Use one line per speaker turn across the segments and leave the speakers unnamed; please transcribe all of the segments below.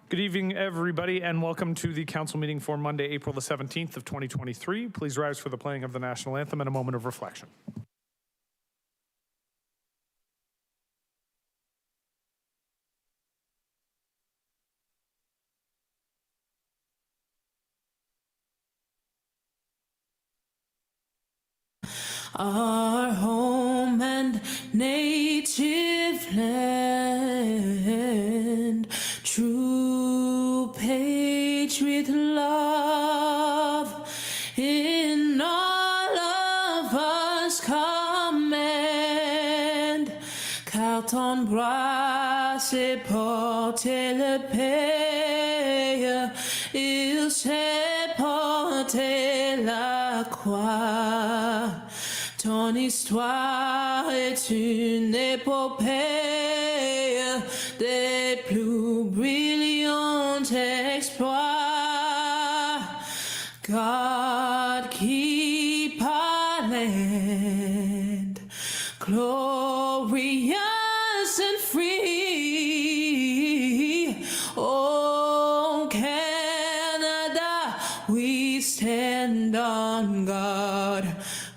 Good evening, everybody, and welcome to the council meeting for Monday, April the 17th of 2023. Please rise for the playing of the national anthem and a moment of reflection.
Our home and native land, true patriot love, in all of us command. Carton bras et porter le pays, il sait porter la croix. Ton histoire est une épopée des plus brillants exploits. God keep our land glorious and free. Oh, Canada, we stand on guard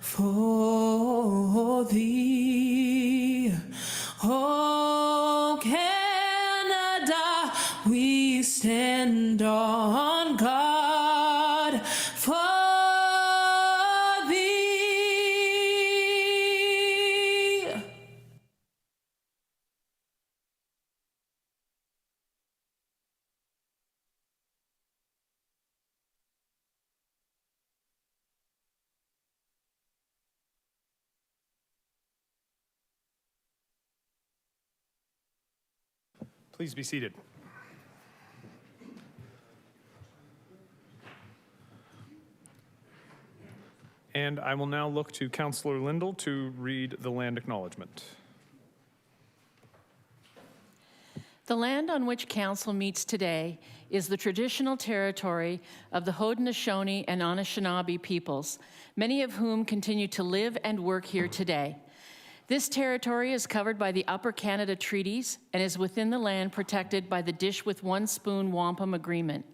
for thee. Oh, Canada, we stand on guard for thee.
Please be seated. And I will now look to Councillor Lindell to read the land acknowledgement.
The land on which Council meets today is the traditional territory of the Haudenosaunee and Anishinaabe peoples, many of whom continue to live and work here today. This territory is covered by the Upper Canada Treaties and is within the land protected by the Dish with One Spoon Wampum Agreement.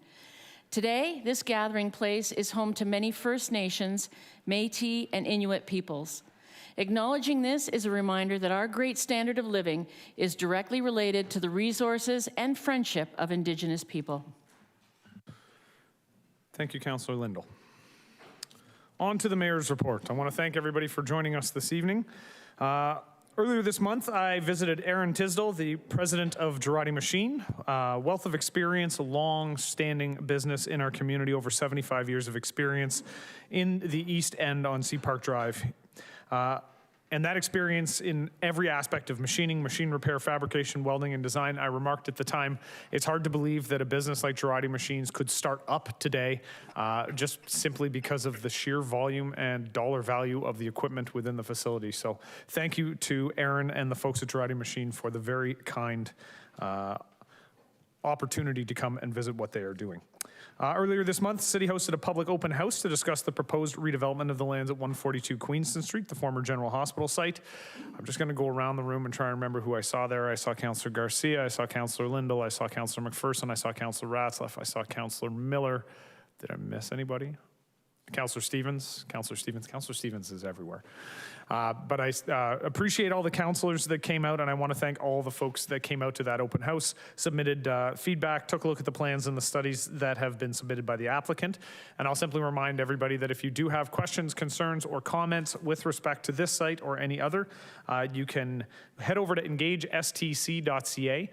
Today, this gathering place is home to many First Nations, Métis, and Inuit peoples. Acknowledging this is a reminder that our great standard of living is directly related to the resources and friendship of Indigenous people.
Thank you, Councillor Lindell. On to the Mayor's report. I want to thank everybody for joining us this evening. Earlier this month, I visited Aaron Tisdall, the president of Girardi Machine, wealth of experience, a long-standing business in our community, over 75 years of experience in the East End on Sea Park Drive. And that experience in every aspect of machining, machine repair, fabrication, welding, and design. I remarked at the time, it's hard to believe that a business like Girardi Machines could start up today just simply because of the sheer volume and dollar value of the equipment within the facility. So thank you to Aaron and the folks at Girardi Machine for the very kind opportunity to come and visit what they are doing. Earlier this month, the city hosted a public open house to discuss the proposed redevelopment of the lands at 142 Queenston Street, the former General Hospital site. I'm just going to go around the room and try and remember who I saw there. I saw Councillor Garcia, I saw Councillor Lindell, I saw Councillor McPherson, I saw Councillor Ratzlaff, I saw Councillor Miller. Did I miss anybody? Councillor Stevens is everywhere. But I appreciate all the councillors that came out, and I want to thank all the folks that came out to that open house, submitted feedback, took a look at the plans and the studies that have been submitted by the applicant. And I'll simply remind everybody that if you do have questions, concerns, or comments with respect to this site or any other, you can head over to engagestc.ca.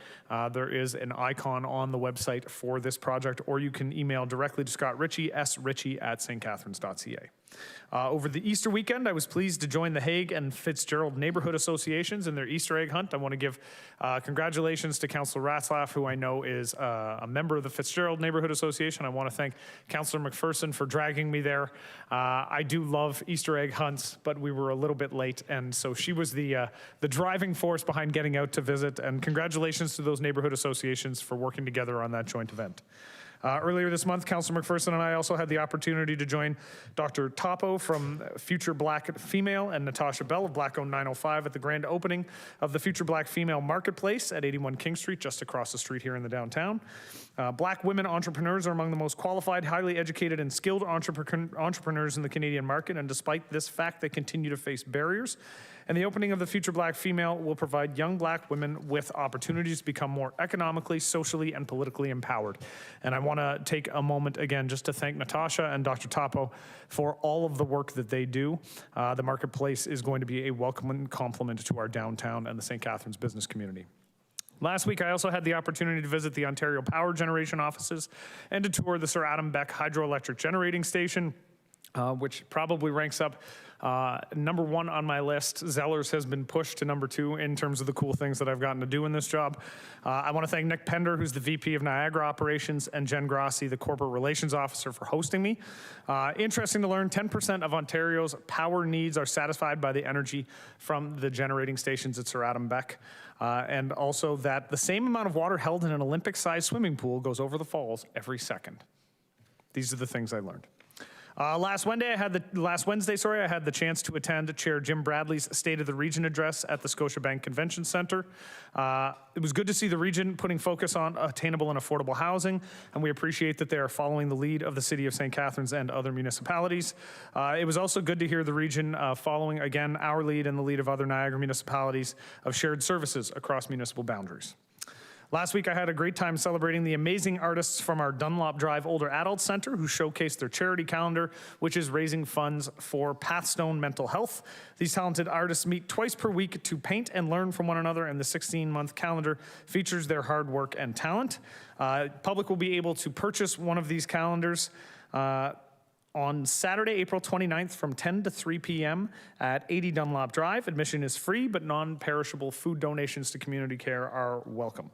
There is an icon on the website for this project, or you can email directly to Scott Ritchie, sritchie@stcatharines.ca. Over the Easter weekend, I was pleased to join the Hague and Fitzgerald neighborhood associations in their Easter egg hunt. I want to give congratulations to Councillor Ratzlaff, who I know is a member of the Fitzgerald Neighborhood Association. I want to thank Councillor McPherson for dragging me there. I do love Easter egg hunts, but we were a little bit late, and so she was the driving force behind getting out to visit, and congratulations to those neighborhood associations for working together on that joint event. Earlier this month, Councillor McPherson and I also had the opportunity to join Dr. Topo from Future Black Female and Natasha Bell of Black Owned 905 at the grand opening of the Future Black Female Marketplace at 81 King Street, just across the street here in the downtown. Black women entrepreneurs are among the most qualified, highly educated, and skilled entrepreneurs in the Canadian market, and despite this fact, they continue to face barriers. And the opening of the Future Black Female will provide young Black women with opportunities to become more economically, socially, and politically empowered. And I want to take a moment again just to thank Natasha and Dr. Topo for all of the work that they do. The marketplace is going to be a welcome complement to our downtown and the St. Catharines business community. Last week, I also had the opportunity to visit the Ontario Power Generation offices and to tour the Sir Adam Beck Hydroelectric Generating Station, which probably ranks up number one on my list. Zellers has been pushed to number 2 in terms of the cool things that I've gotten to do in this job. I want to thank Nick Pender, who's the VP of Niagara Operations, and Jen Grassi, the Corporate Relations Officer, for hosting me. Interesting to learn, 10% of Ontario's power needs are satisfied by the energy from the generating stations at Sir Adam Beck. And also that the same amount of water held in an Olympic-sized swimming pool goes over the falls every second. These are the things I learned. Last Wednesday, I had the chance to attend Chair Jim Bradley's State of the Region address at the Scotiabank Convention Centre. It was good to see the region putting focus on attainable and affordable housing, and we appreciate that they are following the lead of the City of St. Catharines and other municipalities. It was also good to hear the region following, again, our lead and the lead of other Niagara municipalities of shared services across municipal boundaries. Last week, I had a great time celebrating the amazing artists from our Dunlop Drive Older Adult Center who showcased their charity calendar, which is raising funds for Pathstone Mental Health. These talented artists meet twice per week to paint and learn from one another, and the 16-month calendar features their hard work and talent. Public will be able to purchase one of these calendars on Saturday, April 29th from 10 to 3 p.m. at 80 Dunlop Drive. Admission is free, but non-perishable food donations to community care are welcome.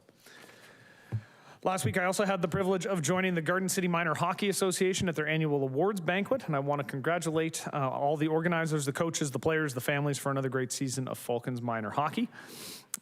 Last week, I also had the privilege of joining the Garden City Minor Hockey Association at their annual awards banquet, and I want to congratulate all the organizers, the coaches, the players, the families for another great season of Falcons minor hockey.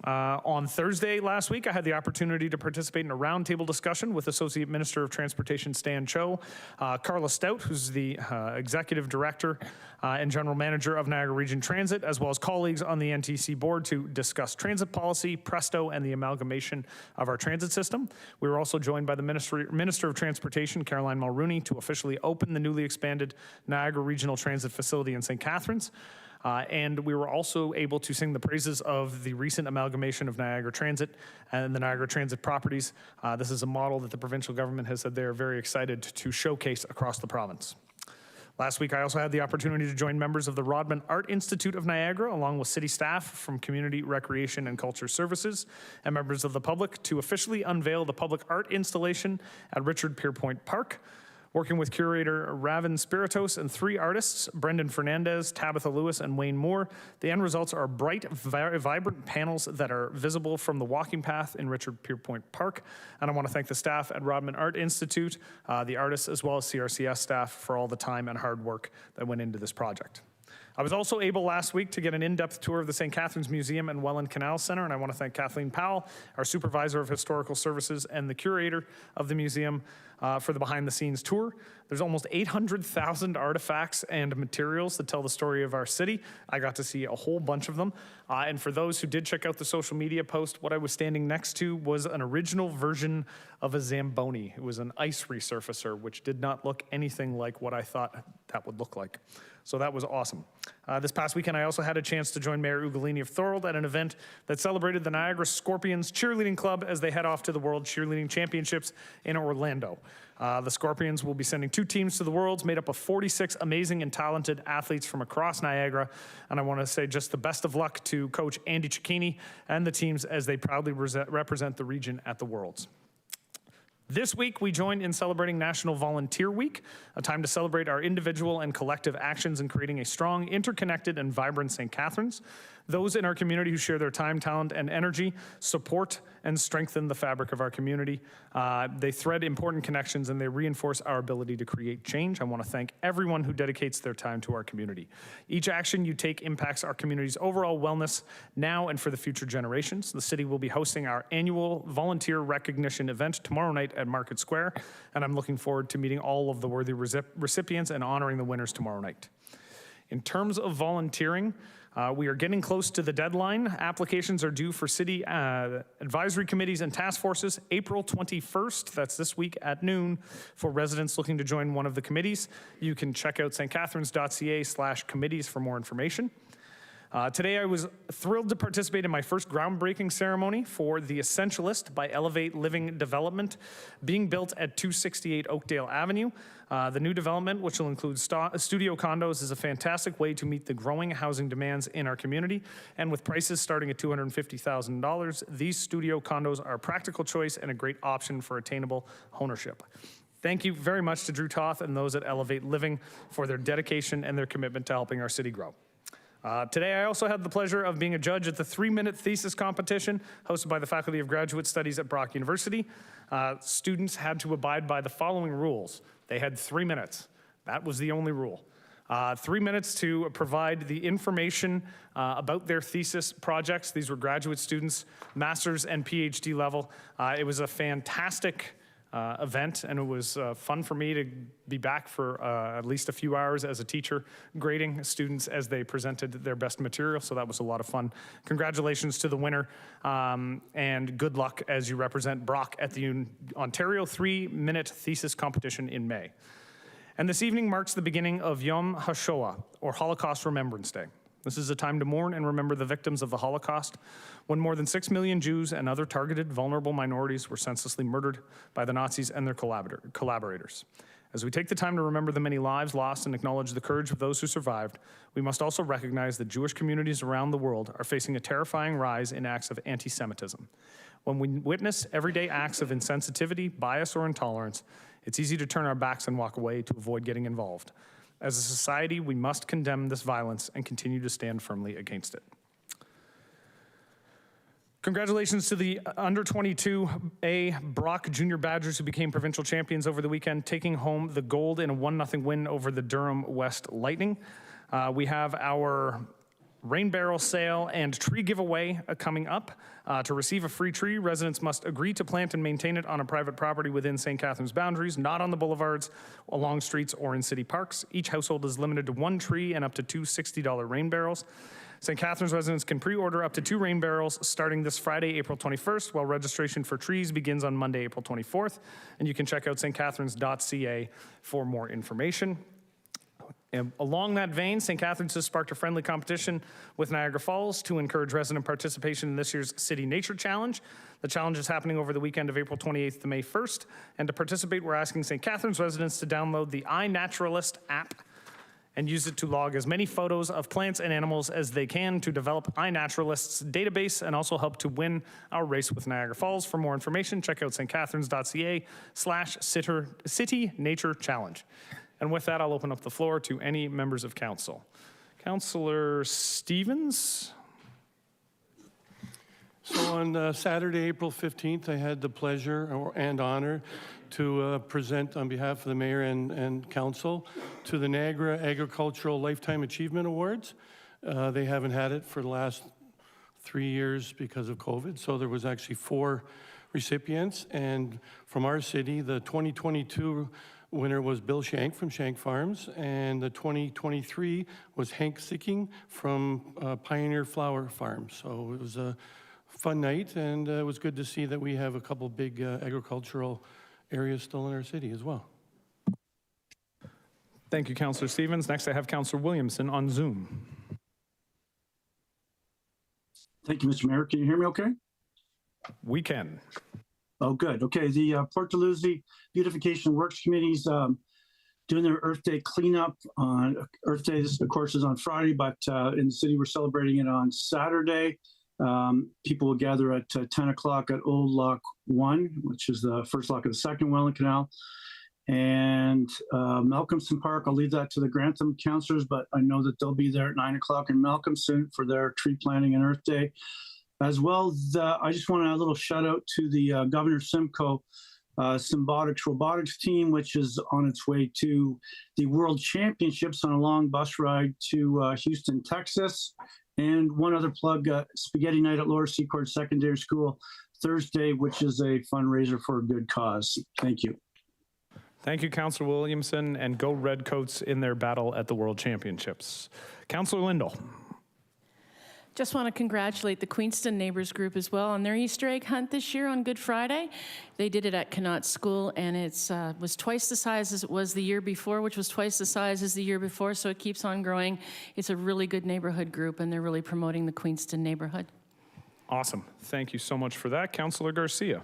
On Thursday last week, I had the opportunity to participate in a roundtable discussion with Associate Minister of Transportation Stan Cho, Carla Stout, who's the Executive Director and General Manager of Niagara Region Transit, as well as colleagues on the NTC board to discuss transit policy, Presto, and the amalgamation of our transit system. We were also joined by the Minister of Transportation, Caroline Mulrooney, to officially open the newly expanded Niagara Regional Transit Facility in St. Catharines. And we were also able to sing the praises of the recent amalgamation of Niagara Transit and the Niagara Transit properties. This is a model that the provincial government has said they are very excited to showcase across the province. Last week, I also had the opportunity to join members of the Rodman Art Institute of Niagara, along with city staff from Community, Recreation, and Culture Services, and members of the public to officially unveil the public art installation at Richard Pierpoint Park. Working with curator Raven Spiritos and 3 artists, Brendan Fernandez, Tabitha Lewis, and Wayne Moore, the end results are bright, vibrant panels that are visible from the walking path in Richard Pierpoint Park. And I want to thank the staff at Rodman Art Institute, the artists, as well as CRCS staff for all the time and hard work that went into this project. I was also able last week to get an in-depth tour of the St. Catharines Museum and Welland Canal Center, and I want to thank Kathleen Powell, our Supervisor of Historical Services and the curator of the museum, for the behind-the-scenes tour. There's almost 800,000 artifacts and materials that tell the story of our city. I got to see a whole bunch of them. And for those who did check out the social media post, what I was standing next to was an original version of a Zamboni. It was an ice resurfacer, which did not look anything like what I thought that would look like. So that was awesome. This past weekend, I also had a chance to join Mayor Ugolini of Thorold at an event that celebrated the Niagara Scorpions Cheerleading Club as they head off to the World Cheerleading Championships in Orlando. The Scorpions will be sending 2 teams to the Worlds made up of 46 amazing and talented athletes from across Niagara. And I want to say just the best of luck to Coach Andy Cicchini and the teams as they proudly represent the region at the Worlds. This week, we join in celebrating National Volunteer Week, a time to celebrate our individual and collective actions in creating a strong, interconnected, and vibrant St. Catharines. Those in our community who share their time, talent, and energy support and strengthen the fabric of our community. They thread important connections and they reinforce our ability to create change. I want to thank everyone who dedicates their time to our community. Each action you take impacts our community's overall wellness now and for the future generations. The city will be hosting our annual volunteer recognition event tomorrow night at Market Square, and I'm looking forward to meeting all of the worthy recipients and honoring the winners tomorrow night. In terms of volunteering, we are getting close to the deadline. Applications are due for city advisory committees and task forces April 21st, that's this week at noon, for residents looking to join one of the committees. You can check out stcatharines.ca/committees for more information. Today I was thrilled to participate in my first groundbreaking ceremony for The Essentialist by Elevate Living Development, being built at 268 Oakdale Avenue. The new development, which will include studio condos, is a fantastic way to meet the growing housing demands in our community. And with prices starting at $250,000, these studio condos are a practical choice and a great option for attainable ownership. Thank you very much to Drew Toth and those at Elevate Living for their dedication and their commitment to helping our city grow. Today, I also had the pleasure of being a judge at the 3-minute thesis competition hosted by the Faculty of Graduate Studies at Brock University. Students had to abide by the following rules. They had 3 minutes. That was the only rule. 3 minutes to provide the information about their thesis projects. These were graduate students, master's and PhD level. It was a fantastic event, and it was fun for me to be back for at least a few hours as a teacher grading students as they presented their best material, so that was a lot of fun. Congratulations to the winner, and good luck as you represent Brock at the Ontario 3-minute thesis competition in May. And this evening marks the beginning of Yom HaShoah, or Holocaust Remembrance Day. This is a time to mourn and remember the victims of the Holocaust, when more than 6 million Jews and other targeted vulnerable minorities were senselessly murdered by the Nazis and their collaborators. As we take the time to remember the many lives lost and acknowledge the courage of those who survived, we must also recognize that Jewish communities around the world are facing a terrifying rise in acts of anti-Semitism. When we witness everyday acts of insensitivity, bias, or intolerance, it's easy to turn our backs and walk away to avoid getting involved. As a society, we must condemn this violence and continue to stand firmly against it. Congratulations to the under-22A Brock Junior Badgers who became provincial champions over the weekend, taking home the gold in a 1-0 win over the Durham West Lightning. We have our rain barrel sale and tree giveaway coming up. To receive a free tree, residents must agree to plant and maintain it on a private property within St. Catharines boundaries, not on the boulevards, along streets, or in city parks. Each household is limited to 1 tree and up to 2 $60 rain barrels. St. Catharines residents can pre-order up to 2 rain barrels starting this Friday, April 21st, while registration for trees begins on Monday, April 24th. And you can check out stcatharines.ca for more information. And along that vein, St. Catharines has sparked a friendly competition with Niagara Falls to encourage resident participation in this year's City Nature Challenge. The challenge is happening over the weekend of April 28th to May 1st. And to participate, we're asking St. Catharines residents to download the iNaturalist app and use it to log as many photos of plants and animals as they can to develop iNaturalist's database and also help to win our race with Niagara Falls. For more information, check out stcatharines.ca/City Nature Challenge. And with that, I'll open up the floor to any members of council. Councillor Stevens.
So on Saturday, April 15th, I had the pleasure and honor to present on behalf of the mayor and council to the Niagara Agricultural Lifetime Achievement Awards. They haven't had it for the last 3 years because of COVID, so there was actually 4 recipients. And from our city, the 2022 winner was Bill Shank from Shank Farms, and the 2023 was Hank Sicking from Pioneer Flower Farm. So it was a fun night, and it was good to see that we have a couple big agricultural areas still in our city as well.
Thank you, Councillor Stevens. Next, I have Councillor Williamson on Zoom.
Thank you, Mr. Mayor. Can you hear me okay? We
can.
Oh, good. Okay, the Port Dalhousie Beautification Works Committee's doing their Earth Day cleanup on Earth Day. This, of course, is on Friday, but in the city, we're celebrating it on Saturday. People will gather at 10 o'clock at Old Lock 1, which is the first lock of the second Welland Canal. And Malcolmson Park, I'll leave that to the Grantham councillors, but I know that they'll be there at 9 o'clock in Malcolmson for their tree planting and Earth Day. As well, I just want a little shout out to the Governor Simcoe Symbotics Robotics team, which is on its way to the World Championships on a long bus ride to Houston, Texas. And one other plug, Spaghetti Night at Lower Secord Secondary School, Thursday, which is a fundraiser for a good cause. Thank you.
Thank you, Councillor Williamson, and go Redcoats in their battle at the World Championships. Councillor Lindell.
Just want to congratulate the Queenston Neighbours Group as well on their Easter egg hunt this year on Good Friday. They did it at Connaught School, and it was twice the size as it was the year before, which was twice the size as the year before, so it keeps on growing. It's a really good neighborhood group, and they're really promoting the Queenston neighborhood.
Awesome. Thank you so much for that. Councillor Garcia.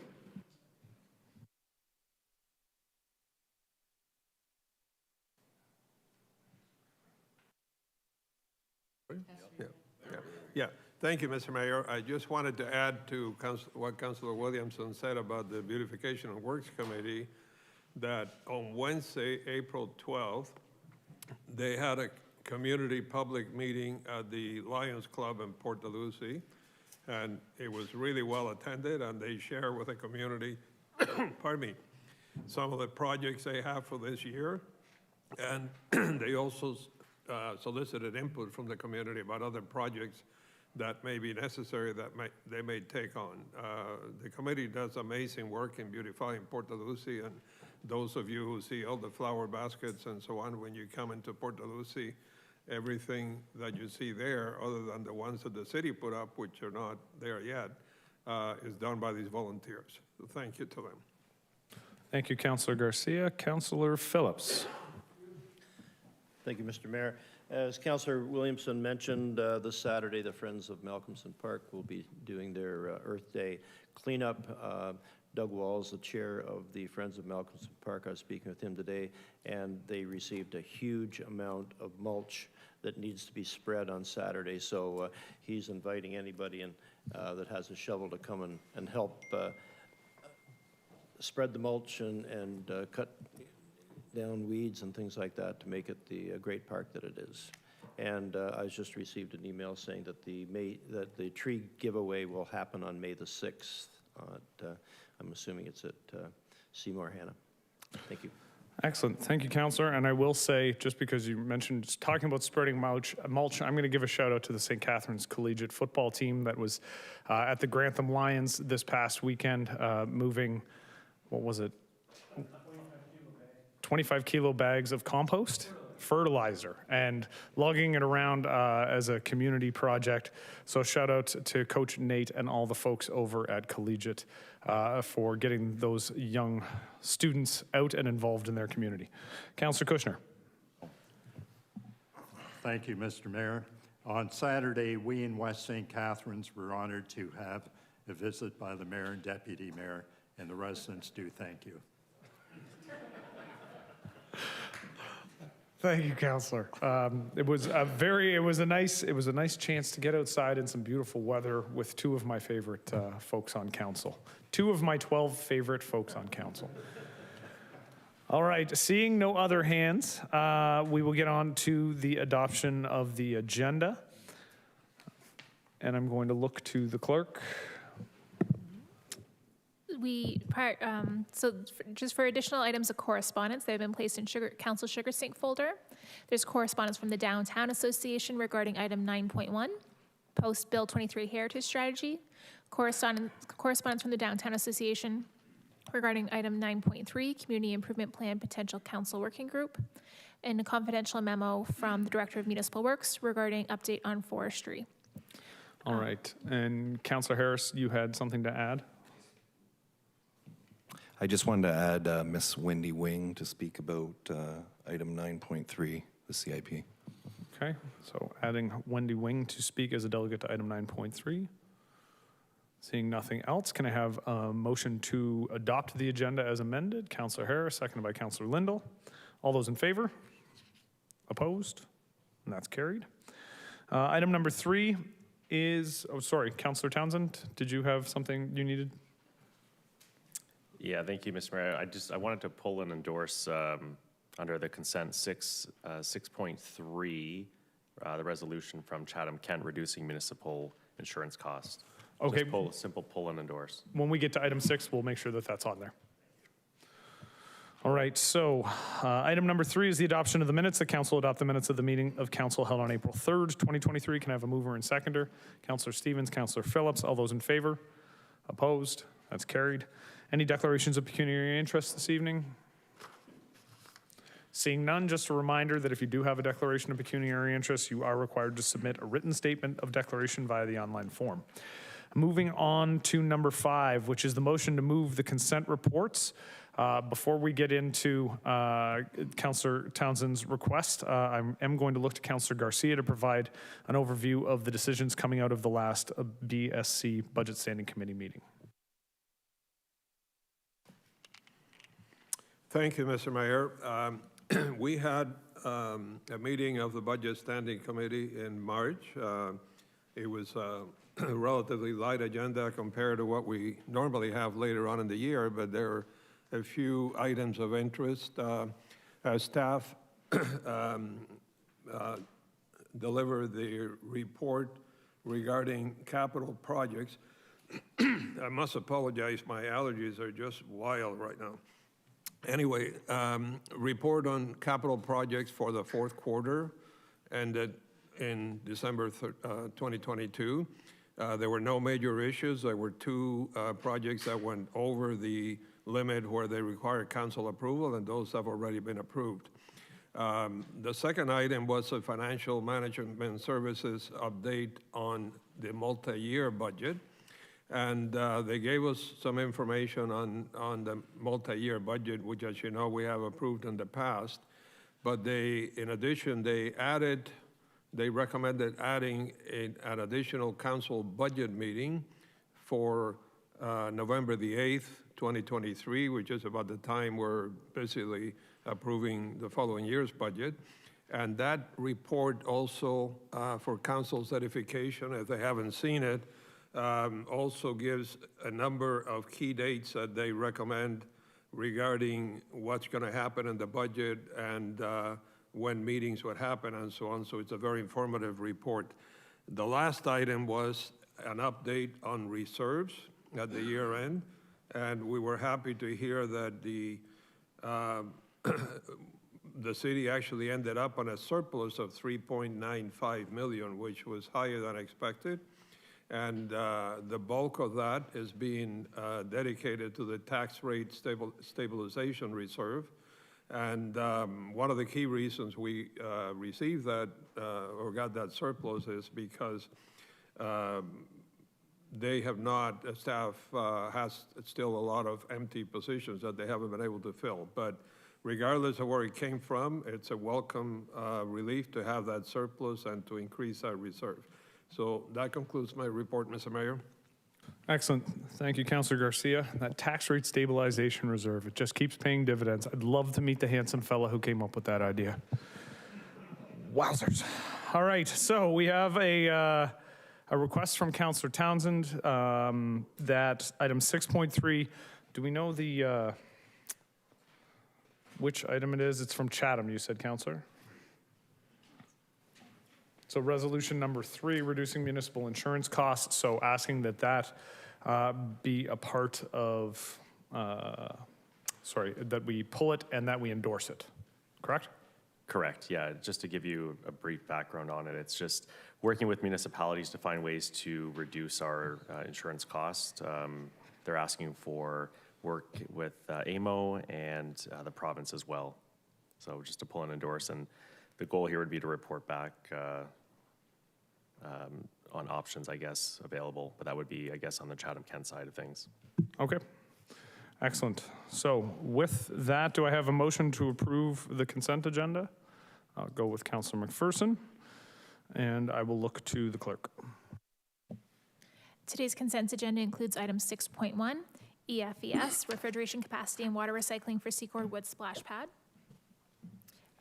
Yeah, thank you, Mr. Mayor. I just wanted to add to what Councillor Williamson said about the Beautification and Works Committee, that on Wednesday, April 12th, they had a community public meeting at the Lions Club in Port Lucie, and it was really well attended, and they share with the community, pardon me, some of the projects they have for this year, and they also solicited input from the community about other projects that may be necessary that they may take on. The committee does amazing work in beautifying Port Lucie, and those of you who see all the flower baskets and so on when you come into Port Lucie, everything that you see there, other than the ones that the city put up, which are not there yet, is done by these volunteers. So thank you to them.
Thank you, Councillor Garcia. Councillor Phillips.
Thank you, Mr. Mayor. As Councillor Williamson mentioned, this Saturday, the Friends of Malcolmson Park will be doing their Earth Day cleanup. Doug Walls, the chair of the Friends of Malcolmson Park, I was speaking with him today, and they received a huge amount of mulch that needs to be spread on Saturday. So he's inviting anybody that has a shovel to come and help spread the mulch and cut down weeds and things like that to make it the great park that it is. And I just received an email saying that the tree giveaway will happen on May the 6th. I'm assuming it's at Seymour Hanna. Thank you.
Excellent. Thank you, Councillor. And I will say, just because you mentioned just talking about spreading mulch, I'm going to give a shout out to the St. Catharines Collegiate football team that was at the Grantham Lions this past weekend, moving, what was it? 25 kilo bags of compost, fertilizer, and lugging it around as a community project. So shout out to Coach Nate and all the folks over at Collegiate for getting those young students out and involved in their community. Councillor Kushner.
Thank you, Mr. Mayor. On Saturday, we in West St. Catharines were honored to have a visit by the mayor and deputy mayor, and the residents do thank you.
Thank you, Councillor. It was a nice chance to get outside in some beautiful weather with two of my favorite folks on council. Two of my 12 favorite folks on council. All right, seeing no other hands, we will get on to the adoption of the agenda. And I'm going to look to the clerk.
Just for additional items of correspondence, they've been placed in Council Sugar Sink folder. There's correspondence from the Downtown Association regarding item 9.1, Post Bill 23 Heritage Strategy, correspondence from the Downtown Association regarding item 9.3, Community Improvement Plan Potential Council Working Group, and a confidential memo from the Director of Municipal Works regarding update on forestry.
All right, and Councillor Harris, you had something to add?
I just wanted to add Miss Wendy Wing to speak about item 9.3, the CIP.
Okay, so adding Wendy Wing to speak as a delegate to item 9.3. Seeing nothing else, can I have a motion to adopt the agenda as amended? Councillor Harris, seconded by Councillor Lindell. All those in favor? Opposed? And that's carried. Item number 3 is, Councillor Townsend, did you have something you needed?
Yeah, thank you, Mr. Mayor. I wanted to pull and endorse under the consent 6.3, the resolution from Chatham-Kent reducing municipal insurance costs.
Okay.
Just simple pull and endorse.
When we get to item 6, we'll make sure that that's on there. All right, so item number 3 is the adoption of the minutes. The council adopt the minutes of the meeting of council held on April 3rd, 2023. Can I have a mover and seconder? Councillor Stevens, Councillor Phillips, all those in favor? Opposed? That's carried. Any declarations of pecuniary interest this evening? Seeing none, just a reminder that if you do have a declaration of pecuniary interest, you are required to submit a written statement of declaration via the online form. Moving on to number 5, which is the motion to move the consent reports. Before we get into Councillor Townsend's request, I am going to look to Councillor Garcia to provide an overview of the decisions coming out of the last BSC Budget Standing Committee meeting.
Thank you, Mr. Mayor. We had a meeting of the Budget Standing Committee in March. It was a relatively light agenda compared to what we normally have later on in the year, but there are a few items of interest. Staff delivered the report regarding capital projects. I must apologize, my allergies are just wild right now. Anyway, report on capital projects for the fourth quarter ended in December 2022. There were no major issues. There were 2 projects that went over the limit where they required council approval, and those have already been approved. The second item was a financial management services update on the multi-year budget. And they gave us some information on the multi-year budget, which, as you know, we have approved in the past. But they, in addition, they recommended adding an additional council budget meeting for November the 8th, 2023, which is about the time we're basically approving the following year's budget. And that report also, for council's edification, if they haven't seen it, also gives a number of key dates that they recommend regarding what's going to happen in the budget and when meetings would happen and so on. So it's a very informative report. The last item was an update on reserves at the year end. And we were happy to hear that the city actually ended up on a surplus of $3.95 million, which was higher than expected. And the bulk of that is being dedicated to the tax rate stabilization reserve. And one of the key reasons we received that or got that surplus is because they have not, staff has still a lot of empty positions that they haven't been able to fill. But regardless of where it came from, it's a welcome relief to have that surplus and to increase that reserve. So that concludes my report, Mr. Mayor.
Excellent. Thank you, Councillor Garcia. That tax rate stabilization reserve, it just keeps paying dividends. I'd love to meet the handsome fella who came up with that idea. Wowzers. All right, so we have a request from Councillor Townsend that item 6.3, do we know the which item it is? It's from Chatham, you said, Councillor? So resolution number 3, reducing municipal insurance costs. So asking that that be a part of, that we pull it and that we endorse it, correct?
Correct, yeah. Just to give you a brief background on it, it's just working with municipalities to find ways to reduce our insurance costs. They're asking for work with AMO and the province as well. So just to pull and endorse, and the goal here would be to report back on options, I guess, available, but that would be, I guess, on the Chatham-Kent side of things.
Okay, excellent. So with that, do I have a motion to approve the consent agenda? I'll go with Councillor McPherson, and I will look to the clerk.
Today's consent agenda includes item 6.1, EFES, refrigeration capacity and water recycling for Secord Wood Splash Pad.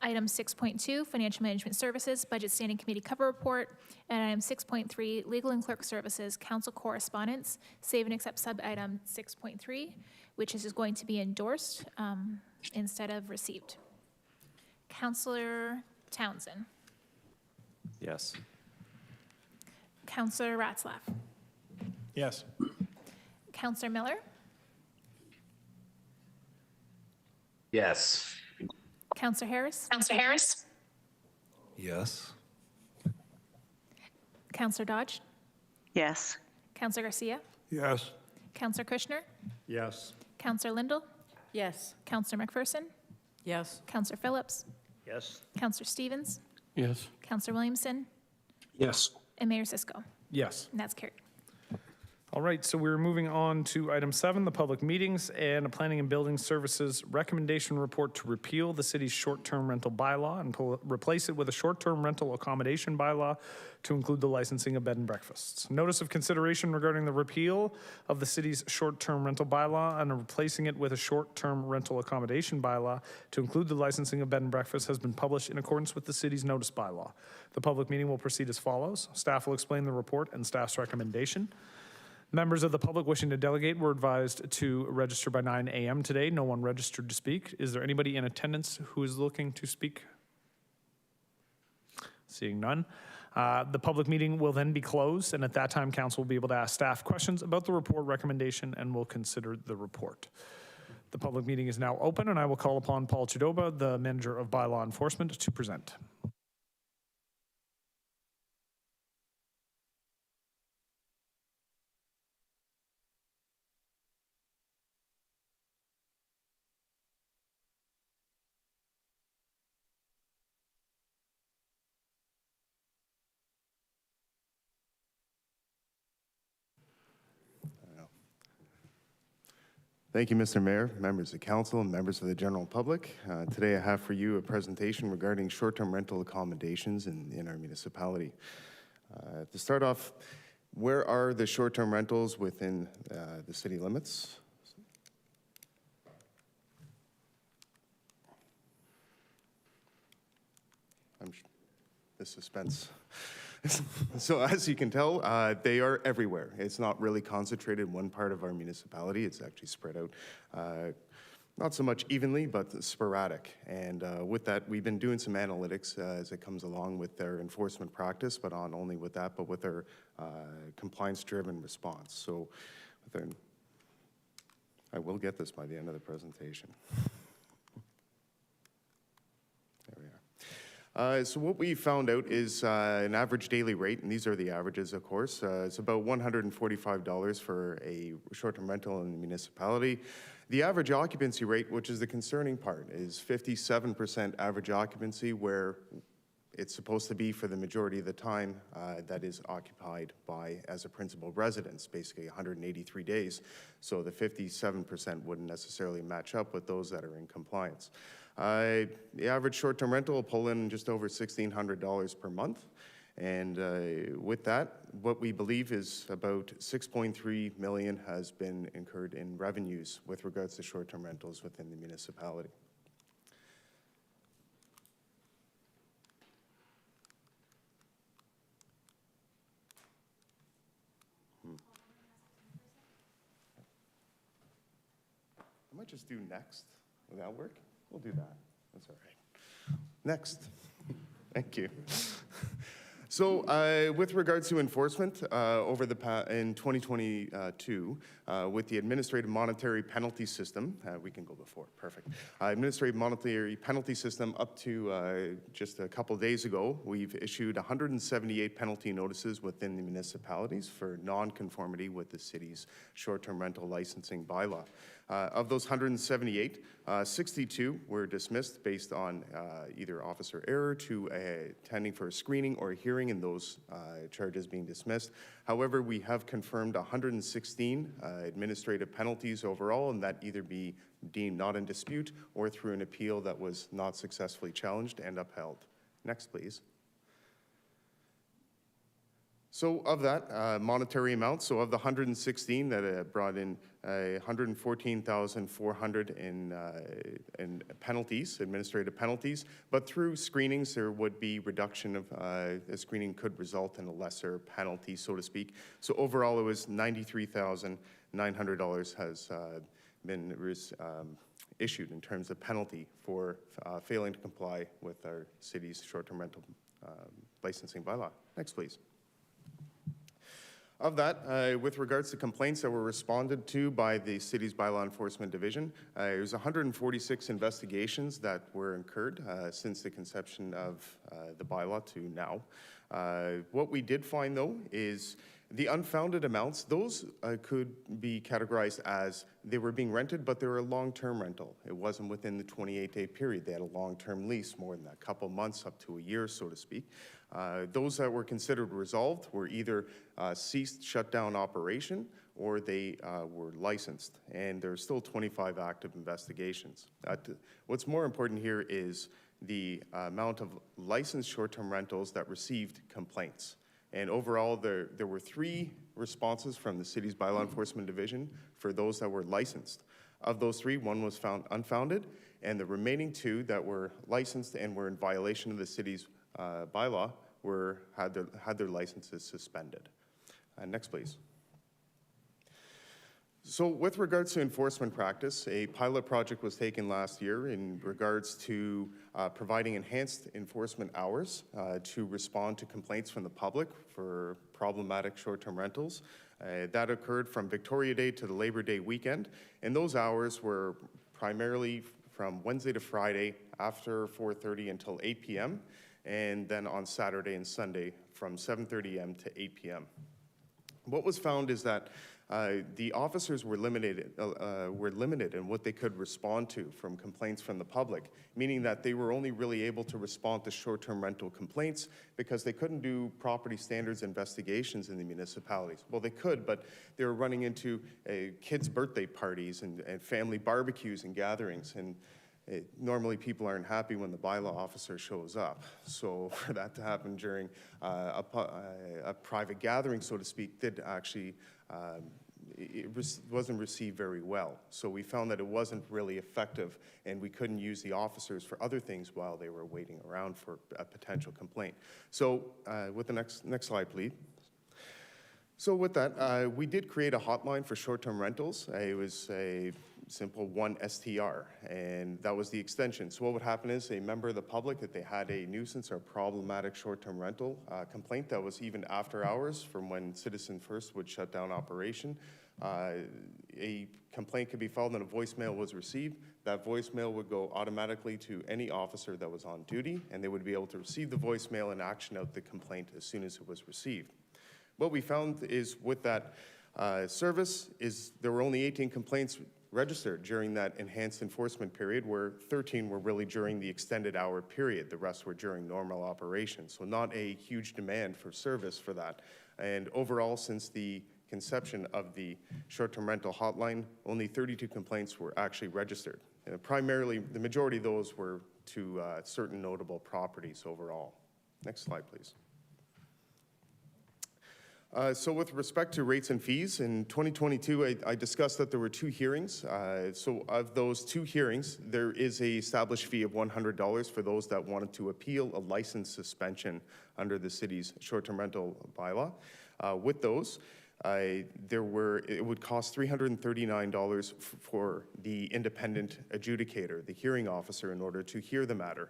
Item 6.2, Financial Management Services, Budget Standing Committee Cover Report. And item 6.3, Legal and Clerk Services, Council Correspondence, save and accept sub-item 6.3, which is going to be endorsed instead of received. Councillor Townsend.
Yes.
Councillor Ratzlaff.
Yes.
Councillor Miller.
Yes.
Councillor Harris.
Councillor Harris?
Yes.
Councillor Dodge.
Yes.
Councillor Garcia.
Yes.
Councillor Kushner,
Yes.
Councillor Lindell,
Yes.
Councillor McPherson,
Yes.
Councillor Phillips,
Yes.
Councillor Stevens,
Yes.
Councillor Williamson,
Yes.
and Mayor Cisco.
Yes.
And that's carried.
All right, so we're moving on to item 7, the public meetings and a planning and building services recommendation report to repeal the city's short-term rental bylaw and replace it with a short-term rental accommodation bylaw to include the licensing of bed and breakfasts. Notice of consideration regarding the repeal of the city's short-term rental bylaw and replacing it with a short-term rental accommodation bylaw to include the licensing of bed and breakfast has been published in accordance with the city's notice bylaw. The public meeting will proceed as follows. Staff will explain the report and staff's recommendation. Members of the public wishing to delegate were advised to register by 9 a.m. today. No one registered to speak. Is there anybody in attendance who is looking to speak? Seeing none. The public meeting will then be closed, and at that time, council will be able to ask staff questions about the report recommendation and will consider the report. The public meeting is now open, and I will call upon Paul Chidoba, the Manager of Bylaw Enforcement, to present.
Thank you, Mr. Mayor, members of council, and members of the general public. Today I have for you a presentation regarding short-term rental accommodations in our municipality. To start off, where are the short-term rentals within the city limits? The suspense. So as you can tell, they are everywhere. It's not really concentrated in one part of our municipality. It's actually spread out, not so much evenly, but sporadic. And with that, we've been doing some analytics as it comes along with their enforcement practice, but not only with that, but with their compliance-driven response. So I will get this by the end of the presentation. So what we found out is an average daily rate, and these are the averages, of course. It's about $145 for a short-term rental in the municipality. The average occupancy rate, which is the concerning part, is 57% average occupancy, where it's supposed to be for the majority of the time that is occupied by as a principal residence, basically 183 days. So the 57% wouldn't necessarily match up with those that are in compliance. The average short-term rental will pull in just over $1,600 per month. And with that, what we believe is about $6.3 million has been incurred in revenues with regards to short-term rentals within the municipality. I might just do next. Will that work? We'll do that. That's all right. Next. Thank you. So with regards to enforcement, in 2022, with the administrative monetary penalty system, we can go before, perfect. Administrative monetary penalty system up to just a couple days ago, we've issued 178 penalty notices within the municipalities for non-conformity with the city's short-term rental licensing bylaw. Of those 178, 62 were dismissed based on either officer error to attending for a screening or a hearing, and those charges being dismissed. However, we have confirmed 116 administrative penalties overall, and that either be deemed not in dispute or through an appeal that was not successfully challenged and upheld. Next, please. So of that monetary amount, so of the 116 that brought in 114,400 in penalties, administrative penalties, but through screenings there would be reduction of, a screening could result in a lesser penalty, so to speak. So overall it was $93,900 has been issued in terms of penalty for failing to comply with our city's short-term rental licensing bylaw. Next, please. Of that, with regards to complaints that were responded to by the city's bylaw enforcement division, there's 146 investigations that were incurred since the conception of the bylaw to now. What we did find, though, is the unfounded amounts, those could be categorized as they were being rented, but they were a long-term rental. It wasn't within the 28-day period. They had a long-term lease, more than a couple months, up to a year, so to speak. Those that were considered resolved were either ceased, shut down operation, or they were licensed. And there's still 25 active investigations. What's more important here is the amount of licensed short-term rentals that received complaints. And overall, there were 3 responses from the city's bylaw enforcement division for those that were licensed. Of those 3, 1 was found unfounded, and the remaining 2 that were licensed and were in violation of the city's bylaw had their licenses suspended. Next, please. So with regards to enforcement practice, a pilot project was taken last year in regards to providing enhanced enforcement hours to respond to complaints from the public for problematic short-term rentals. That occurred from Victoria Day to the Labor Day weekend, and those hours were primarily from Wednesday to Friday after 4:30 until 8 p.m., and then on Saturday and Sunday from 7:30 a.m. to 8 p.m. What was found is that the officers were limited in what they could respond to from complaints from the public, meaning that they were only really able to respond to short-term rental complaints because they couldn't do property standards investigations in the municipalities. Well, they could, but they were running into kids' birthday parties and family barbecues and gatherings, and normally people aren't happy when the bylaw officer shows up. So for that to happen during a private gathering, so to speak, did actually wasn't received very well. So we found that it wasn't really effective, and we couldn't use the officers for other things while they were waiting around for a potential complaint. So with the next slide, please. So with that, we did create a hotline for short-term rentals. It was a simple 1 STR, and that was the extension. So what would happen is a member of the public, if they had a nuisance or problematic short-term rental complaint that was even after hours from when Citizen First would shut down operation, a complaint could be filed and a voicemail was received. That voicemail would go automatically to any officer that was on duty, and they would be able to receive the voicemail and action out the complaint as soon as it was received. What we found is with that service is there were only 18 complaints registered during that enhanced enforcement period, where 13 were really during the extended hour period. The rest were during normal operations. So not a huge demand for service for that. And overall, since the conception of the short-term rental hotline, only 32 complaints were actually registered. And primarily, the majority of those were to certain notable properties overall. Next slide, please. So with respect to rates and fees, in 2022, I discussed that there were 2 hearings. So of those 2 hearings, there is a established fee of $100 for those that wanted to appeal a license suspension under the city's short-term rental bylaw. With those, it would cost $339 for the independent adjudicator, the hearing officer, in order to hear the matter.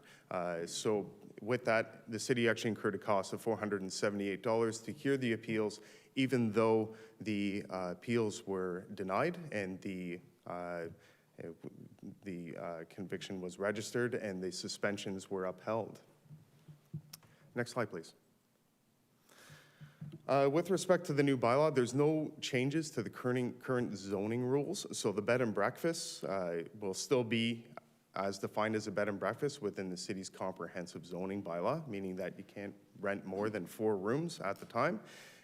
So with that, the city actually incurred a cost of $478 to hear the appeals, even though the appeals were denied and the conviction was registered and the suspensions were upheld. Next slide, please. With respect to the new bylaw, there's no changes to the current zoning rules. So the bed and breakfasts will still be as defined as a bed and breakfast within the city's comprehensive zoning bylaw, meaning that you can't rent more than 4 rooms at the time.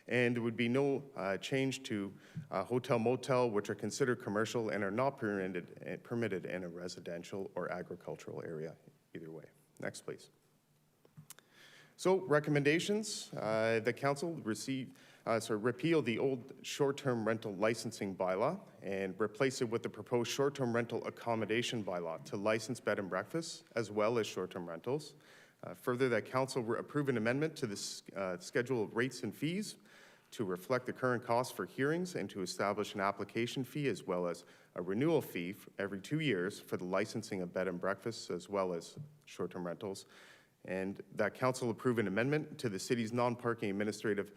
And there would be no change to hotel, motel, which are considered commercial and are not permitted in a residential or agricultural area, either way. Next, please. So recommendations, the council repeal the old short-term rental licensing bylaw and replace it with the proposed short-term rental accommodation bylaw to license bed and breakfasts as well as short-term rentals. Further, that council approve an amendment to the schedule of rates and fees to reflect the current costs for hearings and to establish an application fee as well as a renewal fee every 2 years for the licensing of bed and breakfasts as well as short-term rentals. And that council approve an amendment to the city's non-parking administrative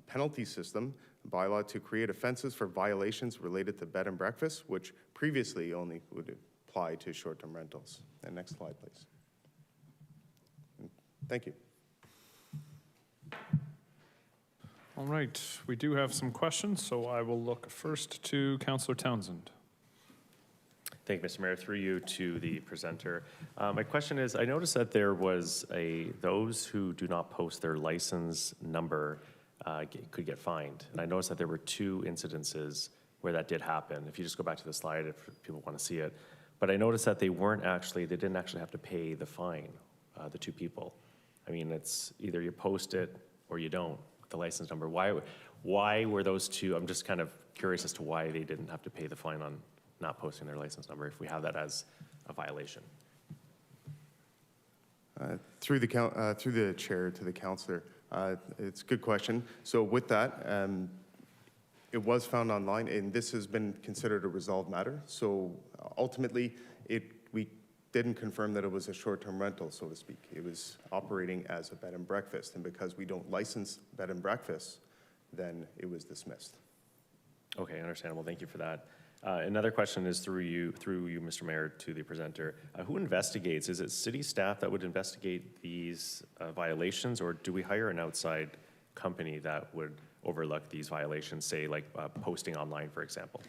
penalty system bylaw to create offenses for violations related to bed and breakfast, which previously only would apply to short-term rentals. And next slide, please. Thank you.
All right, we do have some questions, so I will look first to Councillor Townsend.
Thank you, Mr. Mayor. Through you to the presenter. My question is, I noticed that there was those who do not post their license number could get fined. And I noticed that there were 2 incidences where that did happen. If you just go back to the slide, if people want to see it. But I noticed that they didn't actually have to pay the fine, the 2 people. I mean, it's either you post it or you don't, the license number. Why were those 2? I'm just kind of curious as to why they didn't have to pay the fine on not posting their license number if we have that as a violation.
Through the chair to the councillor, it's a good question. So with that, it was found online, and this has been considered a resolved matter. So ultimately, we didn't confirm that it was a short-term rental, so to speak. It was operating as a bed and breakfast, and because we don't license bed and breakfasts, then it was dismissed.
Okay, understandable. Thank you for that. Another question is through you, Mr. Mayor, to the presenter. Who investigates? Is it city staff that would investigate these violations, or do we hire an outside company that would overlook these violations, say like posting online, for example?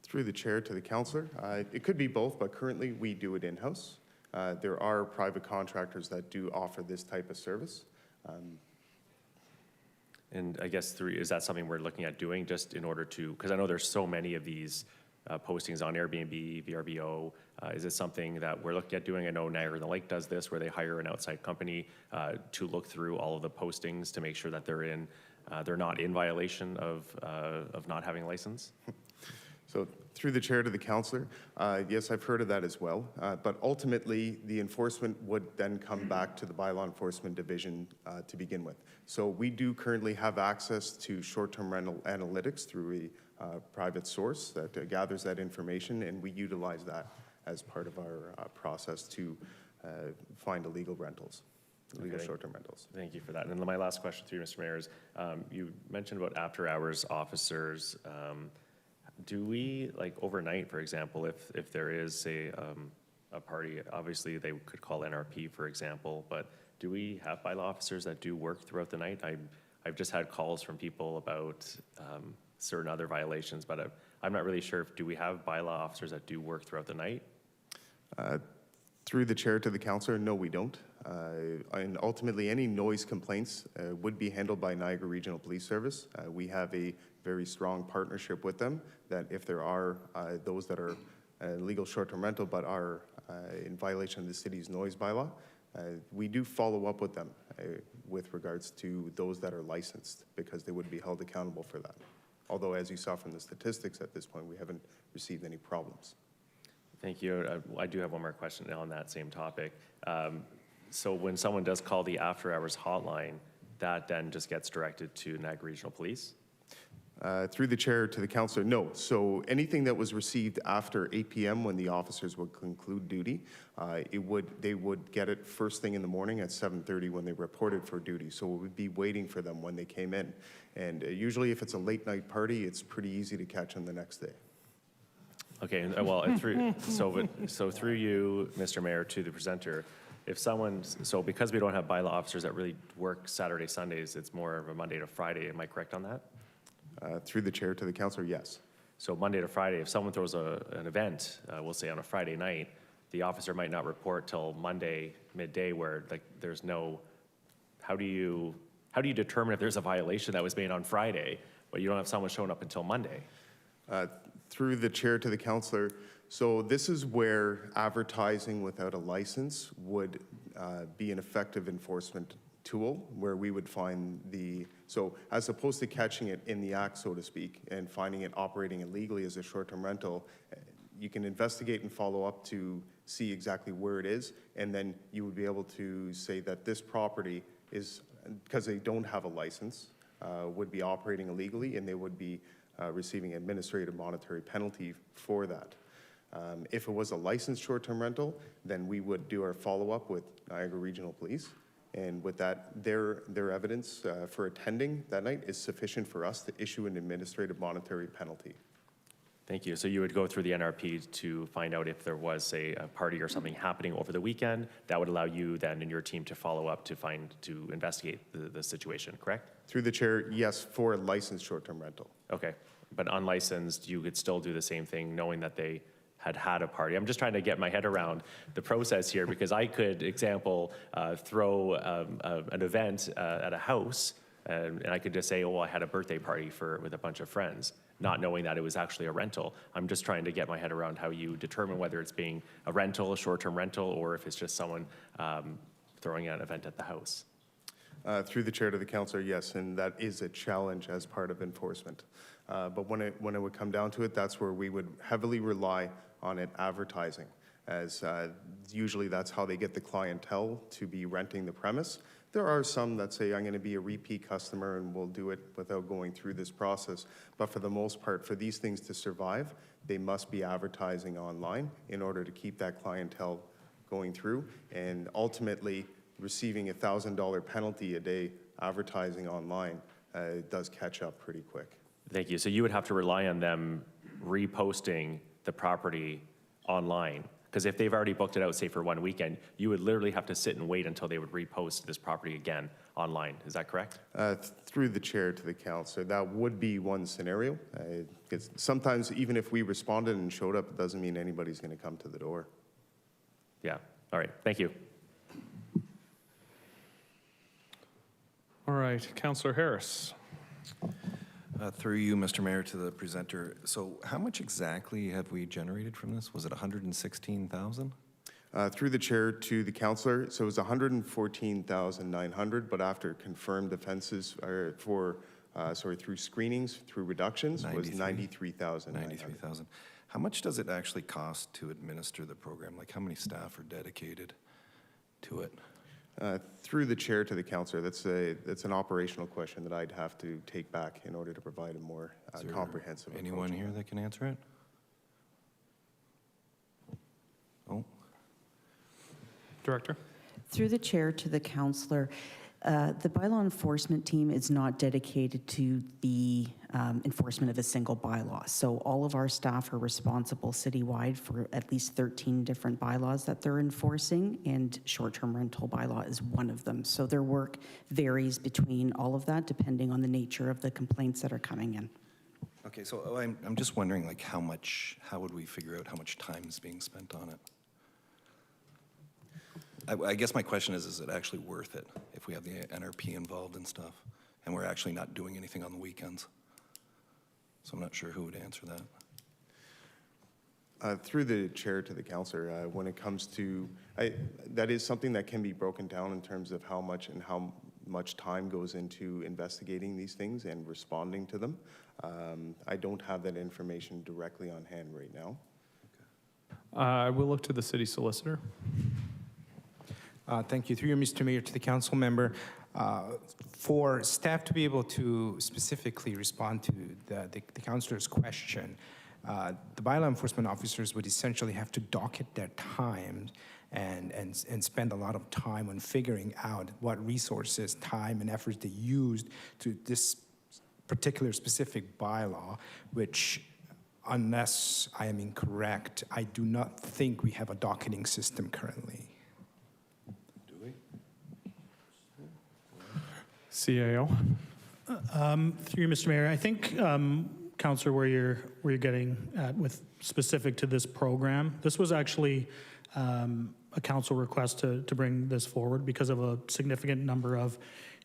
Through the chair to the councillor, it could be both, but currently we do it in-house. There are private contractors that do offer this type of service.
And I guess is that something we're looking at doing just in order to, because I know there's so many of these postings on Airbnb, VRBO. Is it something that we're looking at doing? I know Niagara-on-the-Lake does this, where they hire an outside company to look through all of the postings to make sure that they're not in violation of not having a license.
So through the chair to the councillor, yes, I've heard of that as well. But ultimately, the enforcement would then come back to the By-law Enforcement Division to begin with. So we do currently have access to short-term rental analytics through a private source that gathers that information, and we utilize that as part of our process to find illegal rentals, illegal short-term rentals.
Thank you for that. And then my last question to you, Mr. Mayor, is you mentioned about after-hours officers. Do we, like overnight, for example, if there is a party, obviously they could call NRP, for example, but do we have bylaw officers that do work throughout the night? I've just had calls from people about certain other violations, but I'm not really sure. Do we have bylaw officers that do work throughout the night?
Through the chair to the councillor, no, we don't. And ultimately, any noise complaints would be handled by Niagara Regional Police Service. We have a very strong partnership with them that if there are those that are legal short-term rental but are in violation of the city's noise bylaw, we do follow up with them with regards to those that are licensed, because they would be held accountable for that. Although, as you saw from the statistics at this point, we haven't received any problems.
Thank you. I do have one more question on that same topic. So when someone does call the after-hours hotline, that then just gets directed to Niagara Regional Police?
Through the chair to the councillor, no. So anything that was received after 8 p.m. when the officers would conclude duty, they would get it first thing in the morning at 7:30 when they reported for duty. So it would be waiting for them when they came in. And usually if it's a late night party, it's pretty easy to catch them the next day.
Okay, well, so through you, Mr. Mayor, to the presenter, so because we don't have bylaw officers that really work Saturday, Sundays, it's more of a Monday to Friday. Am I correct on that?
Through the chair to the councillor, yes.
So Monday to Friday, if someone throws an event, we'll say on a Friday night, the officer might not report till Monday midday, where like there's no. How do you determine if there's a violation that was made on Friday, but you don't have someone showing up until Monday?
Through the chair to the councillor, so this is where advertising without a license would be an effective enforcement tool, where we would find so as opposed to catching it in the act, so to speak, and finding it operating illegally as a short-term rental, you can investigate and follow up to see exactly where it is, and then you would be able to say that this property is, because they don't have a license, would be operating illegally, and they would be receiving administrative monetary penalty for that. If it was a licensed short-term rental, then we would do our follow-up with Niagara Regional Police. And with that, their evidence for attending that night is sufficient for us to issue an administrative monetary penalty.
Thank you. So you would go through the NRP to find out if there was, say, a party or something happening over the weekend. That would allow you then and your team to follow up to investigate the situation, correct?
Through the chair, yes, for a licensed short-term rental.
Okay. But unlicensed, you could still do the same thing knowing that they had a party. I'm just trying to get my head around the process here because I could, example, throw an event at a house and I could just say, oh, I had a birthday party with a bunch of friends, not knowing that it was actually a rental. I'm just trying to get my head around how you determine whether it's being a rental, a short-term rental, or if it's just someone throwing an event at the house.
Through the chair to the councillor, yes, and that is a challenge as part of enforcement. But when it would come down to it, that's where we would heavily rely on it advertising, as usually that's how they get the clientele to be renting the premise. There are some that say, I'm going to be a repeat customer and we'll do it without going through this process. But for the most part, for these things to survive, they must be advertising online in order to keep that clientele going through. And ultimately, receiving a $1,000 penalty a day advertising online does catch up pretty quick.
Thank you. So you would have to rely on them reposting the property online, because if they've already booked it out, say for one weekend, you would literally have to sit and wait until they would repost this property again online. Is that correct?
Through the chair to the councillor, that would be one scenario. Sometimes even if we responded and showed up, it doesn't mean anybody's going to come to the door.
Yeah. All right. Thank you.
All right, Councillor Harris.
Through you, Mr. Mayor, to the presenter. So how much exactly have we generated from this? Was it 116,000?
Through the chair to the councillor, so it was 114,900, but after confirmed offenses through screenings, through reductions, was 93,000.
93,000. How much does it actually cost to administer the program? Like how many staff are dedicated to it?
Through the chair to the councillor, that's an operational question that I'd have to take back in order to provide a more comprehensive
Anyone here that can answer it? Oh.
Director?
Through the chair to the councillor, the bylaw enforcement team is not dedicated to the enforcement of a single bylaw. So all of our staff are responsible citywide for at least 13 different bylaws that they're enforcing, and short-term rental bylaw is one of them. So their work varies between all of that depending on the nature of the complaints that are coming in.
Okay, so I'm just wondering, like, how would we figure out how much time is being spent on it? I guess my question is it actually worth it if we have the NRP involved and stuff, and we're actually not doing anything on the weekends? So I'm not sure who would answer that.
Through the chair to the councillor, when it comes to, that is something that can be broken down in terms of how much time goes into investigating these things and responding to them. I don't have that information directly on hand right now.
I will look to the city solicitor.
Thank you. Through you, Mr. Mayor, to the council member, for staff to be able to specifically respond to the councillor's question, the bylaw enforcement officers would essentially have to docket their time and spend a lot of time on figuring out what resources, time, and efforts they used to this particular specific bylaw, which, unless I am incorrect, I do not think we have a docketing system currently.
CAO.
Through you, Mr. Mayor, I think, Councillor, where you're getting at with specific to this program, this was actually a council request to bring this forward because of a significant number of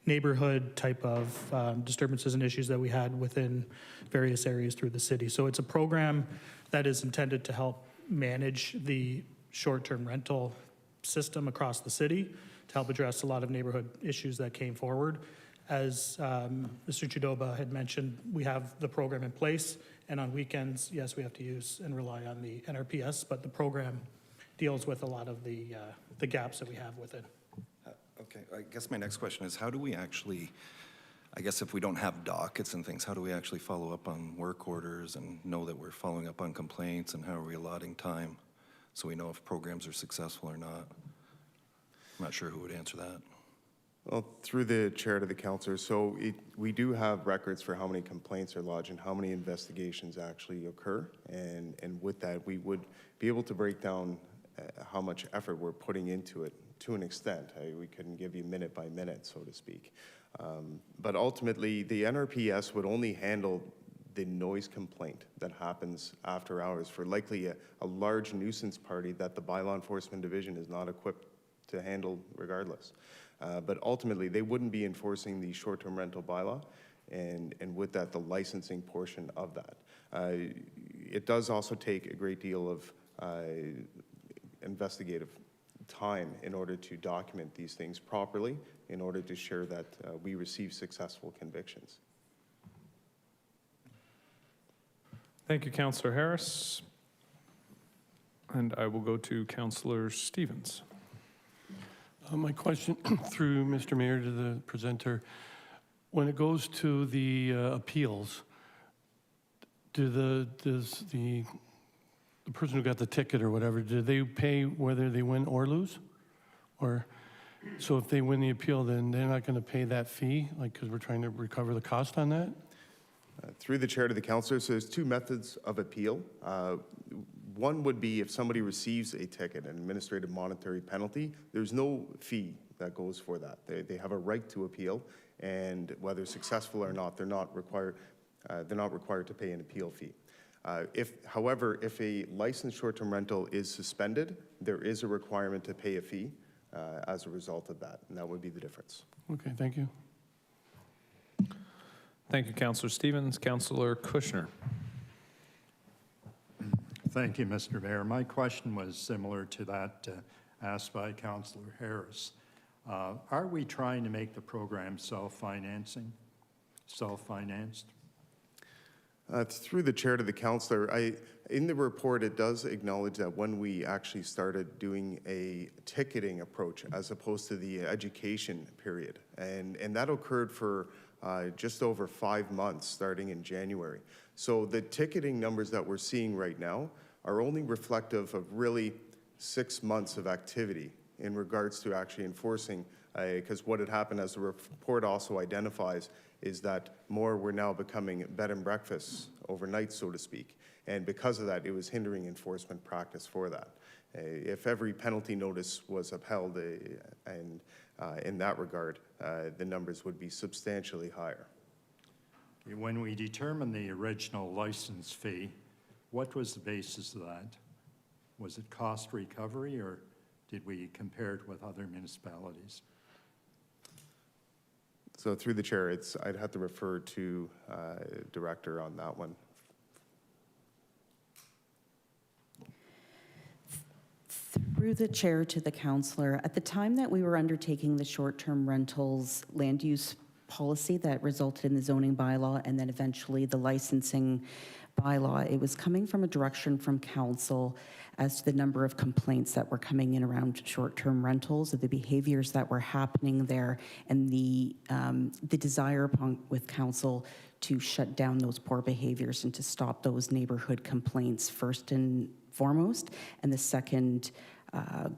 neighborhood type of disturbances and issues that we had within various areas through the city. So it's a program that is intended to help manage the short-term rental system across the city, to help address a lot of neighborhood issues that came forward. As Mr. Chidoba had mentioned, we have the program in place, and on weekends, yes, we have to use and rely on the NRPS, but the program deals with a lot of the gaps that we have with it.
Okay, I guess my next question is, how do we actually, I guess if we don't have dockets and things, how do we actually follow up on work orders and know that we're following up on complaints, and how are we allotting time so we know if programs are successful or not? I'm not sure who would answer that.
Well, through the chair to the councillor, so we do have records for how many complaints are lodged and how many investigations actually occur. And with that, we would be able to break down how much effort we're putting into it to an extent. We couldn't give you minute by minute, so to speak. But ultimately, the NRPS would only handle the noise complaint that happens after hours for likely a large nuisance party that the By-law Enforcement Division is not equipped to handle regardless. But ultimately, they wouldn't be enforcing the short-term rental bylaw, and with that, the licensing portion of that. It does also take a great deal of investigative time in order to document these things properly, in order to ensure that we receive successful convictions.
Thank you, Councillor Harris. And I will go to Councillor Stevens.
My question through Mr. Mayor to the presenter, when it goes to the appeals, does the person who got the ticket or whatever, do they pay whether they win or lose? Or, so if they win the appeal, then they're not going to pay that fee, like, because we're trying to recover the cost on that?
Through the chair to the councillor, so there's two methods of appeal. One would be if somebody receives a ticket, an administrative monetary penalty, there's no fee that goes for that. They have a right to appeal, and whether successful or not, they're not required to pay an appeal fee. However, if a licensed short-term rental is suspended, there is a requirement to pay a fee as a result of that, and that would be the difference.
Okay, thank you.
Thank you, Councillor Stevens. Councillor Kushner.
Thank you, Mr. Mayor. My question was similar to that asked by Councillor Harris. Are we trying to make the program self-financed?
Through the chair to the councillor, in the report, it does acknowledge that when we actually started doing a ticketing approach as opposed to the education period, and that occurred for just over 5 months starting in January. So the ticketing numbers that we're seeing right now are only reflective of really 6 months of activity in regards to actually enforcing, because what had happened, as the report also identifies, is that more were now becoming bed and breakfasts overnight, so to speak. And because of that, it was hindering enforcement practice for that. If every penalty notice was upheld, and in that regard, the numbers would be substantially higher.
When we determined the original license fee, what was the basis of that? Was it cost recovery, or did we compare it with other municipalities?
So through the chair, I'd have to refer to director on that one.
Through the chair to the councillor, at the time that we were undertaking the short-term rentals land use policy that resulted in the zoning bylaw and then eventually the licensing bylaw, it was coming from a direction from council as to the number of complaints that were coming in around short-term rentals, of the behaviors that were happening there, and the desire with council to shut down those poor behaviors and to stop those neighborhood complaints first and foremost. And the second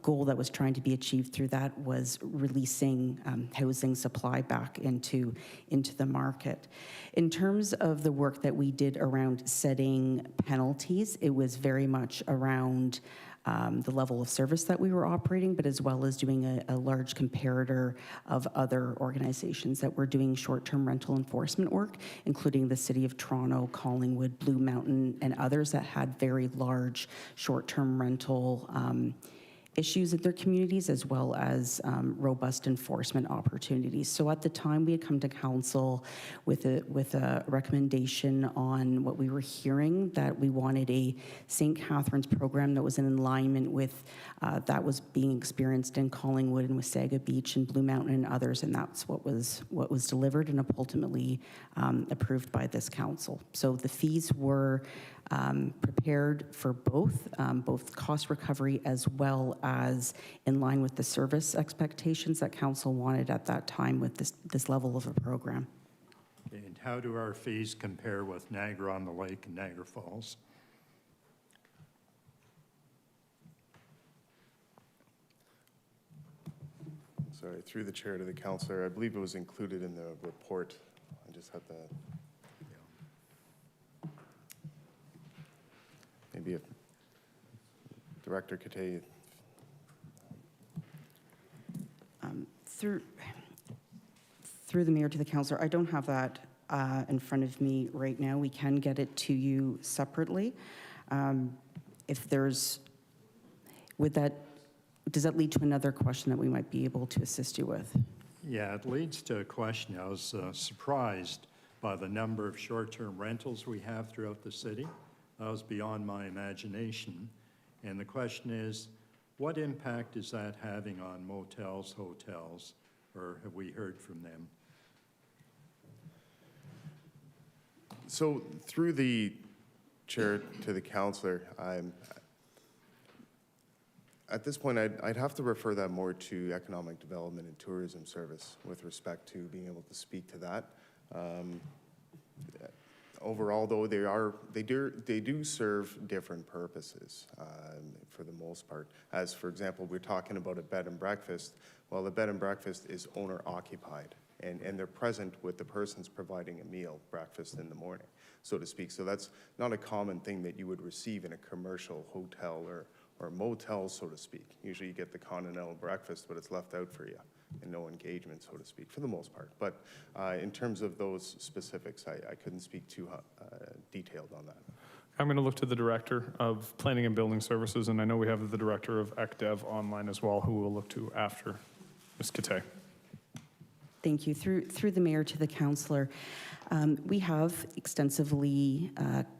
goal that was trying to be achieved through that was releasing housing supply back into the market. In terms of the work that we did around setting penalties, it was very much around the level of service that we were operating, but as well as doing a large comparator of other organizations that were doing short-term rental enforcement work, including the City of Toronto, Collingwood, Blue Mountain, and others that had very large short-term rental issues in their communities, as well as robust enforcement opportunities. So at the time, we had come to council with a recommendation on what we were hearing, that we wanted a St. Catharines program that was in alignment with that was being experienced in Collingwood and Wasaga Beach and Blue Mountain and others, and that's what was delivered and ultimately approved by this council. So the fees were prepared for both cost recovery as well as in line with the service expectations that council wanted at that time with this level of a program.
And how do our fees compare with Niagara-on-the-Lake and Niagara Falls?
Sorry, through the chair to the councillor. I believe it was included in the report. I just had to. Maybe if Director Cathay.
Through the mayor to the councillor, I don't have that in front of me right now. We can get it to you separately. If there's, does that lead to another question that we might be able to assist you with?
Yeah, it leads to a question. I was surprised by the number of short-term rentals we have throughout the city. That was beyond my imagination. And the question is, what impact is that having on motels, hotels, or have we heard from them?
So through the chair to the councillor, at this point, I'd have to refer that more to Economic Development and Tourism Service with respect to being able to speak to that. Overall, though, they do serve different purposes for the most part. As for example, we're talking about a bed and breakfast. Well, the bed and breakfast is owner occupied, and they're present with the persons providing a meal, breakfast in the morning, so to speak. So that's not a common thing that you would receive in a commercial hotel or motel, so to speak. Usually you get the continental breakfast, but it's left out for you and no engagement, so to speak, for the most part. But in terms of those specifics, I couldn't speak too detailed on that.
I'm going to look to the Director of Planning and Building Services, and I know we have the Director of ECDev online as well, who we'll look to after Ms. Cathay.
Thank you. Through the mayor to the councillor, we have extensively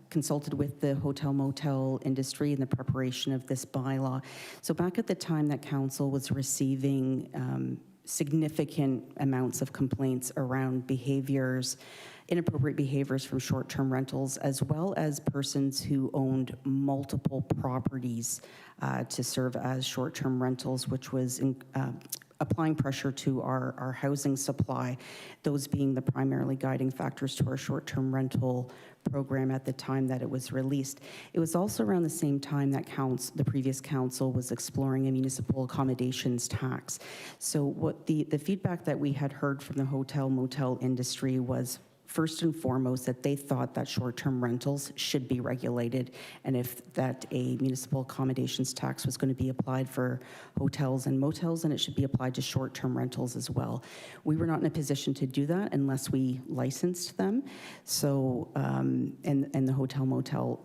consulted with the hotel motel industry in the preparation of this bylaw. So back at the time that council was receiving significant amounts of complaints around inappropriate behaviors from short-term rentals, as well as persons who owned multiple properties to serve as short-term rentals, which was applying pressure to our housing supply, those being the primarily guiding factors to our short-term rental program at the time that it was released. It was also around the same time that the previous council was exploring a municipal accommodations tax. So what the feedback that we had heard from the hotel motel industry was, first and foremost, that they thought that short-term rentals should be regulated, and if that a municipal accommodations tax was going to be applied for hotels and motels, then it should be applied to short-term rentals as well. We were not in a position to do that unless we licensed them. So, and the hotel motel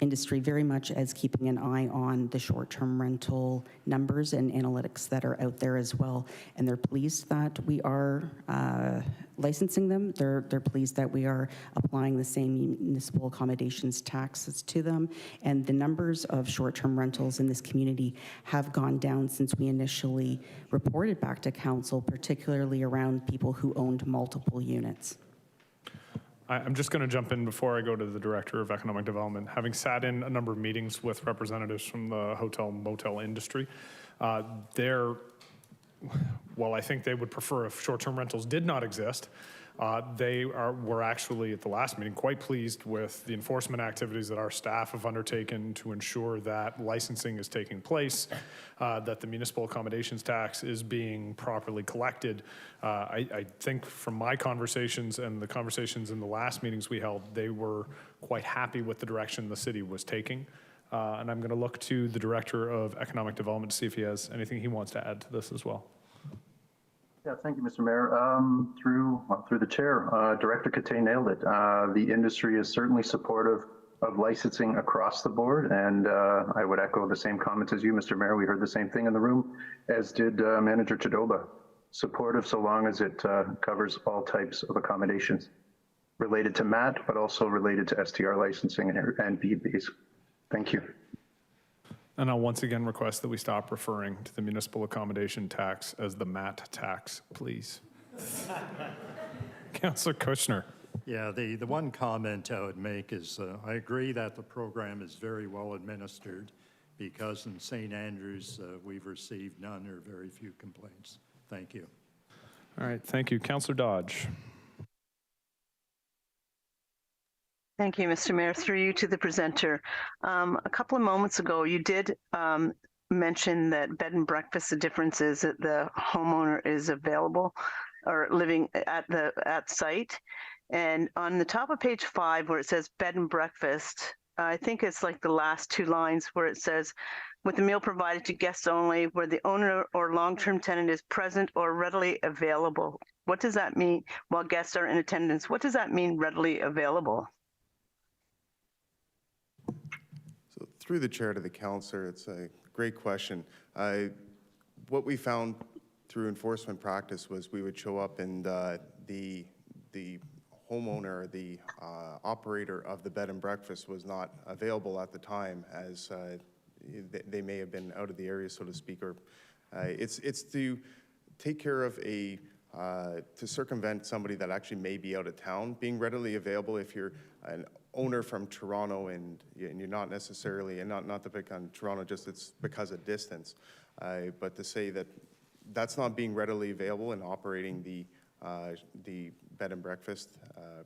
industry very much as keeping an eye on the short-term rental numbers and analytics that are out there as well. And they're pleased that we are licensing them. They're pleased that we are applying the same municipal accommodations taxes to them. And the numbers of short-term rentals in this community have gone down since we initially reported back to council, particularly around people who owned multiple units.
I'm just going to jump in before I go to the Director of Economic Development. Having sat in a number of meetings with representatives from the hotel motel industry, while I think they would prefer if short-term rentals did not exist, were actually at the last meeting quite pleased with the enforcement activities that our staff have undertaken to ensure that licensing is taking place, that the municipal accommodations tax is being properly collected. I think from my conversations and the conversations in the last meetings we held, they were quite happy with the direction the city was taking. And I'm going to look to the Director of Economic Development to see if he has anything he wants to add to this as well.
Yeah, thank you, Mr. Mayor. Through the chair, Director Cathay nailed it. The industry is certainly supportive of licensing across the board, and I would echo the same comments as you, Mr. Mayor. We heard the same thing in the room, as did Manager Chidoba. Supportive so long as it covers all types of accommodations related to MAT, but also related to STR licensing and B&Bs. Thank you.
And I'll once again request that we stop referring to the municipal accommodation tax as the MAT tax, please. Councillor Kushner.
Yeah, the one comment I would make is I agree that the program is very well administered because in St. Andrews we've received none or very few complaints. Thank you.
All right, thank you. Councillor Dodge.
Thank you, Mr. Mayor. Through you to the presenter. A couple of moments ago, you did mention that bed and breakfast, the difference is that the homeowner is available or living at site. And on the top of page 5, where it says bed and breakfast, I think it's like the last 2 lines where it says, with the meal provided to guests only, where the owner or long-term tenant is present or readily available. What does that mean? While guests are in attendance, what does that mean, readily available?
So through the chair to the councillor, it's a great question. What we found through enforcement practice was we would show up and the homeowner, the operator of the bed and breakfast was not available at the time, as they may have been out of the area, so to speak, or it's to take care of to circumvent somebody that actually may be out of town, being readily available. If you're an owner from Toronto and you're not necessarily, and not to pick on Toronto, just it's because of distance, but to say that that's not being readily available and operating the bed and breakfast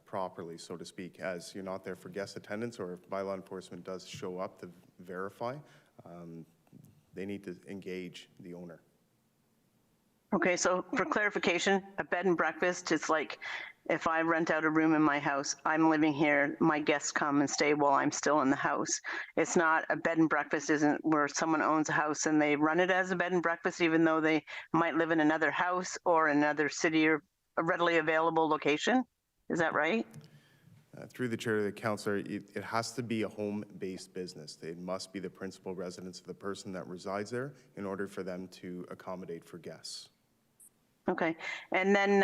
properly, so to speak, as you're not there for guest attendance, or if bylaw enforcement does show up to verify, they need to engage the owner.
Okay, so for clarification, a bed and breakfast, it's like if I rent out a room in my house, I'm living here, my guests come and stay while I'm still in the house. It's not a bed and breakfast isn't where someone owns a house and they run it as a bed and breakfast, even though they might live in another house or another city or a readily available location. Is that right?
Through the chair to the councillor, it has to be a home-based business. It must be the principal residence of the person that resides there in order for them to accommodate for guests.
Okay, and then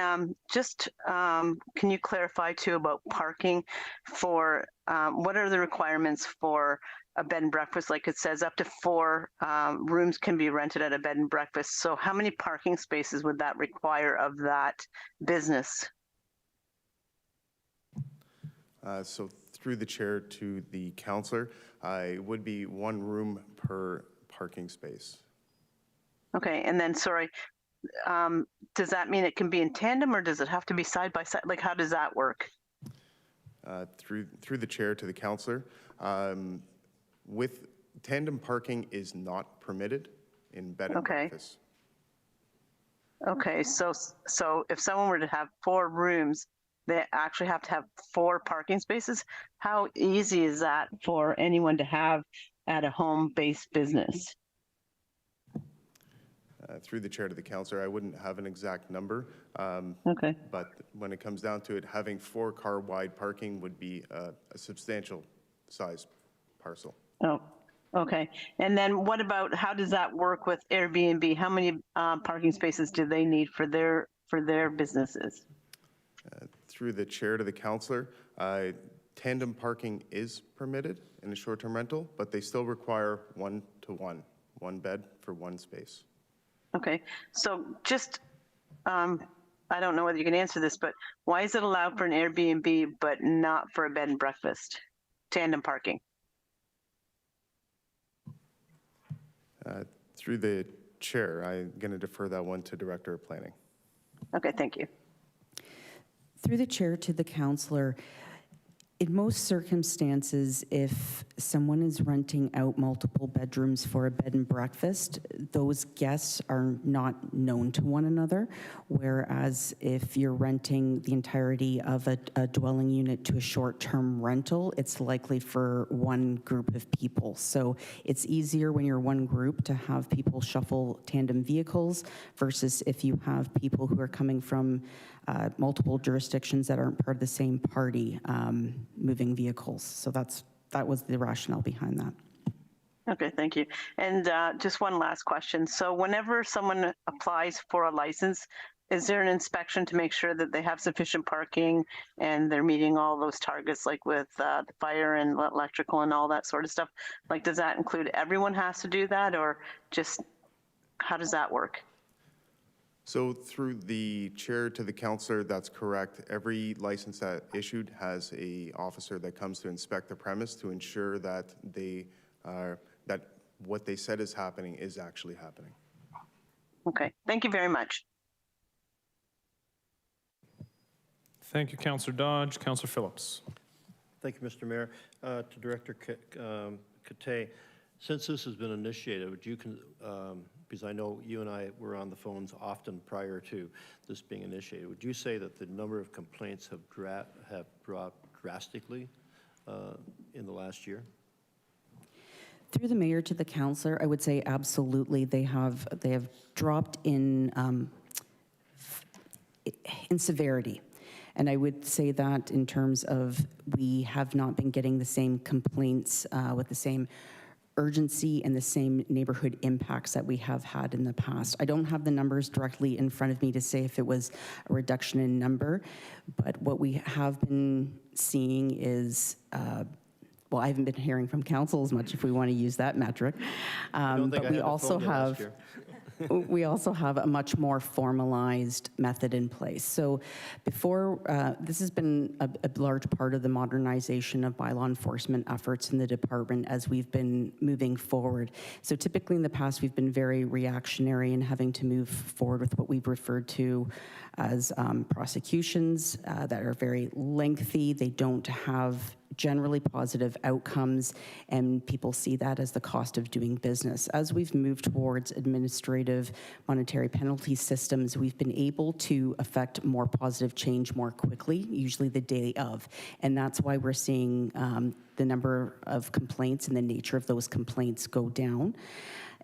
can you clarify too about parking for, what are the requirements for a bed and breakfast? Like it says up to 4 rooms can be rented at a bed and breakfast. So how many parking spaces would that require of that business?
So through the chair to the councillor, it would be 1 room per parking space.
Okay, and then sorry, does that mean it can be in tandem or does it have to be side by side? Like how does that work?
Through the chair to the councillor, with tandem parking is not permitted in bed and breakfast.
Okay, so if someone were to have 4 rooms, they actually have to have 4 parking spaces. How easy is that for anyone to have at a home-based business?
Through the chair to the councillor, I wouldn't have an exact number.
Okay.
But when it comes down to it, having 4 car wide parking would be a substantial size parcel.
Oh, okay. And then what about, how does that work with Airbnb? How many parking spaces do they need for their businesses?
Through the chair to the councillor, tandem parking is permitted in a short-term rental, but they still require 1-to-1, 1 bed for 1 space.
Okay, so just, I don't know whether you can answer this, but why is it allowed for an Airbnb but not for a bed and breakfast, tandem parking?
Through the chair, I'm going to defer that one to Director of Planning.
Okay, thank you.
Through the chair to the councillor, in most circumstances, if someone is renting out multiple bedrooms for a bed and breakfast, those guests are not known to one another. Whereas if you're renting the entirety of a dwelling unit to a short-term rental, it's likely for one group of people. So it's easier when you're one group to have people shuffle tandem vehicles versus if you have people who are coming from multiple jurisdictions that aren't part of the same party moving vehicles. So that was the rationale behind that.
Okay, thank you. And just one last question. So whenever someone applies for a license, is there an inspection to make sure that they have sufficient parking and they're meeting all those targets, like with the fire and electrical and all that sort of stuff? Like, does that include everyone has to do that, or just how does that work?
So through the chair to the councillor, that's correct. Every license that issued has a officer that comes to inspect the premise to ensure that that what they said is happening is actually happening.
Okay, thank you very much.
Thank you, Councillor Dodge. Councillor Phillips.
Thank you, Mr. Mayor. To Director Cathay, Since this has been initiated, would you, because I know you and I were on the phones often prior to this being initiated, would you say that the number of complaints have dropped drastically in the last year?
Through the mayor to the councillor, I would say absolutely. They have dropped in severity. And I would say that in terms of we have not been getting the same complaints with the same urgency and the same neighborhood impacts that we have had in the past. I don't have the numbers directly in front of me to say if it was a reduction in number, but what we have been seeing is well, I haven't been hearing from council as much, if we want to use that metric. But we also have we also have a much more formalized method in place. So before, this has been a large part of the modernization of bylaw enforcement efforts in the department as we've been moving forward. So typically in the past, we've been very reactionary in having to move forward with what we've referred to as prosecutions that are very lengthy. They don't have generally positive outcomes, and people see that as the cost of doing business. As we've moved towards administrative monetary penalty systems, we've been able to affect more positive change more quickly, usually the day of. And that's why we're seeing the number of complaints and the nature of those complaints go down.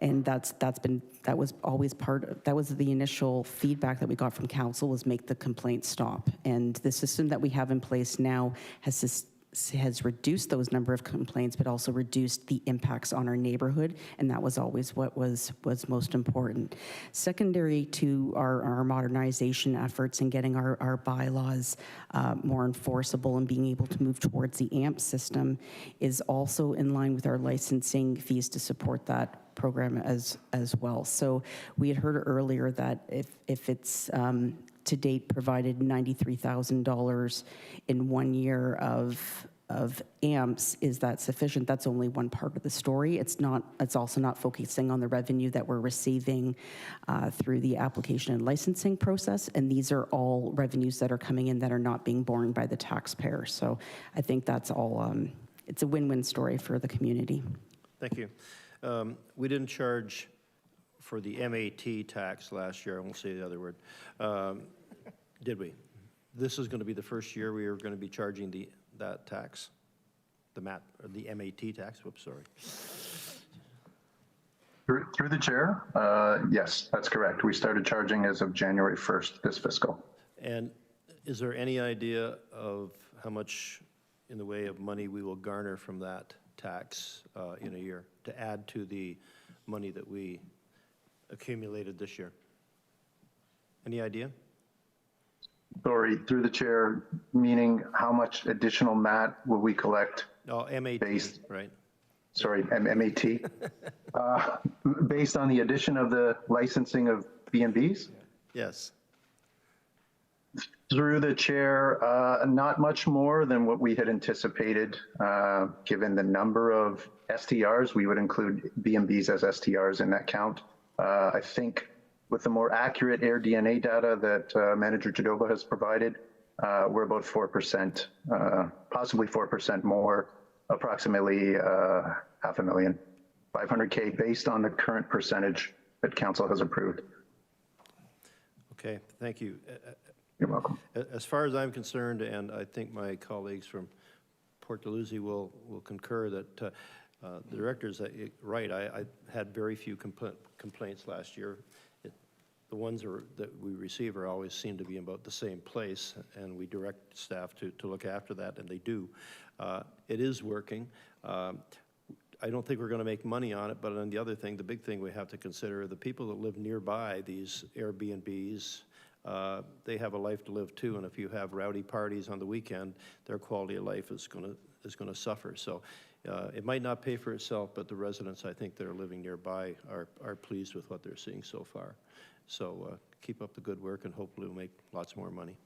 And that was always that was the initial feedback that we got from council, was make the complaints stop. And the system that we have in place now has reduced those number of complaints, but also reduced the impacts on our neighborhood, and that was always what was most important. Secondary to our modernization efforts and getting our bylaws more enforceable and being able to move towards the AMP system is also in line with our licensing fees to support that program as well. So we had heard earlier that if it's to date provided $93,000 in 1 year of AMPs, is that sufficient? That's only one part of the story. It's also not focusing on the revenue that we're receiving through the application and licensing process, and these are all revenues that are coming in that are not being borne by the taxpayer. So I think that's all, it's a win-win story for the community.
Thank you. We didn't charge for the MAT tax last year. I won't say the other word. Did we? This is going to be the first year we are going to be charging that tax, the MAT tax. Whoops, sorry.
Through the chair, yes, that's correct. We started charging as of January 1st this fiscal.
And is there any idea of how much in the way of money we will garner from that tax in a year to add to the money that we accumulated this year? Any idea?
Sorry, through the chair, meaning how much additional MAT will we collect?
Oh, MAT, right?
Sorry, MAT. Based on the addition of the licensing of B&Bs?
Yes.
Through the chair, not much more than what we had anticipated. Given the number of STRs, we would include B&Bs as STRs in that count. I think with the more accurate air DNA data that Manager Jadova has provided, we're about 4%, possibly 4% more, approximately $500,000, 500K based on the current percentage that council has approved.
Okay, thank you.
You're welcome.
As far as I'm concerned, and I think my colleagues from Port Dalhousie will concur that the director's right. I had very few complaints last year. The ones that we receive always seem to be about the same place, and we direct staff to look after that, and they do. It is working. I don't think we're going to make money on it, but on the other thing, the big thing we have to consider are the people that live nearby these Airbnbs. They have a life to live too, and if you have rowdy parties on the weekend, their quality of life is going to suffer. So it might not pay for itself, but the residents, I think, that are living nearby are pleased with what they're seeing so far. So keep up the good work, and hopefully we'll make lots more money.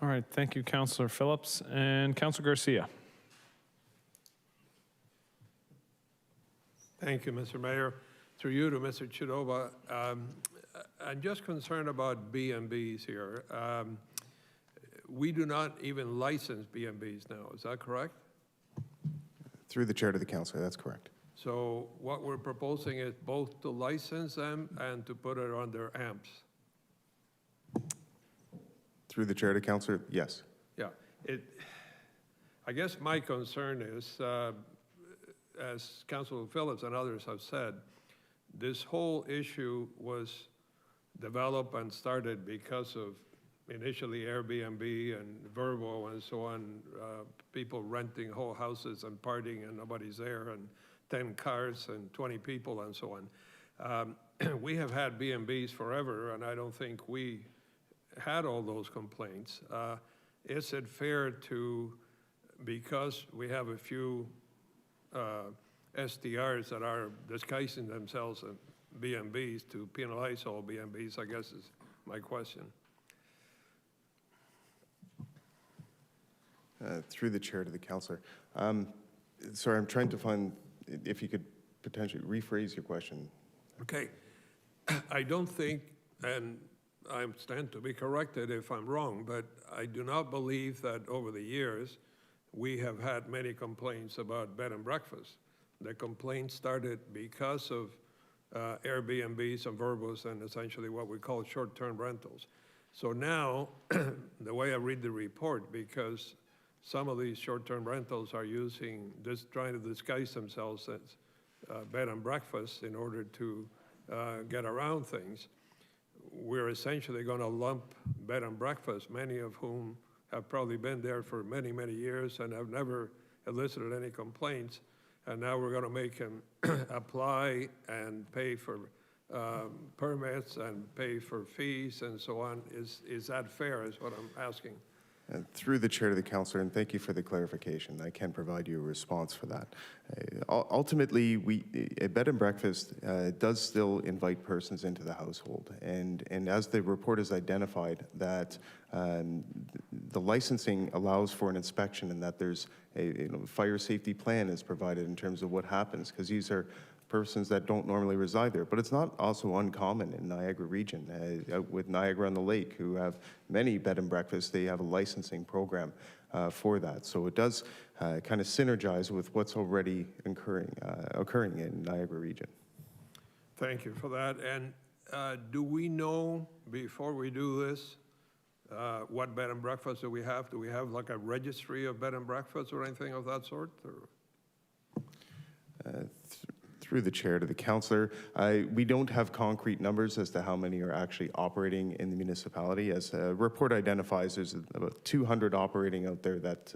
All right, thank you, Councillor Phillips. And Councillor Garcia.
Thank you, Mr. Mayor. Through you to Mr. Chidova, I'm just concerned about B&Bs here. We do not even license B&Bs now, is that correct?
Through the chair to the councillor, that's correct.
So what we're proposing is both to license them and to put it on their amps.
Through the chair to councillor, yes.
Yeah, I guess my concern is, as Councilor Phillips and others have said, this whole issue was developed and started because of initially Airbnb and Verbo and so on, people renting whole houses and partying and nobody's there, and 10 cars and 20 people and so on. We have had B&Bs forever, and I don't think we had all those complaints. Is it fair to, because we have a few STRs that are disguising themselves as B&Bs, to penalize all B&Bs, I guess is my question.
Through the chair to the councillor. Sorry, I'm trying to find, if you could potentially rephrase your question.
Okay. I don't think, and I stand to be corrected if I'm wrong, but I do not believe that over the years we have had many complaints about bed and breakfast. The complaints started because of Airbnbs and Verbos and essentially what we call short-term rentals. So now, the way I read the report, because some of these short-term rentals are trying to disguise themselves as bed and breakfast in order to get around things, we're essentially going to lump bed and breakfast, many of whom have probably been there for many, many years and have never elicited any complaints, and now we're going to make them apply and pay for permits and pay for fees and so on. Is that fair, is what I'm asking?
Through the chair to the councillor, and thank you for the clarification. I can provide you a response for that. Ultimately, a bed and breakfast does still invite persons into the household, and as the report has identified, that the licensing allows for an inspection, and that there's a fire safety plan is provided in terms of what happens, because these are persons that don't normally reside there. But it's not also uncommon in Niagara region, with Niagara on the Lake, who have many bed and breakfasts. They have a licensing program for that. So it does kind of synergize with what's already occurring in Niagara region.
Thank you for that. And do we know, before we do this, what bed and breakfasts do we have? Do we have like a registry of bed and breakfasts or anything of that sort?
Through the chair to the councillor, we don't have concrete numbers as to how many are actually operating in the municipality. As a report identifies, there's about 200 operating out there that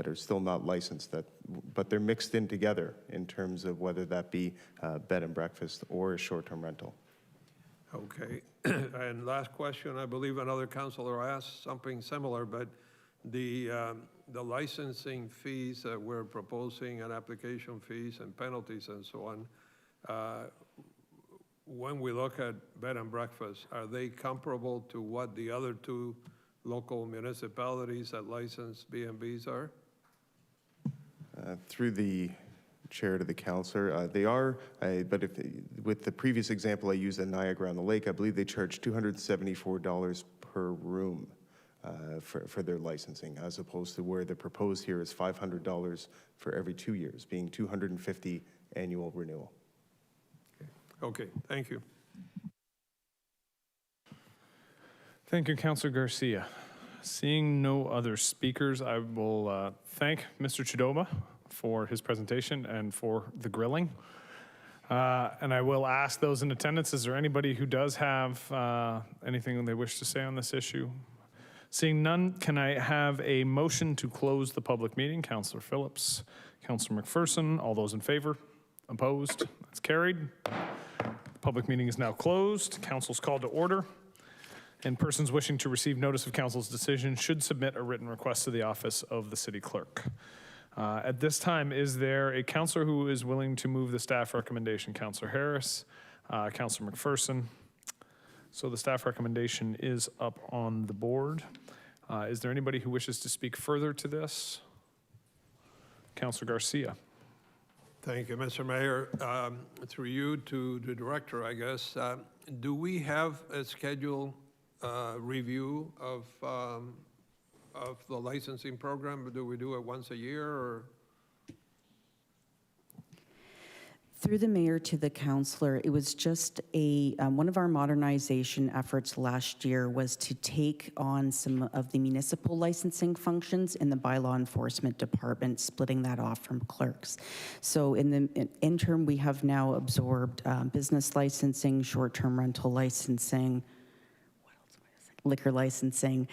are still not licensed, but they're mixed in together in terms of whether that be bed and breakfast or a short-term rental.
Okay. And last question, I believe another councillor asked something similar, but the licensing fees that we're proposing and application fees and penalties and so on, when we look at bed and breakfast, are they comparable to what the other two local municipalities that license B&Bs are?
Through the chair to the councillor, they are, but with the previous example I used at Niagara on the Lake, I believe they charge $274 per room for their licensing, as opposed to where the proposed here is $500 for every 2 years, being $250 annual renewal.
Okay, thank you.
Thank you, Councillor Garcia. Seeing no other speakers, I will thank Mr. Chidoma for his presentation and for the grilling. And I will ask those in attendance, is there anybody who does have anything they wish to say on this issue? Seeing none, can I have a motion to close the public meeting? Councillor Phillips, Councillor McPherson, all those in favor? Opposed? That's carried. The public meeting is now closed. Council's called to order. And persons wishing to receive notice of council's decision should submit a written request to the office of the city clerk. At this time, is there a councillor who is willing to move the staff recommendation? Councillor Harris, Councillor McPherson. So the staff recommendation is up on the board. Is there anybody who wishes to speak further to this? Councillor Garcia.
Thank you, Mr. Mayor. Through you to the director, I guess. Do we have a scheduled review of the licensing program? Do we do it once a year, or?
Through the mayor to the councillor, it was just one of our modernization efforts last year was to take on some of the municipal licensing functions in the bylaw enforcement department, splitting that off from clerks. So in the interim, we have now absorbed business licensing, short-term rental licensing, liquor licensing.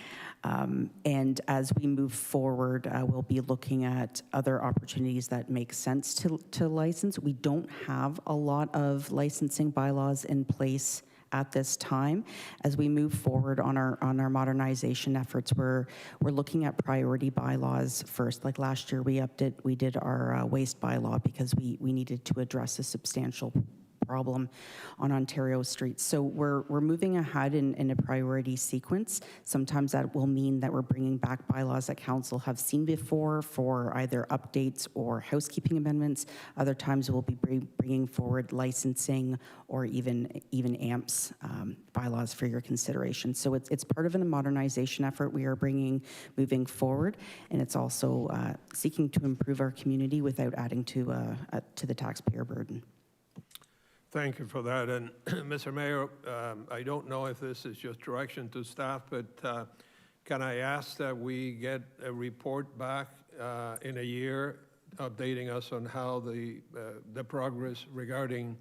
And as we move forward, we'll be looking at other opportunities that make sense to license. We don't have a lot of licensing bylaws in place at this time. As we move forward on our modernization efforts, we're looking at priority bylaws first. Like last year, we did our waste bylaw because we needed to address a substantial problem on Ontario streets. So we're moving ahead in a priority sequence. Sometimes that will mean that we're bringing back bylaws that council have seen before for either updates or housekeeping amendments. Other times we'll be bringing forward licensing or even AMPS bylaws for your consideration. So it's part of a modernization effort we are moving forward, and it's also seeking to improve our community without adding to the taxpayer burden.
Thank you for that. And Mr. Mayor, I don't know if this is just direction to staff, but can I ask that we get a report back in a year updating us on how the progress regarding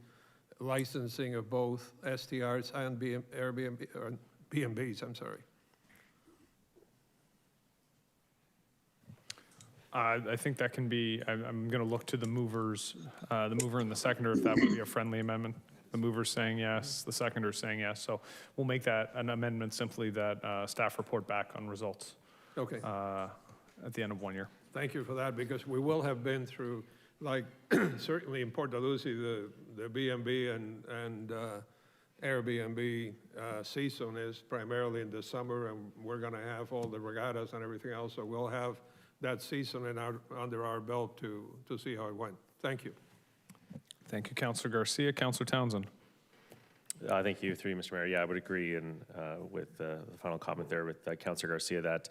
licensing of both STRs and Airbnb, or B&Bs, I'm sorry.
I think that can be, I'm going to look to the movers, the mover and the seconder, if that would be a friendly amendment. The mover's saying yes, the seconder's saying yes. So we'll make that an amendment simply that staff report back on results.
Okay.
At the end of 1 year.
Thank you for that, because we will have been through, like, certainly in Port Lucie, the B&B and Airbnb season is primarily in the summer, and we're going to have all the regattas and everything else, so we'll have that season under our belt to see how it went. Thank you.
Thank you, Councillor Garcia. Councillor Townsend.
Thank you, through you, Mr. Mayor. Yeah, I would agree with the final comment there with Councillor Garcia that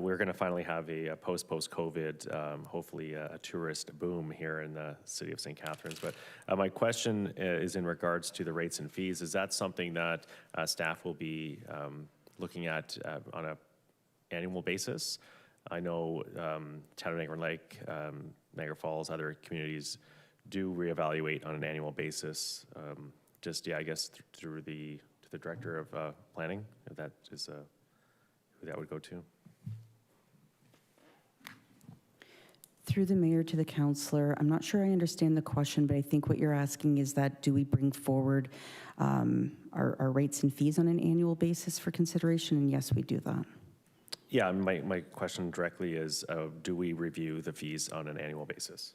we're going to finally have a post-COVID, hopefully a tourist boom here in the city of St. Catharines. But my question is in regards to the rates and fees. Is that something that staff will be looking at on an annual basis? I know Niagara Lake, Niagara Falls, other communities do reevaluate on an annual basis. I guess through the director of planning, if that is who that would go to.
Through the mayor to the councillor, I'm not sure I understand the question, but I think what you're asking is that do we bring forward our rates and fees on an annual basis for consideration? And yes, we do that.
Yeah, my question directly is, do we review the fees on an annual basis?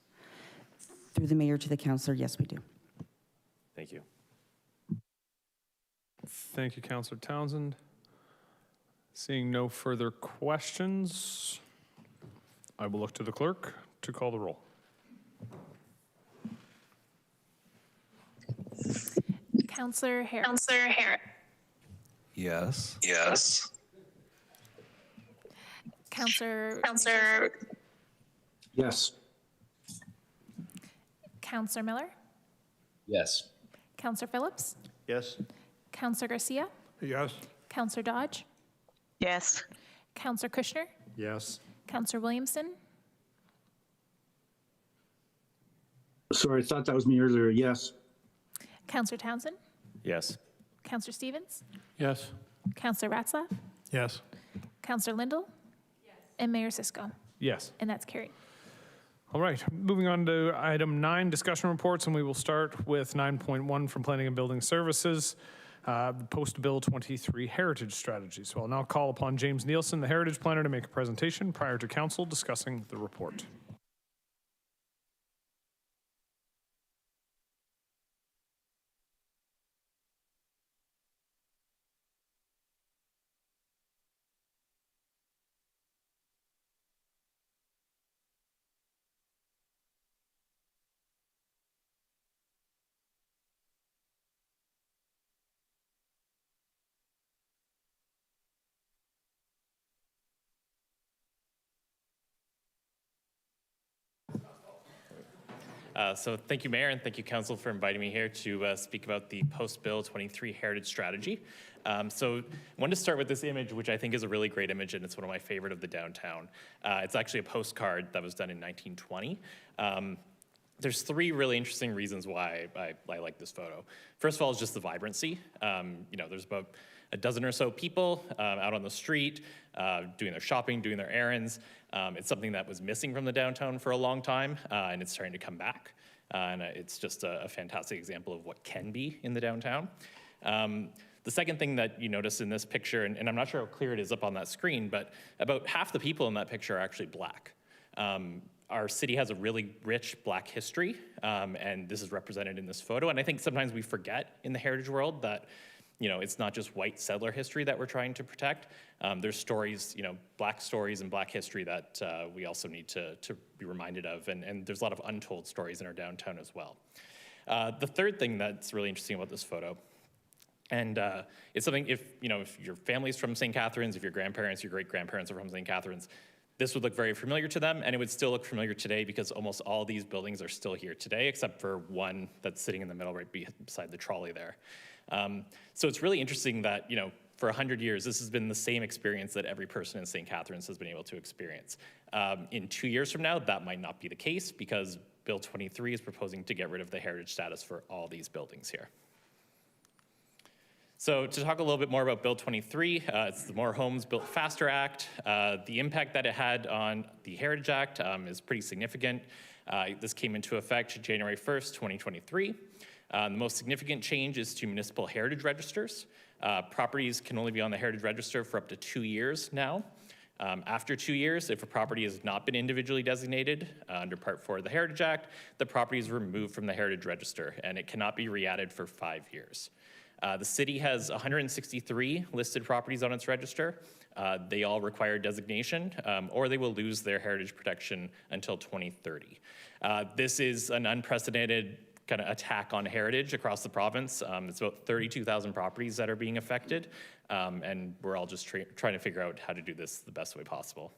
Through the mayor to the councillor, yes, we do.
Thank you.
Thank you, Councillor Townsend. Seeing no further questions, I will look to the clerk to call the roll.
Councillor Harris.
Councillor Harris.
Yes.
Yes.
Councillor.
Yes.
Councillor Miller.
Yes.
Councillor Phillips.
Yes.
Councillor Garcia.
Yes.
Councillor Dodge.
Yes.
Councillor Kushner.
Yes.
Councillor Williamson.
Sorry, I thought that was me earlier. Yes.
Councillor Townsend.
Yes.
Councillor Stevens.
Yes.
Councillor Ratzlaff.
Yes.
Councillor Lindell. Yes. And Mayor Cisco.
Yes.
And that's carried.
All right, moving on to item 9, discussion reports, and we will start with 9.1 from Planning and Building Services, Post Bill 23 Heritage Strategy. So I'll now call upon James Nielsen, the Heritage Planner, to make a presentation prior to Council discussing the report.
So thank you, Mayor, and thank you, Council, for inviting me here to speak about the Post-Bill 23 Heritage Strategy. So I wanted to start with this image, which I think is a really great image, and it's one of my favorite of the downtown. It's actually a postcard that was done in 1920. There's three really interesting reasons why I like this photo. First of all, is just the vibrancy. There's about a dozen or so people out on the street doing their shopping, doing their errands. It's something that was missing from the downtown for a long time, and it's starting to come back. And it's just a fantastic example of what can be in the downtown. The second thing that you notice in this picture, and I'm not sure how clear it is up on that screen, but about half the people in that picture are actually Black. Our city has a really rich Black history, and this is represented in this photo. And I think sometimes we forget in the heritage world that it's not just white settler history that we're trying to protect. There's stories, Black stories and Black history that we also need to be reminded of, and there's a lot of untold stories in our downtown as well. The third thing that's really interesting about this photo, and it's something if your family's from St. Catharines, if your grandparents, your great-grandparents are from St. Catharines, this would look very familiar to them, and it would still look familiar today because almost all these buildings are still here today, except for one that's sitting in the middle right beside the trolley there. So it's really interesting that, for 100 years, this has been the same experience that every person in St. Catharines has been able to experience. In 2 years from now, that might not be the case because Bill 23 is proposing to get rid of the heritage status for all these buildings here. So to talk a little bit more about Bill 23, it's the More Homes Built Faster Act. The impact that it had on the Heritage Act is pretty significant. This came into effect January 1st, 2023. The most significant change is to municipal heritage registers. Properties can only be on the heritage register for up to 2 years now. After 2 years, if a property has not been individually designated under Part 4 of the Heritage Act, the property is removed from the heritage register and it cannot be re-added for 5 years. The city has 163 listed properties on its register. They all require designation or they will lose their heritage protection until 2030. This is an unprecedented kind of attack on heritage across the province. It's about 32,000 properties that are being affected, and we're all just trying to figure out how to do this the best way possible.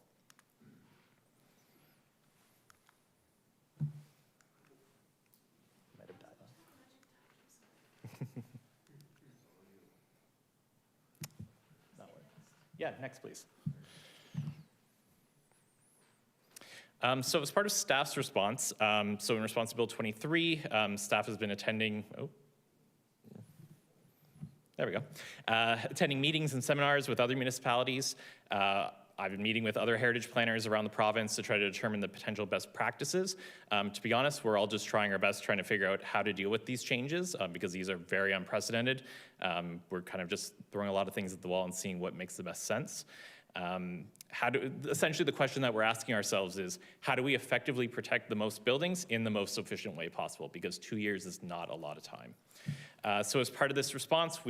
Might have died on. Yeah, next please. So as part of staff's response, so in response to Bill 23, staff has been attending, attending meetings and seminars with other municipalities. I've been meeting with other heritage planners around the province to try to determine the potential best practices. To be honest, we're all just trying our best trying to figure out how to deal with these changes because these are very unprecedented. We're kind of just throwing a lot of things at the wall and seeing what makes the best sense. Essentially the question that we're asking ourselves is, how do we effectively protect the most buildings in the most efficient way possible? Because 2 years is not a lot of time. So as part of this response,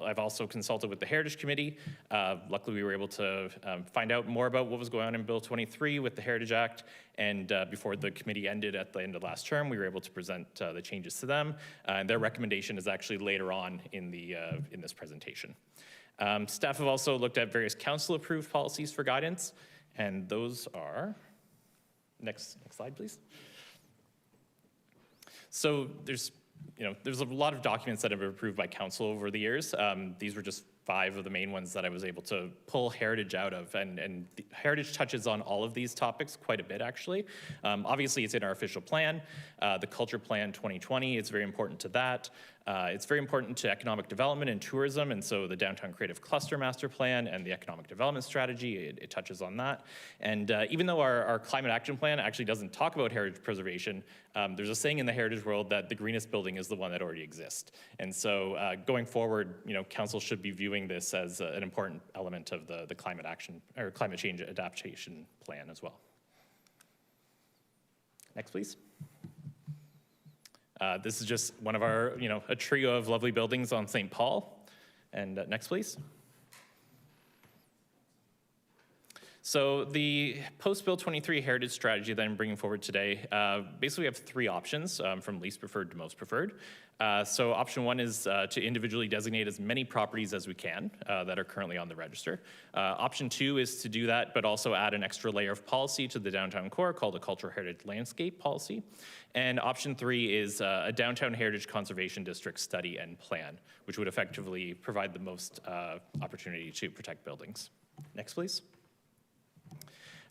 I've also consulted with the Heritage Committee. Luckily, we were able to find out more about what was going on in Bill 23 with the Heritage Act, and before the committee ended at the end of last term, we were able to present the changes to them, and their recommendation is actually later on in this presentation. Staff have also looked at various council-approved policies for guidance, and those are, next slide, please. So there's a lot of documents that have been approved by council over the years. These were just 5 of the main ones that I was able to pull heritage out of, and heritage touches on all of these topics quite a bit, actually. Obviously, it's in our official plan. The Culture Plan 2020 is very important to that. It's very important to economic development and tourism, and so the Downtown Creative Cluster Master Plan and the Economic Development Strategy, it touches on that. And even though our Climate Action Plan actually doesn't talk about heritage preservation, there's a saying in the heritage world that the greenest building is the one that already exists. And so going forward, council should be viewing this as an important element of the climate action or climate change adaptation plan as well. Next, please. This is just one of our, a trio of lovely buildings on St. Paul. And next, please. So the post-Bill 23 heritage strategy that I'm bringing forward today, basically we have three options from least preferred to most preferred. So option one is to individually designate as many properties as we can that are currently on the register. Option two is to do that, but also add an extra layer of policy to the downtown core called a cultural heritage landscape policy. And option three is a downtown heritage conservation district study and plan, which would effectively provide the most opportunity to protect buildings. Next, please.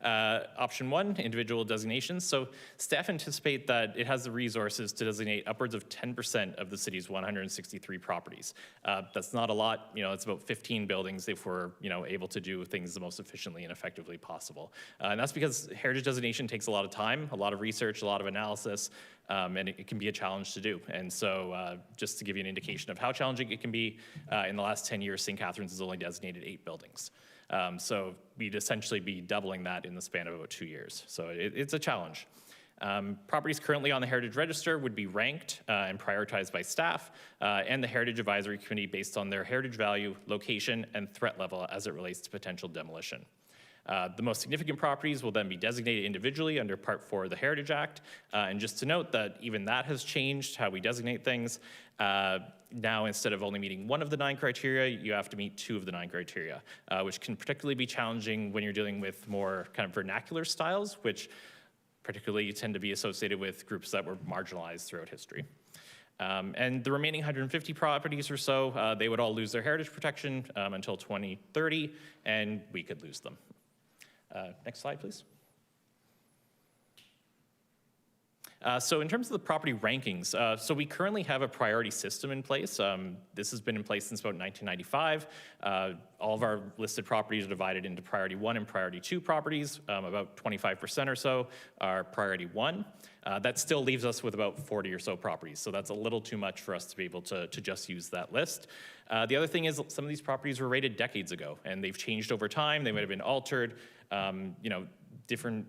Option one, individual designations. So staff anticipate that it has the resources to designate upwards of 10% of the city's 163 properties. That's not a lot, it's about 15 buildings if we're, able to do things the most efficiently and effectively possible. And that's because heritage designation takes a lot of time, a lot of research, a lot of analysis, and it can be a challenge to do. And so just to give you an indication of how challenging it can be, in the last 10 years, St. Catharines has only designated 8 buildings. So we'd essentially be doubling that in the span of about 2 years. So it's a challenge. Properties currently on the Heritage Register would be ranked and prioritized by staff and the Heritage Advisory Committee based on their heritage value, location, and threat level as it relates to potential demolition. The most significant properties will then be designated individually under Part 4 of the Heritage Act. And just to note that even that has changed how we designate things. Now, instead of only meeting 1 of the 9 criteria, you have to meet 2 of the 9 criteria, which can particularly be challenging when you're dealing with more kind of vernacular styles, which particularly tend to be associated with groups that were marginalized throughout history. And the remaining 150 properties or so, they would all lose their heritage protection until 2030, and we could lose them. Next slide, please. So in terms of the property rankings, so we currently have a priority system in place. This has been in place since about 1995. All of our listed properties are divided into priority 1 and priority 2 properties. About 25% or so are priority 1. That still leaves us with about 40 or so properties. So that's a little too much for us to be able to just use that list. The other thing is some of these properties were rated decades ago and they've changed over time. They might have been altered, different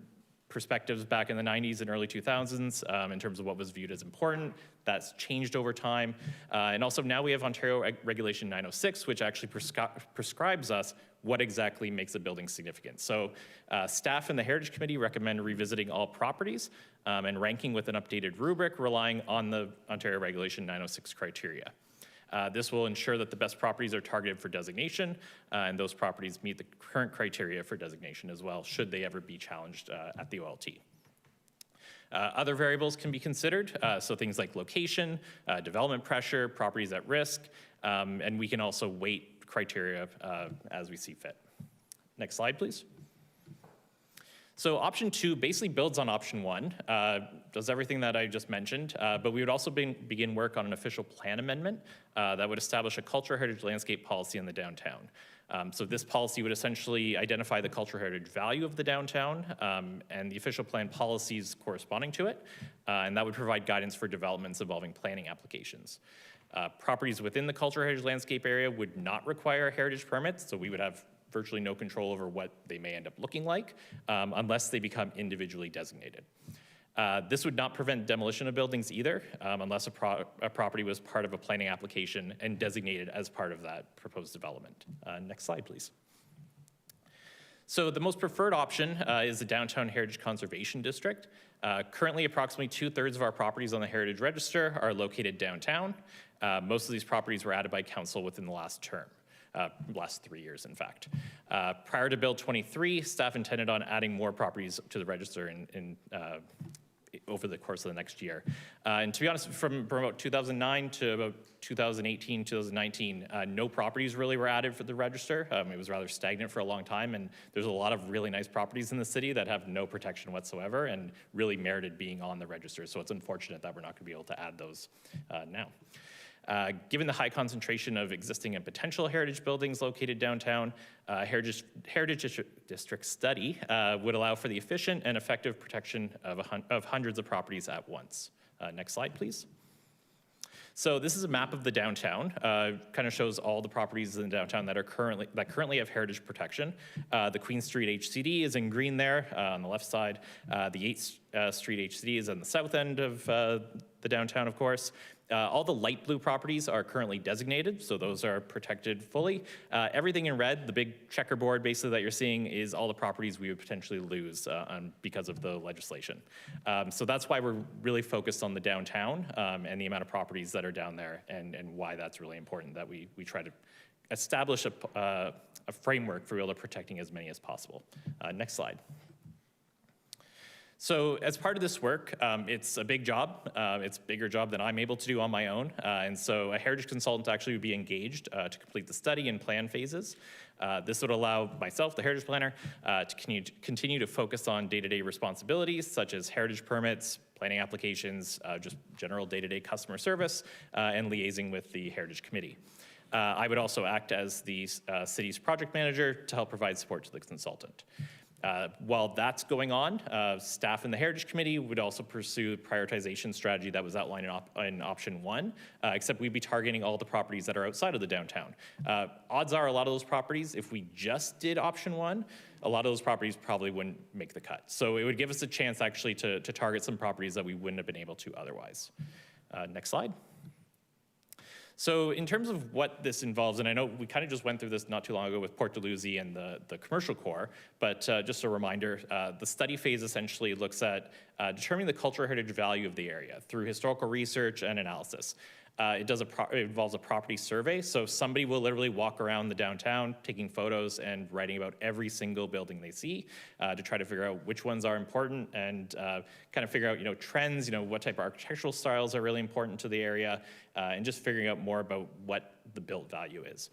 perspectives back in the 90s and early 2000s in terms of what was viewed as important. That's changed over time. And also now we have Ontario Regulation 906, which actually prescribes us what exactly makes a building significant. So staff and the Heritage Committee recommend revisiting all properties and ranking with an updated rubric relying on the Ontario Regulation 906 criteria. This will ensure that the best properties are targeted for designation, and those properties meet the current criteria for designation as well, should they ever be challenged at the OLT. Other variables can be considered, so things like location, development pressure, properties at risk, and we can also weight criteria as we see fit. Next slide, please. So option 2 basically builds on option 1, does everything that I just mentioned, but we would also begin work on an official plan amendment that would establish a cultural heritage landscape policy in the downtown. So this policy would essentially identify the cultural heritage value of the downtown and the official plan policies corresponding to it, and that would provide guidance for developments involving planning applications. Properties within the cultural heritage landscape area would not require heritage permits, so we would have virtually no control over what they may end up looking like unless they become individually designated. This would not prevent demolition of buildings either unless a property was part of a planning application and designated as part of that proposed development. Next slide, please. So the most preferred option is the Downtown Heritage Conservation District. Currently, approximately 2/3 of our properties on the Heritage Register are located downtown. Most of these properties were added by council within the last term. Last 3 years, in fact. Prior to Bill 23, staff intended on adding more properties to the register over the course of the next year. And to be honest, from about 2009 to about 2018, 2019, no properties really were added for the register. It was rather stagnant for a long time, and there's a lot of really nice properties in the city that have no protection whatsoever and really merited being on the register. So it's unfortunate that we're not going to be able to add those now. Given the high concentration of existing and potential heritage buildings located downtown, Heritage District study would allow for the efficient and effective protection of hundreds of properties at once. Next slide, please. So this is a map of the downtown. Kind of shows all the properties in the downtown that currently have heritage protection. The Queen Street HCD is in green there on the left side. The 8th Street HCD is on the south end of the downtown, of course. All the light blue properties are currently designated, so those are protected fully. Everything in red, the big checkerboard basically that you're seeing, is all the properties we would potentially lose because of the legislation. So that's why we're really focused on the downtown and the amount of properties that are down there, and why that's really important, that we try to establish a framework for really protecting as many as possible. Next slide. So as part of this work, it's a big job. It's a bigger job than I'm able to do on my own. And so a heritage consultant actually would be engaged to complete the study and plan phases. This would allow myself, the heritage planner, to continue to focus on day-to-day responsibilities such as heritage permits, planning applications, just general day-to-day customer service, and liaising with the heritage committee. I would also act as the city's project manager to help provide support to the consultant. While that's going on, staff in the Heritage Committee would also pursue the prioritization strategy that was outlined in option 1, except we'd be targeting all the properties that are outside of the downtown. Odds are a lot of those properties, if we just did option 1, a lot of those properties probably wouldn't make the cut. So it would give us a chance actually to target some properties that we wouldn't have been able to otherwise. Next slide. So in terms of what this involves, and I know we kind of just went through this not too long ago with Port Dalhousie and the commercial core, but just a reminder, the study phase essentially looks at determining the cultural heritage value of the area through historical research and analysis. It involves a property survey, so somebody will literally walk around the downtown taking photos and writing about every single building they see to try to figure out which ones are important and kind of figure out trends, what type of architectural styles are really important to the area, and just figuring out more about what the built value is.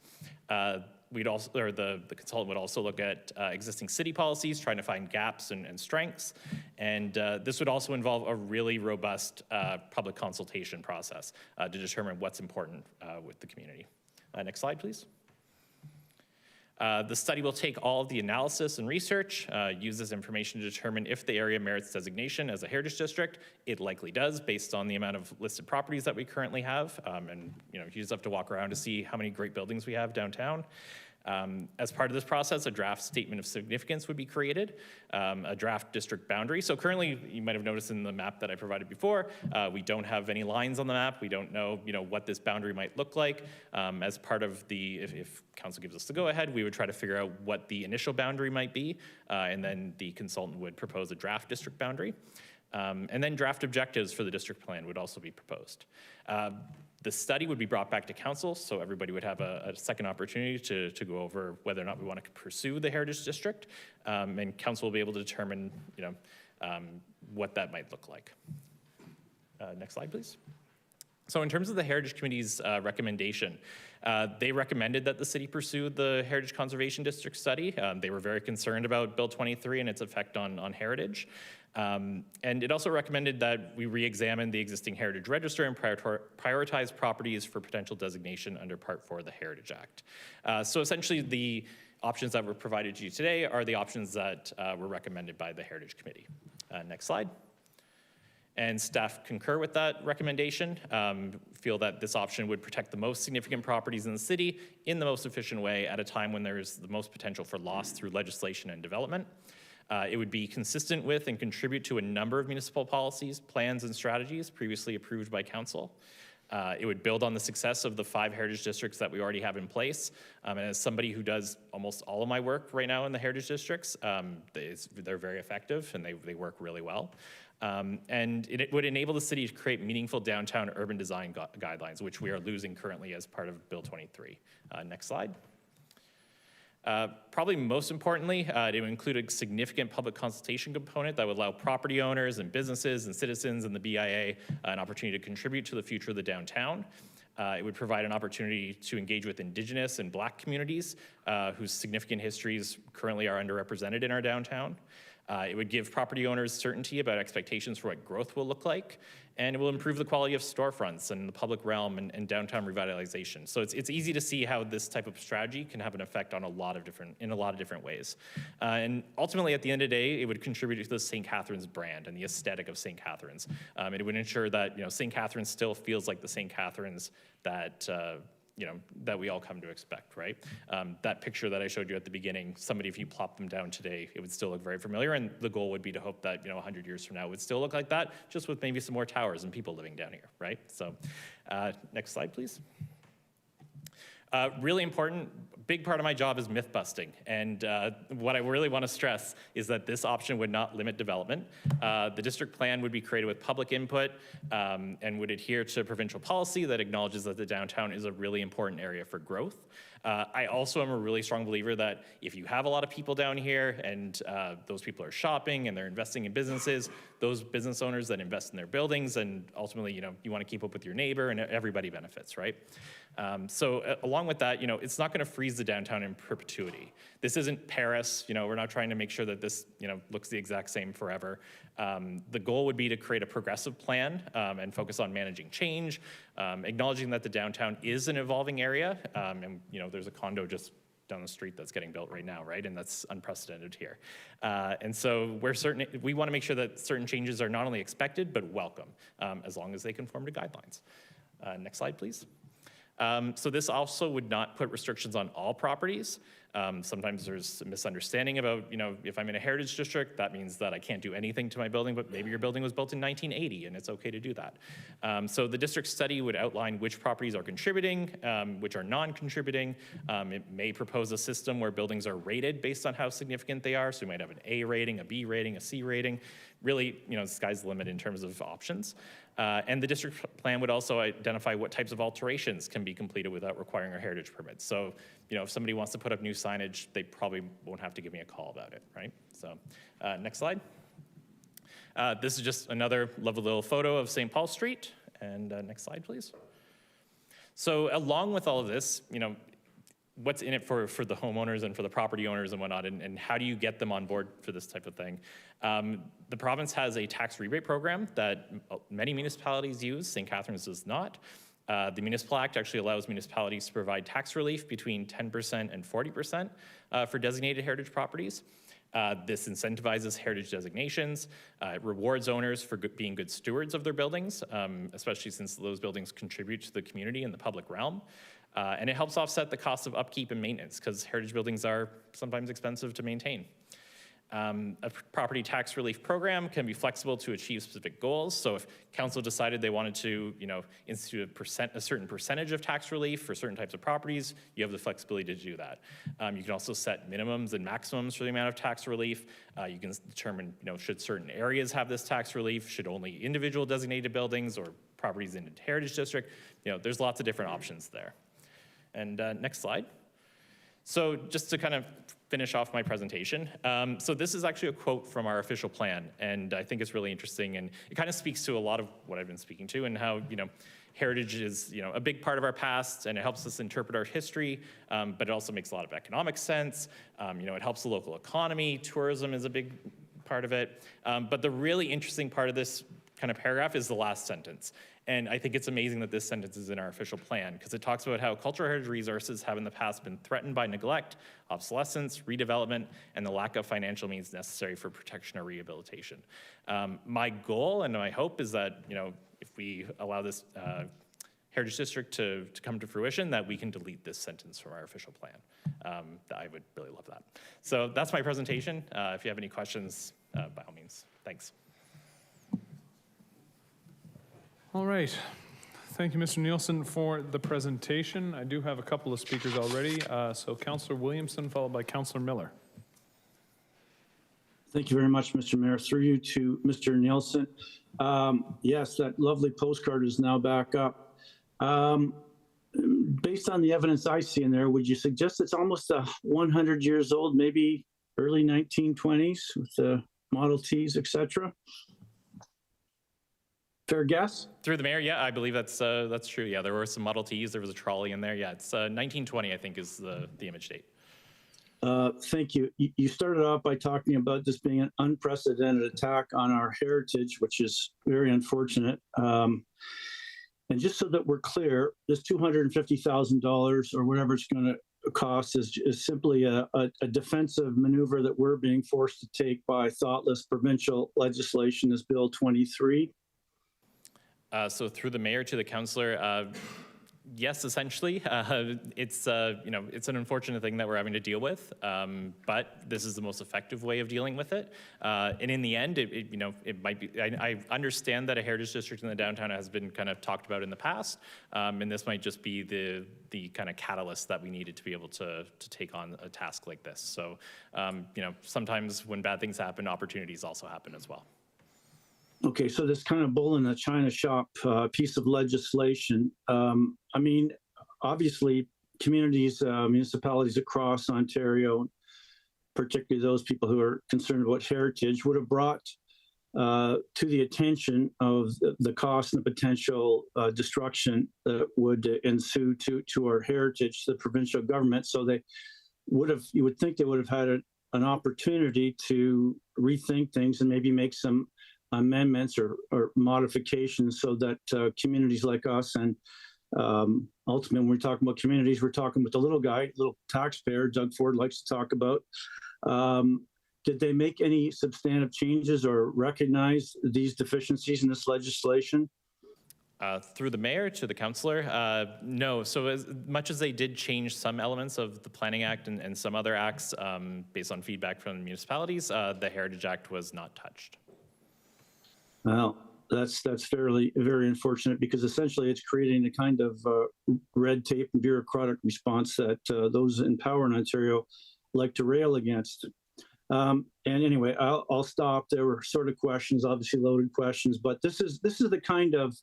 We'd also, or the consultant would also look at existing city policies, trying to find gaps and strengths. And this would also involve a really robust public consultation process to determine what's important with the community. Next slide, please. The study will take all of the analysis and research, use this information to determine if the area merits designation as a heritage district. It likely does, based on the amount of listed properties that we currently have. And you just have to walk around to see how many great buildings we have downtown. As part of this process, a draft statement of significance would be created, a draft district boundary. So currently, you might have noticed in the map that I provided before, we don't have any lines on the map. We don't know, what this boundary might look like. As part of the, if council gives us the go-ahead, we would try to figure out what the initial boundary might be, and then the consultant would propose a draft district boundary. And then draft objectives for the district plan would also be proposed. The study would be brought back to council, so everybody would have a second opportunity to go over whether or not we want to pursue the heritage district, and council will be able to determine, what that might look like. Next slide, please. So in terms of the Heritage Committee's recommendation, they recommended that the city pursue the Heritage Conservation District study. They were very concerned about Bill 23 and its effect on heritage. And it also recommended that we re-examine the existing Heritage Register and prioritize properties for potential designation under Part 4 of the Heritage Act. So essentially, the options that were provided to you today are the options that were recommended by the Heritage Committee. Next slide. And staff concur with that recommendation, feel that this option would protect the most significant properties in the city in the most efficient way at a time when there is the most potential for loss through legislation and development. It would be consistent with and contribute to a number of municipal policies, plans, and strategies previously approved by council. It would build on the success of the 5 heritage districts that we already have in place. And as somebody who does almost all of my work right now in the heritage districts, they're very effective and they work really well. And it would enable the city to create meaningful downtown urban design guidelines, which we are losing currently as part of Bill 23. Next slide. Probably most importantly, it would include a significant public consultation component that would allow property owners and businesses and citizens and the BIA an opportunity to contribute to the future of the downtown. It would provide an opportunity to engage with Indigenous and Black communities whose significant histories currently are underrepresented in our downtown. It would give property owners certainty about expectations for what growth will look like, and it will improve the quality of storefronts and the public realm and downtown revitalization. So it's easy to see how this type of strategy can have an effect on in a lot of different ways. And ultimately, at the end of the day, it would contribute to the St. Catharines brand and the aesthetic of St. Catharines. It would ensure that St. Catharines still feels like the St. Catharines that that we all come to expect, right? That picture that I showed you at the beginning, somebody, if you plop them down today, it would still look very familiar, and the goal would be to hope that, 100 years from now, it would still look like that, just with maybe some more towers and people living down here, right? So, next slide, please. Really important, big part of my job is myth busting. And what I really want to stress is that this option would not limit development. The district plan would be created with public input and would adhere to provincial policy that acknowledges that the downtown is a really important area for growth. I also am a really strong believer that if you have a lot of people down here and those people are shopping and they're investing in businesses, those business owners that invest in their buildings, and ultimately, you want to keep up with your neighbor and everybody benefits, right? So along with that, it's not going to freeze the downtown in perpetuity. This isn't Paris. We're not trying to make sure that this, looks the exact same forever. The goal would be to create a progressive plan and focus on managing change, acknowledging that the downtown is an evolving area, and there's a condo just down the street that's getting built right now, right? And that's unprecedented here. And so we want to make sure that certain changes are not only expected, but welcome, as long as they conform to guidelines. Next slide, please. So this also would not put restrictions on all properties. Sometimes there's a misunderstanding about, if I'm in a heritage district, that means that I can't do anything to my building, but maybe your building was built in 1980 and it's okay to do that. So the district study would outline which properties are contributing, which are non-contributing. It may propose a system where buildings are rated based on how significant they are. So we might have an A rating, a B rating, a C rating. Really, the sky's the limit in terms of options. And the district plan would also identify what types of alterations can be completed without requiring a heritage permit. So, if somebody wants to put up new signage, they probably won't have to give me a call about it, right? So, next slide. This is just another lovely little photo of St. Paul Street. And next slide, please. So, along with all of this, what's in it for the homeowners and for the property owners and whatnot, and how do you get them on board for this type of thing? The province has a tax rebate program that many municipalities use. St. Catharines does not. The Municipal Act actually allows municipalities to provide tax relief between 10% and 40% for designated heritage properties. This incentivizes heritage designations. It rewards owners for being good stewards of their buildings, especially since those buildings contribute to the community and the public realm. And it helps offset the cost of upkeep and maintenance, because heritage buildings are sometimes expensive to maintain. A property tax relief program can be flexible to achieve specific goals. So if council decided they wanted to, institute a certain percentage of tax relief for certain types of properties, you have the flexibility to do that. You can also set minimums and maximums for the amount of tax relief. You can determine, should certain areas have this tax relief? Should only individual designated buildings or properties in a heritage district? There's lots of different options there. And next slide. So just to kind of finish off my presentation. So this is actually a quote from our official plan, and I think it's really interesting, and it kind of speaks to a lot of what I've been speaking to, and how, heritage is, a big part of our past, and it helps us interpret our history, but it also makes a lot of economic sense. It helps the local economy. Tourism is a big part of it. But the really interesting part of this kind of paragraph is the last sentence. And I think it's amazing that this sentence is in our official plan, because it talks about how cultural heritage resources have in the past been threatened by neglect, obsolescence, redevelopment, and the lack of financial means necessary for protection or rehabilitation. My goal and my hope is that, if we allow this heritage district to come to fruition, that we can delete this sentence from our official plan. I would really love that. So that's my presentation. If you have any questions, by all means, thanks.
All right. Thank you, Mr. Nielsen, for the presentation. I do have a couple of speakers already. So Councillor Williamson, followed by Councillor Miller.
Thank you very much, Mr. Mayor. Through you to Mr. Nielsen. Yes, that lovely postcard is now back up. Based on the evidence I see in there, would you suggest it's almost 100 years old, maybe early 1920s with the Model Ts, etc.? Fair guess?
Through the mayor, yeah, I believe that's true. Yeah, there were some Model Ts, there was a trolley in there. Yeah, it's 1920, I think, is the image date.
Thank you. You started off by talking about this being an unprecedented attack on our heritage, which is very unfortunate. And just so that we're clear, this $250,000 or whatever it's going to cost is simply a defensive maneuver that we're being forced to take by thoughtless provincial legislation, as Bill 23.
So through the mayor to the councillor, Yes, essentially. It's it's an unfortunate thing that we're having to deal with, but this is the most effective way of dealing with it. And in the end, it might be. I understand that a heritage district in the downtown has been kind of talked about in the past, and this might just be the kind of catalyst that we needed to be able to take on a task like this. So, sometimes when bad things happen, opportunities also happen as well.
Okay, so this kind of bull in the china shop piece of legislation, I mean, obviously communities, municipalities across Ontario, particularly those people who are concerned about heritage, would have brought to the attention of the cost and the potential destruction that would ensue to our heritage, the provincial government. So they would have, you would think they would have had an opportunity to rethink things and maybe make some amendments or modifications so that communities like us and ultimately when we're talking about communities, we're talking about the little guy, little taxpayer Doug Ford likes to talk about. Did they make any substantive changes or recognize these deficiencies in this legislation?
Through the mayor to the councillor, no. So as much as they did change some elements of the Planning Act and some other acts based on feedback from the municipalities, the Heritage Act was not touched.
Well, that's very unfortunate because essentially it's creating a kind of red tape and bureaucratic response that those in power in Ontario like to rail against. And anyway, I'll stop. There were sort of questions, obviously loaded questions, but this is the kind of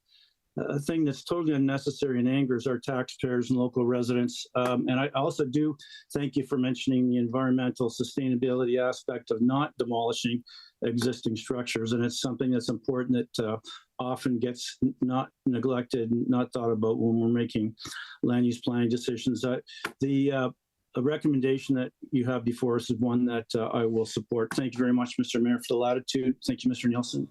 thing that's totally unnecessary and angers our taxpayers and local residents. And I also do thank you for mentioning the environmental sustainability aspect of not demolishing existing structures. And it's something that's important that often gets not neglected, not thought about when we're making land use planning decisions. The recommendation that you have before us is one that I will support. Thank you very much, Mr. Mayor, for the latitude. Thank you, Mr. Nielsen.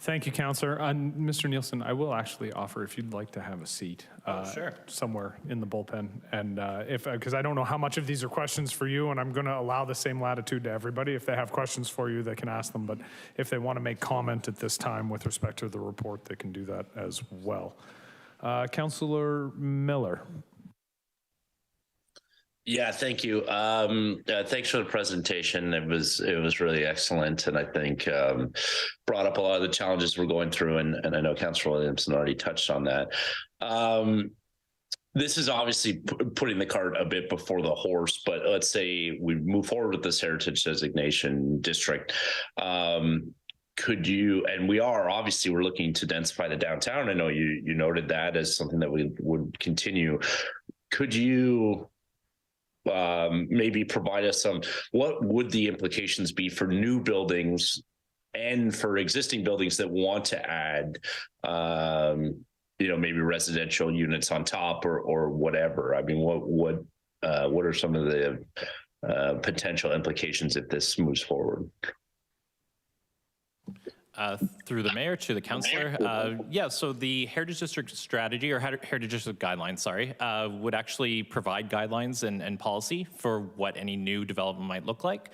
Thank you, Councillor. Mr. Nielsen, I will actually offer if you'd like to have a seat
sure.
somewhere in the bullpen. And because I don't know how much of these are questions for you, and I'm going to allow the same latitude to everybody. If they have questions for you, they can ask them. But if they want to make comment at this time with respect to the report, they can do that as well. Councillor Miller.
Yeah, thank you. Thanks for the presentation. It was really excellent, and I think brought up a lot of the challenges we're going through. And I know Councillor Williamson already touched on that. This is obviously putting the cart a bit before the horse. But let's say we move forward with this heritage designation district. Could you, and we're looking to densify the downtown. I know you noted that as something that we would continue. Could you maybe provide us what would the implications be for new buildings and for existing buildings that want to add, maybe residential units on top or whatever? I mean, what are some of the potential implications if this moves forward?
Through the mayor to the councillor, so the Heritage District strategy or Heritage District guidelines, would actually provide guidelines and policy for what any new development might look like.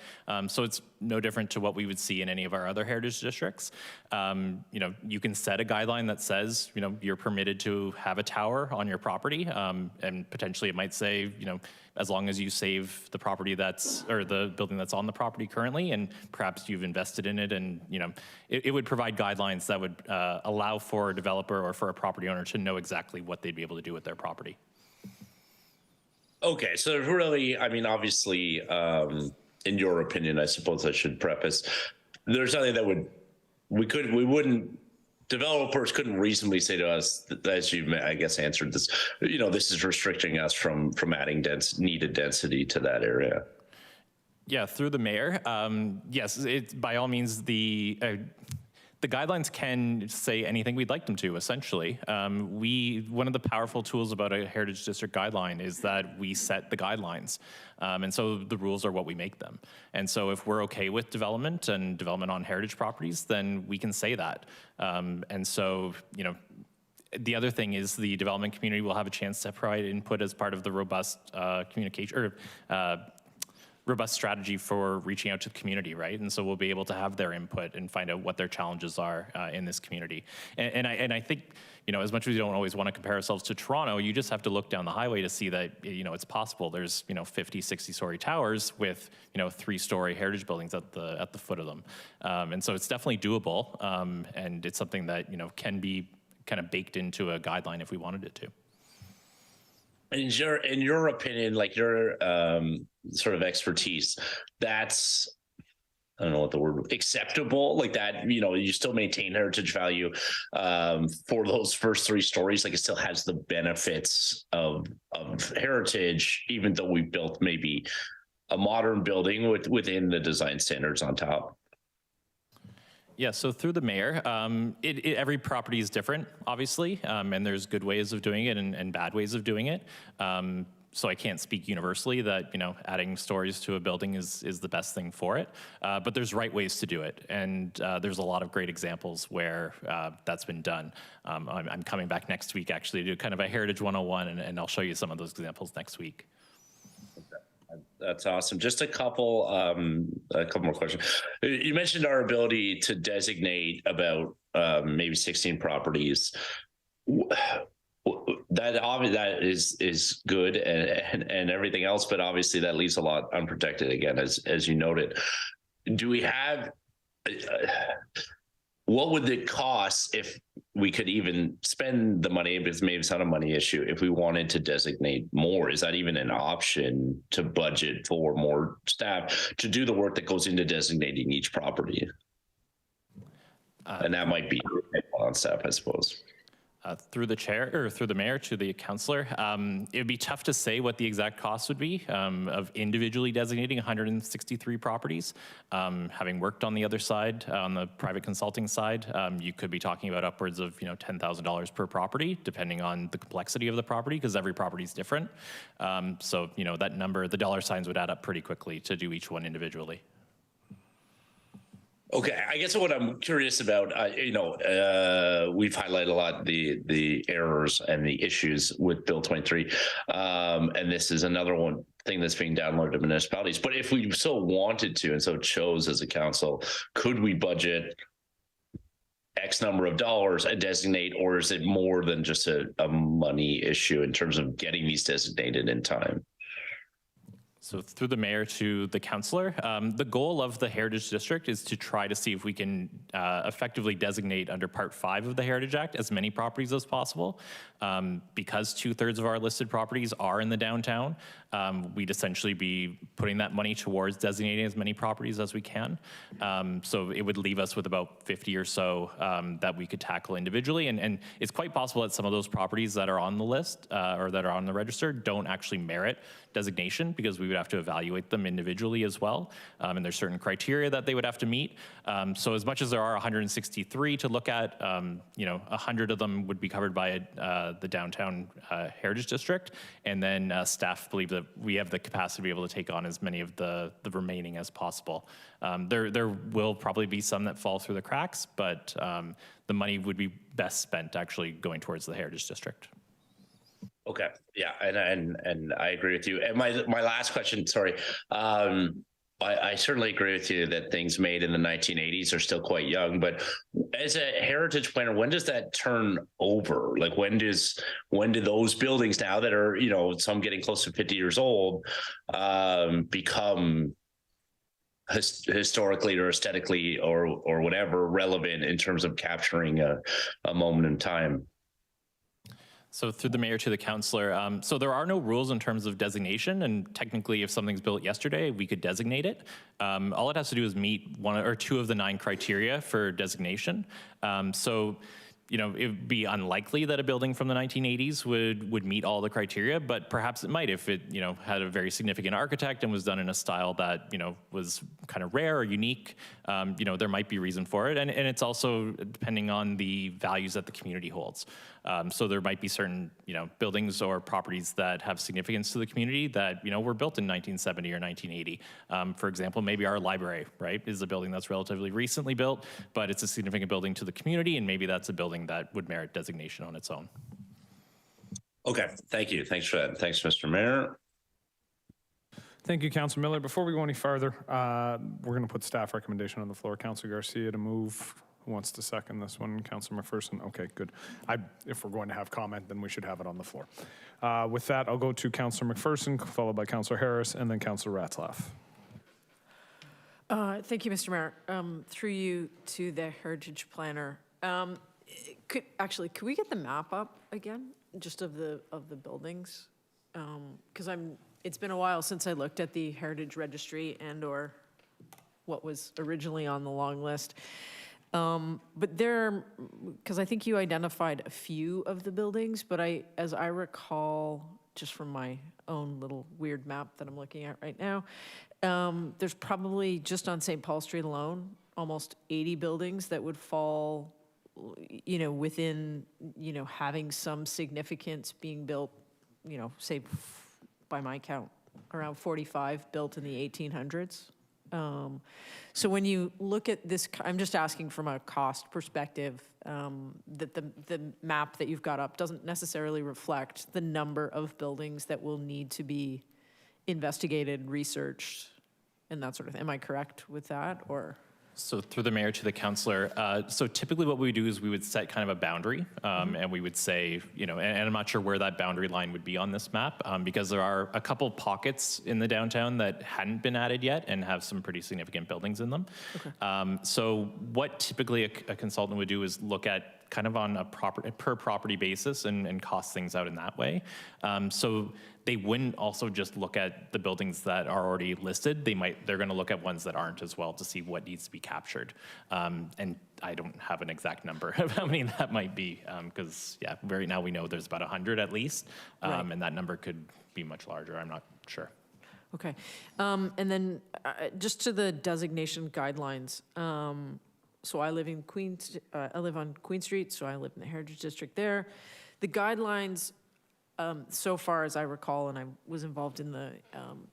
So it's no different to what we would see in any of our other heritage districts. You can set a guideline that says, you're permitted to have a tower on your property, and potentially it might say, as long as you save the property the building that's on the property currently, and perhaps you've invested in it, and it would provide guidelines that would allow for a developer or for a property owner to know exactly what they'd be able to do with their property.
Okay, so really, I mean, obviously, in your opinion, I suppose I should preface, there's nothing that developers couldn't reasonably say to us, as you, I guess, answered this, this is restricting us from adding needed density to that area.
Yeah, through the mayor, yes, by all means, the guidelines can say anything we'd like them to, essentially. One of the powerful tools about a Heritage District guideline is that we set the guidelines. And so the rules are what we make them. And so if we're okay with development and development on heritage properties, then we can say that. And so, the other thing is the development community will have a chance to provide input as part of the robust communication or robust strategy for reaching out to the community, right? And so we'll be able to have their input and find out what their challenges are in this community. And I think, you know, as much as we don't always want to compare ourselves to Toronto, you just have to look down the highway to see that, you know, it's possible. There's, you know, 50, 60-story towers with, you know, 3-story heritage buildings at the foot of them. And so it's definitely doable. And it's something that, you know, can be kind of baked into a guideline if we wanted it to.
In your opinion, like your sort of expertise, that's, I don't know what the word, acceptable, like that, you know, you still maintain heritage value for those first 3 stories, like it still has the benefits of heritage, even though we built maybe a modern building within the design standards on top.
Yeah, so through the mayor, every property is different, obviously, and there's good ways of doing it and bad ways of doing it. So I can't speak universally that, you know, adding stories to a building is the best thing for it, but there's right ways to do it, and there's a lot of great examples where that's been done. I'm coming back next week actually to do kind of a Heritage 101, and I'll show you some of those examples next week.
That's awesome. Just a couple more questions. You mentioned our ability to designate about maybe 16 properties. That is good and everything else, but obviously that leaves a lot unprotected again, as you noted. Do we have? What would it cost if we could even spend the money, because maybe it's not a money issue, if we wanted to designate more? Is that even an option to budget for more staff to do the work that goes into designating each property? And that might be on staff, I suppose.
Through the chair or through the mayor to the councillor, it would be tough to say what the exact cost would be of individually designating 163 properties. Having worked on the other side, on the private consulting side, you could be talking about upwards of, you know, $10,000 per property, depending on the complexity of the property, because every property is different. So, you know, that number, the dollar signs would add up pretty quickly to do each one individually.
Okay, I guess what I'm curious about, you know, we've highlighted a lot the errors and the issues with Bill 23, and this is another one thing that's being downloaded to municipalities. But if we so wanted to and so chose as a council, could we budget X number of dollars and designate, or is it more than just a money issue in terms of getting these designated in time?
So through the mayor to the councillor, the goal of the Heritage District is to try to see if we can effectively designate under Part 5 of the Heritage Act as many properties as possible. Because 2/3 of our listed properties are in the downtown, we'd essentially be putting that money towards designating as many properties as we can. So it would leave us with about 50 or so that we could tackle individually. And it's quite possible that some of those properties that are on the list or that are on the register don't actually merit designation, because we would have to evaluate them individually as well. And there's certain criteria that they would have to meet. So as much as there are 163 to look at, you know, 100 of them would be covered by the downtown Heritage District. And then staff believe that we have the capacity to be able to take on as many of the remaining as possible. There will probably be some that fall through the cracks, but the money would be best spent actually going towards the Heritage District.
Okay, yeah, and I agree with you. And my last question, sorry, I certainly agree with you that things made in the 1980s are still quite young, but as a heritage planner, when does that turn over? Like when do those buildings now that are, you know, some getting close to 50 years old, become historically or aesthetically or whatever relevant in terms of capturing a moment in time?
So through the mayor to the councillor, so there are no rules in terms of designation, and technically if something's built yesterday, we could designate it. All it has to do is meet 1 or 2 of the 9 criteria for designation. So, you know, it would be unlikely that a building from the 1980s would meet all the criteria, but perhaps it might if it, you know, had a very significant architect and was done in a style that, you know, was kind of rare or unique. You know, there might be reason for it. And it's also depending on the values that the community holds. So there might be certain, you know, buildings or properties that have significance to the community that, you know, were built in 1970 or 1980. For example, maybe our library, right, is a building that's relatively recently built, but it's a significant building to the community, and maybe that's a building that would merit designation on its own.
Okay, thank you. Thanks for that. Thanks, Mr. Mayor.
Thank you, Councillor Miller. Before we go any farther, we're going to put staff recommendation on the floor. Councillor Garcia to move. Who wants to second this one? Councillor McPherson? Okay, good. If we're going to have comment, then we should have it on the floor. With that, I'll go to Councillor McPherson, followed by Councillor Harris, and then Councillor Ratzlaff.
Thank you, Mr. Mayor. Through you to the heritage planner. Could we get the map up again, just of the buildings? Because it's been a while since I looked at the heritage registry and/or what was originally on the long list. But because I think you identified a few of the buildings, but as I recall, just from my own little weird map that I'm looking at right now, there's probably just on St. Paul Street alone, almost 80 buildings that would fall, within, having some significance being built, say by my count, around 45 built in the 1800s. So when you look at this, I'm just asking from a cost perspective, that the map that you've got up doesn't necessarily reflect the number of buildings that will need to be investigated, researched, and that sort of thing. Am I correct with that, or?
So through the mayor to the councillor, so typically what we do is we would set kind of a boundary, and we would say, and I'm not sure where that boundary line would be on this map, because there are a couple pockets in the downtown that hadn't been added yet and have some pretty significant buildings in them. Okay. So what typically a consultant would do is look at kind of on a per property basis and cost things out in that way. So they wouldn't also just look at the buildings that are already listed. They're going to look at ones that aren't as well to see what needs to be captured. And I don't have an exact number of how many that might be, because right now we know there's about 100 at least, right. And that number could be much larger. I'm not sure.
Okay, and then just to the designation guidelines. So I live in I live on Queen Street, so I live in the Heritage District there. The guidelines, so far as I recall, and I was involved in the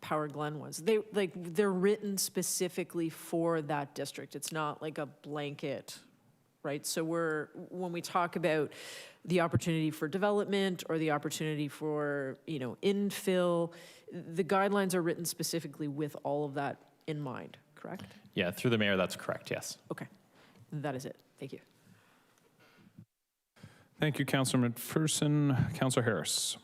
Power Glen ones, they're written specifically for that district. It's not like a blanket, right? So when we talk about the opportunity for development or the opportunity for, infill, the guidelines are written specifically with all of that in mind, correct?
Yeah, through the mayor, that's correct, yes.
Okay. That is it. Thank you.
Thank you, Councillor McPherson. Councillor Harris.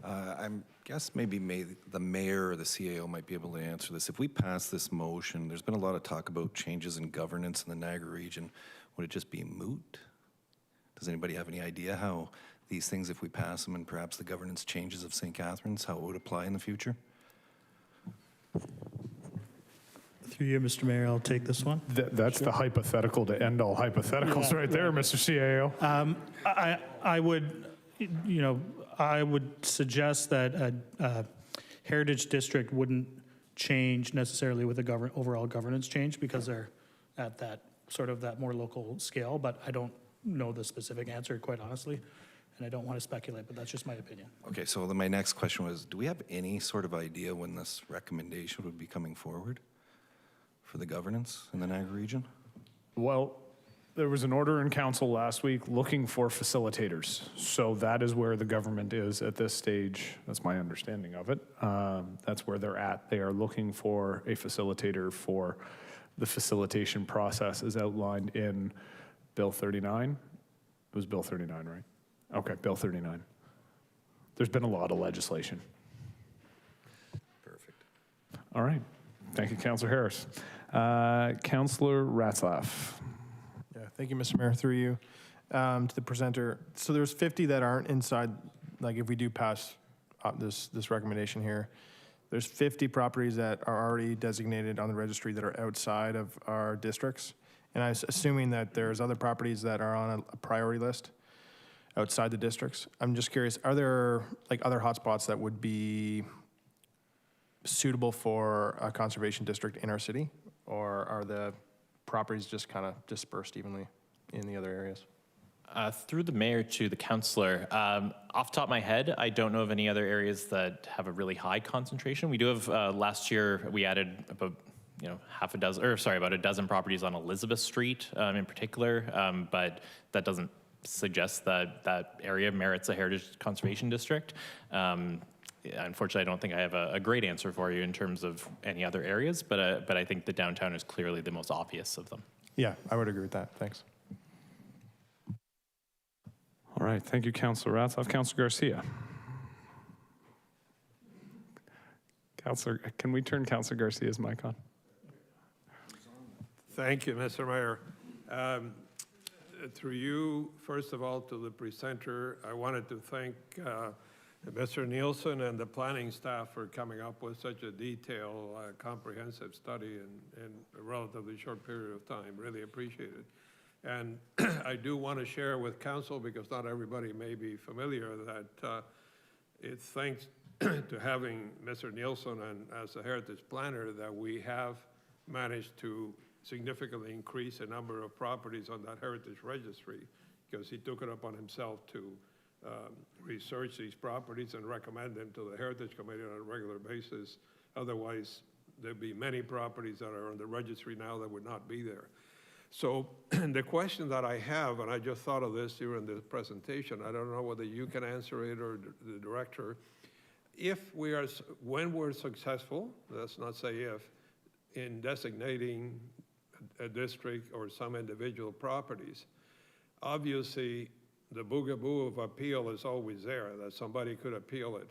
I guess maybe the mayor or the CAO might be able to answer this. If we pass this motion, there's been a lot of talk about changes in governance in the Niagara region. Would it just be moot? Does anybody have any idea how these things, if we pass them and perhaps the governance changes of St. Catharines, how it would apply in the future?
Through you, Mr. Mayor, I'll take this one.
That's the hypothetical to end all hypotheticals right there, Mr. CAO.
I would suggest that a heritage district wouldn't change necessarily with the overall governance change because they're at that sort of that more local scale, but I don't know the specific answer, quite honestly, and I don't want to speculate, but that's just my opinion.
Okay, so then my next question was, do we have any sort of idea when this recommendation would be coming forward for the governance in the Niagara region?
Well, there was an order in council last week looking for facilitators. So that is where the government is at this stage. That's my understanding of it. That's where they're at. They are looking for a facilitator for the facilitation process as outlined in Bill 39. It was Bill 39, right? Okay, Bill 39. There's been a lot of legislation.
Perfect.
All right. Thank you, Councillor Harris. Councillor Ratzlaff.
Yeah, thank you, Mr. Mayor. Through you to the presenter. So there's 50 that aren't inside, like if we do pass this recommendation here, there's 50 properties that are already designated on the registry that are outside of our districts. And I'm assuming that there's other properties that are on a priority list outside the districts. I'm just curious, are there like other hotspots that would be suitable for a conservation district in our city? Or are the properties just kind of dispersed evenly in the other areas?
Through the mayor to the councillor, off the top of my head, I don't know of any other areas that have a really high concentration. We do have, last year, we added about about a dozen properties on Elizabeth Street in particular, but that doesn't suggest that that area merits a heritage conservation district. unfortunately, I don't think I have a great answer for you in terms of any other areas, but I think the downtown is clearly the most obvious of them.
Yeah, I would agree with that. Thanks.
All right, thank you, Councillor Ratzlaff. Councillor Garcia. Councillor, can we turn Councillor Garcia's mic on?
Thank you, Mr. Mayor. Through you, first of all, to the presenter, I wanted to thank Mr. Nielsen and the planning staff for coming up with such a detailed, comprehensive study in a relatively short period of time. Really appreciate it. And I do want to share with council, because not everybody may be familiar, that it's thanks to having Mr. Nielsen and as a heritage planner that we have managed to significantly increase the number of properties on that heritage registry, because he took it upon himself to research these properties and recommend them to the Heritage Committee on a regular basis. Otherwise, there'd be many properties that are on the registry now that would not be there. So the question that I have, and I just thought of this during the presentation, I don't know whether you can answer it or the director. When we're successful, let's not say if, in designating a district or some individual properties, obviously the boogaboo of appeal is always there, that somebody could appeal it.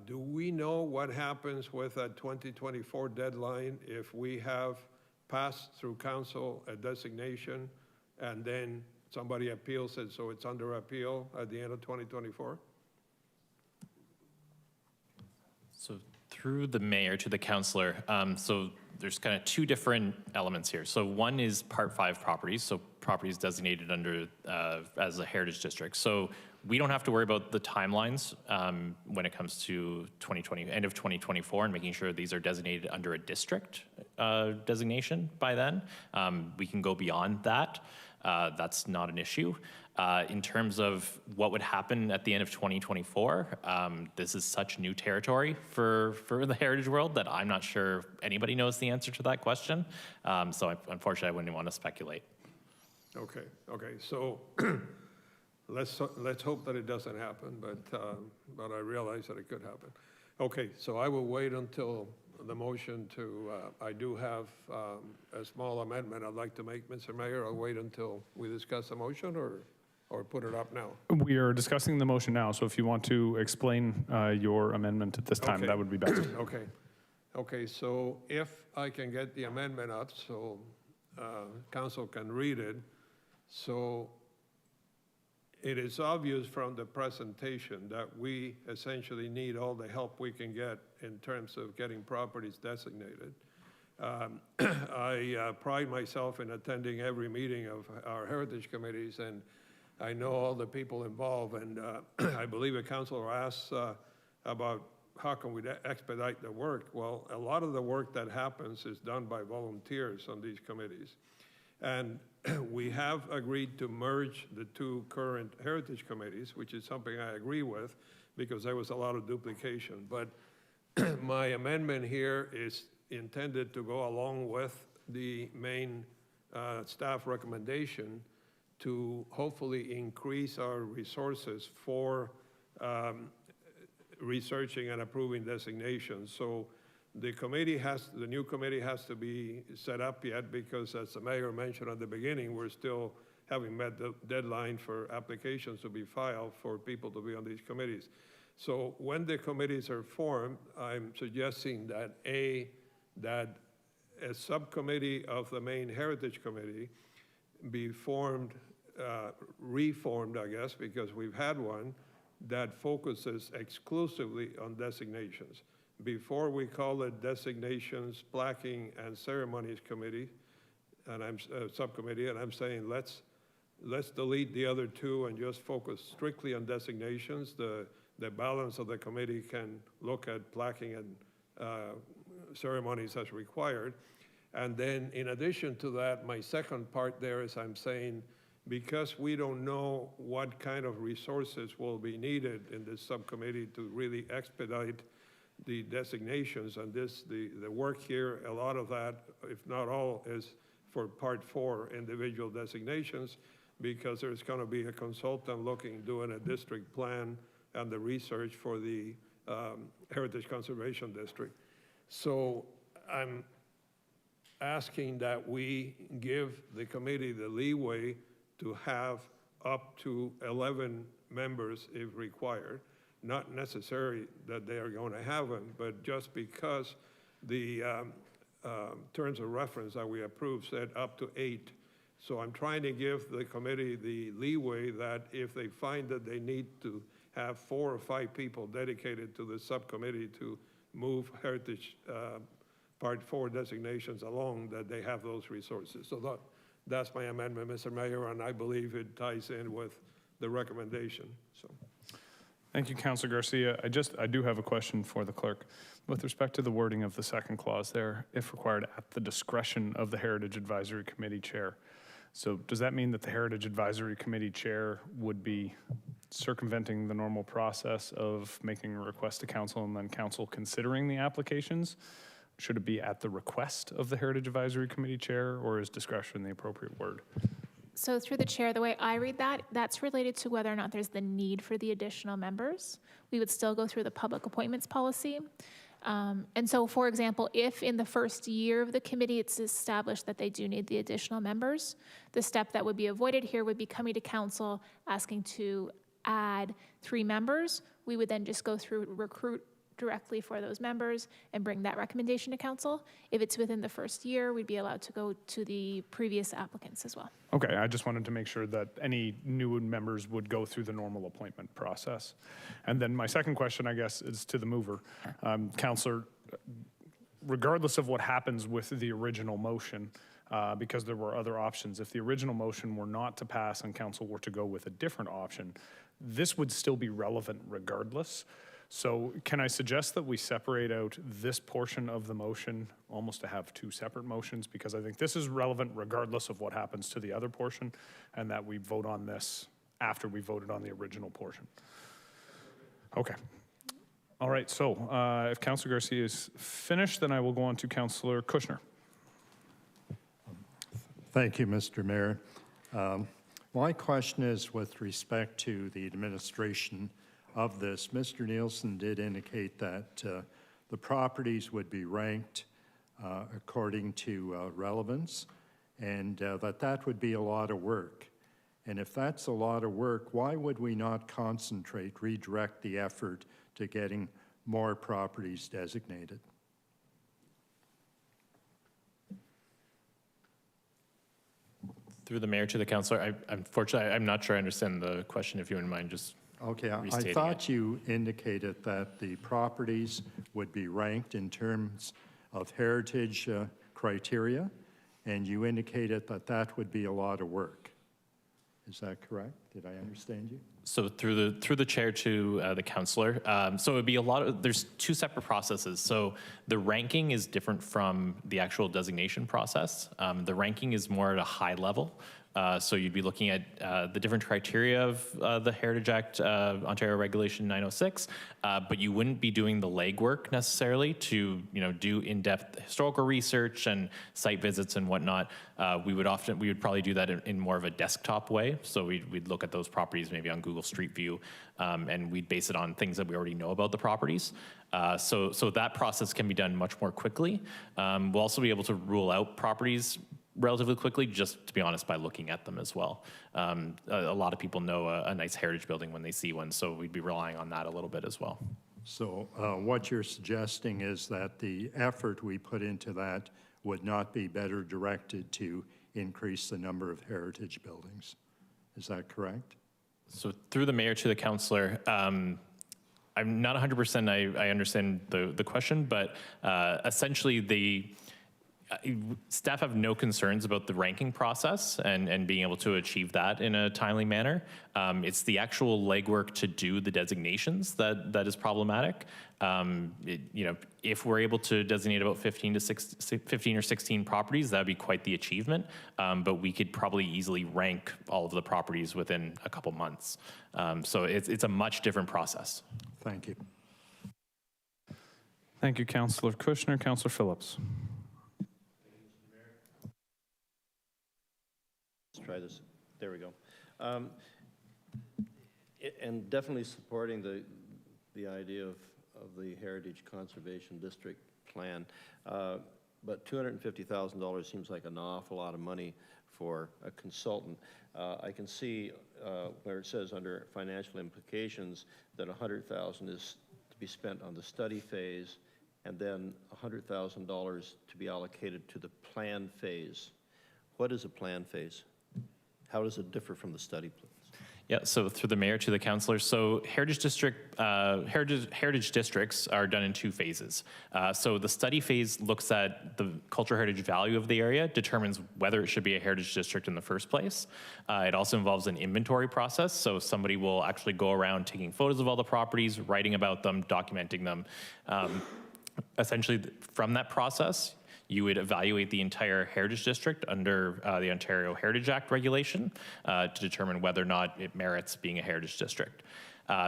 Do we know what happens with that 2024 deadline if we have passed through council a designation and then somebody appeals it, so it's under appeal at the end of 2024?
So through the mayor to the councillor, so there's kind of two different elements here. So one is Part 5 properties, so properties designated under as a heritage district. So we don't have to worry about the timelines when it comes to end of 2024 and making sure these are designated under a district designation by then. We can go beyond that. That's not an issue. In terms of what would happen at the end of 2024, this is such new territory for the heritage world that I'm not sure anybody knows the answer to that question. So unfortunately, I wouldn't want to speculate.
Okay, so let's hope that it doesn't happen, but I realize that it could happen. Okay, so I will wait until the motion to, I do have a small amendment I'd like to make, Mr. Mayor. I'll wait until we discuss the motion or put it up now.
We are discussing the motion now, so if you want to explain your amendment at this time,
Okay.
that would be best.
Okay, so if I can get the amendment up so council can read it. So it is obvious from the presentation that we essentially need all the help we can get in terms of getting properties designated. I pride myself in attending every meeting of our heritage committees, and I know all the people involved, and I believe a councilor asked about how can we expedite the work. Well, a lot of the work that happens is done by volunteers on these committees. And we have agreed to merge the two current heritage committees, which is something I agree with because there was a lot of duplication. But my amendment here is intended to go along with the main staff recommendation to hopefully increase our resources for researching and approving designations. So the new committee has to be set up yet because, as the mayor mentioned at the beginning, we're still having met the deadline for applications to be filed for people to be on these committees. So when the committees are formed, I'm suggesting that a subcommittee of the main heritage committee be reformed, I guess, because we've had one that focuses exclusively on designations. Before we call it Designations, Placking, and Ceremonies Committee, and I'm subcommittee, and I'm saying let's delete the other two and just focus strictly on designations. The balance of the committee can look at placking and ceremonies as required. And then in addition to that, my second part there is I'm saying, because we don't know what kind of resources will be needed in this subcommittee to really expedite the designations and the work here, a lot of that, if not all, is for Part 4 individual designations, because there's going to be a consultant doing a district plan and the research for the Heritage Conservation District. So I'm asking that we give the committee the leeway to have up to 11 members if required. Not necessarily that they are going to have them, but just because the terms of reference that we approved said up to 8. So I'm trying to give the committee the leeway that if they find that they need to have 4 or 5 people dedicated to the subcommittee to move Heritage Part 4 designations along, that they have those resources. So that's my amendment, Mr. Mayor, and I believe it ties in with the recommendation. So.
Thank you, Councilor Garcia. I do have a question for the clerk. With respect to the wording of the second clause there, if required at the discretion of the Heritage Advisory Committee Chair. So does that mean that the Heritage Advisory Committee Chair would be circumventing the normal process of making a request to council and then council considering the applications? Should it be at the request of the Heritage Advisory Committee Chair, or is discretion the appropriate word?
So through the chair, the way I read that, that's related to whether or not there's the need for the additional members. We would still go through the public appointments policy. And so, for example, if in the first year of the committee it's established that they do need the additional members, the step that would be avoided here would be coming to council asking to add 3 members. We would then just go through recruit directly for those members and bring that recommendation to council. If it's within the first year, we'd be allowed to go to the previous applicants as well.
Okay, I just wanted to make sure that any new members would go through the normal appointment process. And then my second question, I guess, is to the mover. Councillor, regardless of what happens with the original motion, because there were other options, if the original motion were not to pass and council were to go with a different option, this would still be relevant regardless. So can I suggest that we separate out this portion of the motion, almost to have 2 separate motions, because I think this is relevant regardless of what happens to the other portion, and that we vote on this after we voted on the original portion. Okay. All right, so if Councillor Garcia is finished, then I will go on to Councillor Kushner.
Thank you, Mr. Mayor. My question is with respect to the administration of this. Mr. Nielsen did indicate that the properties would be ranked according to relevance, and that would be a lot of work. And if that's a lot of work, why would we not concentrate, redirect the effort to getting more properties designated?
Through the mayor to the councillor, unfortunately, I'm not sure I understand the question. If you wouldn't mind just
Okay, I
restating
thought you indicated that the properties would be ranked in terms of heritage criteria, and you indicated that that would be a lot of work. Is that correct? Did I understand you?
So through the chair to the councillor, so it would be a lot of, there's 2 separate processes. So the ranking is different from the actual designation process. The ranking is more at a high level. So you'd be looking at the different criteria of the Heritage Act, Ontario Regulation 906, but you wouldn't be doing the legwork necessarily to do in-depth historical research and site visits and whatnot. We would probably do that in more of a desktop way. So we'd look at those properties maybe on Google Street View, and we'd base it on things that we already know about the properties. So that process can be done much more quickly. We'll also be able to rule out properties relatively quickly, just to be honest, by looking at them as well. A lot of people know a nice heritage building when they see one, so we'd be relying on that a little bit as well.
So what you're suggesting is that the effort we put into that would not be better directed to increase the number of heritage buildings. Is that correct?
So through the mayor to the councillor, I'm not 100% I understand the question, but essentially staff have no concerns about the ranking process and being able to achieve that in a timely manner. It's the actual legwork to do the designations that is problematic. If we're able to designate about 15 or 16 properties, that'd be quite the achievement. But we could probably easily rank all of the properties within a couple months. So it's a much different process.
Thank you.
Thank you, Councillor Kushner. Councillor Phillips.
Let's try this. There we go. And definitely supporting the idea the Heritage Conservation District plan, but $250,000 seems like an awful lot of money for a consultant. I can see where it says under financial implications that $100,000 is to be spent on the study phase, and then $100,000 to be allocated to the plan phase. What is a plan phase? How does it differ from the study plans?
Yeah, so through the mayor to the councillor. So heritage districts are done in two phases. So the study phase looks at the cultural heritage value of the area, determines whether it should be a heritage district in the first place. It also involves an inventory process. So somebody will actually go around taking photos of all the properties, writing about them, documenting them. Essentially, from that process, you would evaluate the entire heritage district under the Ontario Heritage Act regulation to determine whether or not it merits being a heritage district.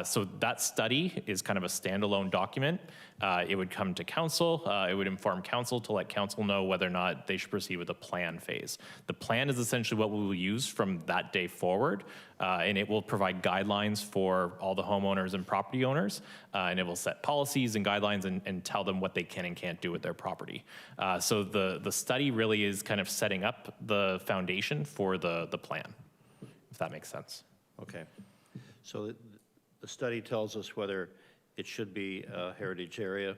So that study is kind of a standalone document. It would come to council. It would inform council to let council know whether or not they should proceed with the plan phase. The plan is essentially what we will use from that day forward, and it will provide guidelines for all the homeowners and property owners, and it will set policies and guidelines and tell them what they can and can't do with their property. So the study really is kind of setting up the foundation for the plan, if that makes sense.
Okay. So the study tells us whether it should be a heritage area.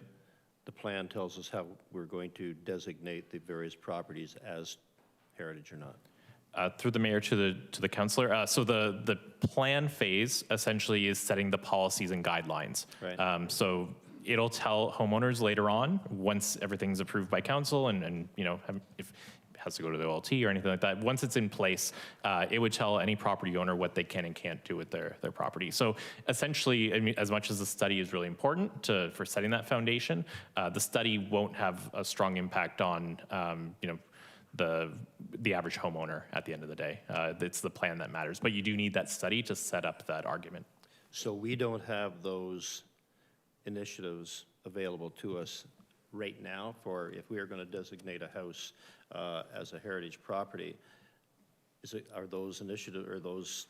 The plan tells us how we're going to designate the various properties as heritage or not.
Through the mayor to the councillor. So the plan phase essentially is setting the policies and guidelines.
Right.
So it'll tell homeowners later on, once everything's approved by council and you know, if it has to go to the OLT or anything like that, once it's in place, it would tell any property owner what they can and can't do with their property. So essentially, I mean, as much as the study is really important for setting that foundation, the study won't have a strong impact on, you know, the average homeowner at the end of the day. It's the plan that matters, but you do need that study to set up that argument.
So we don't have those initiatives available to us right now for if we are going to designate a house as a heritage property. Are those initiatives or those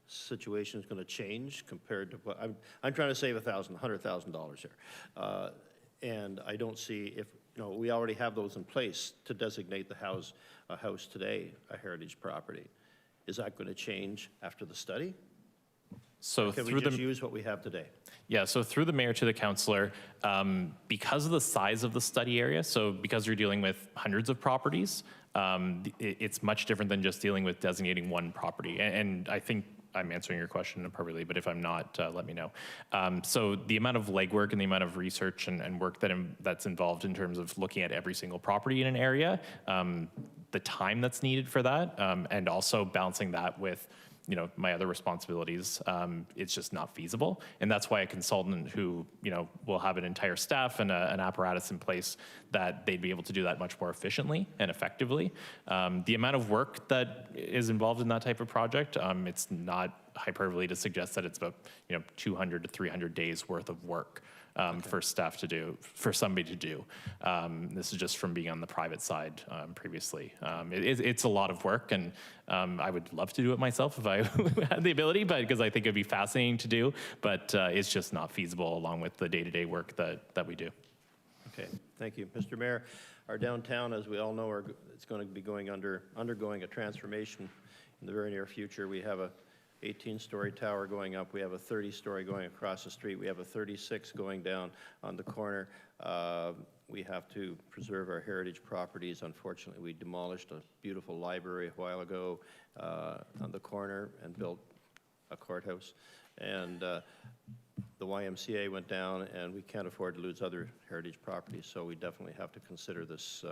situations going to change compared to what I'm trying to save $100,000 here, and I don't see if. You know, we already have those in place to designate the house, a house today, a heritage property. Is that going to change after the study?
So
or can we just use what we have today?
Yeah, so through the mayor to the councillor, because of the size of the study area, so because you're dealing with hundreds of properties, it's much different than just dealing with designating one property. And I think I'm answering your question appropriately, but if I'm not, let me know. So the amount of legwork and the amount of research and work that's involved in terms of looking at every single property in an area, the time that's needed for that, and also balancing that with, you know, my other responsibilities, it's just not feasible. And that's why a consultant who, you know, will have an entire staff and an apparatus in place that they'd be able to do that much more efficiently and effectively. The amount of work that is involved in that type of project, it's not hyperbole to suggest that it's about, you know, 200 to 300 days worth of work for staff to do, for somebody to do. This is just from being on the private side previously. It's a lot of work, and I would love to do it myself if I had the ability, but because I think it'd be fascinating to do, but it's just not feasible along with the day-to-day work that we do.
Okay, thank you. Mr. Mayor, our downtown, as we all know, it's going to be undergoing a transformation in the very near future. We have a 18-story tower going up. We have a 30-story going across the street. We have a 36 going down on the corner. We have to preserve our heritage properties. Unfortunately, we demolished a beautiful library a while ago on the corner and built a courthouse. And the YMCA went down, and we can't afford to lose other heritage properties, so we definitely have to consider this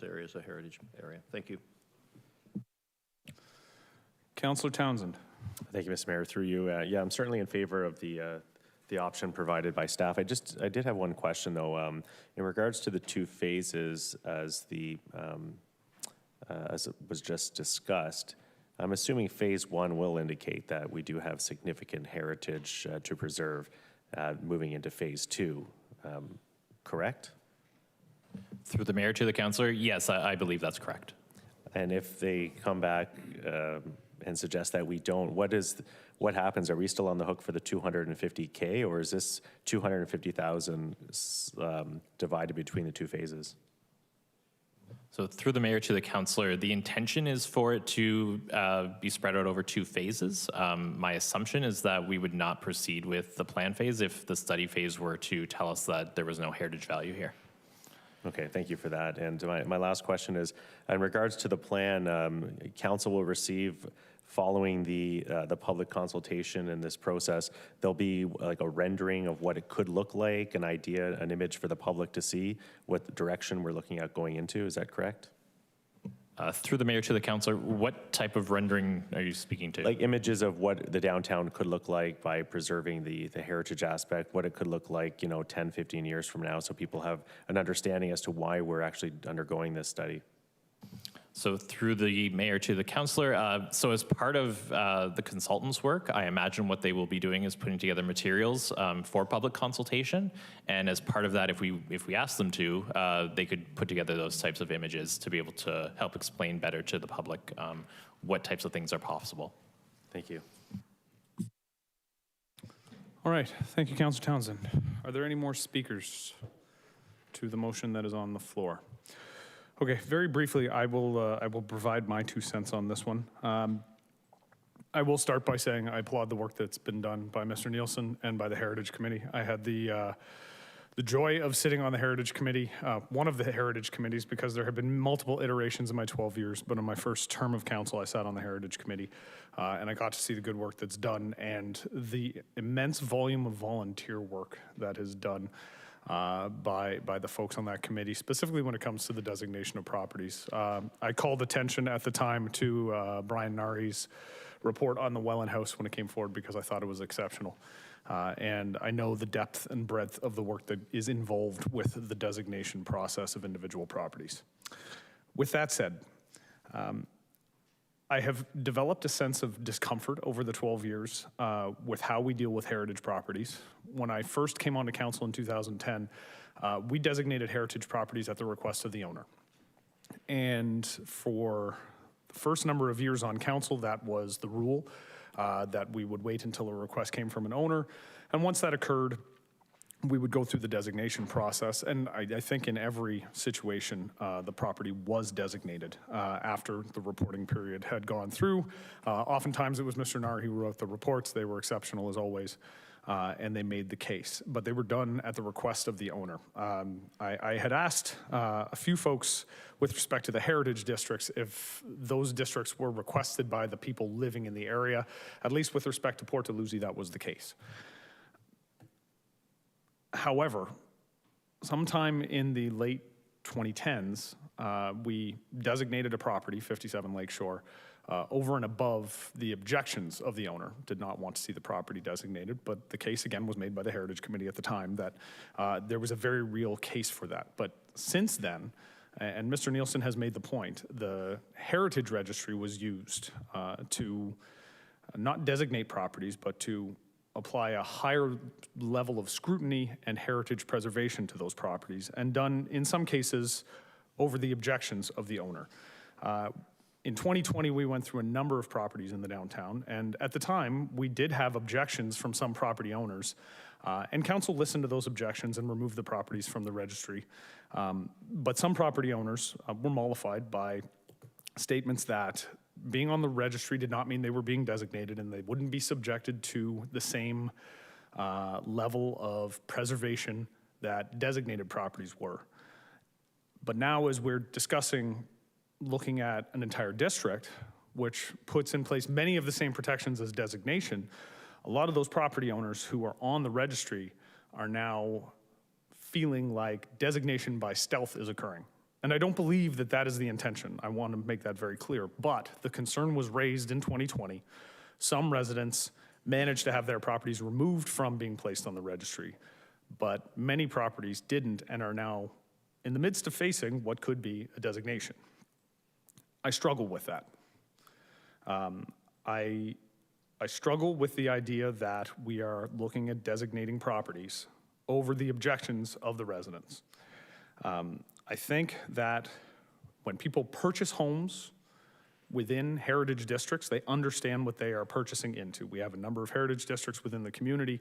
area as a heritage area. Thank you.
Councillor Townsend.
Thank you, Mr. Mayor. Through you, yeah, I'm certainly in favor of the option provided by staff. I did have one question though. In regards to the two phases, as it was just discussed, I'm assuming phase one will indicate that we do have significant heritage to preserve moving into phase two, correct?
Through the mayor to the councillor, yes, I believe that's correct.
And if they come back and suggest that we don't, what happens? Are we still on the hook for the 250K, or is this 250,000 divided between the two phases?
So through the mayor to the councillor, the intention is for it to be spread out over 2 phases. My assumption is that we would not proceed with the plan phase if the study phase were to tell us that there was no heritage value here.
Okay, thank you for that. And my last question is, in regards to the plan, council will receive, following the public consultation in this process, there'll be like a rendering of what it could look like, an idea, an image for the public to see what direction we're looking at going into. Is that correct?
Through the mayor to the councillor, what type of rendering are you speaking to?
Like images of what the downtown could look like by preserving the heritage aspect, what it could look like, 10, 15 years from now, so people have an understanding as to why we're actually undergoing this study.
So through the mayor to the councillor, so as part of the consultants' work, I imagine what they will be doing is putting together materials for public consultation. And as part of that, if we ask them to, they could put together those types of images to be able to help explain better to the public what types of things are possible.
Thank you.
All right, thank you, Councillor Townsend. Are there any more speakers to the motion that is on the floor? Okay, very briefly, I will provide my 2 cents on this one. I will start by saying I applaud the work that's been done by Mr. Nielsen and by the Heritage Committee. I had the joy of sitting on the Heritage Committee, one of the Heritage Committees, because there have been multiple iterations in my 12 years, but in my first term of council, I sat on the Heritage Committee, and I got to see the good work that's done and the immense volume of volunteer work that is done by the folks on that committee, specifically when it comes to the designation of properties. I called attention at the time to Brian Nari's report on the Welland House when it came forward because I thought it was exceptional. And I know the depth and breadth of the work that is involved with the designation process of individual properties. With that said, I have developed a sense of discomfort over the 12 years with how we deal with heritage properties. When I first came onto council in 2010, we designated heritage properties at the request of the owner. And for the first number of years on council, that was the rule, that we would wait until a request came from an owner. And once that occurred, we would go through the designation process, and I think in every situation, the property was designated after the reporting period had gone through. Oftentimes it was Mr. Nari who wrote the reports. They were exceptional as always, and they made the case, but they were done at the request of the owner. I had asked a few folks with respect to the heritage districts if those districts were requested by the people living in the area. At least with respect to Port Dalhousie, that was the case. However, sometime in the late 2010s, we designated a property, 57 Lakeshore, over and above the objections of the owner. Did not want to see the property designated, but the case again was made by the Heritage Committee at the time that there was a very real case for that. But since then, and Mr. Nielsen has made the point, the Heritage Registry was used to not designate properties, but to apply a higher level of scrutiny and heritage preservation to those properties, and done in some cases over the objections of the owner. In 2020, we went through a number of properties in the downtown, and at the time, we did have objections from some property owners, and council listened to those objections and removed the properties from the registry. But some property owners were mollified by statements that being on the registry did not mean they were being designated and they wouldn't be subjected to the same level of preservation that designated properties were. But now as we're discussing looking at an entire district, which puts in place many of the same protections as designation, a lot of those property owners who are on the registry are now feeling like designation by stealth is occurring. And I don't believe that that is the intention. I want to make that very clear. But the concern was raised in 2020. Some residents managed to have their properties removed from being placed on the registry, but many properties didn't and are now in the midst of facing what could be a designation. I struggle with that. I struggle with the idea that we are looking at designating properties over the objections of the residents. I think that when people purchase homes within heritage districts, they understand what they are purchasing into. We have a number of heritage districts within the community,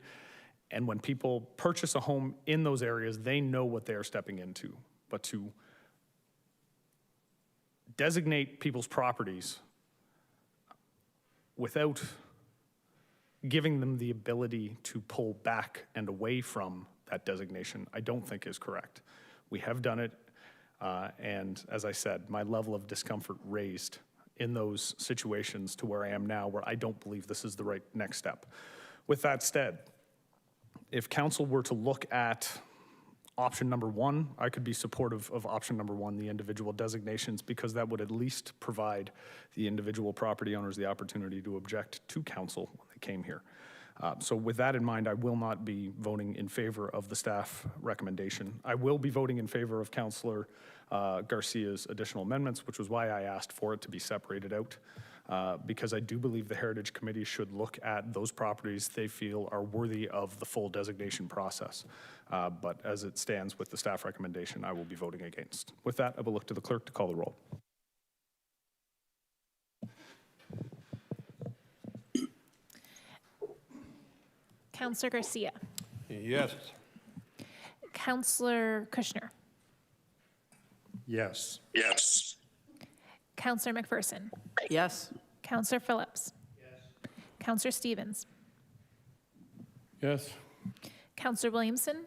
and when people purchase a home in those areas, they know what they are stepping into. But to designate people's properties without giving them the ability to pull back and away from that designation, I don't think is correct. We have done it, and as I said, my level of discomfort raised in those situations to where I am now, where I don't believe this is the right next step. With that said, if council were to look at option number one, I could be supportive of option number one, the individual designations, because that would at least provide the individual property owners the opportunity to object to council when they came here. So with that in mind, I will not be voting in favor of the staff recommendation. I will be voting in favor of Councillor Garcia's additional amendments, which was why I asked for it to be separated out, because I do believe the Heritage Committee should look at those properties they feel are worthy of the full designation process. But as it stands with the staff recommendation, I will be voting against. With that, I will look to the clerk to call the roll.
Councillor Garcia.
Yes.
Councillor Kushner.
Yes.
Yes.
Councillor McPherson.
Yes.
Councillor Phillips. Yes. Councillor Stevens.
Yes.
Councillor Williamson.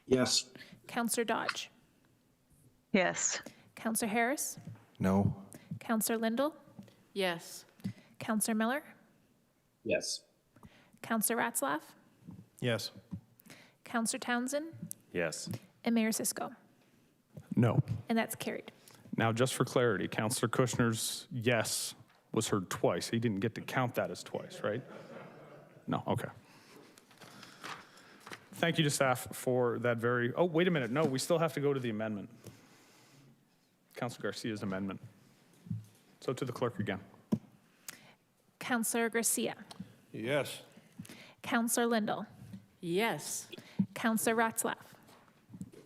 Yes.
Councillor Dodge.
Yes.
Councillor Harris.
No.
Councillor Lindell.
Yes.
Councillor Miller.
Yes.
Councillor Ratzlaff.
Yes.
Councillor Townsend.
Yes.
And Mayor Sisko.
No.
And that's carried.
Now, just for clarity, Councillor Kushner's yes was heard twice. He didn't get to count that as twice, right? No, okay. Thank you to staff for that very, oh, wait a minute, no, we still have to go to the amendment. Councillor Garcia's amendment. So to the clerk again.
Councillor Garcia.
Yes.
Councillor Lindell.
Yes.
Councillor Ratzlaff.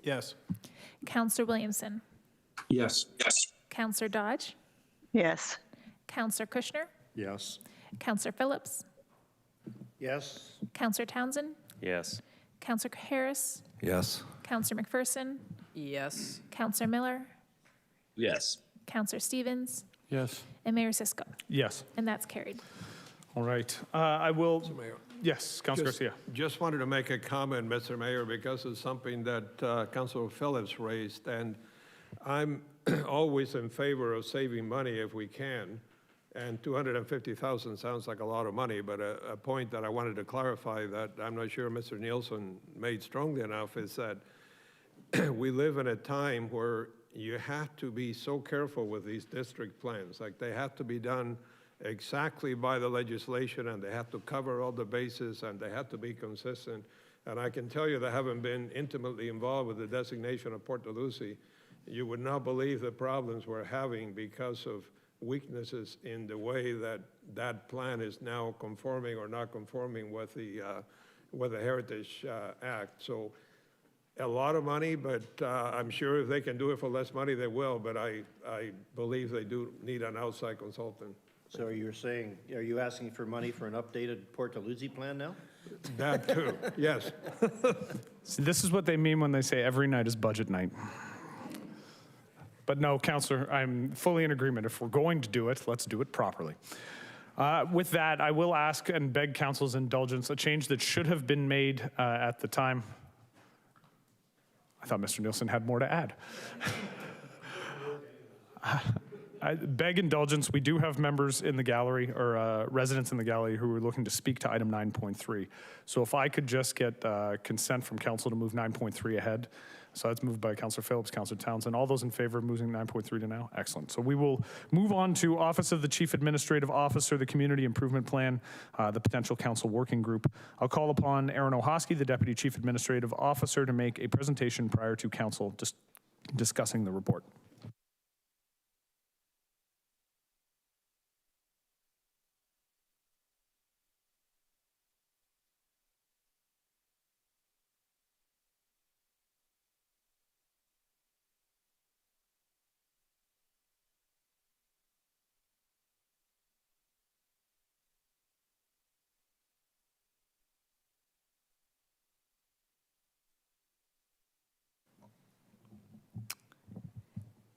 Yes.
Councillor Williamson.
Yes.
Yes.
Councillor Dodge.
Yes.
Councillor Kushner.
Yes.
Councillor Phillips.
Yes.
Councillor Townsend.
Yes.
Councillor Harris.
Yes.
Councillor McPherson.
Yes.
Councillor Miller.
Yes.
Councillor Stevens.
Yes.
And Mayor Sisko.
Yes.
And that's carried.
All right. I will, yes, Councillor Garcia.
Just wanted to make a comment, Mr. Mayor, because it's something that Councilor Phillips raised, and I'm always in favor of saving money if we can, and $250,000 sounds like a lot of money, but a point that I wanted to clarify that I'm not sure Mr. Nielsen made strongly enough is that we live in a time where you have to be so careful with these district plans. Like, they have to be done exactly by the legislation, and they have to cover all the bases, and they have to be consistent. And I can tell you that having been intimately involved with the designation of Port Lucie, you would not believe the problems we're having because of weaknesses in the way that that plan is now conforming or not conforming with the Heritage Act. So a lot of money, but I'm sure if they can do it for less money, they will. But I believe they do need an outside consultant.
So are you asking for money for an updated Port Lucie plan now?
That too, yes.
See, this is what they mean when they say every night is budget night. But no, Councillor, I'm fully in agreement. If we're going to do it, let's do it properly. With that, I will ask and beg Council's indulgence, a change that should have been made at the time. I thought Mr. Nielsen had more to add. I beg indulgence. We do have members in the gallery, or residents in the gallery, who are looking to speak to item 9.3. So if I could just get consent from council to move 9.3 ahead. So that's moved by Councillor Phillips, Councillor Townsend. All those in favor of moving 9.3 to now? Excellent. So we will move on to Office of the Chief Administrative Officer, the Community Improvement Plan, the Potential Council Working Group. I'll call upon Aaron Ohosky, the Deputy Chief Administrative Officer, to make a presentation prior to council discussing the report.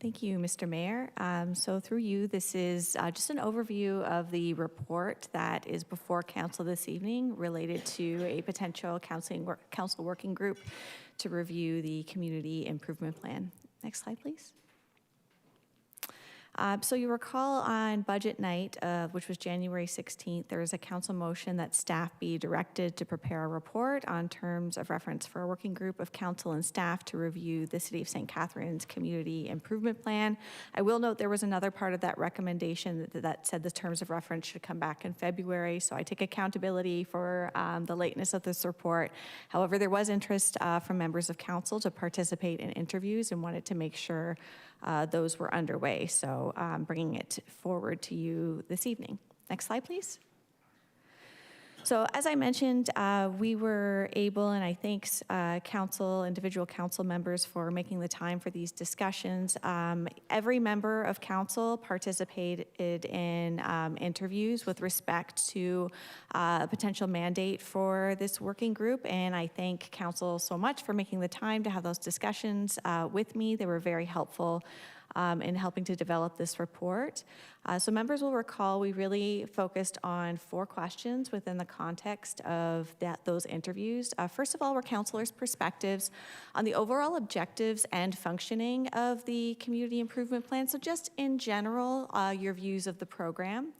Thank you, Mr. Mayor. So through you, this is just an overview of the report that is before council this evening related to a potential council working group to review the community improvement plan. Next slide, please. So you recall on budget night, which was January 16th, there was a council motion that staff be directed to prepare a report on terms of reference for a working group of council and staff to review the City of St. Catharines Community Improvement Plan. I will note there was another part of that recommendation that said the terms of reference should come back in February, so I take accountability for the lateness of this report. However, there was interest from members of council to participate in interviews and wanted to make sure those were underway. So I'm bringing it forward to you this evening. Next slide, please. So as I mentioned, we were able, and I thank individual council members for making the time for these discussions. Every member of council participated in interviews with respect to a potential mandate for this working group, and I thank council so much for making the time to have those discussions with me. They were very helpful in helping to develop this report. So members will recall we really focused on 4 questions within the context of those interviews. First of all, were councillors' perspectives on the overall objectives and functioning of the community improvement plan. So just in general, your views of the program.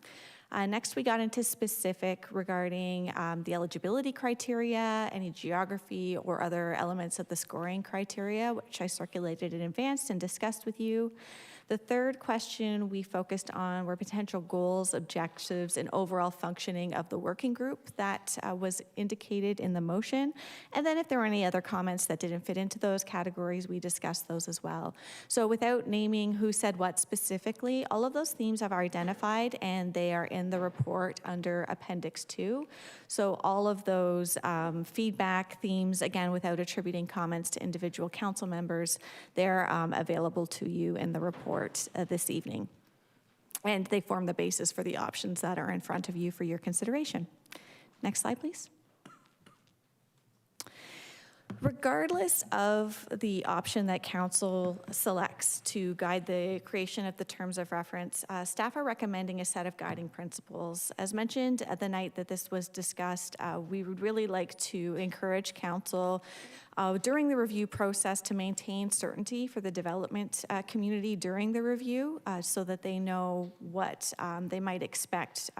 Next, we got into specific regarding the eligibility criteria, any geography or other elements of the scoring criteria, which I circulated in advance and discussed with you. The third question we focused on were potential goals, objectives, and overall functioning of the working group that was indicated in the motion. And then if there were any other comments that didn't fit into those categories, we discussed those as well. So without naming who said what specifically, all of those themes I've identified and they are in the report under Appendix 2. So all of those feedback themes, again, without attributing comments to individual council members, they're available to you in the report this evening. And they form the basis for the options that are in front of you for your consideration. Next slide, please. Regardless of the option that council selects to guide the creation of the terms of reference, staff are recommending a set of guiding principles. As mentioned at the night that this was discussed, we would really like to encourage council during the review process to maintain certainty for the development community during the review so that they know what they might expect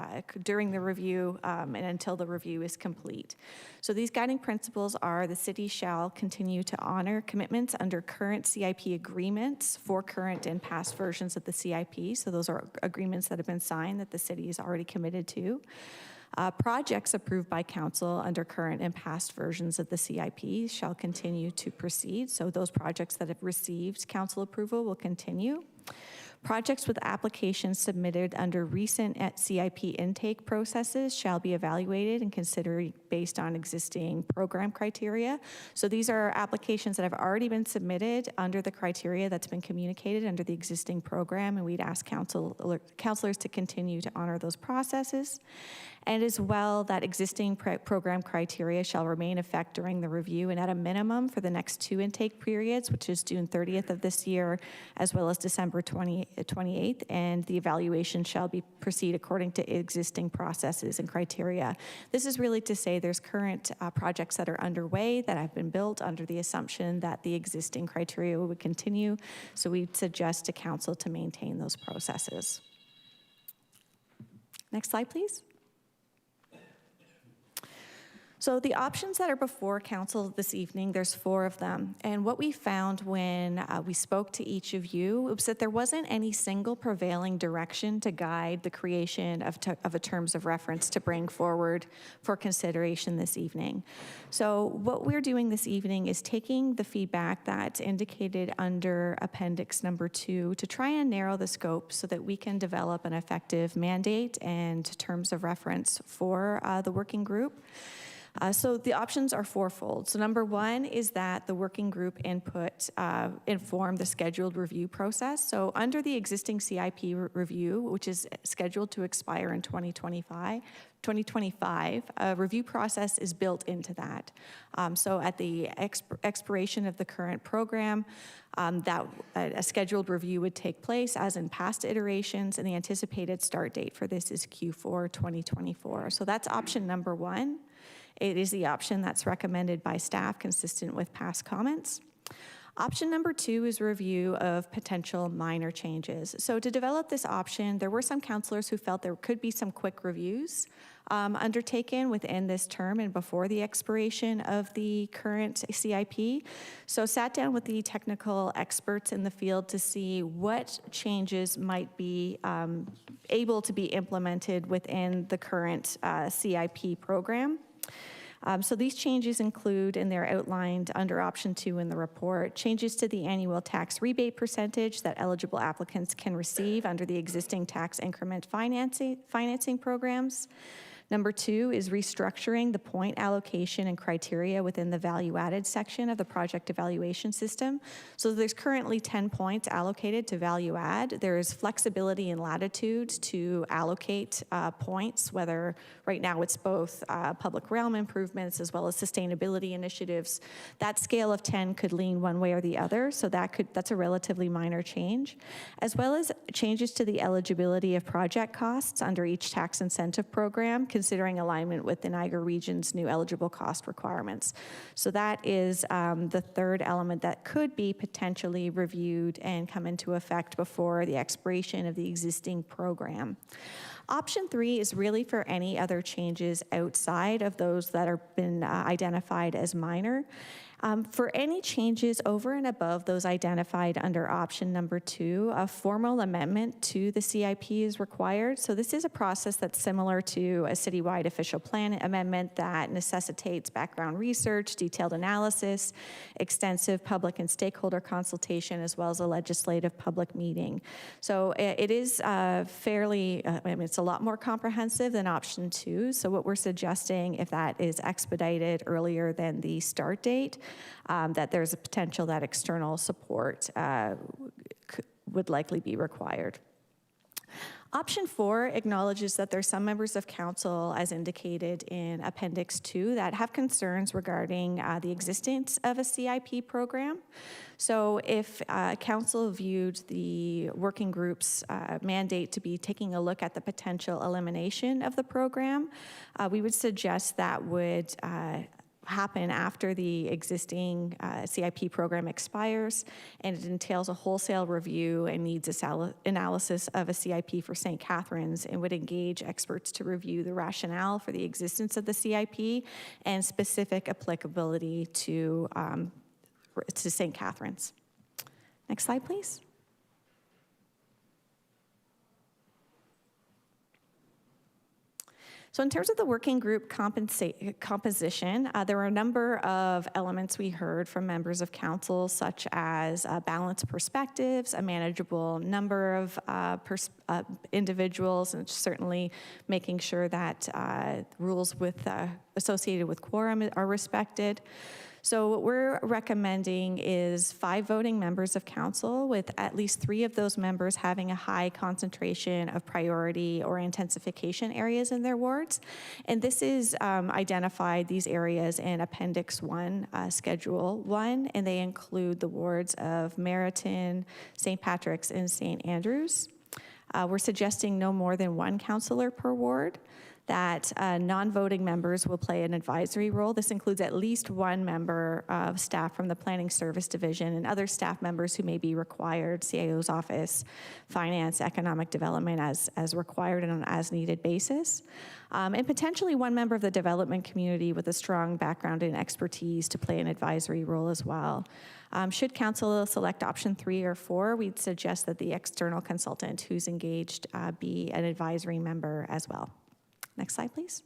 during the review and until the review is complete. So these guiding principles are: the city shall continue to honor commitments under current CIP agreements for current and past versions of the CIP. So those are agreements that have been signed that the city is already committed to. Projects approved by council under current and past versions of the CIP shall continue to proceed. So those projects that have received council approval will continue. Projects with applications submitted under recent CIP intake processes shall be evaluated and considered based on existing program criteria. So these are applications that have already been submitted under the criteria that's been communicated under the existing program, and we'd ask councilors to continue to honor those processes. And as well, that existing program criteria shall remain in effect during the review and at a minimum for the next 2 intake periods, which is June 30th of this year, as well as December 28th, and the evaluation shall proceed according to existing processes and criteria. This is really to say there's current projects that are underway that have been built under the assumption that the existing criteria would continue, so we suggest to council to maintain those processes. Next slide, please. So the options that are before council this evening, there's 4 of them. And what we found when we spoke to each of you was that there wasn't any single prevailing direction to guide the creation of a terms of reference to bring forward for consideration this evening. So what we're doing this evening is taking the feedback that's indicated under Appendix number 2 to try and narrow the scope so that we can develop an effective mandate and terms of reference for the working group. So the options are fourfold. So number one is that the working group input inform the scheduled review process. So under the existing CIP review, which is scheduled to expire in 2025, a review process is built into that. So at the expiration of the current program, that a scheduled review would take place as in past iterations, and the anticipated start date for this is Q4 2024. So that's option number one. It is the option that's recommended by staff, consistent with past comments. Option number two is review of potential minor changes. So to develop this option, there were some councillors who felt there could be some quick reviews undertaken within this term and before the expiration of the current CIP. So sat down with the technical experts in the field to see what changes might be able to be implemented within the current CIP program. So these changes include, and they're outlined under option 2 in the report, changes to the annual tax rebate percentage that eligible applicants can receive under the existing tax increment financing programs. Number 2 is restructuring the point allocation and criteria within the value-added section of the project evaluation system. So there's currently 10 points allocated to value-add. There is flexibility and latitude to allocate points, whether right now it's both public realm improvements as well as sustainability initiatives. That scale of 10 could lean one way or the other, so that's a relatively minor change, as well as changes to the eligibility of project costs under each tax incentive program, considering alignment with the Niagara region's new eligible cost requirements. So that is the third element that could be potentially reviewed and come into effect before the expiration of the existing program. Option 3 is really for any other changes outside of those that have been identified as minor. For any changes over and above those identified under option number 2, a formal amendment to the CIP is required. So this is a process that's similar to a citywide official plan amendment that necessitates background research, detailed analysis, extensive public and stakeholder consultation, as well as a legislative public meeting. So it is fairly, it's a lot more comprehensive than option 2. So what we're suggesting, if that is expedited earlier than the start date, that there's a potential that external support would likely be required. Option 4 acknowledges that there's some members of council, as indicated in Appendix 2, that have concerns regarding the existence of a CIP program. So if council viewed the working group's mandate to be taking a look at the potential elimination of the program, we would suggest that would happen after the existing CIP program expires, and it entails a wholesale review and needs analysis of a CIP for St. Catharines, and would engage experts to review the rationale for the existence of the CIP and specific applicability to St. Catharines. Next slide, please. So in terms of the working group composition, there were a number of elements we heard from members of council, such as balanced perspectives, a manageable number of individuals, and certainly making sure that rules associated with quorum are respected. So what we're recommending is 5 voting members of council, with at least 3 of those members having a high concentration of priority or intensification areas in their wards. And this is identified, these areas, in Appendix 1, Schedule 1, and they include the wards of Meriton, St. Patrick's, and St. Andrews. We're suggesting no more than 1 councillor per ward, that non-voting members will play an advisory role. This includes at least 1 member of staff from the Planning Service Division and other staff members who may be required, CAO's office, finance, economic development, as required and on an as-needed basis. And potentially 1 member of the development community with a strong background and expertise to play an advisory role as well. Should council select option 3 or 4, we'd suggest that the external consultant who's engaged be an advisory member as well. Next slide, please.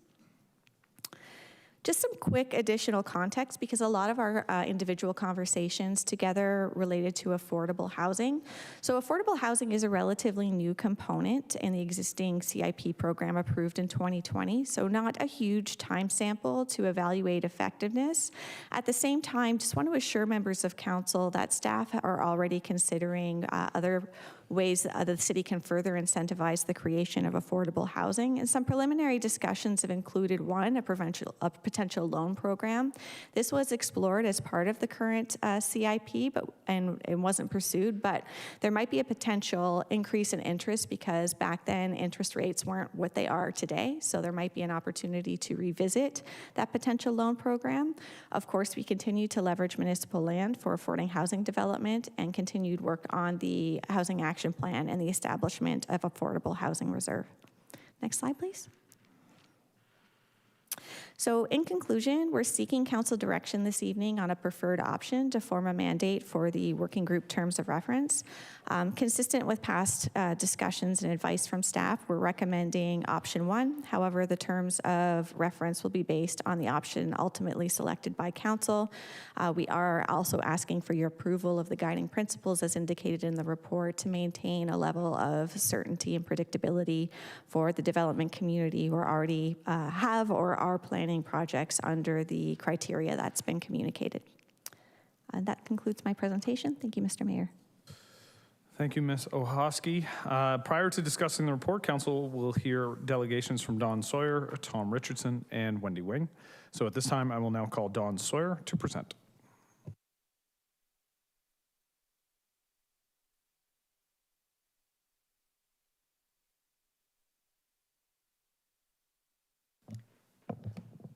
Just some quick additional context, because a lot of our individual conversations together related to affordable housing. So affordable housing is a relatively new component in the existing CIP program approved in 2020, so not a huge time sample to evaluate effectiveness. At the same time, just want to assure members of council that staff are already considering other ways that the city can further incentivize the creation of affordable housing. And some preliminary discussions have included, one, a potential loan program. This was explored as part of the current CIP, and it wasn't pursued, but there might be a potential increase in interest because back then interest rates weren't what they are today. So there might be an opportunity to revisit that potential loan program. Of course, we continue to leverage municipal land for affording housing development and continued work on the housing action plan and the establishment of affordable housing reserve. Next slide, please. So in conclusion, we're seeking council direction this evening on a preferred option to form a mandate for the working group terms of reference. Consistent with past discussions and advice from staff, we're recommending option 1. However, the terms of reference will be based on the option ultimately selected by council. We are also asking for your approval of the guiding principles as indicated in the report to maintain a level of certainty and predictability for the development community who already have or are planning projects under the criteria that's been communicated. And that concludes my presentation. Thank you, Mr. Mayor.
Thank you, Ms. Ohoski. Prior to discussing the report, council will hear delegations from Don Sawyer, Tom Richardson, and Wendy Wing. So at this time, I will now call Don Sawyer to present.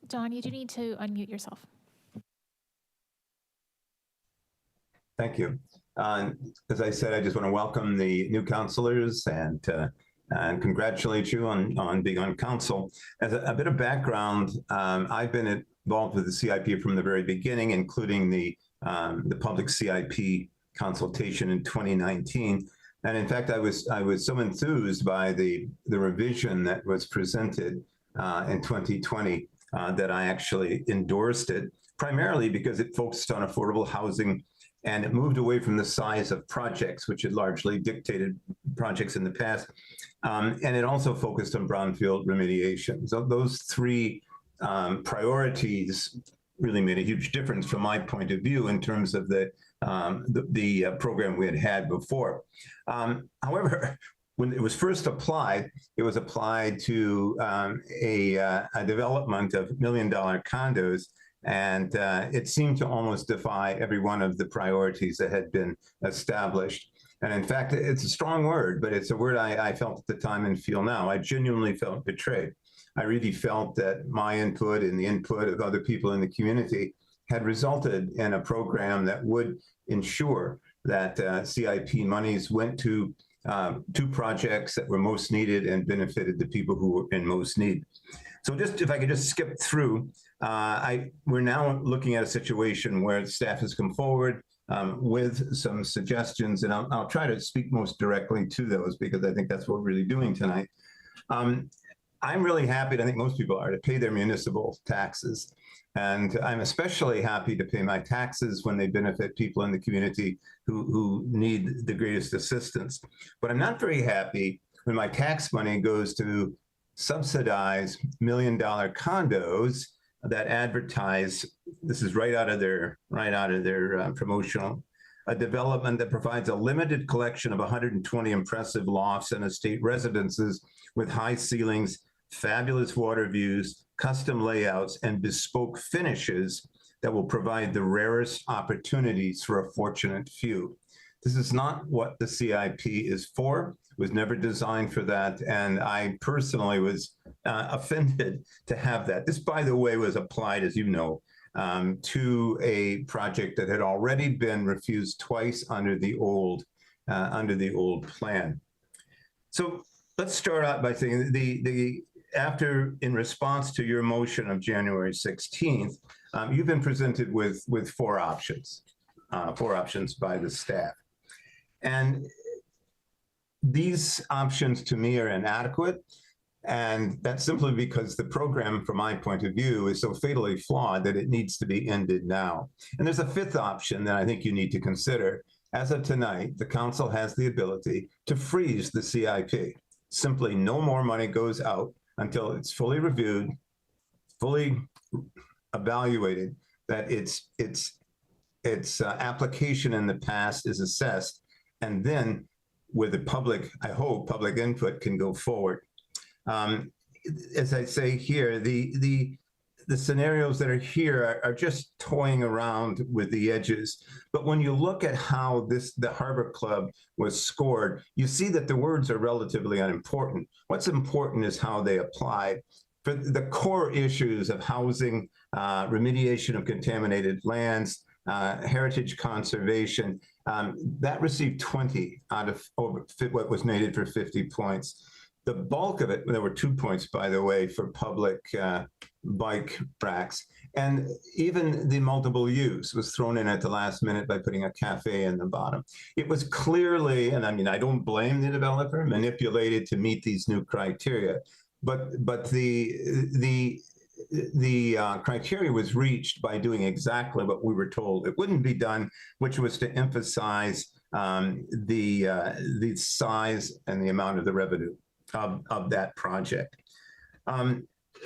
Don, you do need to unmute yourself.
Thank you. As I said, I just want to welcome the new councillors and congratulate you on being on council. As a bit of background, I've been involved with the CIP from the very beginning, including the public CIP consultation in 2019. And in fact, I was so enthused by the revision that was presented in 2020 that I actually endorsed it, primarily because it focused on affordable housing and it moved away from the size of projects, which had largely dictated projects in the past. And it also focused on brownfield remediation. So those three priorities really made a huge difference from my point of view in terms of the program we had before. However, when it was first applied, it was applied to a development of $1 million condos, and it seemed to almost defy every one of the priorities that had been established. And in fact, it's a strong word, but it's a word I felt at the time and feel now. I genuinely felt betrayed. I really felt that my input and the input of other people in the community had resulted in a program that would ensure that CIP monies went to projects that were most needed and benefited the people who were in most need. So just if I could just skip through, we're now looking at a situation where staff has come forward with some suggestions, and I'll try to speak most directly to those because I think that's what we're really doing tonight. I'm really happy, and I think most people are, to pay their municipal taxes. And I'm especially happy to pay my taxes when they benefit people in the community who need the greatest assistance. But I'm not very happy when my tax money goes to subsidize $1 million condos that advertise, this is right out of their promotional, a development that provides a limited collection of 120 impressive lofts and estate residences with high ceilings, fabulous water views, custom layouts, and bespoke finishes that will provide the rarest opportunities for a fortunate few. This is not what the CIP is for. It was never designed for that, and I personally was offended to have that. This, by the way, was applied, as you know, to a project that had already been refused twice under the old plan. So let's start out by saying in response to your motion of January 16th, you've been presented with four options by the staff. And these options to me are inadequate. And that's simply because the program, from my point of view, is so fatally flawed that it needs to be ended now. And there's a fifth option that I think you need to consider. As of tonight, the council has the ability to freeze the CIP. Simply no more money goes out until it's fully reviewed, fully evaluated, that its application in the past is assessed, and then with the public, I hope, public input can go forward. As I say here, the scenarios that are here are just toying around with the edges. But when you look at how the Harbor Club was scored, you see that the words are relatively unimportant. What's important is how they apply. For the core issues of housing, remediation of contaminated lands, heritage conservation, that received 20 out of what was needed for 50 points. The bulk of it, there were 2 points, by the way, for public bike racks. And even the multiple use was thrown in at the last minute by putting a cafe in the bottom. It was clearly, and I mean, I don't blame the developer, manipulated to meet these new criteria. But the criteria was reached by doing exactly what we were told it wouldn't be done, which was to emphasize the size and the amount of the revenue of that project.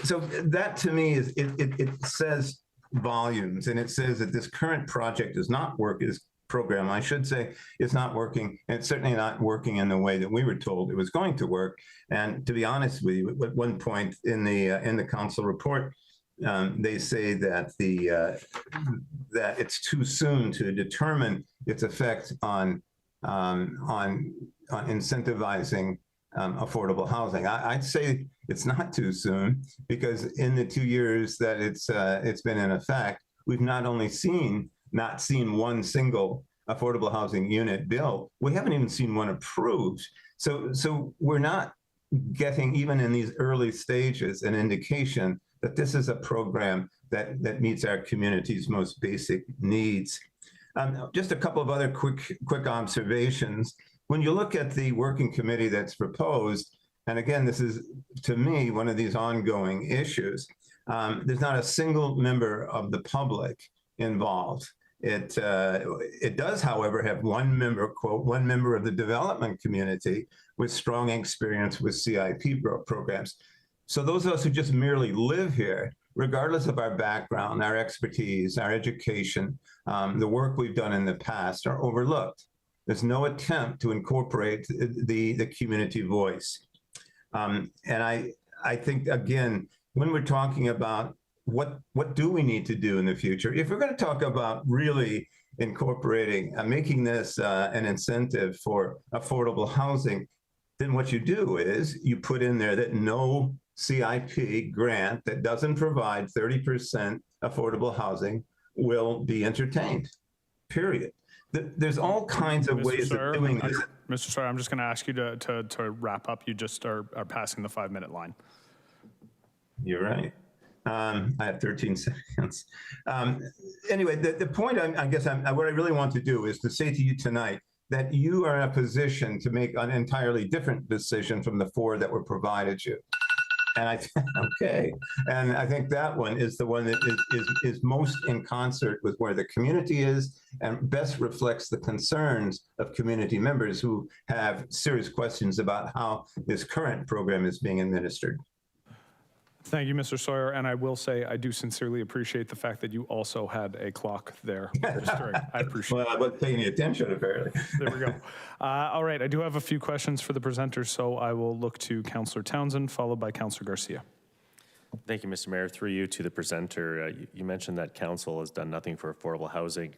So that to me is, it says volumes, and it says that this current project does not work, this program, I should say, is not working, and it's certainly not working in the way that we were told it was going to work. And to be honest with you, at one point in the council report, they say that that it's too soon to determine its effect on incentivizing affordable housing. I'd say it's not too soon, because in the 2 years that it's been in effect, we've not seen one single affordable housing unit built. We haven't even seen one approved. So we're not getting, even in these early stages, an indication that this is a program that meets our community's most basic needs. Just a couple of other quick observations. When you look at the working committee that's proposed, and again, this is, to me, one of these ongoing issues, there's not a single member of the public involved. It does, however, have one member, quote, one member of the development community with strong experience with CIP programs. So those of us who just merely live here, regardless of our background, our expertise, our education, the work we've done in the past, are overlooked. There's no attempt to incorporate the community voice. And I think, again, when we're talking about what do we need to do in the future, if we're going to talk about really incorporating, making this an incentive for affordable housing, then what you do is you put in there that no CIP grant that doesn't provide 30% affordable housing will be entertained, period. There's all kinds of ways of doing this.
Mr. Sawyer, I'm just going to ask you to wrap up. You just are passing the 5-minute line.
You're right. I have 13 seconds. Anyway, the point I guess what I really want to do is to say to you tonight that you are in a position to make an entirely different decision from the 4 that were provided you. And I think that one is the one that is most in concert with where the community is and best reflects the concerns of community members who have serious questions about how this current program is being administered.
Thank you, Mr. Sawyer. And I will say, I do sincerely appreciate the fact that you also had a clock there registering. I appreciate it.
Well, I wasn't paying any attention, apparently.
There we go. All right, I do have a few questions for the presenters, so I will look to Councillor Townsend, followed by Councillor Garcia.
Thank you, Mr. Mayor. Through you to the presenter, you mentioned that council has done nothing for affordable housing.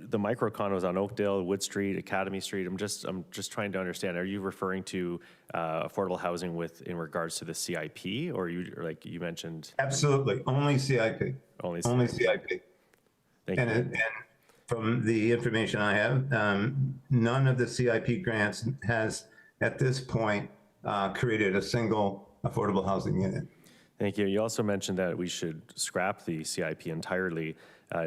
The micro condos on Oakdale, Wood Street, Academy Street, I'm just trying to understand, are you referring to affordable housing in regards to the CIP, or like you mentioned?
Absolutely, only CIP.
Only
CIP.
Thank you.
And from the information I have, none of the CIP grants has, at this point, created a single affordable housing unit.
Thank you. You also mentioned that we should scrap the CIP entirely.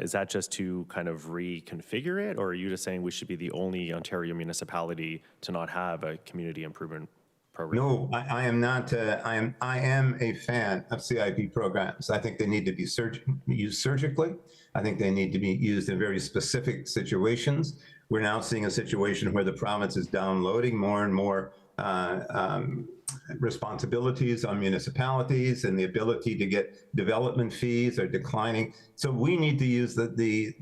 Is that just to kind of reconfigure it, or are you just saying we should be the only Ontario municipality to not have a community improvement program?
No, I am not. I am a fan of CIP programs. I think they need to be used surgically. I think they need to be used in very specific situations. We're now seeing a situation where the province is downloading more and more responsibilities on municipalities, and the ability to get development fees are declining. So we need to use the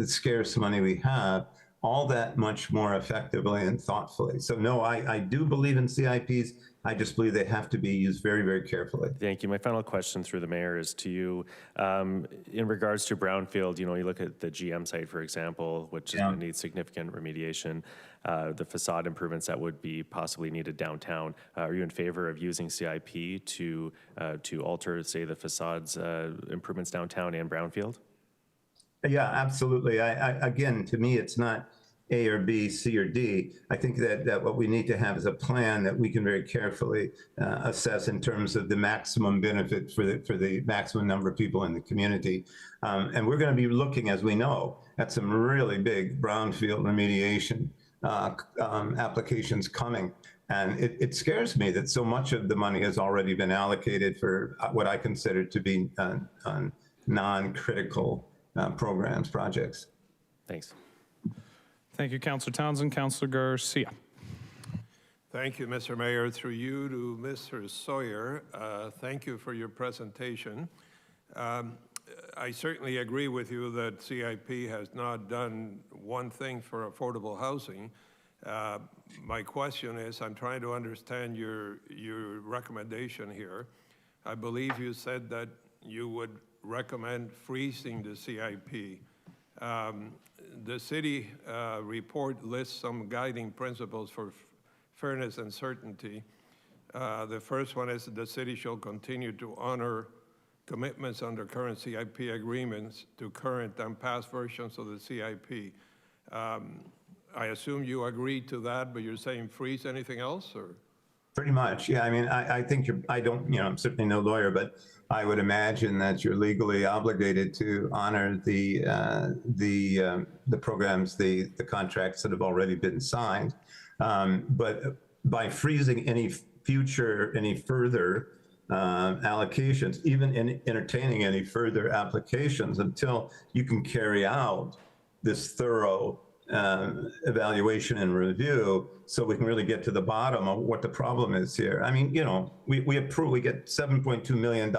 scarce money we have all that much more effectively and thoughtfully. So no, I do believe in CIPs. I just believe they have to be used very, very carefully.
Thank you. My final question through the mayor is to you. In regards to brownfield, you look at the GM site, for example, which is going to need significant remediation, the facade improvements that would be possibly needed downtown. Are you in favor of using CIP to alter, say, the facades improvements downtown and brownfield?
Yeah, absolutely. Again, to me, it's not A or B, C or D. I think that what we need to have is a plan that we can very carefully assess in terms of the maximum benefit for the maximum number of people in the community. And we're going to be looking, as we know, at some really big brownfield remediation applications coming. And it scares me that so much of the money has already been allocated for what I consider to be non-critical programs, projects.
Thanks.
Thank you, Councillor Townsend. Councillor Garcia.
Thank you, Mr. Mayor. Through you to Mr. Sawyer, thank you for your presentation. I certainly agree with you that CIP has not done one thing for affordable housing. My question is, I'm trying to understand your recommendation here. I believe you said that you would recommend freezing the CIP. The city report lists some guiding principles for fairness and certainty. The first one is that the city shall continue to honor commitments under current CIP agreements to current and past versions of the CIP. I assume you agree to that, but you're saying freeze anything else, or?
Pretty much, yeah. I mean, I think I'm certainly no lawyer, but I would imagine that you're legally obligated to honor the programs, the contracts that have already been signed. But by freezing any further allocations, even entertaining any further applications until you can carry out this thorough evaluation and review, so we can really get to the bottom of what the problem is here. I mean, we get $7.2 million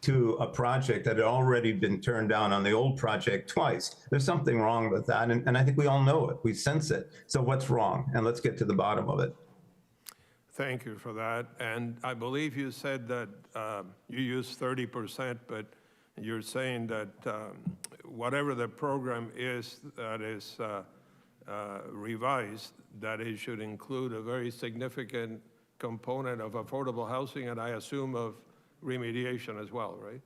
to a project that had already been turned down on the old project twice. There's something wrong with that, and I think we all know it. We sense it. So what's wrong? And let's get to the bottom of it.
Thank you for that. And I believe you said that you use 30%, but you're saying that whatever the program is that is revised, that it should include a very significant component of affordable housing, and I assume of remediation as well, right?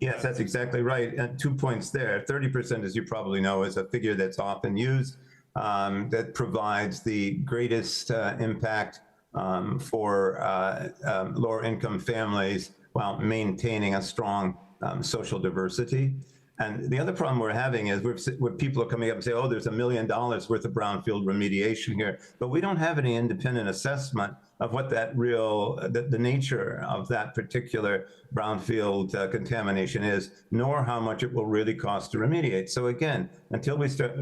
Yes, that's exactly right. And 2 points there. 30%, as you probably know, is a figure that's often used that provides the greatest impact for lower income families while maintaining a strong social diversity. And the other problem we're having is where people are coming up and say, oh, there's $1 million worth of brownfield remediation here, but we don't have any independent assessment of what that the nature of that particular brownfield contamination is, nor how much it will really cost to remediate. So again, until we start,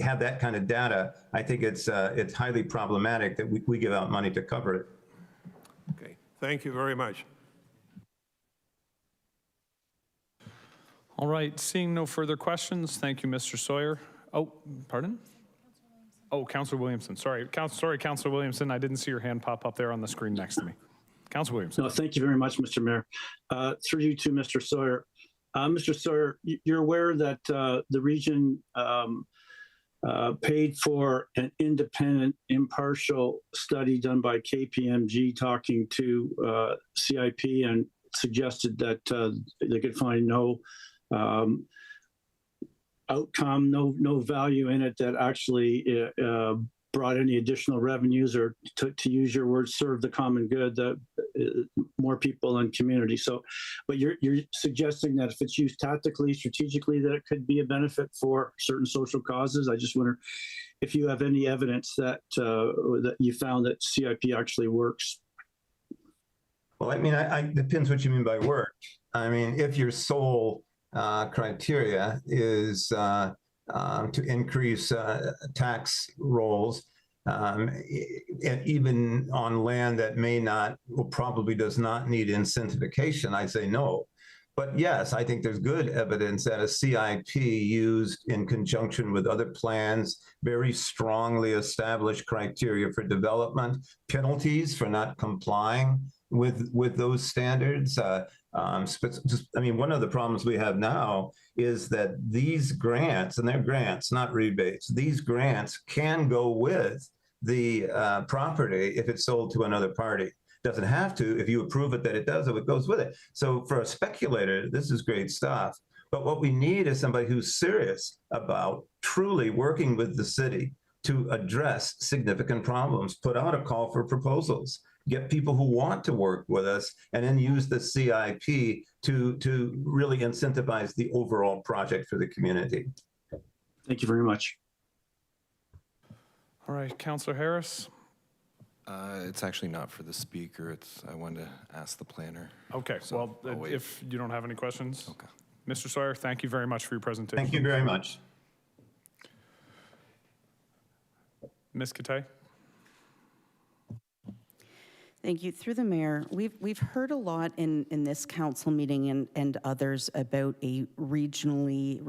have that kind of data, I think it's highly problematic that we give out money to cover it.
Okay, thank you very much.
All right, seeing no further questions, thank you, Mr. Sawyer. Oh, pardon? Oh, Councillor Williamson, sorry, Councillor Williamson, I didn't see your hand pop up there on the screen next to me. Councillor Williamson.
No, thank you very much, Mr. Mayor. Through you to Mr. Sawyer. Mr. Sawyer, you're aware that the region paid for an independent, impartial study done by KPMG talking to CIP and suggested that they could find no outcome, no value in it that actually brought any additional revenues or, to use your words, serve the common good, more people and community. So, but you're suggesting that if it's used tactically, strategically, that it could be a benefit for certain social causes. I just wonder if you have any evidence that that you found that CIP actually works.
Well, I mean, it depends what you mean by work. I mean, if your sole criteria is to increase tax rolls, even on land that probably does not need incentivization, I say no. But yes, I think there's good evidence that a CIP used in conjunction with other plans, very strongly established criteria for development, penalties for not complying with those standards. I mean, one of the problems we have now is that these grants, and they're grants, not rebates, these grants can go with the property if it's sold to another party. Doesn't have to. If you approve it that it does, it goes with it. So for a speculator, this is great stuff. But what we need is somebody who's serious about truly working with the city to address significant problems, put out a call for proposals, get people who want to work with us, and then use the CIP to really incentivize the overall project for the community.
Thank you very much.
All right, Councillor Harris.
It's actually not for the speaker. I wanted to ask the planner.
Okay,
So
well,
I'll wait.
if you don't have any questions.
Okay.
Mr. Sawyer, thank you very much for your presentation.
Thank you very much.
Ms. Katay?
Thank you. Through the mayor, we've heard a lot in this council meeting and others about a regional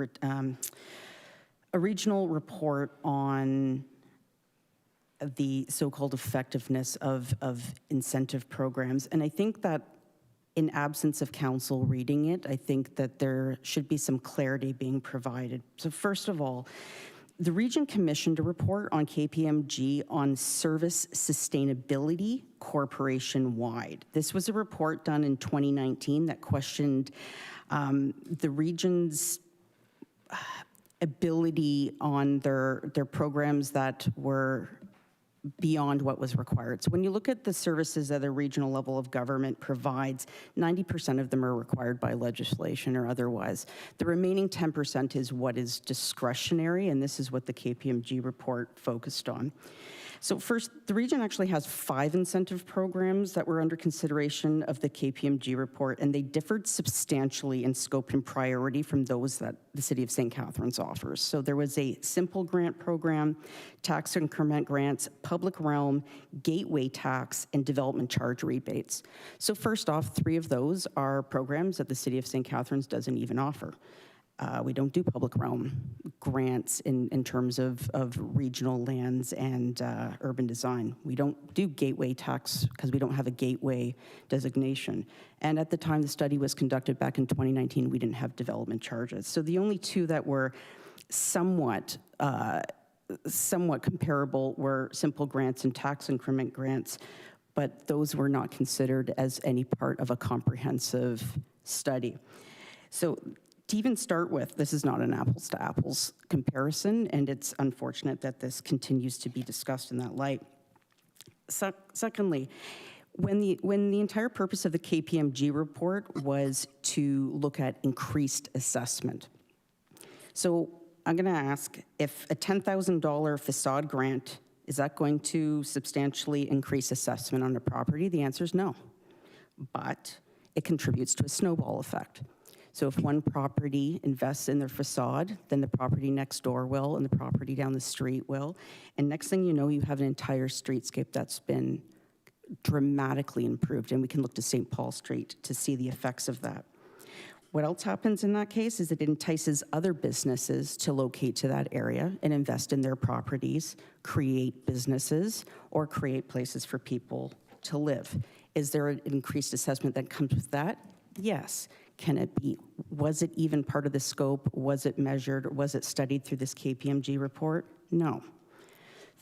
report on the so-called effectiveness of incentive programs. And I think that in absence of council reading it, I think that there should be some clarity being provided. So first of all, the region commissioned a report on KPMG on service sustainability corporation-wide. This was a report done in 2019 that questioned the region's ability on their programs that were beyond what was required. So when you look at the services that a regional level of government provides, 90% of them are required by legislation or otherwise. The remaining 10% is what is discretionary, and this is what the KPMG report focused on. So first, the region actually has 5 incentive programs that were under consideration of the KPMG report, and they differed substantially in scope and priority from those that the City of St. Catharines offers. So there was a simple grant program, tax increment grants, public realm, gateway tax, and development charge rebates. So first off, 3 of those are programs that the City of St. Catharines doesn't even offer. We don't do public realm grants in terms of regional lands and urban design. We don't do gateway tax because we don't have a gateway designation. And at the time the study was conducted back in 2019, we didn't have development charges. So the only 2 that were somewhat comparable were simple grants and tax increment grants, but those were not considered as any part of a comprehensive study. So to even start with, this is not an apples to apples comparison, and it's unfortunate that this continues to be discussed in that light. Secondly, when the entire purpose of the KPMG report was to look at increased assessment. So I'm going to ask, if a $10,000 facade grant, is that going to substantially increase assessment on a property? The answer is no, but it contributes to a snowball effect. So if one property invests in their facade, then the property next door will, and the property down the street will. And next thing you know, you have an entire streetscape that's been dramatically improved. And we can look to St. Paul Street to see the effects of that. What else happens in that case is it entices other businesses to locate to that area and invest in their properties, create businesses, or create places for people to live. Is there an increased assessment that comes with that? Yes. Can it be? Was it even part of the scope? Was it measured? Was it studied through this KPMG report? No.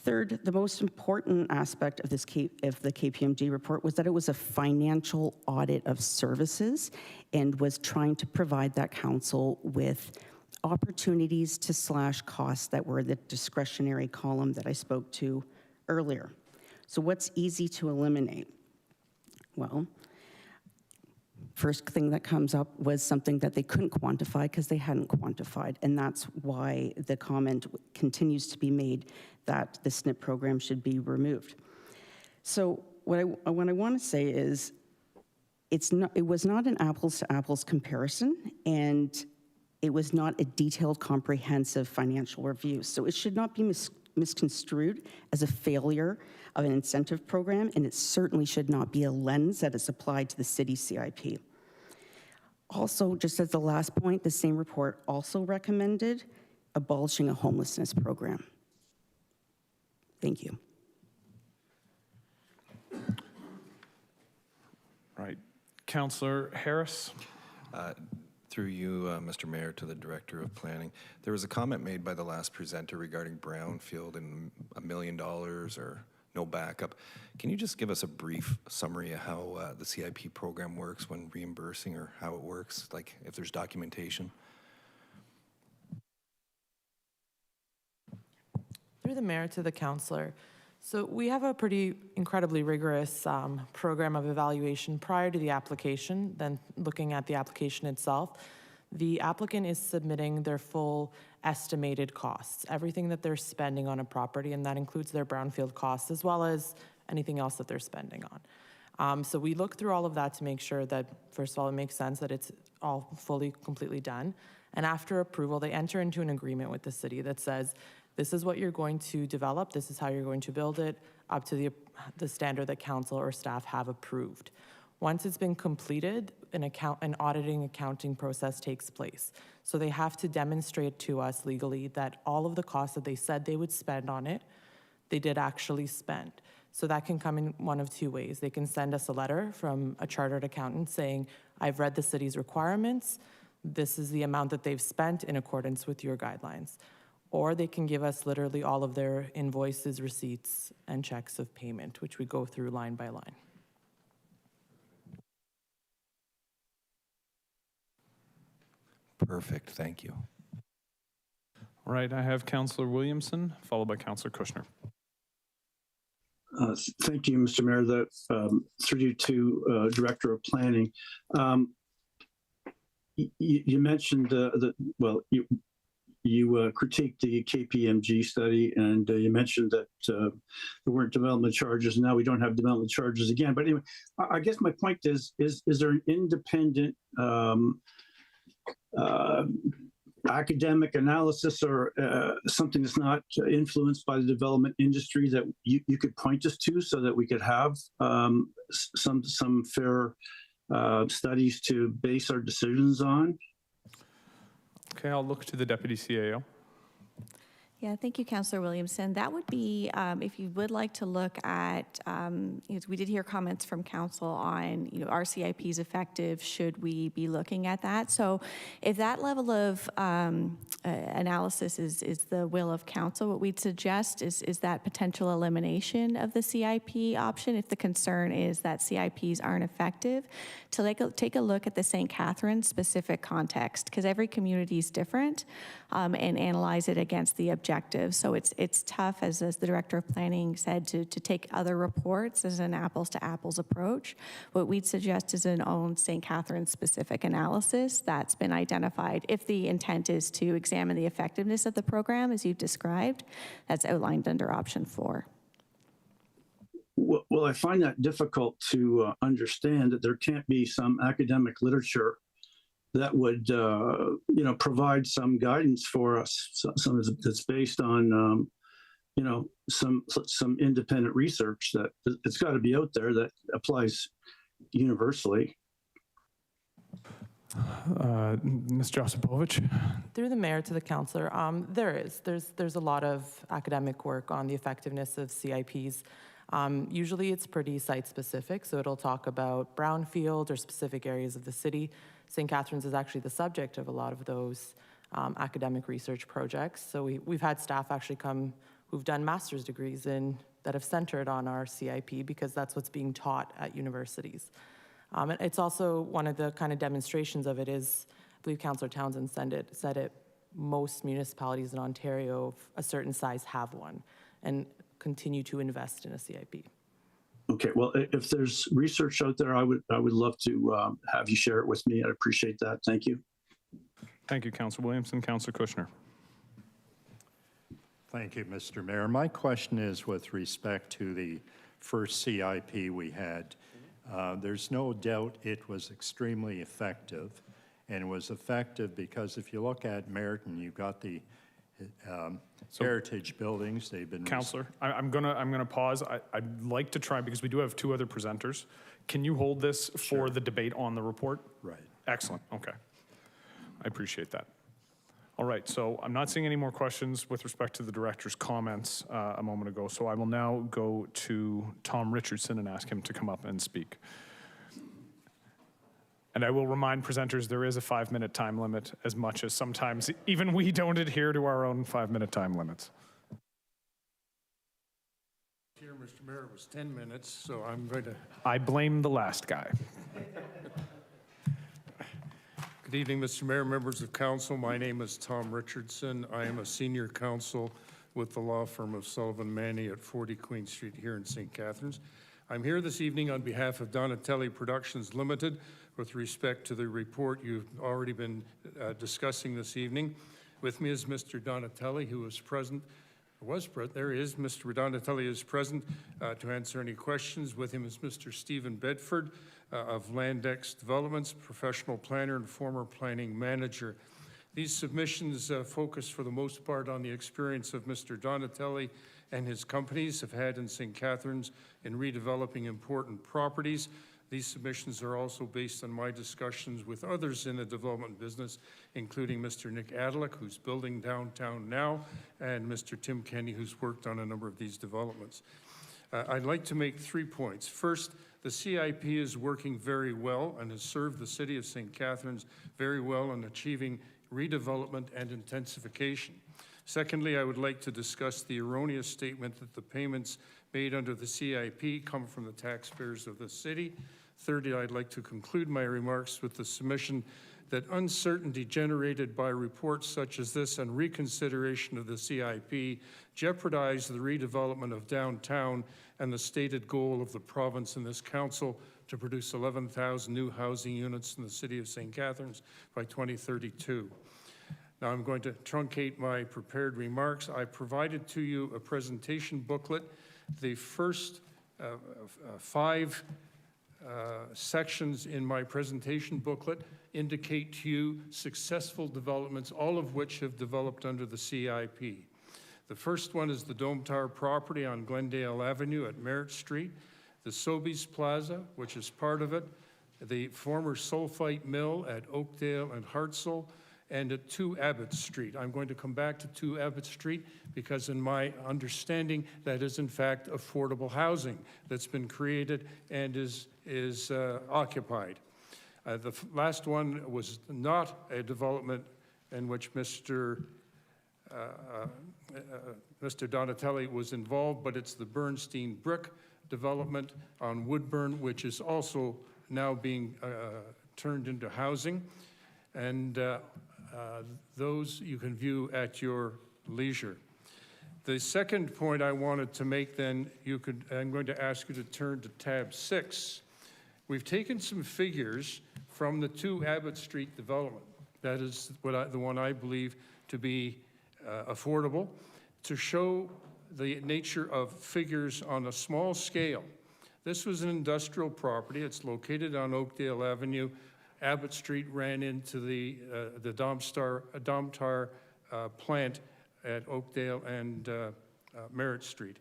Third, the most important aspect of the KPMG report was that it was a financial audit of services and was trying to provide that council with opportunities to slash costs that were the discretionary column that I spoke to earlier. So what's easy to eliminate? Well, first thing that comes up was something that they couldn't quantify because they hadn't quantified. And that's why the comment continues to be made that the SNP program should be removed. So what I want to say is it was not an apples to apples comparison, and it was not a detailed, comprehensive financial review. So it should not be misconstrued as a failure of an incentive program, and it certainly should not be a lens that is applied to the city CIP. Also, just as the last point, the same report also recommended abolishing a homelessness program. Thank you.
Right. Councillor Harris.
Through you, Mr. Mayor, to the Director of Planning. There was a comment made by the last presenter regarding brownfield and $1 million or no backup. Can you just give us a brief summary of how the CIP program works when reimbursing, or how it works, like if there's documentation?
Through the Mayor to the Councillor. So we have a pretty incredibly rigorous program of evaluation prior to the application. Then looking at the application itself, the applicant is submitting their full estimated costs, everything that they're spending on a property, and that includes their brownfield costs as well as anything else that they're spending on. So we look through all of that to make sure that, first of all, it makes sense that it's all fully, completely done. And after approval, they enter into an agreement with the city that says, this is what you're going to develop, this is how you're going to build it, up to the standard that council or staff have approved. Once it's been completed, an auditing accounting process takes place. So they have to demonstrate to us legally that all of the costs that they said they would spend on it, they did actually spend. So that can come in one of two ways. They can send us a letter from a chartered accountant saying, I've read the city's requirements, this is the amount that they've spent in accordance with your guidelines. Or they can give us literally all of their invoices, receipts, and checks of payment, which we go through line by line.
Perfect, thank you.
All right, I have Councillor Williamson, followed by Councillor Kushner.
Thank you, Mr. Mayor. Through you to Director of Planning. You mentioned you critiqued the KPMG study, and you mentioned that there weren't development charges. Now we don't have development charges again. But anyway, I guess my point is there an independent academic analysis or something that's not influenced by the development industry that you could point us to, so that we could have some fair studies to base our decisions on?
Okay, I'll look to the Deputy CAO.
Yeah, thank you, Councillor Williamson. That would be, if you would like to look at, we did hear comments from Council on, are CIPs effective? Should we be looking at that? So if that level of analysis is the will of Council, what we'd suggest is that potential elimination of the CIP option if the concern is that CIPs aren't effective, to take a look at the St. Catharines specific context, because every community is different, and analyze it against the objectives. So it's tough, as the Director of Planning said, to take other reports as an apples to apples approach. What we'd suggest is an own St. Catharines specific analysis that's been identified. If the intent is to examine the effectiveness of the program, as you've described, that's outlined under option 4.
Well, I find that difficult to understand, that there can't be some academic literature that would, provide some guidance for us, some that's based on, some independent research that it's got to be out there that applies universally.
Ms. Josipovich.
Through the Mayor to the Councillor, there's a lot of academic work on the effectiveness of CIPs. Usually it's pretty site-specific, so it'll talk about brownfield or specific areas of the city. St. Catharines is actually the subject of a lot of those academic research projects. So we've had staff actually come who've done master's degrees that have centered on our CIP, because that's what's being taught at universities. It's also one of the kind of demonstrations of it is, I believe Councillor Townsend said it, most municipalities in Ontario of a certain size have one and continue to invest in a CIP.
Okay, well, if there's research out there, I would love to have you share it with me. I'd appreciate that. Thank you.
Thank you, Councillor Williamson. Councillor Kushner.
Thank you, Mr. Mayor. My question is with respect to the first CIP we had. There's no doubt it was extremely effective, and it was effective because if you look at Merton, you've got the heritage buildings. They've been.
Councillor, I'm gonna pause. I'd like to try, because we do have two other presenters. Can you hold this for the debate on the report?
Right.
Excellent. Okay. I appreciate that. All right, so I'm not seeing any more questions with respect to the director's comments a moment ago, so I will now go to Tom Richardson and ask him to come up and speak. And I will remind presenters there is a 5-minute time limit, as much as sometimes even we don't adhere to our own 5-minute time limits.
Here, Mr. Mayor, it was 10 minutes, so I'm going to.
I blame the last guy.
Good evening, Mr. Mayor, members of council. My name is Tom Richardson. I am a senior counsel with the law firm of Sullivan Manny at 40 Queen Street here in St. Catharines. I'm here this evening on behalf of Donatelli Productions Limited with respect to the report you've already been discussing this evening. With me is Mr. Donatelli, who is present. There he is. Mr. Donatelli is present to answer any questions. With him is Mr. Stephen Bedford of Landex Developments, professional planner and former planning manager. These submissions focus for the most part on the experience of Mr. Donatelli and his companies have had in St. Catharines in redeveloping important properties. These submissions are also based on my discussions with others in the development business, including Mr. Nick Adelick, who's building downtown now, and Mr. Tim Kenny, who's worked on a number of these developments. I'd like to make 3 points. First, the CIP is working very well and has served the city of St. Catharines very well in achieving redevelopment and intensification. Secondly, I would like to discuss the erroneous statement that the payments made under the CIP come from the taxpayers of the city. Thirdly, I'd like to conclude my remarks with the submission that uncertainty generated by reports such as this and reconsideration of the CIP jeopardize the redevelopment of downtown and the stated goal of the province and this council to produce 11,000 new housing units in the city of St. Catharines by 2032. Now I'm going to truncate my prepared remarks. I provided to you a presentation booklet. The first 5 sections in my presentation booklet indicate to you successful developments, all of which have developed under the CIP. The first one is the Dome Tower property on Glendale Avenue at Merritt Street, the Sobeys Plaza, which is part of it, the former sulfite mill at Oakdale and Hartselle, and at 2 Abbott Street. I'm going to come back to 2 Abbott Street because in my understanding, that is in fact affordable housing that's been created and is occupied. The last one was not a development in which Mr. Donatelli was involved, but it's the Bernstein Brick development on Woodburn, which is also now being turned into housing. And those you can view at your leisure. The second point I wanted to make then, I'm going to ask you to turn to tab 6. We've taken some figures from the 2 Abbott Street development. That is the one I believe to be affordable, to show the nature of figures on a small scale. This was an industrial property. It's located on Oakdale Avenue. Abbott Street ran into the Domtar plant at Oakdale and Merritt Street.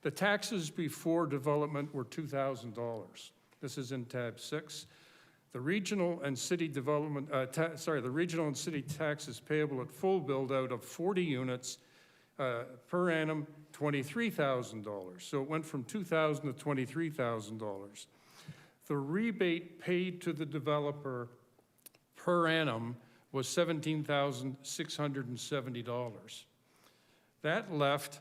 The taxes before development were $2,000. This is in tab 6. The regional and city development, the regional and city taxes payable at full build out of 40 units per annum, $23,000. So it went from $2,000 to $23,000. The rebate paid to the developer per annum was $17,670. That left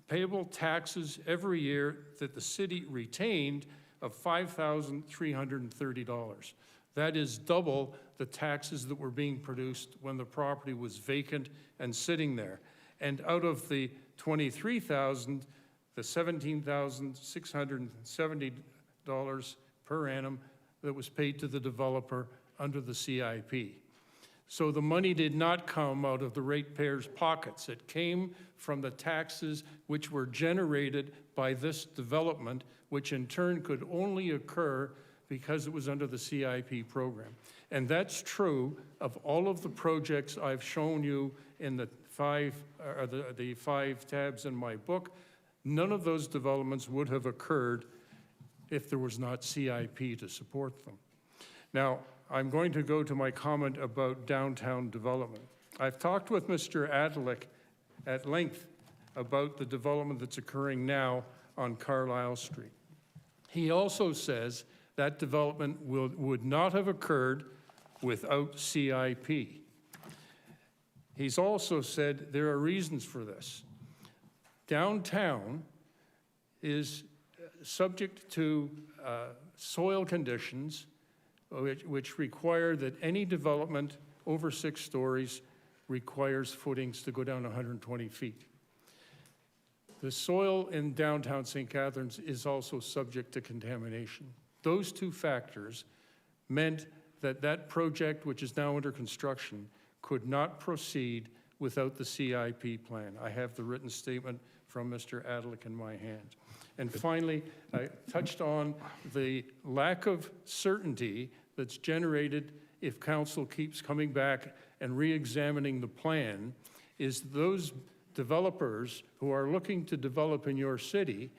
payable taxes every year that the city retained of $5,330. That is double the taxes that were being produced when the property was vacant and sitting there. And out of the $23,000, the $17,670 per annum that was paid to the developer under the CIP. So the money did not come out of the ratepayers' pockets. It came from the taxes which were generated by this development, which in turn could only occur because it was under the CIP program. And that's true of all of the projects I've shown you in the five tabs in my book. None of those developments would have occurred if there was not CIP to support them. Now, I'm going to go to my comment about downtown development. I've talked with Mr. Adlick at length about the development that's occurring now on Carlisle Street. He also says that development would not have occurred without CIP. He's also said there are reasons for this. Downtown is subject to soil conditions which require that any development over 6 stories requires footings to go down 120 feet. The soil in downtown St. Catharines is also subject to contamination. Those two factors meant that that project, which is now under construction, could not proceed without the CIP plan. I have the written statement from Mr. Adlick in my hand. And finally, I touched on the lack of certainty that's generated if council keeps coming back and re-examining the plan, is those developers who are looking to develop in your city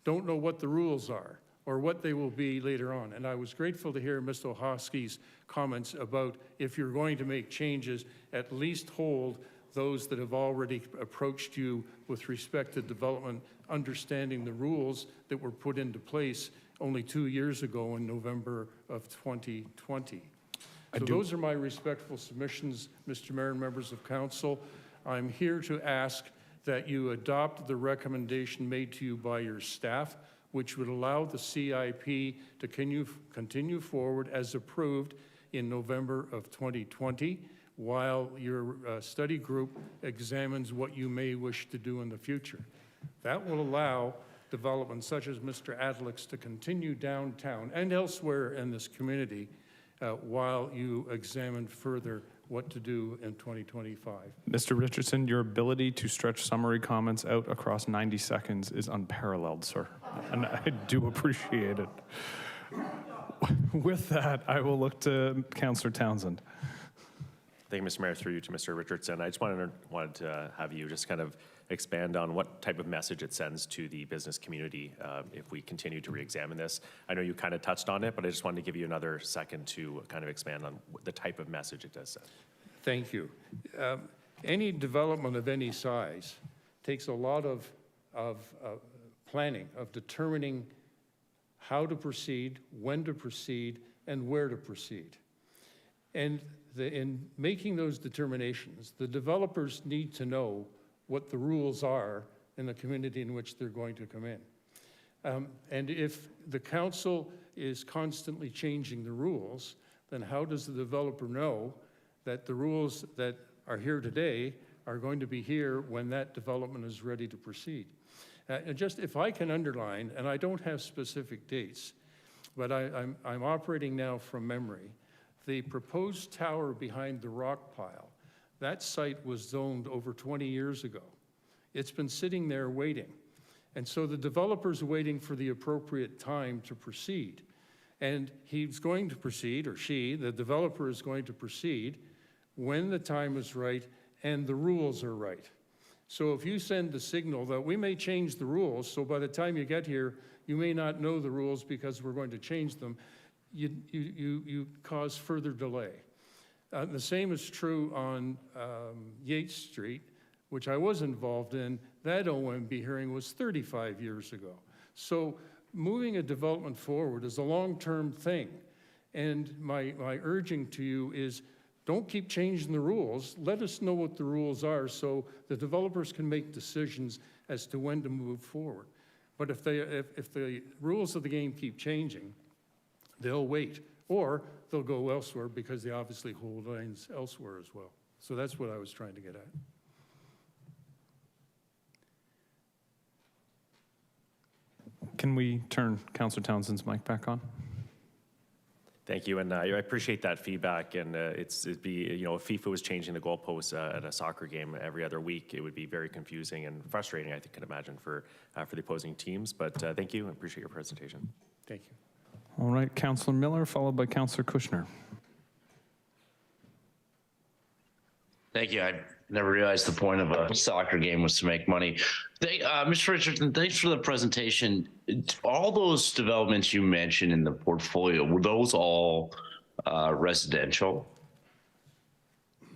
don't know what the rules are or what they will be later on. And I was grateful to hear Mr. Hosky's comments about if you're going to make changes, at least hold those that have already approached you with respect to development, understanding the rules that were put into place only 2 years ago in November of 2020. So those are my respectful submissions, Mr. Mayor and members of council. I'm here to ask that you adopt the recommendation made to you by your staff, which would allow the CIP to continue forward as approved in November of 2020, while your study group examines what you may wish to do in the future. That will allow developments such as Mr. Adlick's to continue downtown and elsewhere in this community while you examine further what to do in 2025.
Mr. Richardson, your ability to stretch summary comments out across 90 seconds is unparalleled, sir, and I do appreciate it. With that, I will look to Councillor Townsend.
Thank you, Mr. Mayor, through you to Mr. Richardson. I just wanted to have you just kind of expand on what type of message it sends to the business community if we continue to re-examine this. I know you kind of touched on it, but I just wanted to give you another second to kind of expand on the type of message it does send.
Thank you. Any development of any size takes a lot of planning, of determining how to proceed, when to proceed, and where to proceed. And in making those determinations, the developers need to know what the rules are in the community in which they're going to come in. And if the council is constantly changing the rules, then how does the developer know that the rules that are here today are going to be here when that development is ready to proceed? And just if I can underline, and I don't have specific dates, but I'm operating now from memory, the proposed tower behind the rock pile, that site was zoned over 20 years ago. It's been sitting there waiting. And so the developer's waiting for the appropriate time to proceed. And he's going to proceed, or she, the developer is going to proceed when the time is right and the rules are right. So if you send the signal that we may change the rules, so by the time you get here, you may not know the rules because we're going to change them, you cause further delay. The same is true on Yates Street, which I was involved in. That OMB hearing was 35 years ago. So moving a development forward is a long-term thing. And my urging to you is don't keep changing the rules. Let us know what the rules are so the developers can make decisions as to when to move forward. But if the rules of the game keep changing, they'll wait, or they'll go elsewhere because they obviously hold lines elsewhere as well. So that's what I was trying to get at.
Can we turn Councillor Townsend's mic back on?
Thank you, and I appreciate that feedback. And it'd be, you know, if FIFA was changing the goalposts at a soccer game every other week, it would be very confusing and frustrating, I can imagine, for the opposing teams. But thank you, I appreciate your presentation.
Thank you.
All right, Councillor Miller, followed by Councillor Kushner.
Thank you. I never realized the point of a soccer game was to make money. Mr. Richardson, thanks for the presentation. All those developments you mentioned in the portfolio, were those all residential?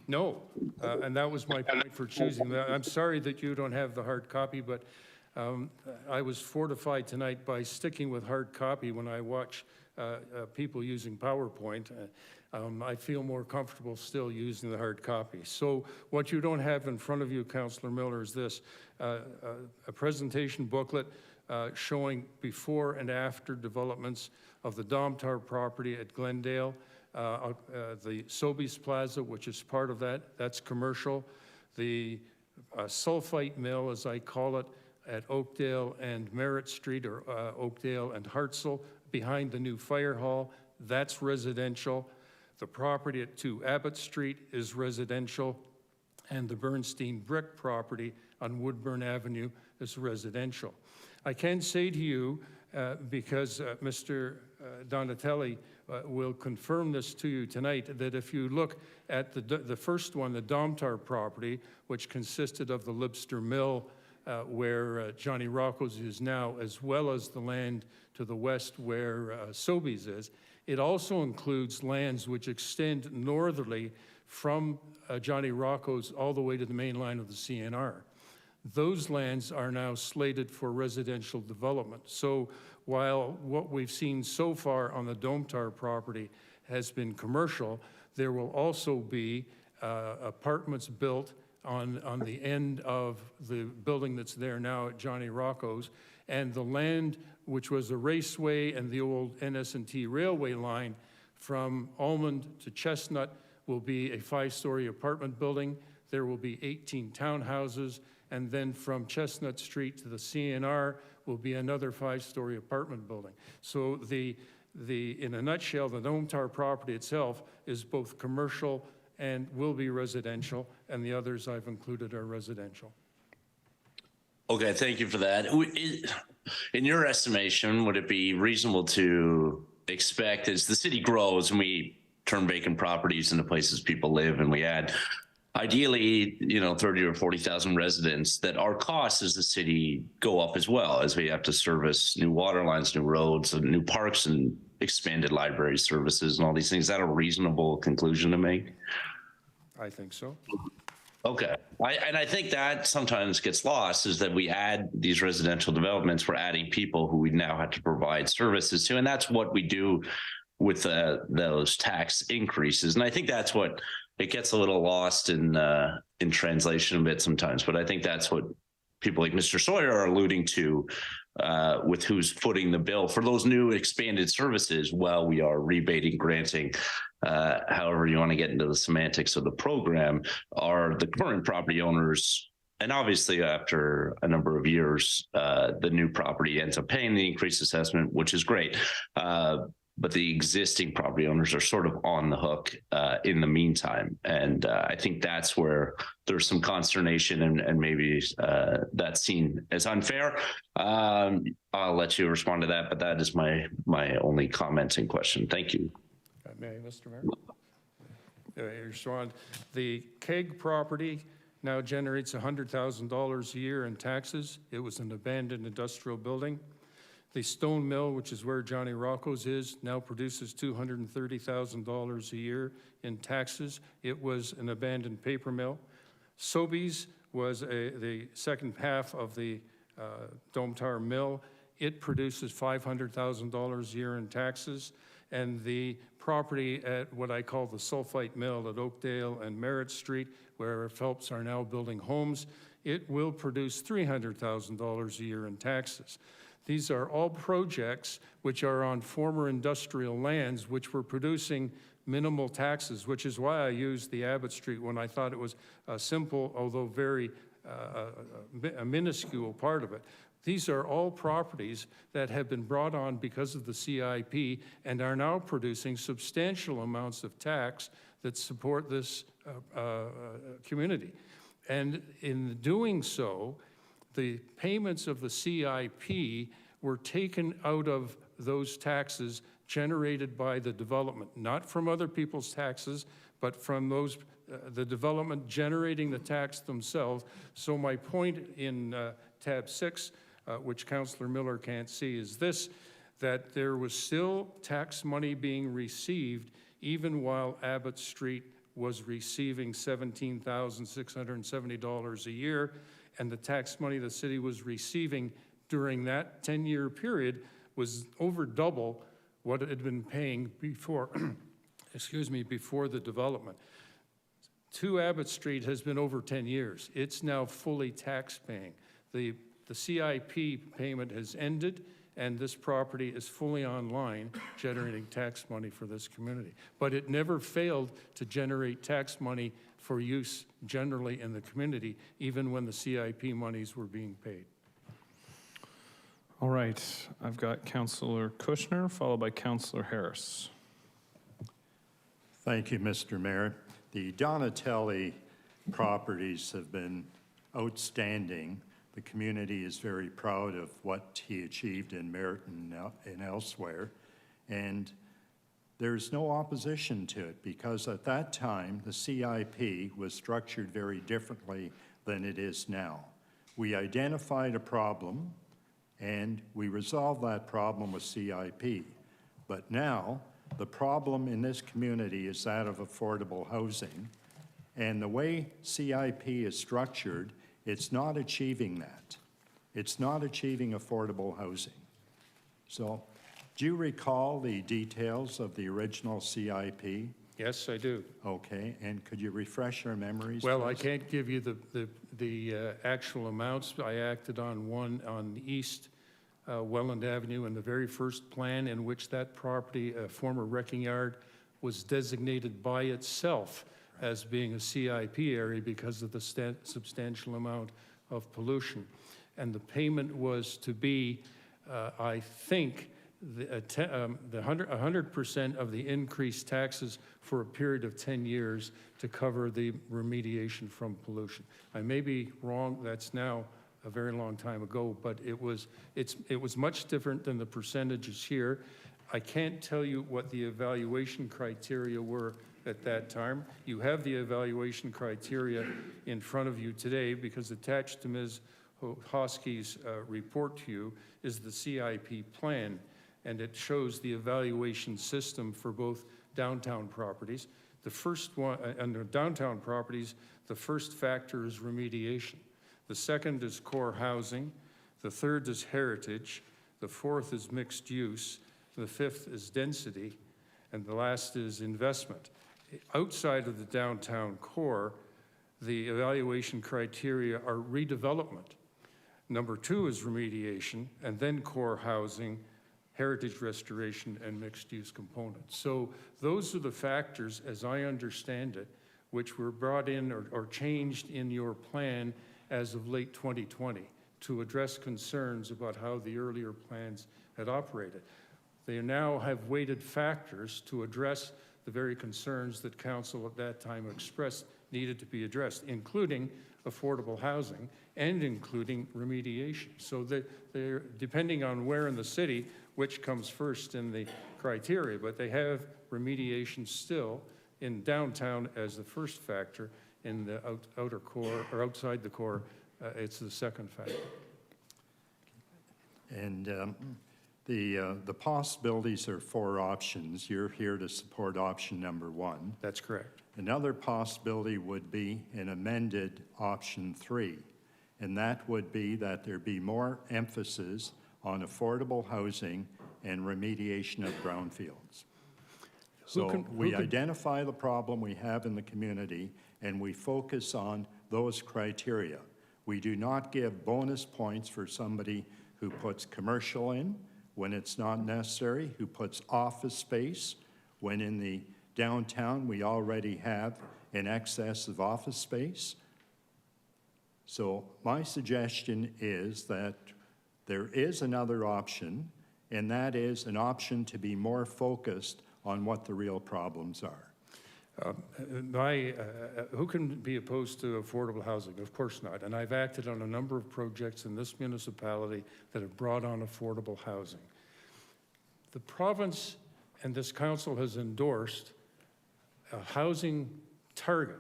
No, and that was my point for choosing that. I'm sorry that you don't have the hard copy, but I was fortified tonight by sticking with hard copy when I watch people using PowerPoint. I feel more comfortable still using the hard copy. So what you don't have in front of you, Councillor Miller, is this, a presentation booklet showing before and after developments of the Domtar property at Glendale, the Sobeys Plaza, which is part of that, that's commercial. The sulfite mill, as I call it, at Oakdale and Merritt Street, or Oakdale and Hartzell, behind the new fire hall, that's residential. The property at 2 Abbott Street is residential, and the Bernstein Brick property on Woodburn Avenue is residential. I can say to you, because Mr. Donatelli will confirm this to you tonight, that if you look at the first one, the Domtar property, which consisted of the Libster Mill, where Johnny Rocco's is now, as well as the land to the west where Sobeys is, it also includes lands which extend northerly from Johnny Rocco's all the way to the main line of the CNR. Those lands are now slated for residential development. So while what we've seen so far on the Domtar property has been commercial, there will also be apartments built on the end of the building that's there now at Johnny Rocco's, and the land which was a raceway and the old NS&T railway line from Almond to Chestnut will be a 5-story apartment building. There will be 18 townhouses, and then from Chestnut Street to the CNR will be another 5-story apartment building. So in a nutshell, the Domtar property itself is both commercial and will be residential, and the others I've included are residential.
Okay, thank you for that. In your estimation, would it be reasonable to expect, as the city grows and we turn vacant properties into places people live, and we add ideally, 30 or 40,000 residents, that our costs as the city go up as well, as we have to service new water lines, new roads, and new parks, and expanded library services and all these things? Is that a reasonable conclusion to make?
I think so.
Okay. I think that sometimes gets lost, is that we add these residential developments, we're adding people who we now have to provide services to, and that's what we do with those tax increases. And I think that's what, it gets a little lost in translation a bit sometimes, but I think that's what people like Mr. Sawyer are alluding to with who's footing the bill for those new expanded services, while we are rebating, granting, however you want to get into the semantics of the program, are the current property owners. And obviously after a number of years, the new property ends up paying the increased assessment, which is great. But the existing property owners are sort of on the hook in the meantime. And I think that's where there's some consternation, and maybe that's seen as unfair. I'll let you respond to that, but that is my only comment and question. Thank you.
May I, Mr. Mayor? Respond. The Keg property now generates $100,000 a year in taxes. It was an abandoned industrial building. The Stone Mill, which is where Johnny Rocco's is, now produces $230,000 a year in taxes. It was an abandoned paper mill. Sobeys was the second half of the Domtar Mill. It produces $500,000 a year in taxes. And the property at what I call the sulfite mill at Oakdale and Merritt Street, where Phelps are now building homes, it will produce $300,000 a year in taxes. These are all projects which are on former industrial lands which were producing minimal taxes, which is why I used the Abbott Street when I thought it was a simple, although very a minuscule part of it. These are all properties that have been brought on because of the CIP and are now producing substantial amounts of tax that support this community. And in doing so, the payments of the CIP were taken out of those taxes generated by the development, not from other people's taxes, but from those, the development generating the tax themselves. So my point in tab 6, which Councillor Miller can't see, is this, that there was still tax money being received even while Abbott Street was receiving $17,670 a year, and the tax money the city was receiving during that 10-year period was over double what it had been paying before, excuse me, before the development. 2 Abbott Street has been over 10 years. It's now fully tax paying. The CIP payment has ended, and this property is fully online, generating tax money for this community. But it never failed to generate tax money for use generally in the community, even when the CIP monies were being paid.
All right, I've got Councillor Kushner, followed by Councillor Harris.
Thank you, Mr. Mayor. The Donatelli properties have been outstanding. The community is very proud of what he achieved in Merritton and elsewhere. And there's no opposition to it because at that time, the CIP was structured very differently than it is now. We identified a problem and we resolved that problem with CIP. But now, the problem in this community is that of affordable housing. And the way CIP is structured, it's not achieving that. It's not achieving affordable housing. So, do you recall the details of the original CIP?
Yes, I do.
Okay, and could you refresh our memories?
Well,
please?
I can't give you the actual amounts. I acted on one on East Welland Avenue in the very first plan in which that property, a former wrecking yard, was designated by itself as being a CIP area because of the substantial amount of pollution. And the payment was to be, I think, the 100% of the increased taxes for a period of 10 years to cover the remediation from pollution. I may be wrong, that's now a very long time ago, but it was much different than the percentages here. I can't tell you what the evaluation criteria were at that time. You have the evaluation criteria in front of you today because attached to Ms. Hosky's report to you is the CIP plan, and it shows the evaluation system for both downtown properties. The first one, under downtown properties, the first factor is remediation. The second is core housing. The third is heritage. The fourth is mixed use. The fifth is density. And the last is investment. Outside of the downtown core, the evaluation criteria are redevelopment. Number 2 is remediation, and then core housing, heritage restoration, and mixed-use components. So those are the factors, as I understand it, which were brought in or changed in your plan as of late 2020 to address concerns about how the earlier plans had operated. They now have weighted factors to address the very concerns that Council at that time expressed needed to be addressed, including affordable housing and including remediation. So they're depending on where in the city, which comes first in the criteria, but they have remediation still in downtown as the first factor. In the outer core or outside the core, it's the second factor.
And the possibilities are 4 options. You're here to support option number 1.
That's correct.
Another possibility would be an amended option 3, and that would be that there be more emphasis on affordable housing and remediation of brownfields. So we identify the problem we have in the community and we focus on those criteria. We do not give bonus points for somebody who puts commercial in when it's not necessary, who puts office space when in the downtown we already have an excess of office space. So my suggestion is that There is another option, and that is an option to be more focused on what the real problems are.
Who can be opposed to affordable housing? Of course not. And I've acted on a number of projects in this municipality that have brought on affordable housing. The province and this council has endorsed a housing target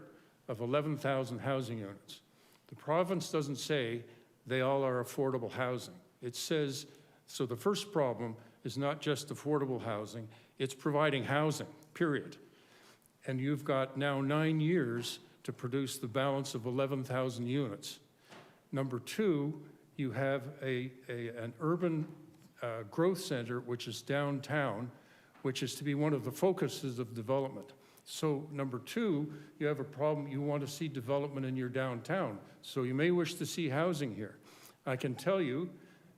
of 11,000 housing units. The province doesn't say they all are affordable housing. It says, so the first problem is not just affordable housing, it's providing housing, period. And you've got now 9 years to produce the balance of 11,000 units. Number two, you have an urban growth center, which is downtown, which is to be one of the focuses of development. So number two, you have a problem, you want to see development in your downtown. So you may wish to see housing here. I can tell you,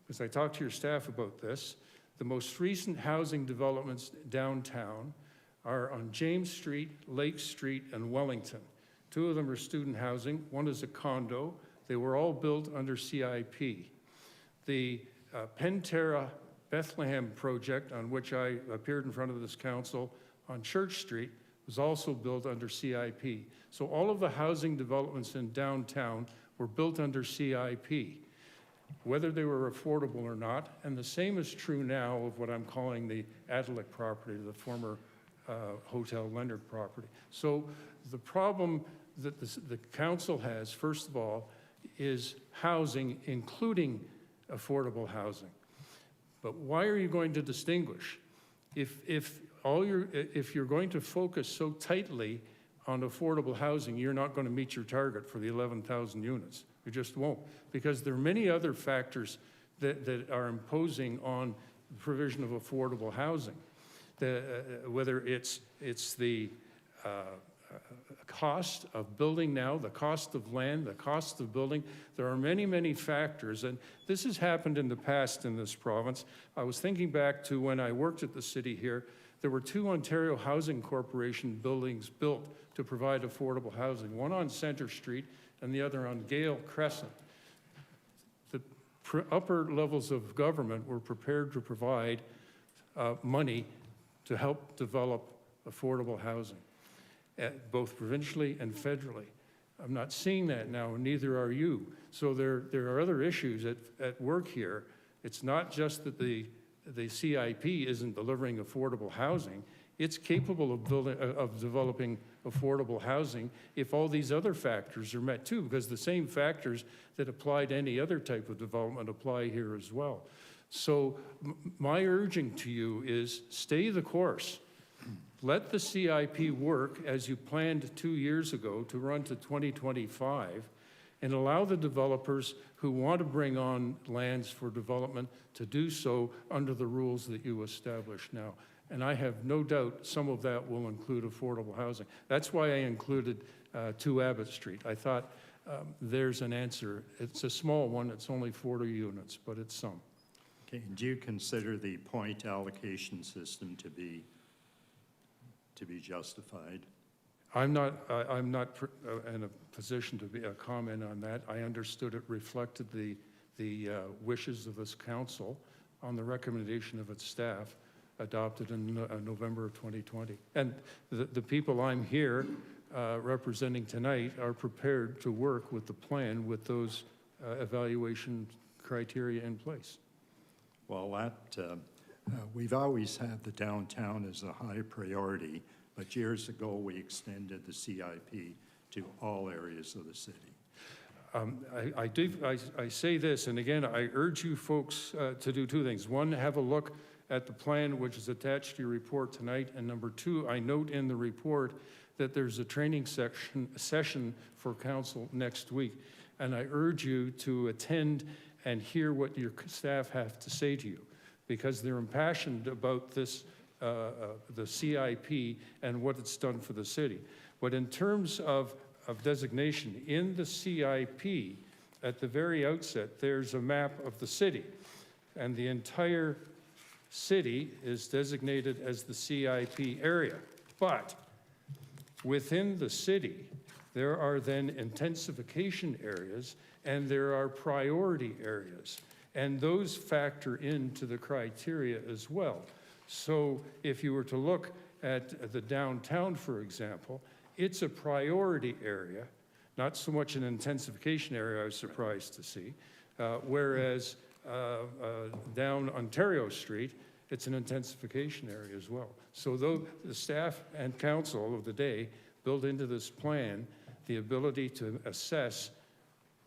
because I talked to your staff about this, the most recent housing developments downtown are on James Street, Lake Street, and Wellington. Two of them are student housing. One is a condo. They were all built under CIP. The Penterra Bethlehem project, on which I appeared in front of this council on Church Street, was also built under CIP. So all of the housing developments in downtown were built under CIP, whether they were affordable or not. And the same is true now of what I'm calling the Adelic property, the former Hotel Leonard property. So the problem that the council has, first of all, is housing, including affordable housing. But why are you going to distinguish? If you're going to focus so tightly on affordable housing, you're not going to meet your target for the 11,000 units. You just won't, because there are many other factors that are imposing on the provision of affordable housing. Whether it's the cost of building now, the cost of land, the cost of building. There are many, many factors, and this has happened in the past in this province. I was thinking back to when I worked at the city here. There were two Ontario Housing Corporation buildings built to provide affordable housing, one on Centre Street and the other on Gale Crescent. The upper levels of government were prepared to provide money to help develop affordable housing, both provincially and federally. I'm not seeing that now, and neither are you. So there are other issues at work here. It's not just that the CIP isn't delivering affordable housing. It's capable of developing affordable housing if all these other factors are met too, because the same factors that apply to any other type of development apply here as well. So my urging to you is stay the course. Let the CIP work as you planned 2 years ago to run to 2025, and allow the developers who want to bring on lands for development to do so under the rules that you establish now. And I have no doubt some of that will include affordable housing. That's why I included 2 Abbott Street. I thought there's an answer. It's a small one, it's only 40 units, but it's some.
Okay, and do you consider the point allocation system to be justified?
I'm not in a position to comment on that. I understood it reflected the wishes of this council on the recommendation of its staff adopted in November of 2020. And the people I'm here representing tonight are prepared to work with the plan with those evaluation criteria in place.
Well, we've always had the downtown as a high priority, but years ago we extended the CIP to all areas of the city.
I say this, and again, I urge you folks to do 2 things. One, have a look at the plan which is attached to your report tonight, and number 2, I note in the report that there's a training session for council next week, and I urge you to attend and hear what your staff have to say to you, because they're impassioned about this, the CIP and what it's done for the city. But in terms of designation, in the CIP, at the very outset, there's a map of the city, and the entire city is designated as the CIP area. But within the city, there are then intensification areas and there are priority areas. And those factor into the criteria as well. So if you were to look at the downtown, for example, it's a priority area, not so much an intensification area, I was surprised to see, whereas down Ontario Street, it's an intensification area as well. So though the staff and council of the day built into this plan the ability to assess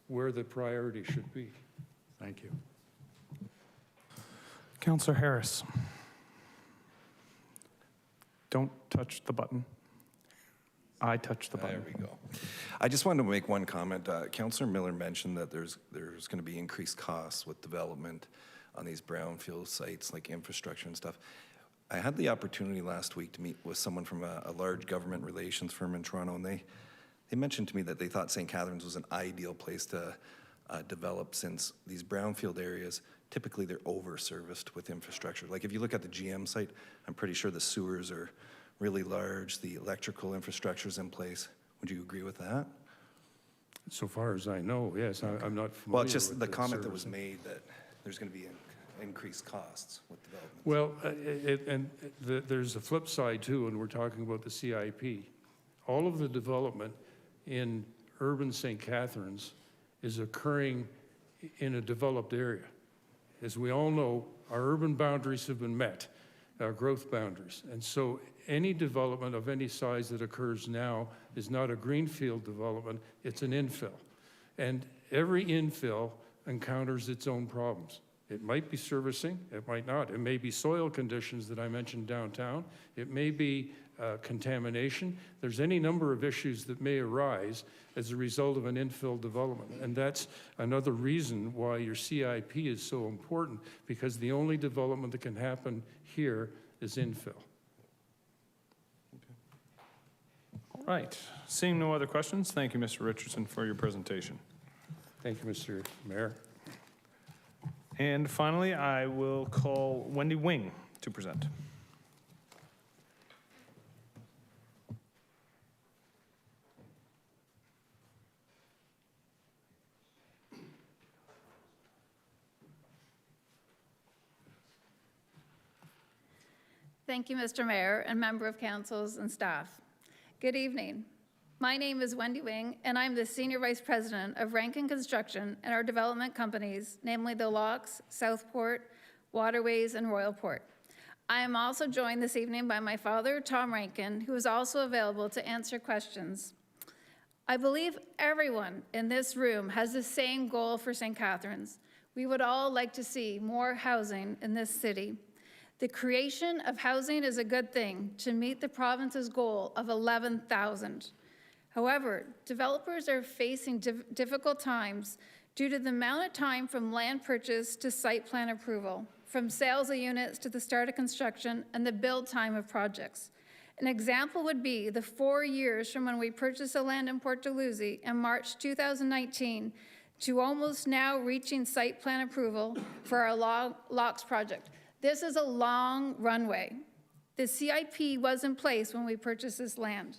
where the priority should be.
Thank you.
Councillor Harris. Don't touch the button. I touch the button.
There we go. I just wanted to make one comment. Councillor Miller mentioned that there's going to be increased costs with development on these brownfield sites like infrastructure and stuff. I had the opportunity last week to meet with someone from a large government relations firm in Toronto, and they mentioned to me that they thought St. Catharines was an ideal place to develop, since these brownfield areas, typically they're over-serviced with infrastructure. Like if you look at the GM site, I'm pretty sure the sewers are really large, the electrical infrastructure is in place. Would you agree with that?
So far as I know, yes, I'm not familiar.
Well, it's just
with
the comment that
service.
was made that there's going to be increased costs with development.
Well, there's a flip side too, and we're talking about the CIP. All of the development in urban St. Catharines is occurring in a developed area. As we all know, our urban boundaries have been met, our growth boundaries. And so any development of any size that occurs now is not a greenfield development, it's an infill. And every infill encounters its own problems. It might be servicing, it might not. It may be soil conditions that I mentioned downtown. It may be contamination. There's any number of issues that may arise as a result of an infill development. And that's another reason why your CIP is so important, because the only development that can happen here is infill.
All right. Seeing no other questions, thank you, Mr. Richardson, for your presentation.
Thank you, Mr. Mayor.
And finally, I will call Wendy Wing to present.
Thank you, Mr. Mayor and member of councils and staff. Good evening. My name is Wendy Wing, and I'm the Senior Vice President of Rankin Construction and our development companies, namely the Locks, Southport, Waterways, and Royalport. I am also joined this evening by my father, Tom Rankin, who is also available to answer questions. I believe everyone in this room has the same goal for St. Catharines. We would all like to see more housing in this city. The creation of housing is a good thing to meet the province's goal of 11,000. However, developers are facing difficult times due to the amount of time from land purchase to site plan approval, from sales of units to the start of construction and the build time of projects. An example would be the 4 years from when we purchased the land in Port Dalhousie in March 2019 to almost now reaching site plan approval for our Locks project. This is a long runway. The CIP was in place when we purchased this land.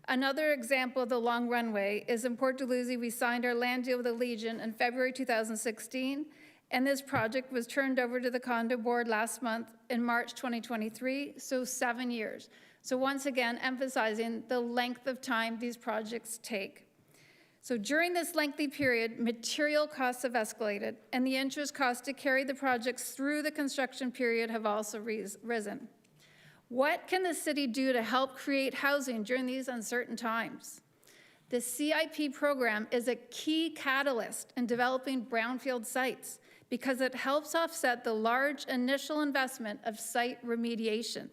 Another example of the long runway is in Port Dalhousie. We signed our land deal with the Legion in February 2016, and this project was turned over to the condo board last month in March 2023, so 7 years. So once again, emphasizing the length of time these projects take. So during this lengthy period, material costs have escalated, and the interest costs to carry the projects through the construction period have also risen. What can the city do to help create housing during these uncertain times? The CIP program is a key catalyst in developing brownfield sites because it helps offset the large initial investment of site remediation.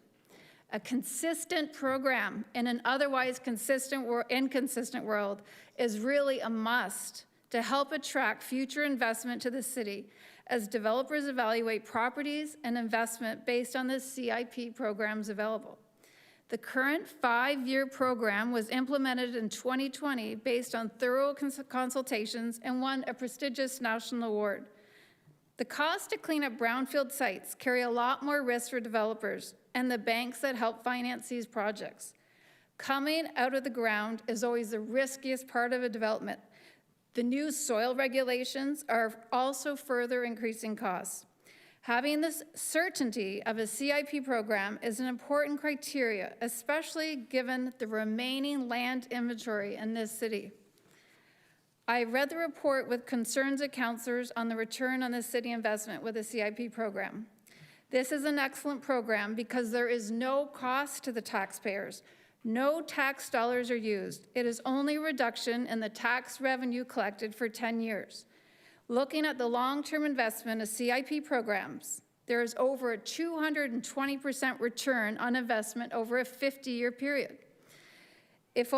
A consistent program in an otherwise consistent or inconsistent world is really a must to help attract future investment to the city as developers evaluate properties and investment based on the CIP programs available. The current 5-year program was implemented in 2020 based on thorough consultations and won a prestigious national award. The cost to clean up brownfield sites carry a lot more risk for developers and the banks that help finance these projects. Coming out of the ground is always the riskiest part of a development. The new soil regulations are also further increasing costs. Having this certainty of a CIP program is an important criteria, especially given the remaining land inventory in this city. I read the report with concerns of councillors on the return on the city investment with the CIP program. This is an excellent program because there is no cost to the taxpayers. No tax dollars are used. It is only a reduction in the tax revenue collected for 10 years. Looking at the long-term investment of CIP programs, there is over a 220% return on investment over a 50-year period. If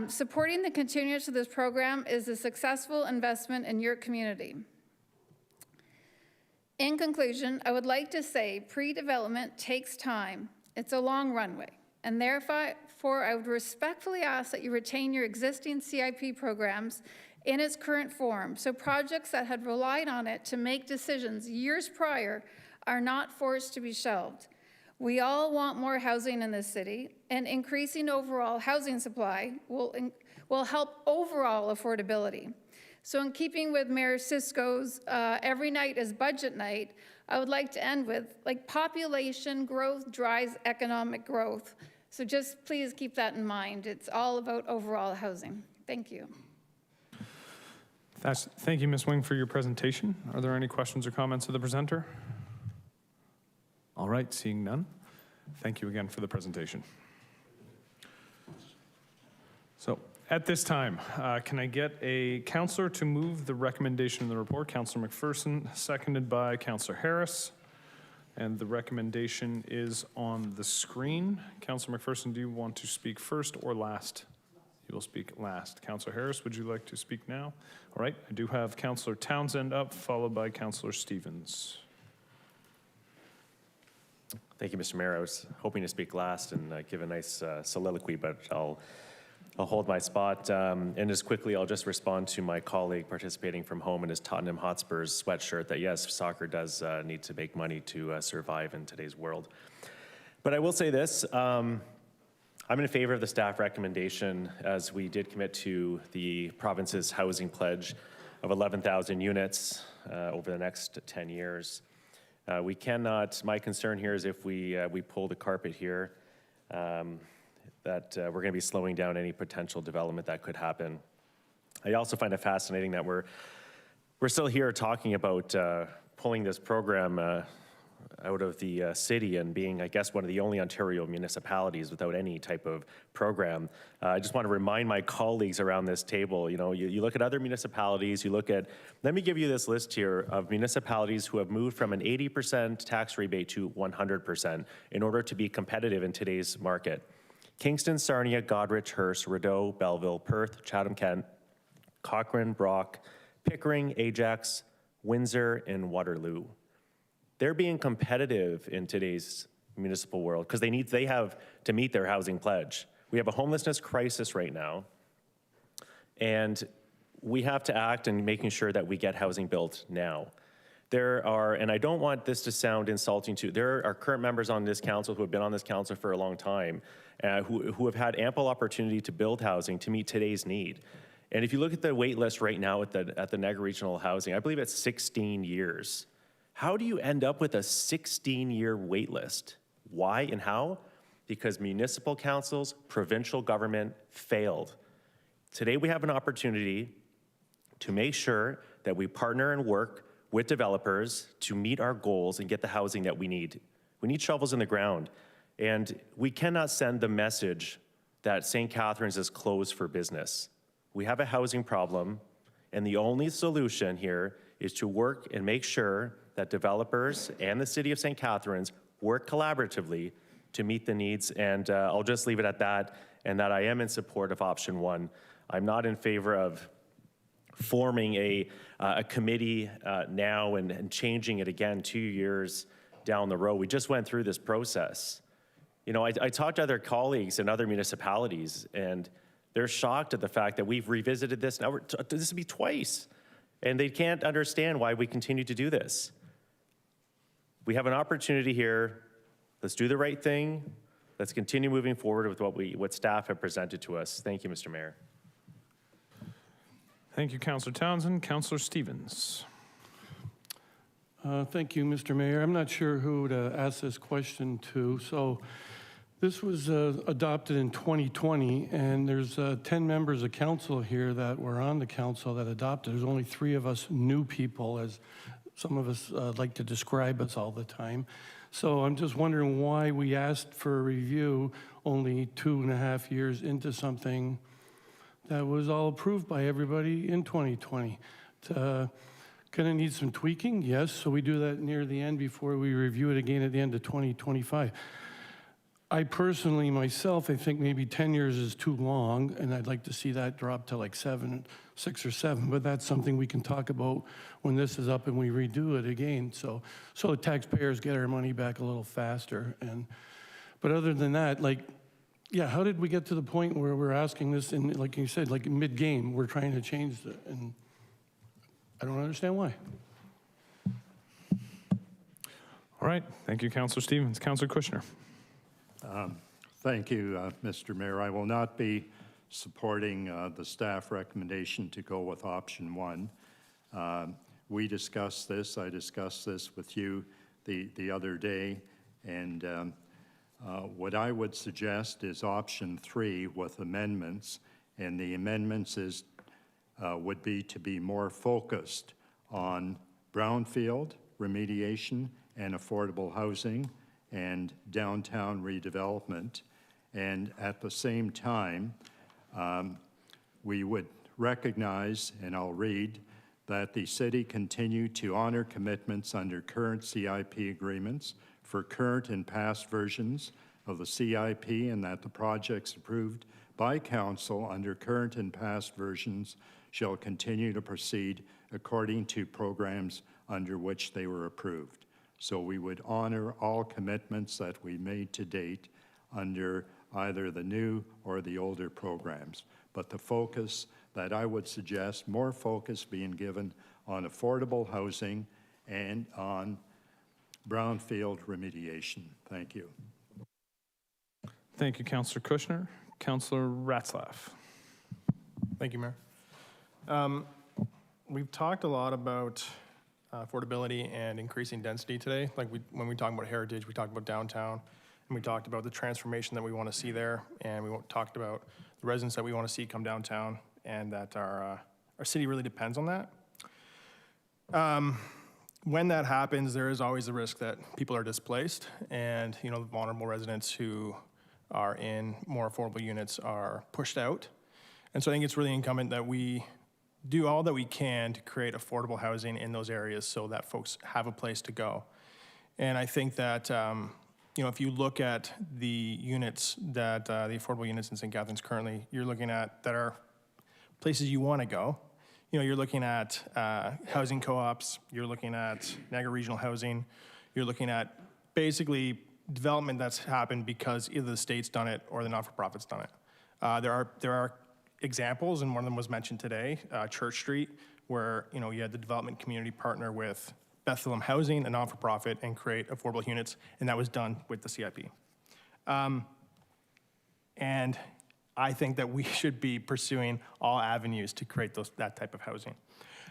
supporting the continuance of this program is a successful investment in your community. In conclusion, I would like to say pre-development takes time. It's a long runway, and therefore I would respectfully ask that you retain your existing CIP programs in its current form, so projects that had relied on it to make decisions years prior are not forced to be shelved. We all want more housing in this city, and increasing overall housing supply will help overall affordability. So in keeping with Mayor Cisco's every night is budget night, I would like to end with, like, population growth drives economic growth. So just please keep that in mind. It's all about overall housing. Thank you.
Thank you, Ms. Wing, for your presentation. Are there any questions or comments of the presenter? All right, seeing none. Thank you again for the presentation. So at this time, can I get a councillor to move the recommendation in the report? Councillor McPherson, seconded by Councillor Harris. And the recommendation is on the screen. Councillor McPherson, do you want to speak first or last? You will speak last. Councillor Harris, would you like to speak now? All right, I do have Councillor Townsend up, followed by Councillor Stevens.
Thank you, Mr. Mayor. I was hoping to speak last and give a nice soliloquy, but I'll hold my spot. And just quickly, I'll just respond to my colleague participating from home in his Tottenham Hotspurs sweatshirt that yes, soccer does need to make money to survive in today's world. But I will say this, I'm in favor of the staff recommendation as we did commit to the province's housing pledge of 11,000 units over the next 10 years. We cannot, my concern here is if we pull the carpet here, that we're going to be slowing down any potential development that could happen. I also find it fascinating that we're still here talking about pulling this program out of the city and being, I guess, one of the only Ontario municipalities without any type of program. I just want to remind my colleagues around this table, you know, you look at other municipalities, you look at, let me give you this list here of municipalities who have moved from an 80% tax rebate to 100% in order to be competitive in today's market. Kingston, Sarnia, Goderich, Hearst, Rideau, Belleville, Perth, Chatham-Kent, Cochrane, Brock, Pickering, Ajax, Windsor, and Waterloo. They're being competitive in today's municipal world because they have to meet their housing pledge. We have a homelessness crisis right now, and we have to act in making sure that we get housing built now. There are, and I don't want this to sound insulting to, there are current members on this council who have been on this council for a long time, who have had ample opportunity to build housing to meet today's need. And if you look at the wait list right now at the Niagara Regional Housing, I believe it's 16 years. How do you end up with a 16-year wait list? Why and how? Because municipal councils, provincial government failed. Today we have an opportunity to make sure that we partner and work with developers to meet our goals and get the housing that we need. We need shovels in the ground. And we cannot send the message that St. Catharines is closed for business. We have a housing problem, and the only solution here is to work and make sure that developers and the city of St. Catharines work collaboratively to meet the needs. And I'll just leave it at that, and that I am in support of option one. I'm not in favor of forming a committee now and changing it again 2 years down the road. We just went through this process. You know, I talked to other colleagues in other municipalities, and they're shocked at the fact that we've revisited this. Now, this will be twice, and they can't understand why we continue to do this. We have an opportunity here. Let's do the right thing. Let's continue moving forward with what staff have presented to us. Thank you, Mr. Mayor.
Thank you, Councillor Townsend. Councillor Stevens.
Thank you, Mr. Mayor. I'm not sure who to ask this question to. So this was adopted in 2020, and there's 10 members of council here that were on the council that adopted. There's only 3 of us new people, as some of us like to describe us all the time. So I'm just wondering why we asked for a review only 2.5 years into something that was all approved by everybody in 2020. Going to need some tweaking? Yes, so we do that near the end before we review it again at the end of 2025. I personally, myself, I think maybe 10 years is too long, and I'd like to see that drop to like 6 or 7, but that's something we can talk about when this is up and we redo it again. So the taxpayers get our money back a little faster. But other than that, like, yeah, how did we get to the point where we're asking this, and like you said, like mid-game, we're trying to change it, and I don't understand why.
All right. Thank you, Councillor Stevens. Councillor Kushner.
Thank you, Mr. Mayor. I will not be supporting the staff recommendation to go with option 1. We discussed this. I discussed this with you the other day, and what I would suggest is option 3 with amendments, and the amendments would be to be more focused on brownfield remediation and affordable housing and downtown redevelopment. And at the same time, we would recognize, and I'll read, that the city continue to honor commitments under current CIP agreements for current and past versions of the CIP, and that the projects approved by council under current and past versions shall continue to proceed according to programs under which they were approved. So we would honor all commitments that we made to date under either the new or the older programs. But the focus that I would suggest, more focus being given on affordable housing and on brownfield remediation. Thank you.
Thank you, Councillor Kushner. Councillor Ratzlaff.
Thank you, Mayor. We've talked a lot about affordability and increasing density today. Like when we talk about heritage, we talked about downtown, and we talked about the transformation that we want to see there, and we talked about the residents that we want to see come downtown, and that our city really depends on that. When that happens, there is always the risk that people are displaced, and the vulnerable residents who are in more affordable units are pushed out. And so I think it's really incumbent that we do all that we can to create affordable housing in those areas so that folks have a place to go. And I think that, if you look at the units that, the affordable units in St. Catharines currently, you're looking at that are places you want to go. You're looking at housing co-ops, you're looking at Niagara Regional Housing, you're looking at basically development that's happened because either the state's done it or the not-for-profit's done it. There are examples, and one of them was mentioned today, Church Street, where you had the development community partner with Bethlehem Housing, a not-for-profit, and create affordable units, and that was done with the CIP. And I think that we should be pursuing all avenues to create that type of housing.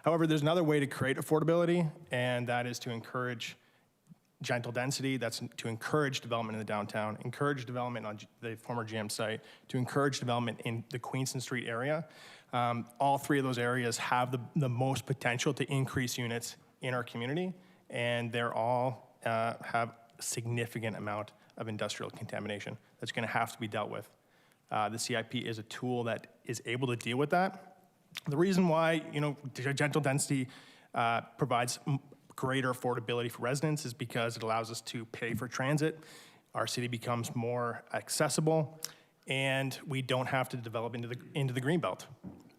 However, there's another way to create affordability, and that is to encourage gentle density. That's to encourage development in the downtown, encourage development on the former GM site, to encourage development in the Queenston Street area. All 3 of those areas have the most potential to increase units in our community, and they're all have a significant amount of industrial contamination that's going to have to be dealt with. The CIP is a tool that is able to deal with that. The reason why, gentle density provides greater affordability for residents is because it allows us to pay for transit. Our city becomes more accessible, and we don't have to develop into the greenbelt,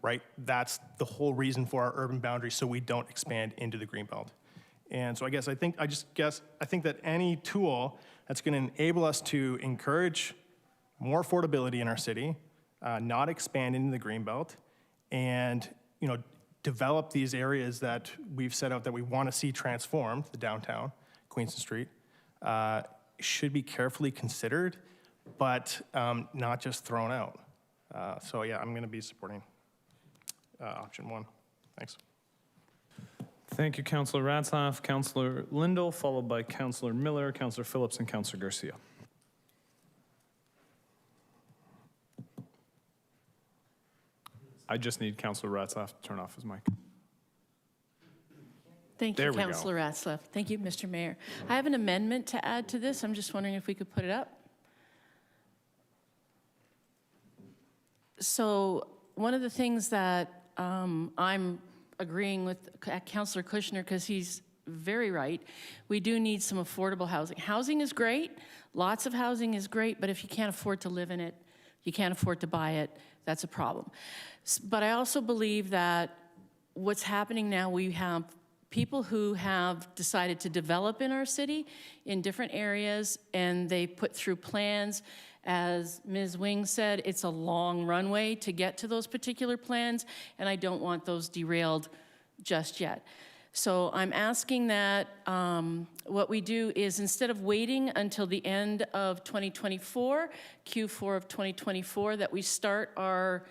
right? That's the whole reason for our urban boundaries, so we don't expand into the greenbelt. And so I think that any tool that's going to enable us to encourage more affordability in our city, not expand into the greenbelt, and develop these areas that we've set out that we want to see transformed, the downtown, Queenston Street, should be carefully considered, but not just thrown out. So yeah, I'm going to be supporting option 1.
Thanks. Thank you, Councillor Ratzlaff. Councillor Lindell, followed by Councillor Miller, Councillor Phillips, and Councillor Garcia. I just need Councillor Ratzlaff to turn off his mic.
Thank
There
you,
we go.
Councillor Ratzlaff. Thank you, Mr. Mayor. I have an amendment to add to this. I'm just wondering if we could put it up. So one of the things that I'm agreeing with Councillor Kushner, because he's very right, we do need some affordable housing. Housing is great. Lots of housing is great, but if you can't afford to live in it, you can't afford to buy it, that's a problem. But I also believe that what's happening now, we have people who have decided to develop in our city in different areas, and they put through plans. As Ms. Wing said, it's a long runway to get to those particular plans, and I don't want those derailed just yet. So I'm asking that what we do is, instead of waiting until the end of 2024, Q4 of 2024, that we start our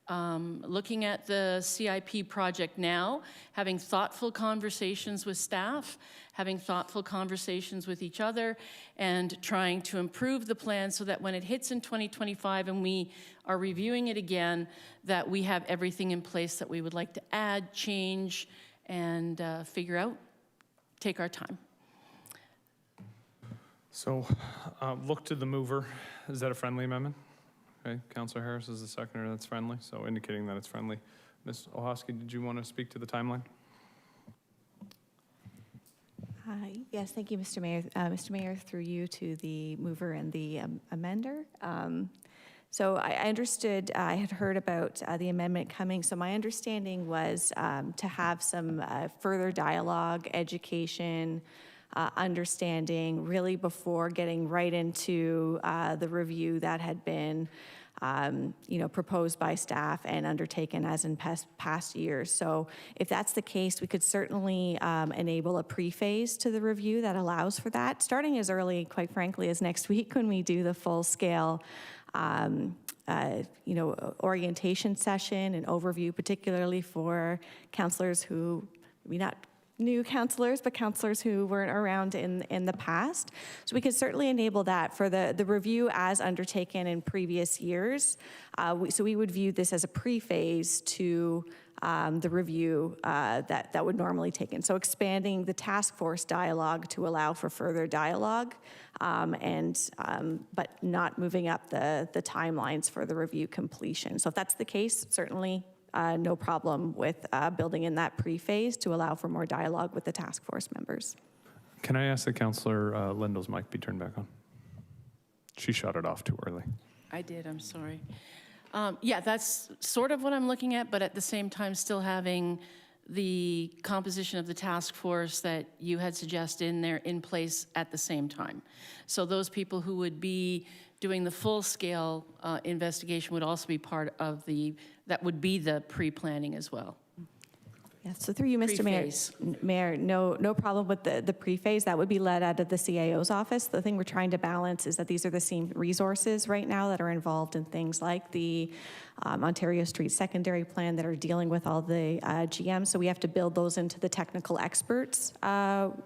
looking at the CIP project now, having thoughtful conversations with staff, having thoughtful conversations with each other, and trying to improve the plan so that when it hits in 2025 and we are reviewing it again, that we have everything in place that we would like to add, change, and figure out, take our time.
So look to the mover. Is that a friendly amendment? Okay, Councillor Harris is the seconder, that's friendly, so indicating that it's friendly. Ms. Ohosky, did you want to speak to the timeline?
Yes, thank you, Mr. Mayor. Mr. Mayor, through you to the mover and the amender. So I understood, I had heard about the amendment coming, so my understanding was to have some further dialogue, education, understanding, really before getting right into the review that had been proposed by staff and undertaken as in past years. So if that's the case, we could certainly enable a pre-phase to the review that allows for that, starting as early, quite frankly, as next week when we do the full-scale orientation session and overview, particularly for councillors who, maybe not new councillors, but councillors who weren't around in the past. So we could certainly enable that for the review as undertaken in previous years. So we would view this as a pre-phase to the review that would normally take in. So expanding the task force dialogue to allow for further dialogue, but not moving up the timelines for the review completion. So if that's the case, certainly no problem with building in that pre-phase to allow for more dialogue with the task force members.
Can I ask that Councillor Lindell's mic be turned back on? She shut it off too early.
I did, I'm sorry. Yeah, that's sort of what I'm looking at, but at the same time still having the composition of the task force that you had suggested in place at the same time. So those people who would be doing the full-scale investigation would also be part of that would be the pre-planning as well.
Yeah, so through you, Mr. Mayor, no problem with the pre-phase. That would be led out of the CAO's office. The thing we're trying to balance is that these are the same resources right now that are involved in things like the Ontario Street Secondary Plan that are dealing with all the GMs. So we have to build those into the technical experts'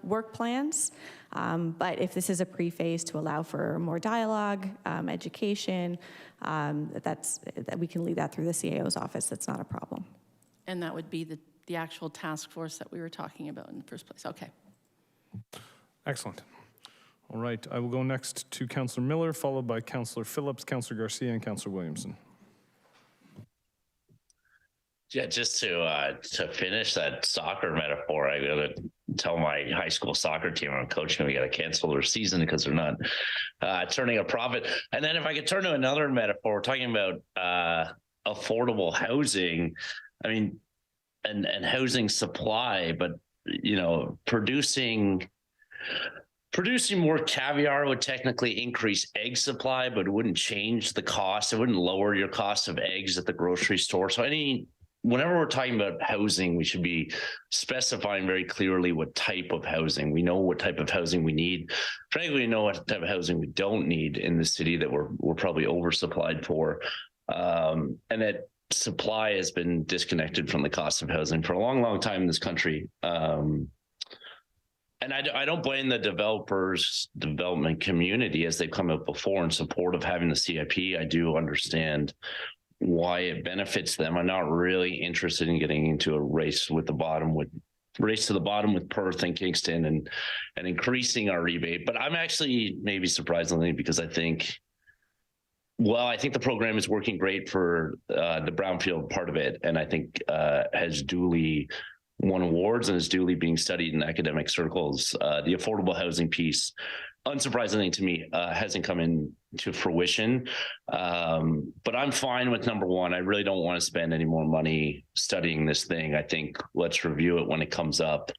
work plans. But if this is a pre-phase to allow for more dialogue, education, that we can lead that through the CAO's office. That's not a problem.
And that would be the actual task force that we were talking about in the first place. Okay.
Excellent. All right, I will go next to Councillor Miller, followed by Councillor Phillips, Councillor Garcia, and Councillor Williamson.
Yeah, just to finish that soccer metaphor, I gotta tell my high school soccer team I'm coaching, we gotta cancel their season because they're not turning a profit. And then if I could turn to another metaphor, we're talking about affordable housing. I mean, and housing supply, but producing more caviar would technically increase egg supply, but it wouldn't change the cost. It wouldn't lower your cost of eggs at the grocery store. So whenever we're talking about housing, we should be specifying very clearly what type of housing. We know what type of housing we need. Frankly, we know what type of housing we don't need in the city that we're probably oversupplied for. And that supply has been disconnected from the cost of housing for a long, long time in this country. And I don't blame the development community as they've come up before in support of having the CIP. I do understand why it benefits them. I'm not really interested in getting into a race to the bottom with Perth and Kingston and increasing our rebate. But I'm actually, maybe surprisingly, because I think the program is working great for the brownfield part of it, and I think has duly won awards and is duly being studied in academic circles. The affordable housing piece, unsurprisingly to me, hasn't come into fruition. But I'm fine with number one. I really don't want to spend any more money studying this thing. I think let's review it when it comes up.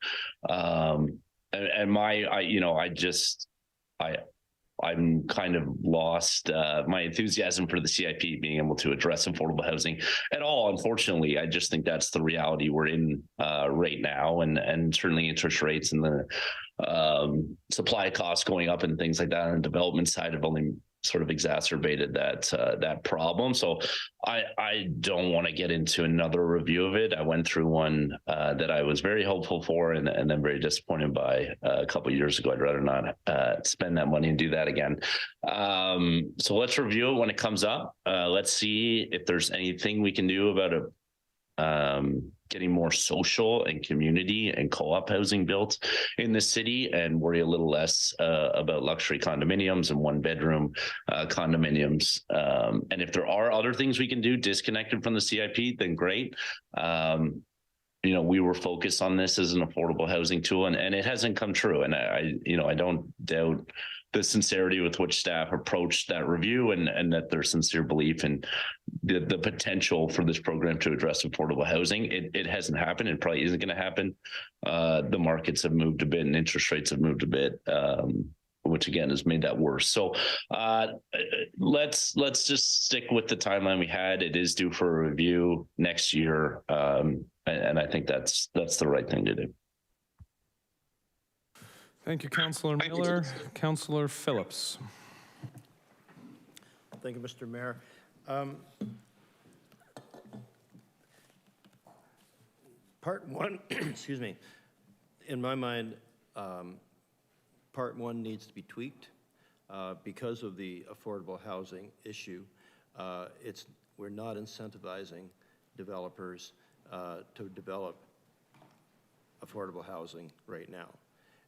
I'm kind of lost my enthusiasm for the CIP being able to address affordable housing at all. Unfortunately, I just think that's the reality we're in right now, and certainly interest rates and the supply costs going up and things like that on the development side have only sort of exacerbated that problem. So I don't want to get into another review of it. I went through one that I was very hopeful for and then very disappointed by a couple of years ago. I'd rather not spend that money and do that again. So let's review it when it comes up. Let's see if there's anything we can do about it. Getting more social and community and co-op housing built in the city, and worry a little less about luxury condominiums and one-bedroom condominiums. And if there are other things we can do disconnected from the CIP, then great. We were focused on this as an affordable housing tool, and it hasn't come true. And I don't doubt the sincerity with which staff approached that review, and that their sincere belief in the potential for this program to address affordable housing. It hasn't happened, and probably isn't going to happen. The markets have moved a bit, and interest rates have moved a bit, which again has made that worse. So let's just stick with the timeline we had. It is due for a review next year, and I think that's the right thing to do.
Thank you, Councillor Miller. Councillor Phillips.
Thank you, Mr. Mayor. Part one, excuse me, in my mind, part one needs to be tweaked because of the affordable housing issue. We're not incentivizing developers to develop affordable housing right now.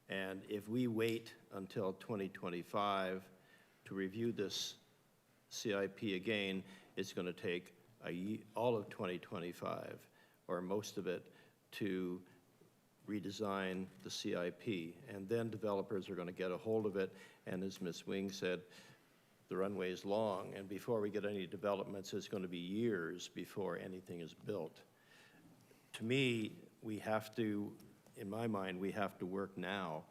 And if we wait until 2025 to review this CIP again, it's going to take all of 2025 or most of it to redesign the CIP. And then developers are going to get a hold of it. And as Ms. Wing said, the runway is long. And before we get any developments, it's going to be years before anything is built. To me, we have to, in my mind, we have to work now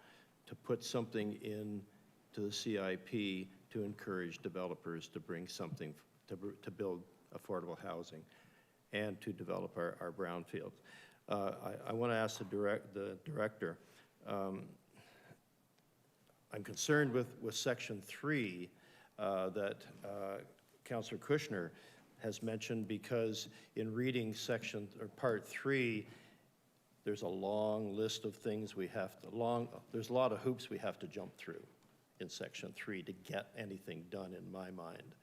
to put something into the CIP to encourage developers to bring something to build affordable housing and to develop our brownfields. I want to ask the director, I'm concerned with section 3 that Councillor Kushner has mentioned, because in reading part 3, there's a long list of things there's a lot of hoops we have to jump through in section 3 to get anything done, in my mind.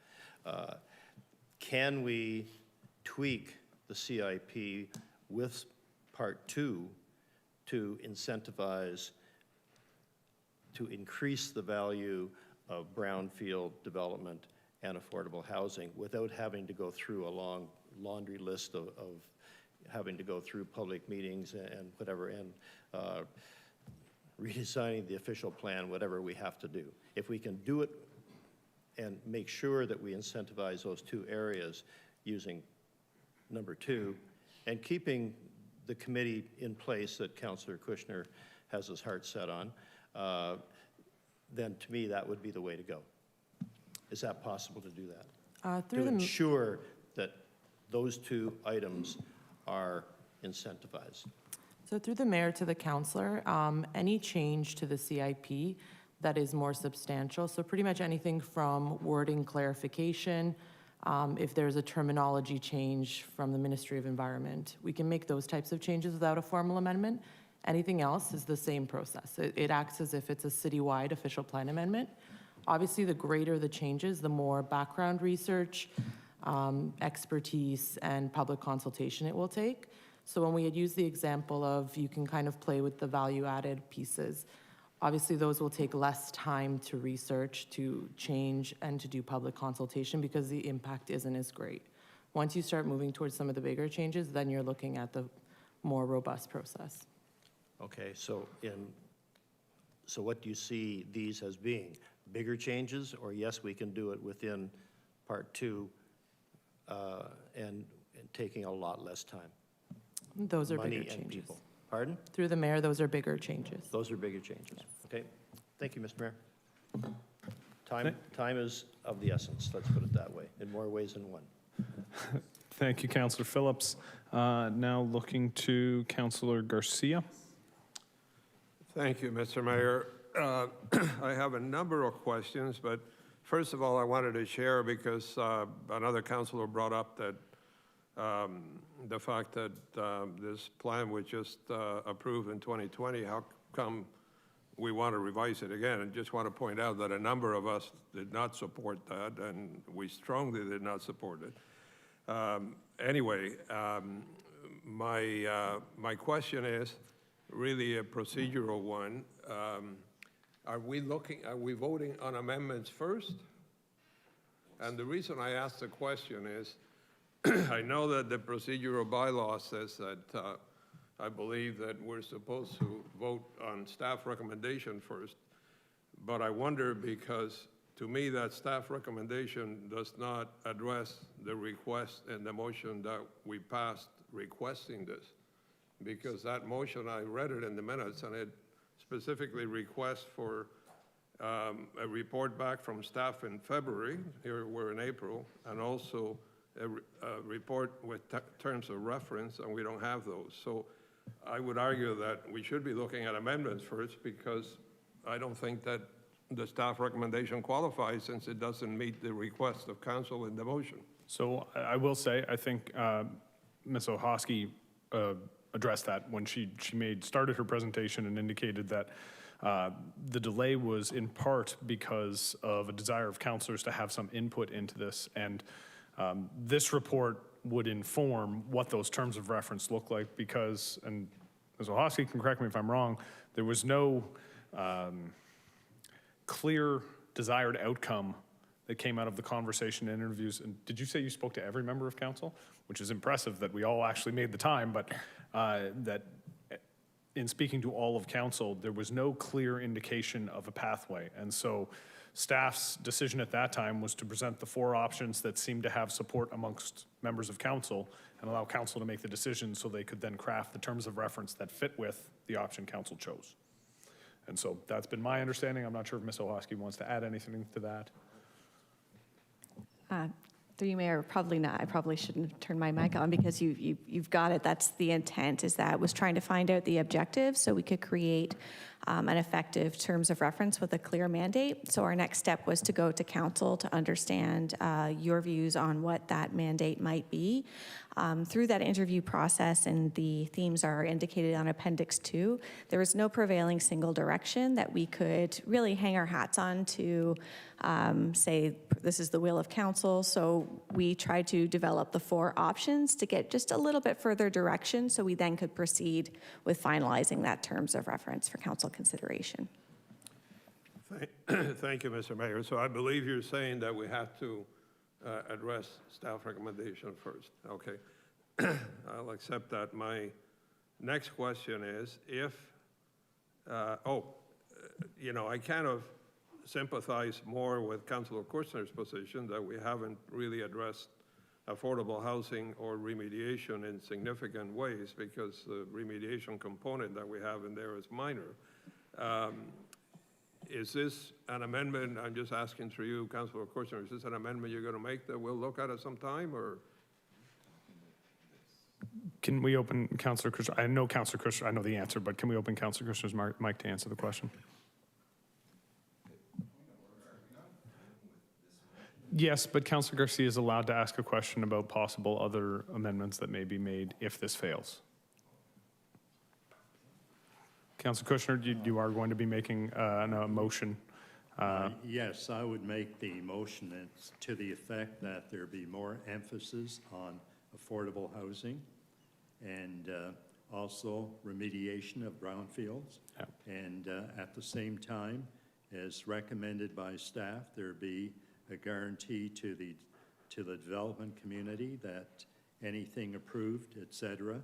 Can we tweak the CIP with part 2 to incentivize, to increase the value of brownfield development and affordable housing without having to go through a long laundry list of having to go through public meetings and whatever, and redesigning the official plan, whatever we have to do. If we can do it and make sure that we incentivize those two areas using number 2 and keeping the committee in place that Councillor Kushner has his heart set on, then to me that would be the way to go. Is that possible to do that? To ensure that those two items are incentivized.
So through the mayor to the councillor, any change to the CIP that is more substantial, so pretty much anything from wording clarification, If there's a terminology change from the Ministry of Environment, we can make those types of changes without a formal amendment. Anything else is the same process. It acts as if it's a citywide official plan amendment. Obviously, the greater the changes, the more background research, expertise, and public consultation it will take. So when we had used the example of you can kind of play with the value-added pieces, obviously those will take less time to research, to change, and to do public consultation because the impact isn't as great. Once you start moving towards some of the bigger changes, then you're looking at the more robust process.
Okay, so what do you see these as being? Bigger changes, or yes, we can do it within part 2 and taking a lot less time?
Those are
Money
bigger
and
changes.
people. Pardon?
Through the mayor, those are bigger changes.
Those are bigger changes. Okay, thank you, Mr. Mayor. Time is of the essence, let's put it that way, in more ways than one.
Thank you, Councillor Phillips. Now looking to Councillor Garcia.
Thank you, Mr. Mayor. I have a number of questions, but first of all, I wanted to share because another councillor brought up that the fact that this plan was just approved in 2020, how come we want to revise it again? And just want to point out that a number of us did not support that, and we strongly did not support it. Anyway, my question is really a procedural one. Are we voting on amendments first? And the reason I ask the question is, I know that the procedural bylaw says that I believe that we're supposed to vote on staff recommendation first, but I wonder because to me that staff recommendation does not address the request and the motion that we passed requesting this. Because that motion, I read it in the minutes, and it specifically requests for a report back from staff in February, here we're in April, and also a report with terms of reference, and we don't have those. So I would argue that we should be looking at amendments first because I don't think that the staff recommendation qualifies since it doesn't meet the request of council in the motion.
So I will say, I think Ms. Ohosky addressed that when she started her presentation and indicated that the delay was in part because of a desire of councillors to have some input into this, and this report would inform what those terms of reference look like because, and Ms. Ohosky can correct me if I'm wrong, there was no clear desired outcome that came out of the conversation and interviews. And did you say you spoke to every member of council? Which is impressive that we all actually made the time, but that in speaking to all of council, there was no clear indication of a pathway. And so staff's decision at that time was to present the 4 options that seemed to have support amongst members of council and allow council to make the decision so they could then craft the terms of reference that fit with the option council chose. And so that's been my understanding. I'm not sure if Ms. Ohosky wants to add anything to that.
Through you, Mayor, probably not. I probably shouldn't have turned my mic on because you've got it. That's the intent, is that was trying to find out the objectives so we could create an effective terms of reference with a clear mandate. So our next step was to go to council to understand your views on what that mandate might be. Through that interview process, and the themes are indicated on Appendix 2, there was no prevailing single direction that we could really hang our hats on to say this is the will of council. So we tried to develop the 4 options to get just a little bit further direction so we then could proceed with finalizing that terms of reference for council consideration.
Thank you, Mr. Mayor. So I believe you're saying that we have to address staff recommendation first. Okay, I'll accept that. My next question is if, you know, I kind of sympathize more with Councillor Kushner's position that we haven't really addressed affordable housing or remediation in significant ways because the remediation component that we have in there is minor. Is this an amendment, I'm just asking through you, Councillor Kushner, is this an amendment you're going to make that we'll look at some time, or?
Can we open Councillor Kushner? I know Councillor Kushner, I know the answer, but can we open Councillor Kushner's mic to answer the question? Yes, but Councillor Garcia is allowed to ask a question about possible other amendments that may be made if this fails. Councillor Kushner, you are going to be making a motion.
Yes, I would make the motion that's to the effect that there be more emphasis on affordable housing and also remediation of brownfields.
Yep.
And at the same time, as recommended by staff, there be a guarantee to the development community that anything approved, et cetera,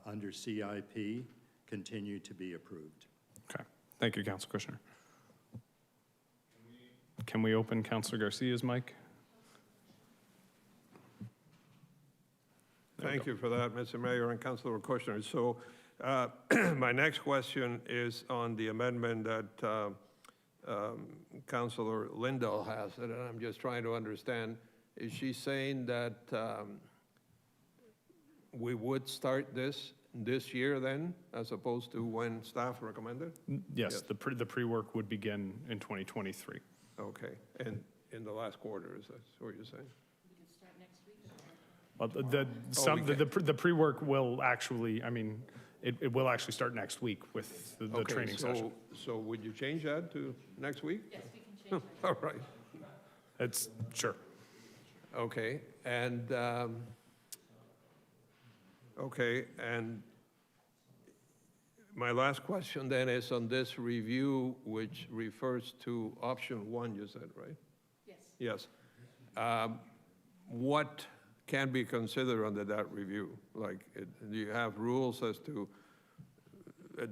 under CIP continue to be approved.
Okay. Thank you, Councillor Kushner. Can we open Councillor Garcia's mic?
Thank you for that, Mr. Mayor and Councillor Kushner. So my next question is on the amendment that Councillor Lindell has, and I'm just trying to understand, is she saying that we would start this year then, as opposed to when staff recommended?
Yes, the pre-work would begin in 2023.
Okay, and in the last quarter, is that what you're saying?
Well, the pre-work will actually, I mean, it will actually start next week with the training session.
So would you change that to next week?
Yes, we can change that.
All right.
It's, sure.
Okay, and, my last question then is on this review, which refers to option 1, you said, right?
Yes.
Yes. What can be considered under that review? Like, do you have rules as to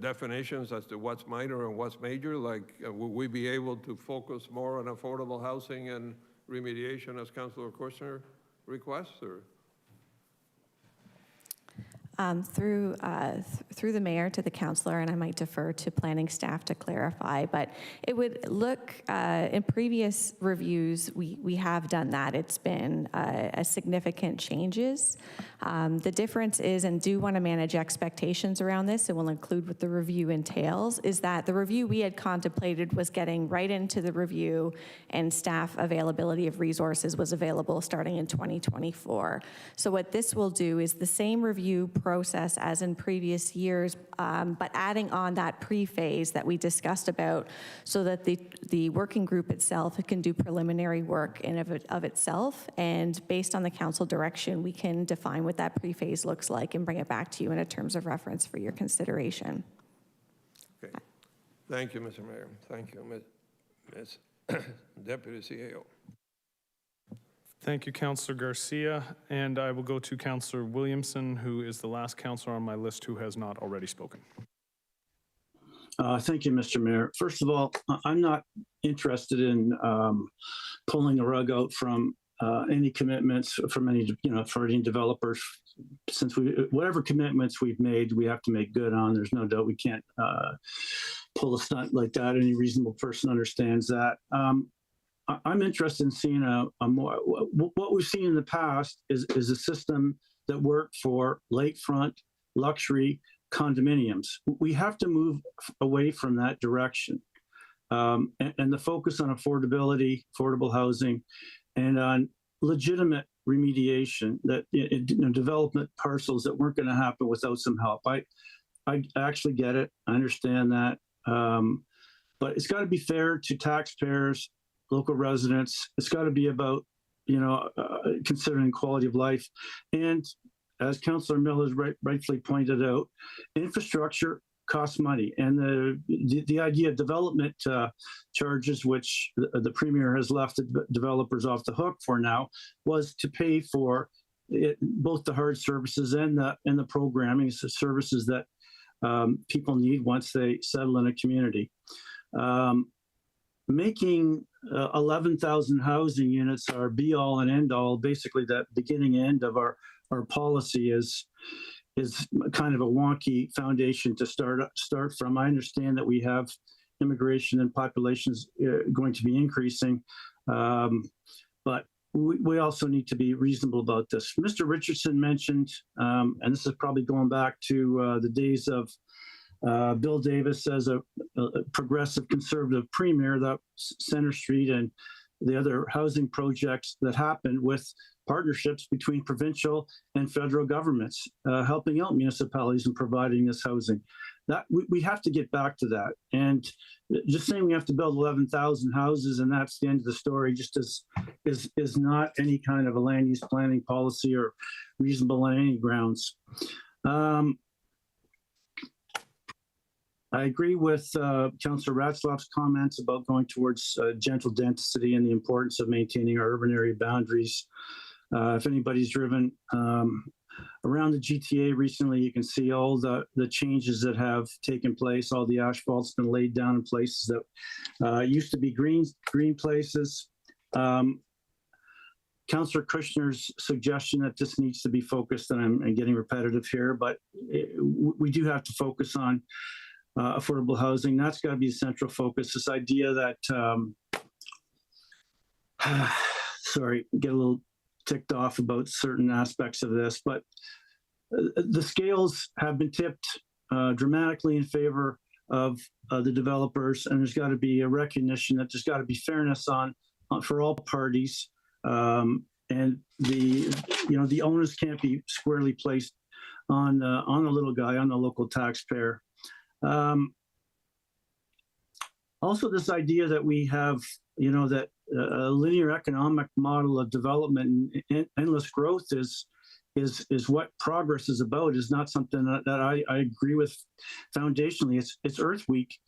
definitions as to what's minor and what's major? Like, will we be able to focus more on affordable housing and remediation as Councillor Kushner requests, or?
Through the mayor to the councillor, and I might defer to planning staff to clarify, but it would look, in previous reviews, we have done that. It's been a significant changes. The difference is, and do want to manage expectations around this, and will include what the review entails, is that the review we had contemplated was getting right into the review, and staff availability of resources was available starting in 2024. So what this will do is the same review process as in previous years, but adding on that pre-phase that we discussed about, so that the working group itself can do preliminary work in of itself, and based on the council direction, we can define what that pre-phase looks like and bring it back to you in a terms of reference for your consideration.
Okay. Thank you, Mr. Mayor. Thank you, Ms. Deputy CEO.
Thank you, Councillor Garcia. And I will go to Councillor Williamson, who is the last councillor on my list who has not already spoken.
Thank you, Mr. Mayor. First of all, I'm not interested in pulling the rug out from any commitments from any, for any developers. Since whatever commitments we've made, we have to make good on. There's no doubt we can't pull a stunt like that. Any reasonable person understands that. I'm interested in seeing a more, what we've seen in the past is a system that worked for lakefront luxury condominiums. We have to move away from that direction. And the focus on affordability, affordable housing, and on legitimate remediation, that development parcels that weren't going to happen without some help. I actually get it. I understand that. But it's got to be fair to taxpayers, local residents. It's got to be about, considering quality of life. And as Councillor Miller has rightfully pointed out, infrastructure costs money. And the idea of development charges, which the Premier has left the developers off the hook for now, was to pay for both the hard services and the programming, so services that people need once they settle in a community. Making 11,000 housing units our be-all and end-all, basically the beginning and end of our policy is kind of a wonky foundation to start from. I understand that we have immigration and populations going to be increasing, but we also need to be reasonable about this. Mr. Richardson mentioned, and this is probably going back to the days of Bill Davis as a progressive conservative premier, that Center Street and the other housing projects that happen with partnerships between provincial and federal governments, helping out municipalities in providing this housing. That we have to get back to that. And just saying we have to build 11,000 houses and that's the end of the story just is not any kind of a land use planning policy or reasonable on any grounds. I agree with Councillor Ratzlaff's comments about going towards gentle density and the importance of maintaining our urban area boundaries. If anybody's driven around the GTA recently, you can see all the changes that have taken place. All the asphalt's been laid down in places that used to be green places. Councillor Kushner's suggestion that this needs to be focused, and I'm getting repetitive here, but we do have to focus on affordable housing. That's got to be the central focus. This idea that, sorry, get a little ticked off about certain aspects of this, but the scales have been tipped dramatically in favor of the developers, and there's got to be a recognition that there's got to be fairness on for all parties, and the onus can't be squarely placed on the little guy, on the local taxpayer. Also, this idea that we have, that a linear economic model of development and endless growth is what progress is about is not something that I agree with foundationally. It's Earth Week.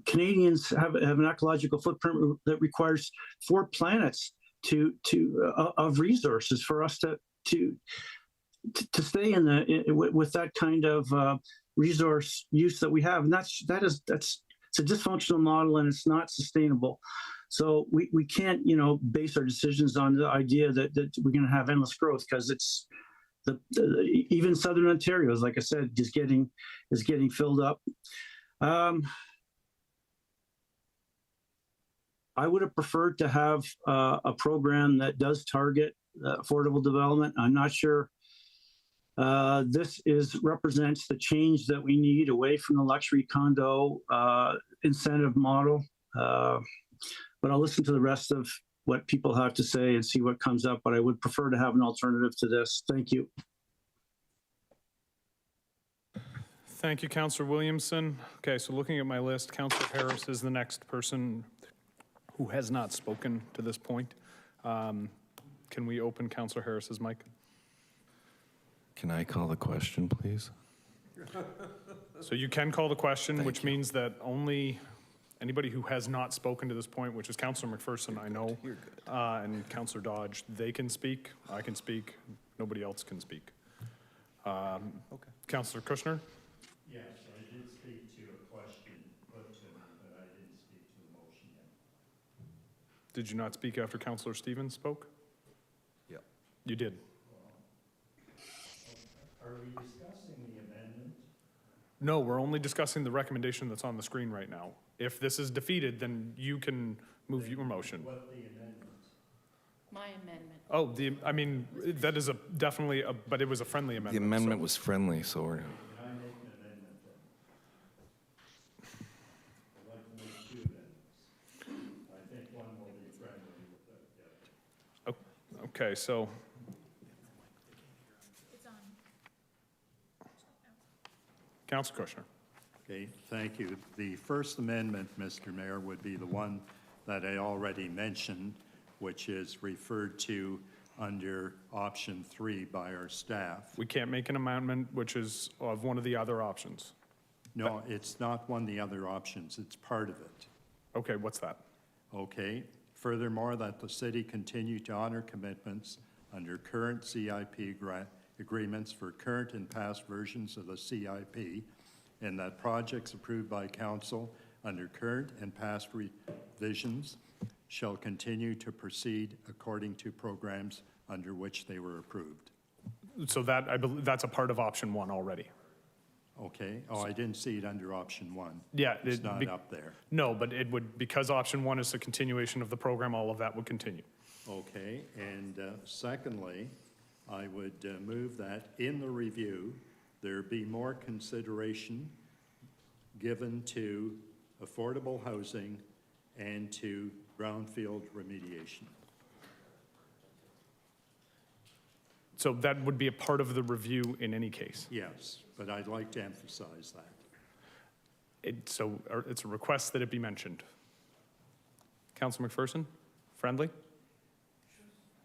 Canadians have an ecological footprint that requires 4 planets of resources for us to stay with that kind of resource use that we have, and that's it's a dysfunctional model and it's not sustainable. So we can't base our decisions on the idea that we're going to have endless growth, because it's even Southern Ontario, like I said, is getting filled up. I would have preferred to have a program that does target affordable development. I'm not sure this represents the change that we need away from the luxury condo incentive model. But I'll listen to the rest of what people have to say and see what comes up. But I would prefer to have an alternative to this. Thank you.
Thank you, Councillor Williamson. Okay, so looking at my list, Councillor Harris is the next person who has not spoken to this point. Can we open Councillor Harris's mic?
Can I call the question, please?
So you can call the question, which means that only anybody who has not spoken to this point, which is Councillor McPherson, I know, and Councillor Dodge, they can speak. I can speak. Nobody else can speak. Okay. Councillor Kushner?
Yes, I did speak to a question put to me, but I didn't speak to the motion yet.
Did you not speak after Councillor Stevens spoke?
Yeah.
You did.
Are we discussing the amendment?
No, we're only discussing the recommendation that's on the screen right now. If this is defeated, then you can move your motion.
What the amendment?
My amendment.
I mean, that is definitely but it was a friendly amendment.
The amendment was friendly, so we're...
Can I make an amendment then? I'd like to make 2 amendments. I think one will be friendly with the other.
Okay, so... Councillor Kushner.
Okay, thank you. The first amendment, Mr. Mayor, would be the one that I already mentioned, which is referred to under option 3 by our staff.
We can't make an amendment which is of one of the other options.
No, it's not one of the other options. It's part of it.
Okay, what's that?
Okay. Furthermore, that the city continue to honor commitments under current CIP agreements for current and past versions of the CIP, and that projects approved by council under current and past revisions shall continue to proceed according to programs under which they were approved.
So that, I believe, that's a part of option 1 already.
Okay. Oh, I didn't see it under option 1.
Yeah.
It's not up there.
No, but it would, because option 1 is the continuation of the program, all of that would continue.
Okay. And secondly, I would move that in the review, there be more consideration given to affordable housing and to brownfield remediation.
So that would be a part of the review in any case.
Yes, but I'd like to emphasize that.
It's a request that it be mentioned. Councillor McPherson, friendly?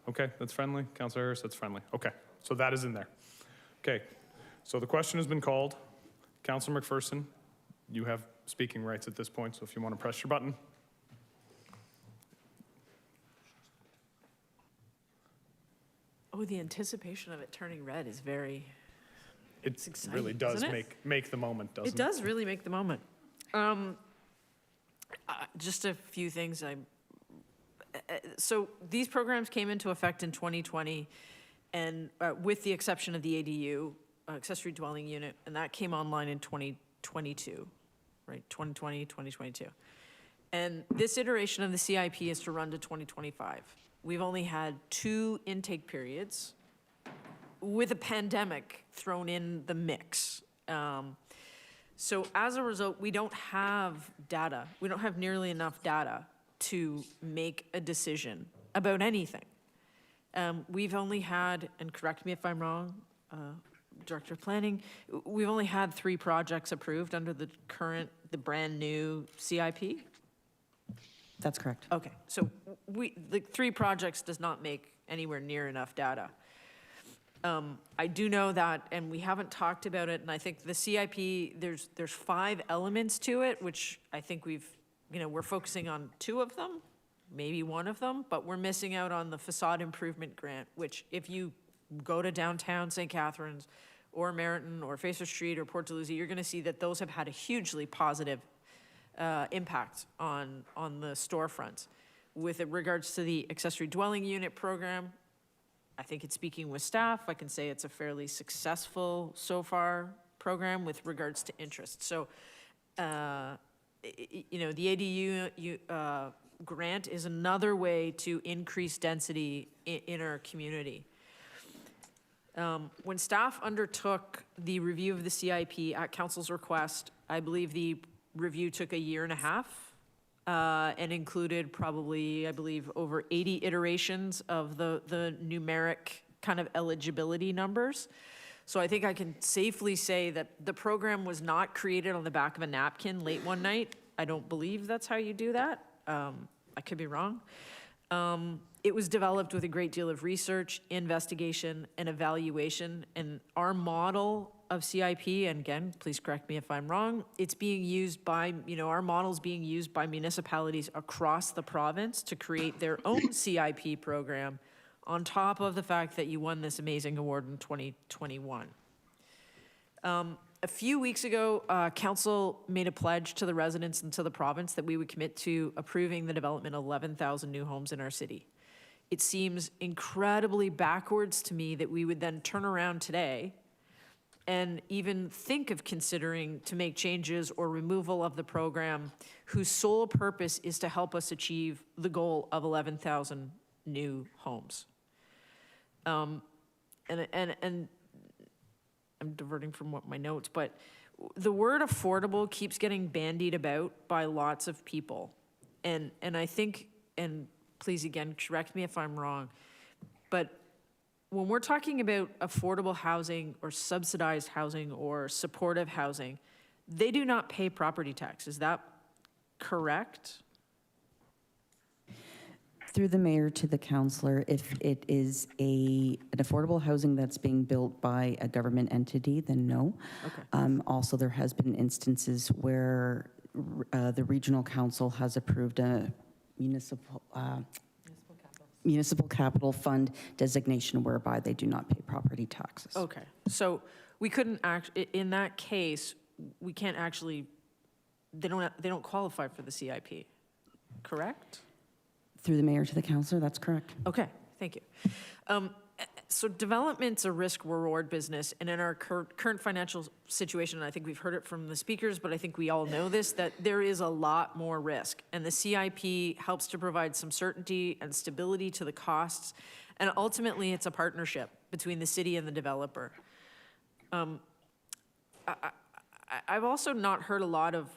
Okay, that's friendly. Councillor Harris, that's friendly. Okay, so that is in there. Okay, so the question has been called. Councillor McPherson, you have speaking rights at this point, so if you want to press your button.
Oh, the anticipation of it turning red is very,
It
exciting,
really does
isn't it?
make the moment, doesn't it?
it does really make the moment. Just a few things. So these programs came into effect in 2020, and with the exception of the ADU, accessory dwelling unit, and that came online in 2022, right? 2020, 2022. And this iteration of the CIP is to run to 2025. We've only had 2 intake periods with a pandemic thrown in the mix. So as a result, we don't have data. We don't have nearly enough data to make a decision about anything. We've only had, and correct me if I'm wrong, Director of Planning, we've only had 3 projects approved under the brand new CIP.
That's correct.
Okay, so the 3 projects does not make anywhere near enough data. I do know that, and we haven't talked about it, and I think the CIP, there's 5 elements to it, which I think we're focusing on 2 of them, maybe 1 of them, but we're missing out on the facade improvement grant, which if you go to downtown St. Catharines or Meriton or Fraser Street or Port Dalhousie, you're gonna see that those have had a hugely positive impact on the storefronts. With regards to the accessory dwelling unit program, I think it's speaking with staff. I can say it's a fairly successful so far program with regards to interest. So, the ADU grant is another way to increase density in our community. When staff undertook the review of the CIP at council's request, I believe the review took 1.5 years and included probably, I believe, over 80 iterations of the numeric kind of eligibility numbers. So I think I can safely say that the program was not created on the back of a napkin late one night. I don't believe that's how you do that. I could be wrong. It was developed with a great deal of research, investigation, and evaluation. And our model of CIP, and again, please correct me if I'm wrong, it's being used by, our model's being used by municipalities across the province to create their own CIP program on top of the fact that you won this amazing award in 2021. A few weeks ago, council made a pledge to the residents and to the province that we would commit to approving the development of 11,000 new homes in our city. It seems incredibly backwards to me that we would then turn around today and even think of considering to make changes or removal of the program whose sole purpose is to help us achieve the goal of 11,000 new homes. And I'm diverting from what my notes, but the word affordable keeps getting bandied about by lots of people. And I think, and please again, correct me if I'm wrong, but when we're talking about affordable housing or subsidized housing or supportive housing, they do not pay property tax. Is that correct?
Through the mayor to the councillor, if it is an affordable housing that's being built by a government entity, then no.
Okay.
Also, there has been instances where the regional council has approved a municipal capital fund designation whereby they do not pay property taxes.
Okay, so we couldn't in that case, we can't actually, they don't qualify for the CIP, correct?
Through the mayor to the councillor, that's correct.
Okay, thank you. So development's a risk-reward business, and in our current financial situation, and I think we've heard it from the speakers, but I think we all know this, that there is a lot more risk, and the CIP helps to provide some certainty and stability to the costs, and ultimately it's a partnership between the city and the developer. I've also not heard a lot of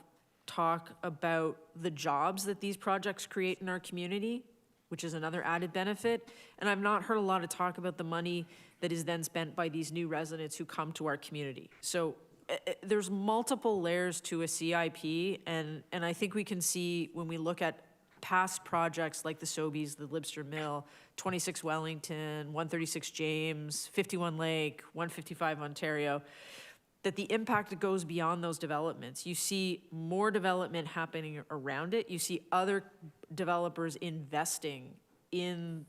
talk about the jobs that these projects create in our community, which is another added benefit. And I've not heard a lot of talk about the money that is then spent by these new residents who come to our community. So there's multiple layers to a CIP, and I think we can see when we look at past projects like the Sobeys, the Libster Mill, 26 Wellington, 136 James, 51 Lake, 155 Ontario, that the impact that goes beyond those developments. You see more development happening around it. You see other developers investing in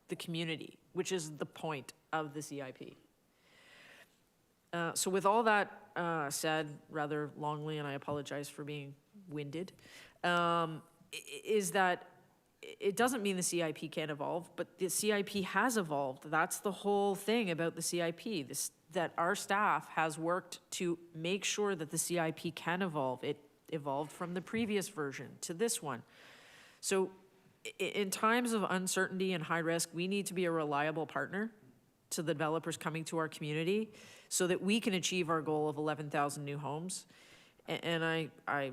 the community, which is the point of the CIP. So with all that said, rather longly, and I apologize for being winded, is that it doesn't mean the CIP can't evolve, but the CIP has evolved. That's the whole thing about the CIP, that our staff has worked to make sure that the CIP can evolve. It evolved from the previous version to this one. So in times of uncertainty and high risk, we need to be a reliable partner to the developers coming to our community so that we can achieve our goal of 11,000 new homes. And I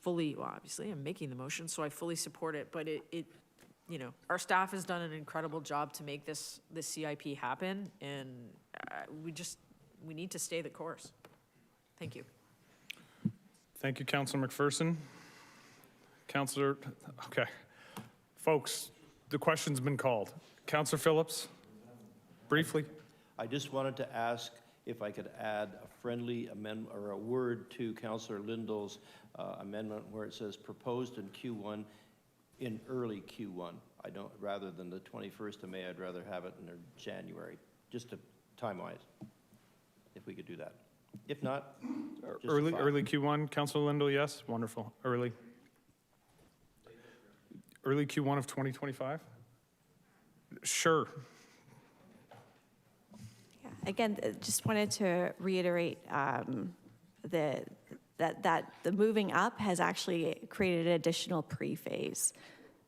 fully, well, obviously I'm making the motion, so I fully support it, but you know, our staff has done an incredible job to make this CIP happen, and we need to stay the course. Thank you.
Thank you, Councillor McPherson. Councillor, okay. Folks, the question's been called. Councillor Phillips, briefly.
I just wanted to ask if I could add a friendly amendment or a word to Councillor Lindahl's amendment where it says proposed in Q1 in early Q1. I don't, rather than the 21st of May, I'd rather have it in January, just to time-wise, if we could do that. If not, just
Early Q1, Councillor Lindahl, yes, wonderful, early. Early Q1 of 2025? Sure.
Yeah. Again, just wanted to reiterate that the moving up has actually created an additional pre-phase.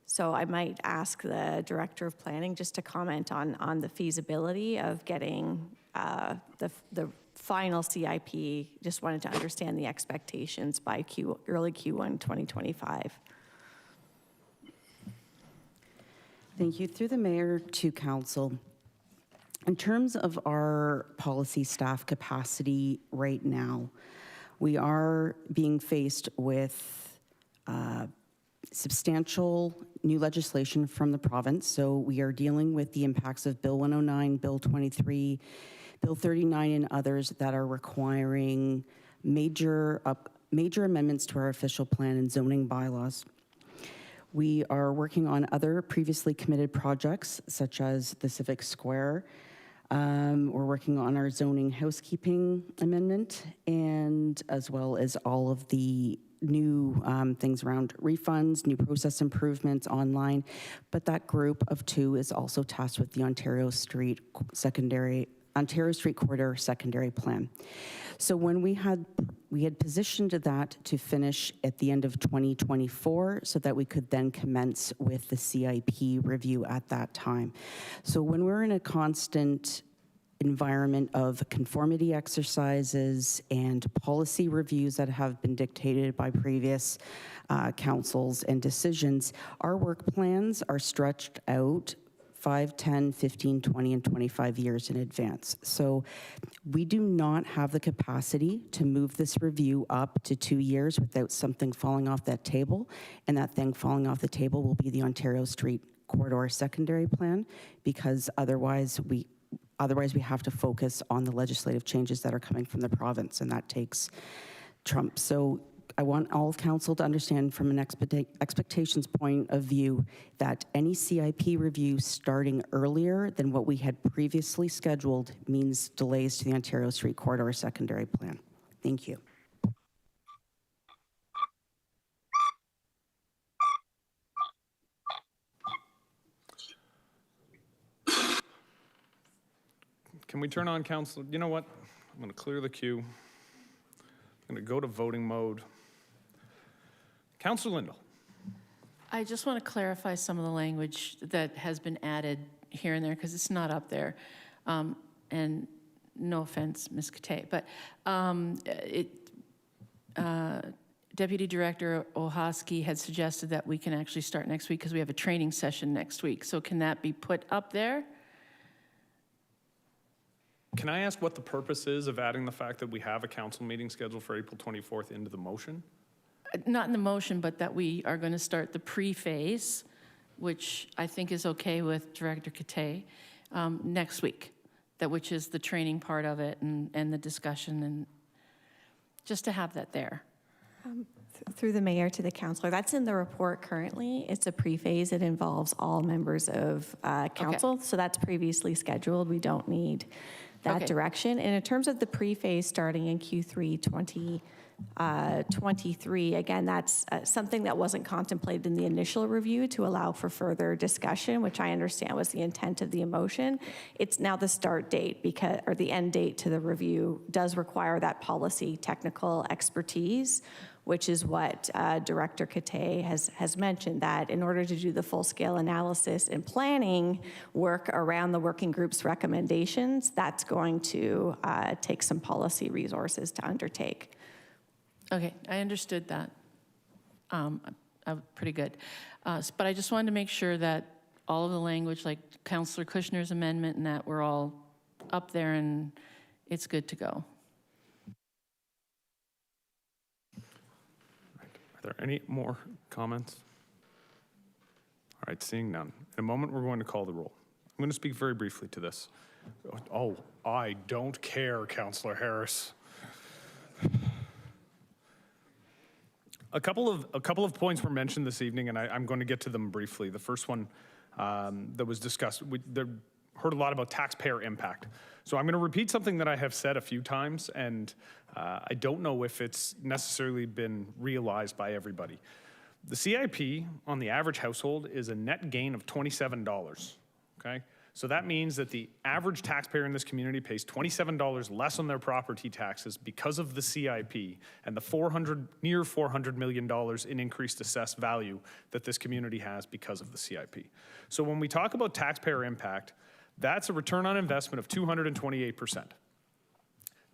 So I might ask the Director of Planning just to comment on the feasibility of getting the final CIP. Just wanted to understand the expectations by early Q1 2025.
Thank you. Through the mayor to council. In terms of our policy staff capacity right now, we are being faced with substantial new legislation from the province. So we are dealing with the impacts of Bill 109, Bill 23, Bill 39, and others that are requiring major amendments to our official plan and zoning bylaws. We are working on other previously committed projects, such as the Civic Square. We're working on our zoning housekeeping amendment, and as well as all of the new things around refunds, new process improvements online. But that group of two is also tasked with the Ontario Street Corridor Secondary Plan. So when we had positioned that to finish at the end of 2024 so that we could then commence with the CIP review at that time. So when we're in a constant environment of conformity exercises and policy reviews that have been dictated by previous councils and decisions, our work plans are stretched out 5, 10, 15, 20, and 25 years in advance. So we do not have the capacity to move this review up to 2 years without something falling off that table, and that thing falling off the table will be the Ontario Street Corridor Secondary Plan, because otherwise we have to focus on the legislative changes that are coming from the province, and that takes trump. So I want all of council to understand from an expectations point of view that any CIP review starting earlier than what we had previously scheduled means delays to the Ontario Street Corridor Secondary Plan. Thank you.
Can we turn on council? You know what? I'm going to clear the queue. I'm going to go to voting mode. Councillor Lindahl.
I just want to clarify some of the language that has been added here and there, because it's not up there. And to no offense, Ms. Kate, but Deputy Director Ohaski had suggested that we can actually start next week because we have a training session next week. So can that be put up there?
Can I ask what the purpose is of adding the fact that we have a council meeting scheduled for April 24th into the motion?
Not in the motion, but that we are going to start the pre-phase, which I think is okay with Director Cathay, next week, which is the training part of it and the discussion, and just to have that there.
Through the mayor to the councillor, that's in the report currently. It's a pre-phase. It involves all members of council, so that's previously scheduled. We don't need that direction. And in terms of the pre-phase starting in Q3 2023, again, that's something that wasn't contemplated in the initial review to allow for further discussion, which I understand was the intent of the motion. It's now the start date or the end date to the review does require that policy technical expertise, which is what Director Cathay has mentioned, that in order to do the full-scale analysis and planning work around the working group's recommendations, that's going to take some policy resources to undertake.
Okay, I understood that. Pretty good. But I just wanted to make sure that all of the language, like Councillor Kushner's amendment and that, we're all up there and it's good to go.
Are there any more comments? All right, seeing none. In a moment, we're going to call the roll. I'm going to speak very briefly to this. Oh, I don't care, Councillor Harris. A couple of points were mentioned this evening, and I'm going to get to them briefly. The first one that was discussed, we heard a lot about taxpayer impact. So I'm going to repeat something that I have said a few times, and I don't know if it's necessarily been realized by everybody. The CIP on the average household is a net gain of $27, okay? So that means that the average taxpayer in this community pays $27 less on their property taxes because of the CIP and the near $400 million in increased assessed value that this community has because of the CIP. So when we talk about taxpayer impact, that's a return on investment of 228%.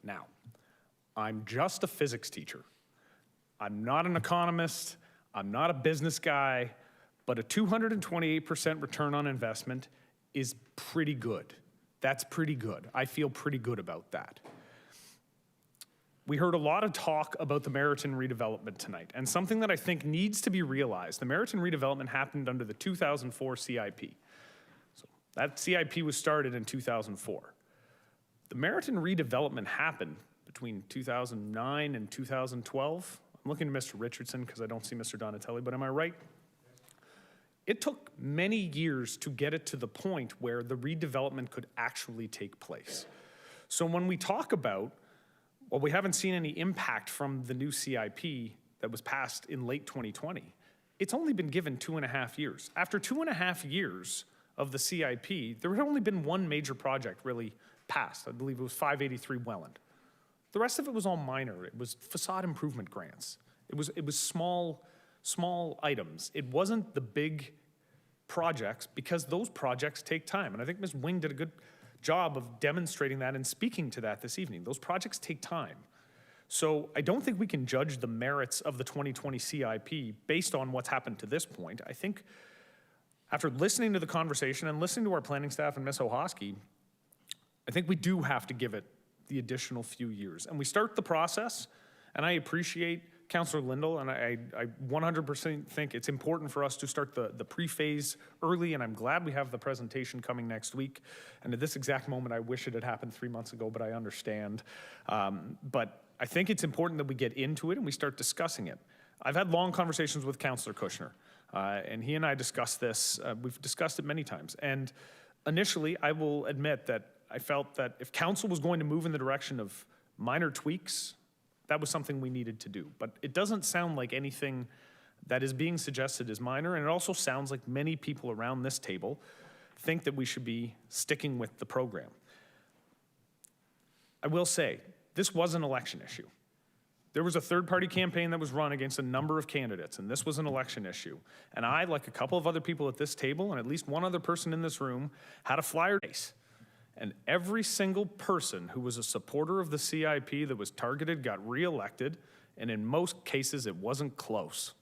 Now, I'm just a physics teacher. I'm not an economist. I'm not a business guy, but a 228% return on investment is pretty good. That's pretty good. I feel pretty good about that. We heard a lot of talk about the Meriton redevelopment tonight, and something that I think needs to be realized. The Meriton redevelopment happened under the 2004 CIP. So that CIP was started in 2004. The Meriton redevelopment happened between 2009 and 2012. I'm looking to Mr. Richardson because I don't see Mr. Donatelli, but am I right? It took many years to get it to the point where the redevelopment could actually take place. So when we talk about, well, we haven't seen any impact from the new CIP that was passed in late 2020, it's only been given 2.5 years. After 2.5 years of the CIP, there had only been one major project really passed. I believe it was 583 Welland. The rest of it was all minor. It was facade improvement grants. It was small items. It wasn't the big projects because those projects take time. And I think Ms. Wing did a good job of demonstrating that and speaking to that this evening. Those projects take time. So I don't think we can judge the merits of the 2020 CIP based on what's happened to this point. I think after listening to the conversation and listening to our planning staff and Ms. Ohaski, I think we do have to give it the additional few years. And we start the process, and I appreciate Councillor Lindell, and I 100% think it's important for us to start the pre-phase early, and I'm glad we have the presentation coming next week. And at this exact moment, I wish it had happened 3 months ago, but I understand. But I think it's important that we get into it and we start discussing it. I've had long conversations with Councillor Kushner, and he and I discussed this. We've discussed it many times. And initially, I will admit that I felt that if council was going to move in the direction of minor tweaks, that was something we needed to do. But it doesn't sound like anything that is being suggested is minor, and it also sounds like many people around this table think that we should be sticking with the program. I will say, this was an election issue. There was a third-party campaign that was run against a number of candidates, and this was an election issue. And I, like a couple of other people at this table, and at least one other person in this room, had a flyer case. And every single person who was a supporter of the CIP that was targeted got reelected, And in most cases, it wasn't close.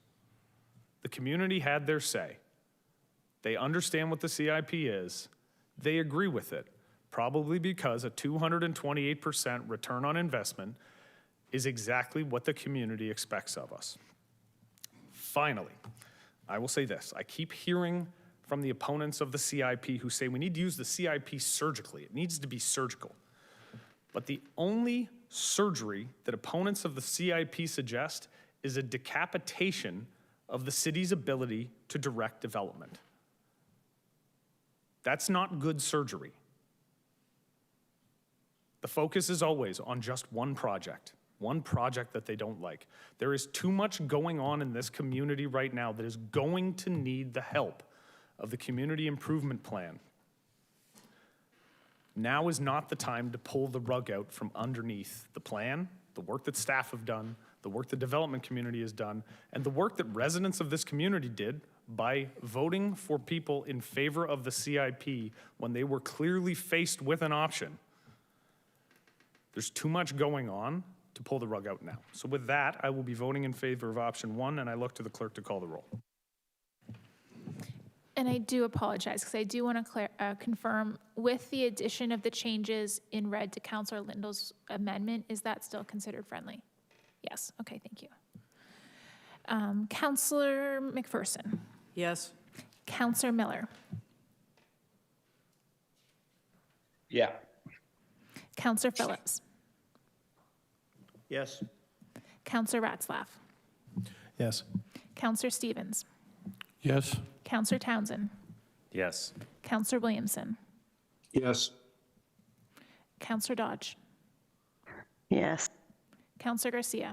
The community had their say. They understand what the CIP is. They agree with it, probably because a 228% return on investment is exactly what the community expects of us. Finally, I will say this. I keep hearing from the opponents of the CIP who say we need to use the CIP surgically. It needs to be surgical. But the only surgery that opponents of the CIP suggest is a decapitation of the city's ability to direct development. That's not good surgery. The focus is always on just one project that they don't like. There is too much going on in this community right now that is going to need the help of the community improvement plan. Now is not the time to pull the rug out from underneath the plan, the work that staff have done, the work the development community has done, and the work that residents of this community did by voting for people in favor of the CIP when they were clearly faced with an option. There's too much going on to pull the rug out now. So with that, I will be voting in favor of option 1, and I look to the clerk to call the roll.
And I do apologize, because I do want to confirm, with the addition of the changes in red to Councillor Lindell's amendment, is that still considered friendly? Yes, okay, thank you. Councillor McPherson.
Yes.
Councillor Miller.
Yeah.
Councillor Phillips.
Yes.
Councillor Ratzlaff.
Yes.
Councillor Stevens.
Yes.
Councillor Townsend.
Yes.
Councillor Williamson.
Yes.
Councillor Dodge.
Yes.
Councillor Garcia.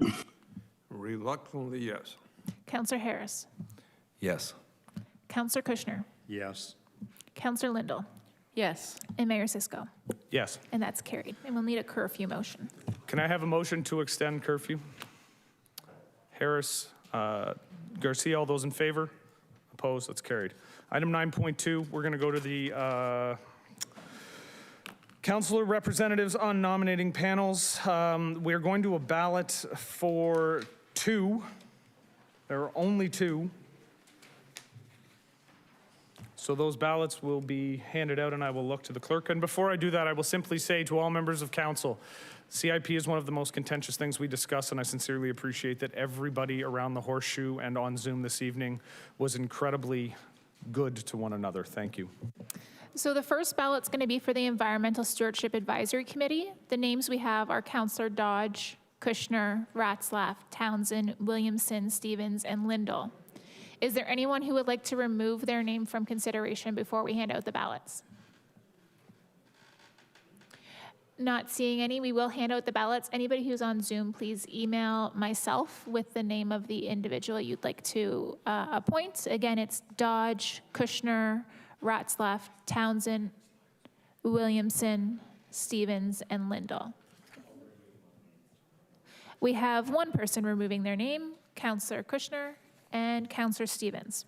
Reluctantly, yes.
Councillor Harris.
Yes.
Councillor Kushner.
Yes.
Councillor Lindell.
Yes.
And Mayor Cisco.
Yes.
And that's carried. And we'll need a curfew motion.
Can I have a motion to extend curfew? Harris, Garcia, all those in favor? Opposed? That's carried. Item 9.2, we're going to go to the councillor representatives on nominating panels. We're going to a ballot for 2. There are only 2. So those ballots will be handed out, and I will look to the clerk. And before I do that, I will simply say to all members of council, CIP is one of the most contentious things we discuss, and I sincerely appreciate that everybody around the horseshoe and on Zoom this evening was incredibly good to one another. Thank you.
So the first ballot's going to be for the Environmental Stewardship Advisory Committee. The names we have are Councillor Dodge, Kushner, Ratzlaff, Townsend, Williamson, Stevens, and Lindell. Is there anyone who would like to remove their name from consideration before we hand out the ballots? Not seeing any, we will hand out the ballots. Anybody who's on Zoom, please email myself with the name of the individual you'd like to appoint. Again, it's Dodge, Kushner, Ratzlaff, Townsend, Williamson, Stevens, and Lindell. We have one person removing their name, Councillor Kushner and Councillor Stevens.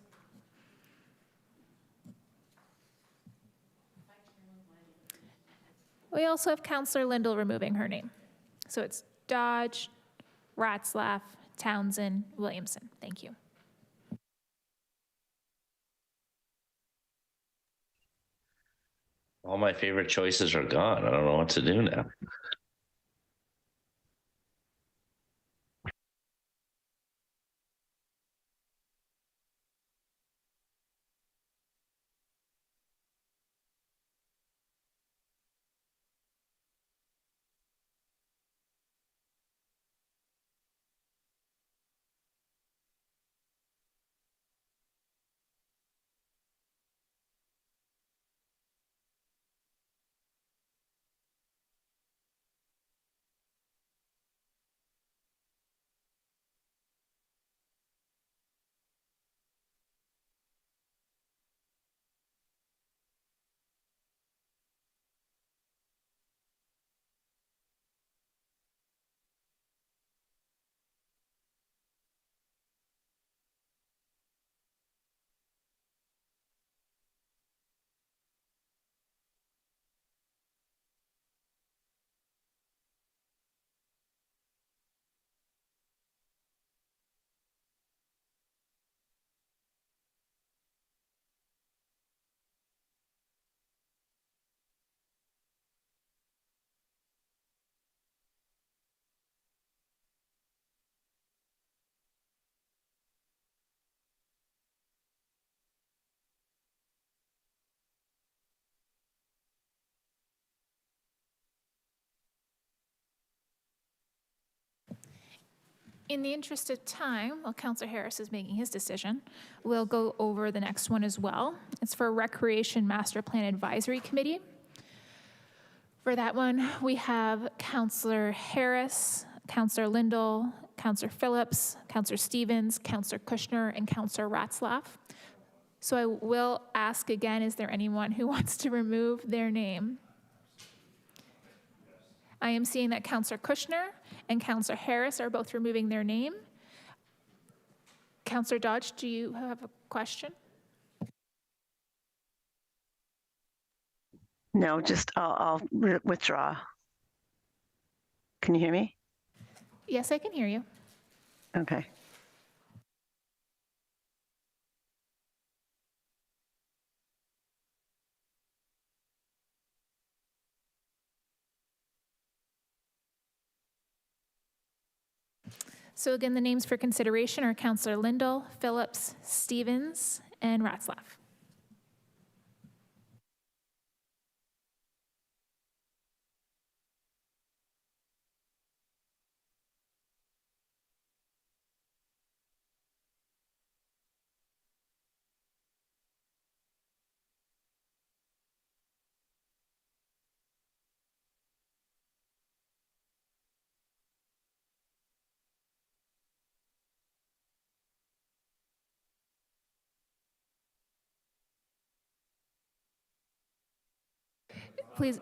We also have Councillor Lindell removing her name. So it's Dodge, Ratzlaff, Townsend, Williamson. Thank you.
All my favorite choices are gone. I don't know what to do now.
In the interest of time, while Councillor Harris is making his decision, we'll go over the next one as well. It's for Recreation Master Plan Advisory Committee. For that one, we have Councillor Harris, Councillor Lindell, Councillor Phillips, Councillor Stevens, Councillor Kushner, and Councillor Ratzlaff. So I will ask again, is there anyone who wants to remove their name? I am seeing that Councillor Kushner and Councillor Harris are both removing their name. Councillor Dodge, do you have a question?
No, just I'll withdraw. Can you hear me?
Yes, I can hear you.
Okay.
So again, the names for consideration are Councillor Lindell, Phillips, Stevens, and Ratzlaff. Please.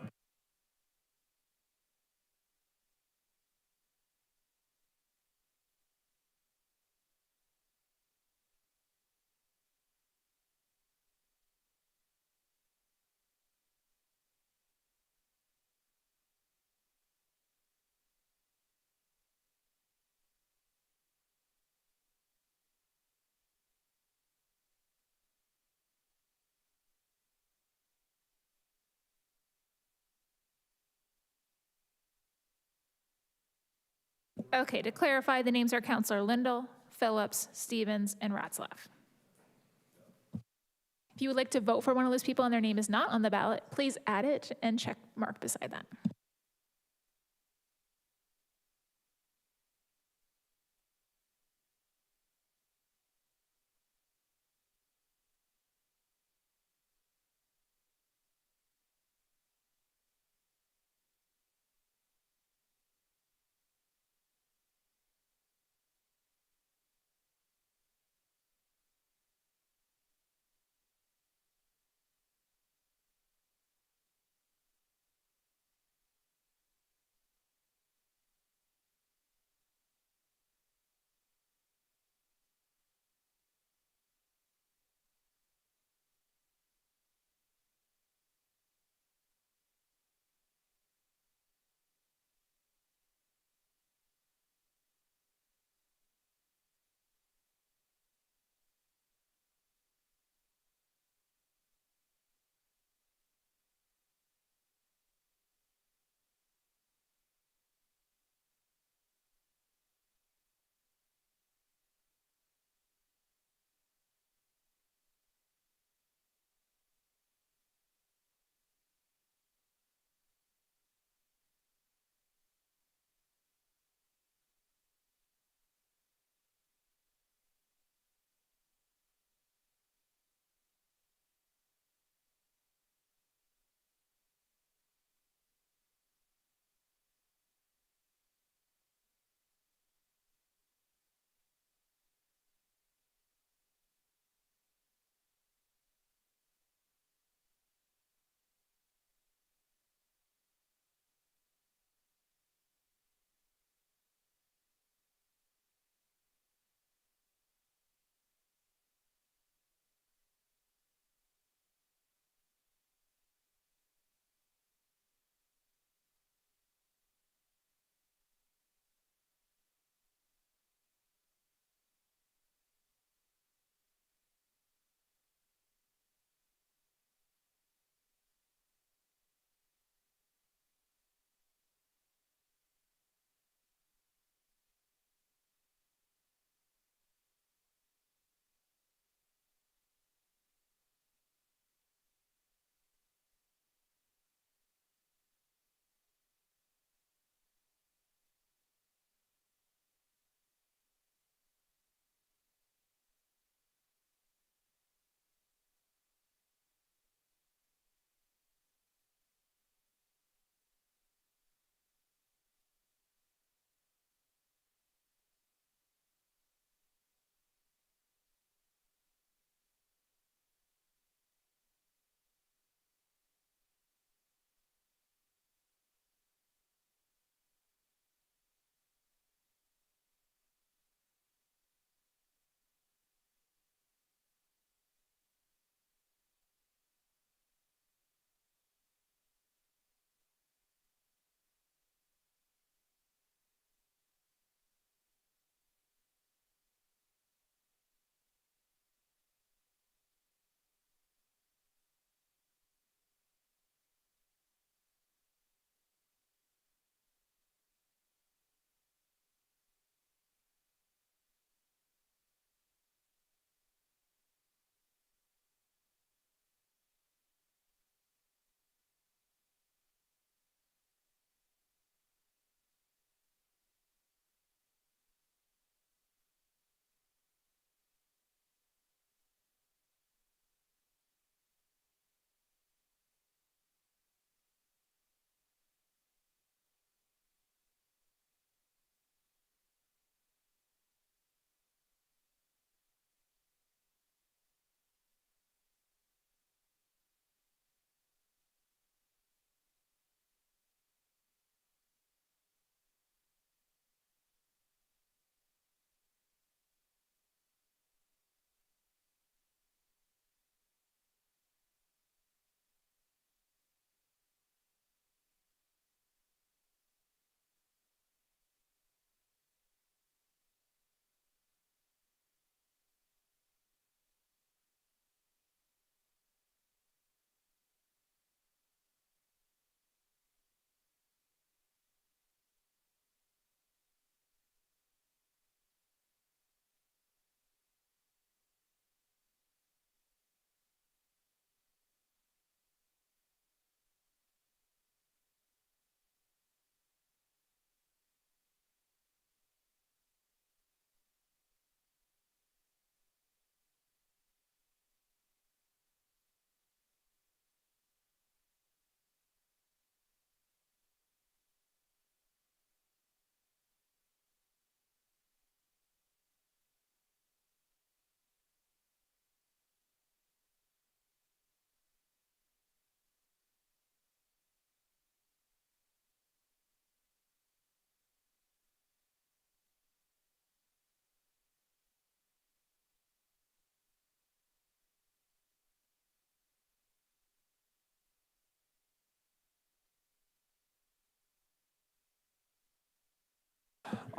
Okay, to clarify, the names are Councillor Lindell, Phillips, Stevens, and Ratzlaff. If you would like to vote for one of those people and their name is not on the ballot, please add it and check mark beside that.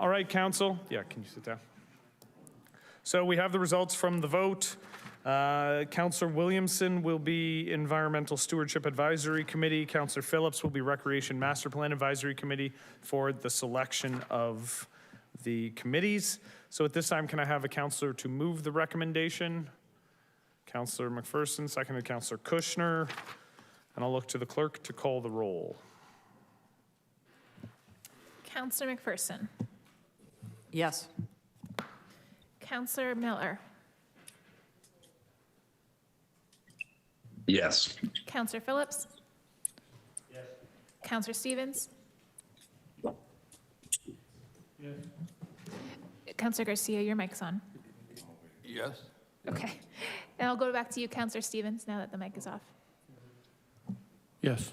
All right, council. Yeah, can you sit down? So we have the results from the vote. Councillor Williamson will be Environmental Stewardship Advisory Committee. Councillor Phillips will be Recreation Master Plan Advisory Committee for the selection of the committees. So at this time, can I have a councillor to move the recommendation? Councillor McPherson, seconded Councillor Kushner. And I'll look to the clerk to call the roll.
Councillor McPherson.
Yes.
Councillor Miller.
Yes.
Councillor Phillips. Yes. Councillor Stevens.
Yes.
Councillor Garcia, your mic's on.
Yes.
Okay. And I'll go back to you, Councillor Stevens, now that the mic is off.
Yes.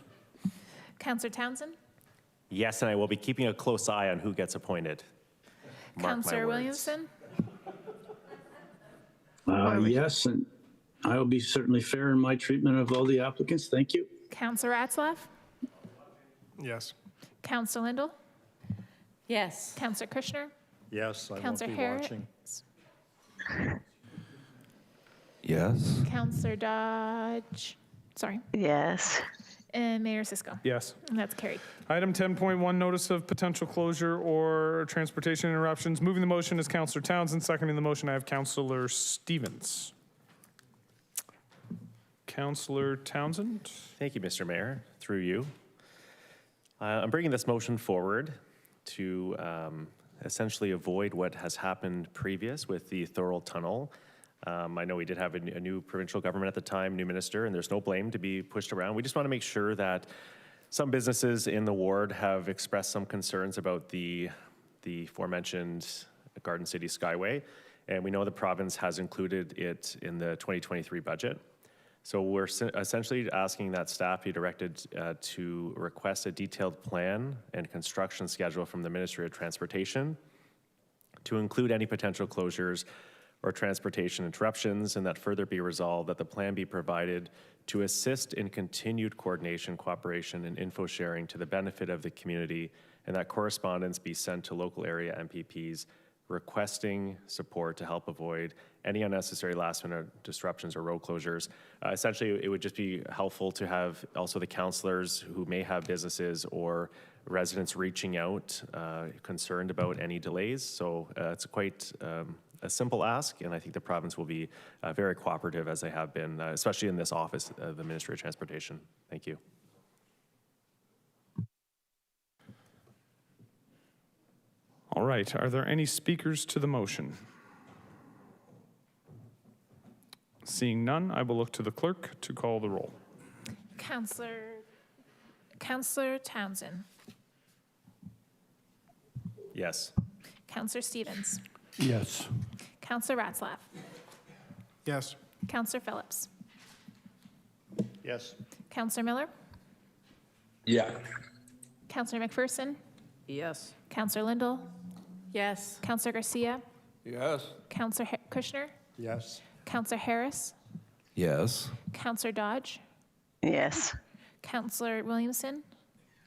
Councillor Townsend.
Yes, and I will be keeping a close eye on who gets appointed. Mark my
Councillor
words.
Williamson.
Yes, and I will be certainly fair in my treatment of all the applicants. Thank you.
Councillor Ratzlaff.
Yes.
Councillor Lindell.
Yes.
Councillor Kushner.
Yes, I won't
Councillor
be
Harris.
watching.
Yes.
Councillor Dodge. Sorry.
Yes.
And Mayor Cisco.
Yes.
And that's carried.
Item 10.1, notice of potential closure or transportation interruptions. Moving the motion is Councillor Townsend. Seconding the motion, I have Councillor Stevens. Councillor Townsend.
Thank you, Mr. Mayor. Through you. I'm bringing this motion forward to essentially avoid what has happened previous with the Thorold Tunnel. I know we did have a new provincial government at the time, new minister, and there's no blame to be pushed around. We just want to make sure that some businesses in the ward have expressed some concerns about the aforementioned Garden City Skyway, and we know the province has included it in the 2023 budget. So we're essentially asking that staff be directed to request a detailed plan and construction schedule from the Ministry of Transportation to include any potential closures or transportation interruptions, and that further be resolved that the plan be provided to assist in continued coordination, cooperation, and info sharing to the benefit of the community, and that correspondence be sent to local area MPPs requesting support to help avoid any unnecessary last-minute disruptions or road closures. Essentially, it would just be helpful to have also the councillors who may have businesses or residents reaching out concerned about any delays. So it's quite a simple ask, and I think the province will be very cooperative as they have been, especially in this office, the Ministry of Transportation. Thank you.
All right, are there any speakers to the motion? Seeing none, I will look to the clerk to call the roll.
Councillor Townsend.
Yes.
Councillor Stevens.
Yes.
Councillor Ratzlaff.
Yes.
Councillor Phillips.
Yes.
Councillor Miller.
Yeah.
Councillor McPherson.
Yes.
Councillor Lindell.
Yes.
Councillor Garcia.
Yes.
Councillor Kushner.
Yes.
Councillor Harris.
Yes.
Councillor Dodge.
Yes.
Councillor Williamson.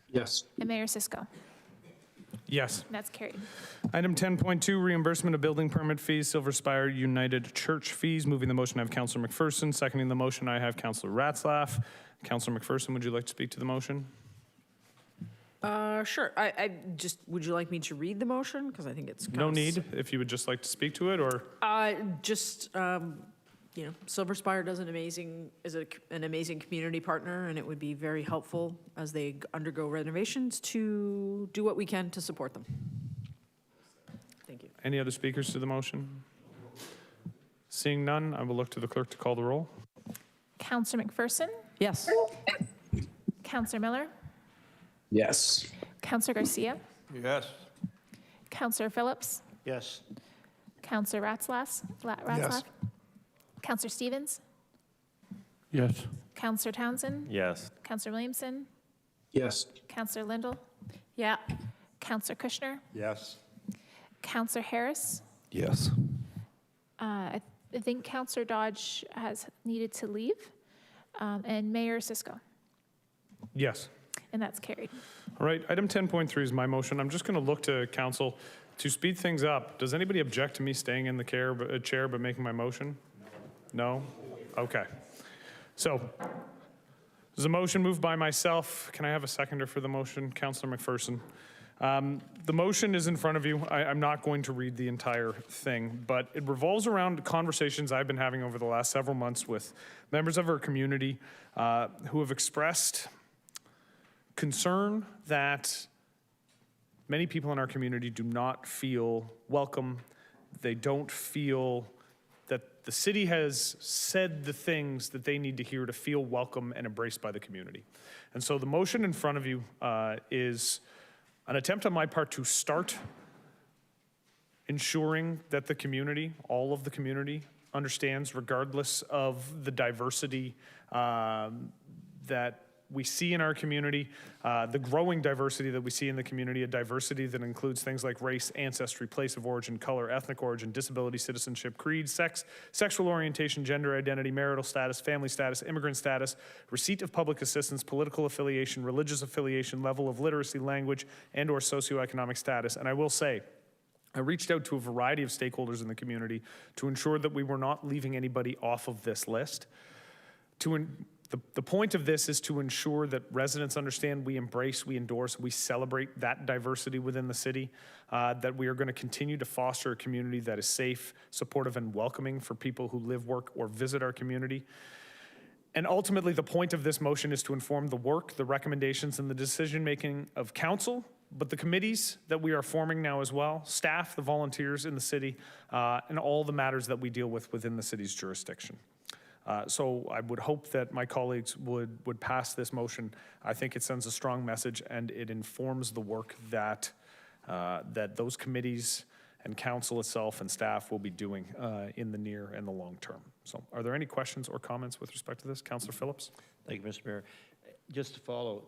Yes.
And Mayor Cisco.
Yes.
And that's carried.
Item 10.2, reimbursement of building permit fees, Silver Spire United Church fees. Moving the motion, I have Councillor McPherson. Seconding the motion, I have Councillor Ratzlaff. Councillor McPherson, would you like to speak to the motion?
Sure. I just, would you like me to read the motion? Because I think it's kind
No
of
need, if you would just like to speak to it, or?
You know, Silver Spire does an amazing community partner, and it would be very helpful as they undergo renovations to do what we can to support them. Thank you.
Any other speakers to the motion? Seeing none, I will look to the clerk to call the roll.
Councillor McPherson.
Yes.
Councillor Miller.
Yes.
Councillor Garcia.
Yes.
Councillor Phillips.
Yes.
Councillor Ratzlaff.
Yes.
Councillor Stevens.
Yes.
Councillor Townsend.
Yes.
Councillor Williamson.
Yes.
Councillor Lindell.
Yeah.
Councillor Kushner.
Yes.
Councillor Harris.
Yes.
I think Councillor Dodge has needed to leave. And Mayor Cisco.
Yes.
And that's carried.
All right, item 10.3 is my motion. I'm just going to look to council To speed things up, does anybody object to me staying in the chair but making my motion? No? Okay. So, there's a motion moved by myself. Can I have a seconder for the motion? Councillor McPherson. The motion is in front of you. I'm not going to read the entire thing, but it revolves around conversations I've been having over the last several months with members of our community who have expressed concern that many people in our community do not feel welcome. They don't feel that the city has said the things that they need to hear to feel welcome and embraced by the community. And so the motion in front of you is an attempt on my part to start ensuring that the community, all of the community, understands, regardless of the diversity that we see in our community, the growing diversity that we see in the community, a diversity that includes things like race, ancestry, place of origin, color, ethnic origin, disability, citizenship, creed, sex, sexual orientation, gender identity, marital status, family status, immigrant status, receipt of public assistance, political affiliation, religious affiliation, level of literacy, language, and or socioeconomic status. And I will say, I reached out to a variety of stakeholders in the community to ensure that we were not leaving anybody off of this list. The point of this is to ensure that residents understand we embrace, we endorse, we celebrate that diversity within the city, that we are going to continue to foster a community that is safe, supportive, and welcoming for people who live, work, or visit our community. And ultimately, the point of this motion is to inform the work, the recommendations, and the decision-making of council, but the committees that we are forming now as well, staff, the volunteers in the city, and all the matters that we deal with within the city's jurisdiction. So I would hope that my colleagues would pass this motion. I think it sends a strong message and it informs the work that those committees and council itself and staff will be doing in the near and the long term. So are there any questions or comments with respect to this? Councillor Phillips?
Thank you, Mr. Mayor. Just to follow,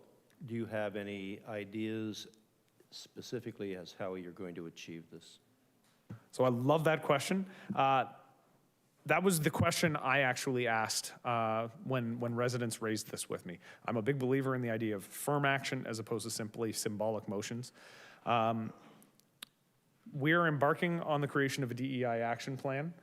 do you have any ideas specifically as how you're going to achieve this?
So I love that question. That was the question I actually asked when residents raised this with me. I'm a big believer in the idea of firm action as opposed to simply symbolic motions. We're embarking on the creation of a DEI action plan.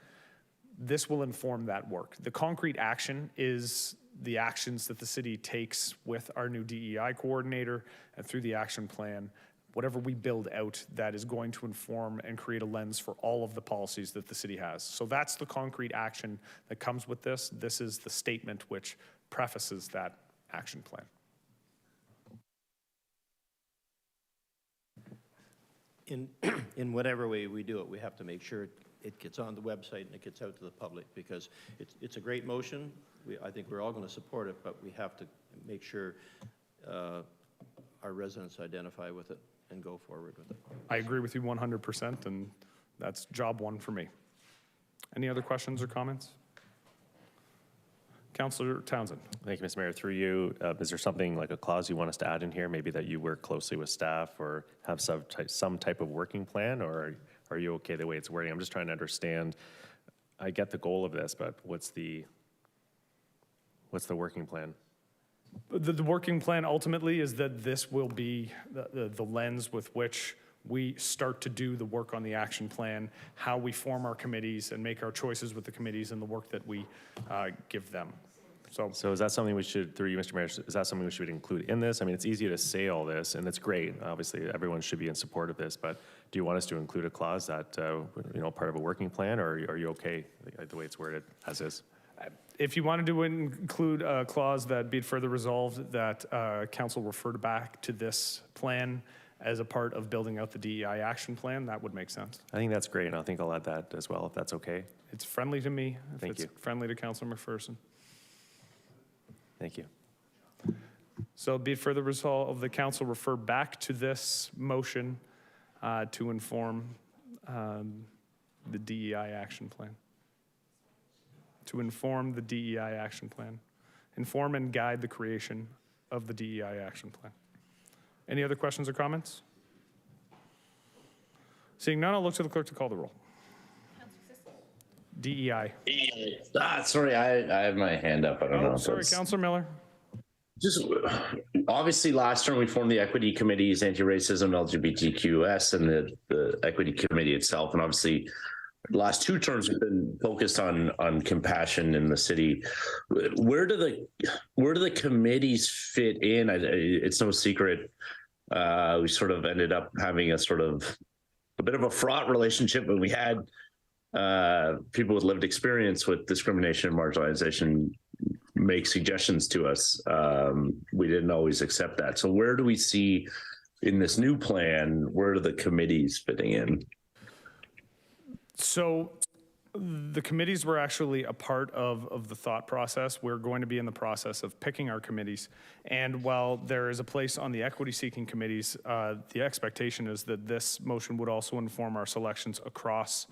This will inform that work. The concrete action is the actions that the city takes with our new DEI coordinator and through the action plan. Whatever we build out, that is going to inform and create a lens for all of the policies that the city has. So that's the concrete action that comes with this. This is the statement which prefaces that action plan.
In whatever way we do it, we have to make sure it gets on the website and it gets out to the public, because it's a great motion. I think we're all going to support it, but we have to make sure our residents identify with it and go forward with it.
I agree with you 100%, and that's job one for me. Any other questions or comments? Councillor Townsend.
Thank you, Mr. Mayor. Through you, is there something like a clause you want us to add in here, maybe that you work closely with staff or have some type of working plan, or are you okay the way it's wording? I'm just trying to understand. I get the goal of this, but what's the working plan?
The working plan ultimately is that this will be the lens with which we start to do the work on the action plan, how we form our committees and make our choices with the committees and the work that we give them.
So is that something we should, through you, Mr. Mayor, is that something we should include in this? I mean, it's easy to say all this, and it's great. Obviously, everyone should be in support of this, but do you want us to include a clause that, part of a working plan, or are you okay the way it's worded as is?
If you wanted to include a clause that be it further resolved that council referred back to this plan as a part of building out the DEI action plan, that would make sense.
I think that's great, and I think I'll add that as well, if that's okay.
It's friendly to me.
Thank you.
Friendly to Councillor McPherson.
Thank you.
So be it further resolved, the council refer back to this motion to inform the DEI action plan. To inform the DEI action plan. Inform and guide the creation of the DEI action plan. Any other questions or comments? Seeing none, I'll look to the clerk to call the roll. DEI.
Sorry, I have my hand up. I don't know.
Sorry, Councillor Miller.
Just Obviously, last term we formed the equity committees, anti-racism, LGBTQS, and the equity committee itself. And obviously, the last 2 terms have been focused on compassion in the city. Where do the committees fit in? It's no secret. We sort of ended up having a bit of a fraught relationship when we had people with lived experience with discrimination and marginalization make suggestions to us. We didn't always accept that. So where do we see in this new plan, where are the committees fitting in?
So the committees were actually a part of the thought process. We're going to be in the process of picking our committees. And while there is a place on the equity-seeking committees, the expectation is that this motion would also inform our selections across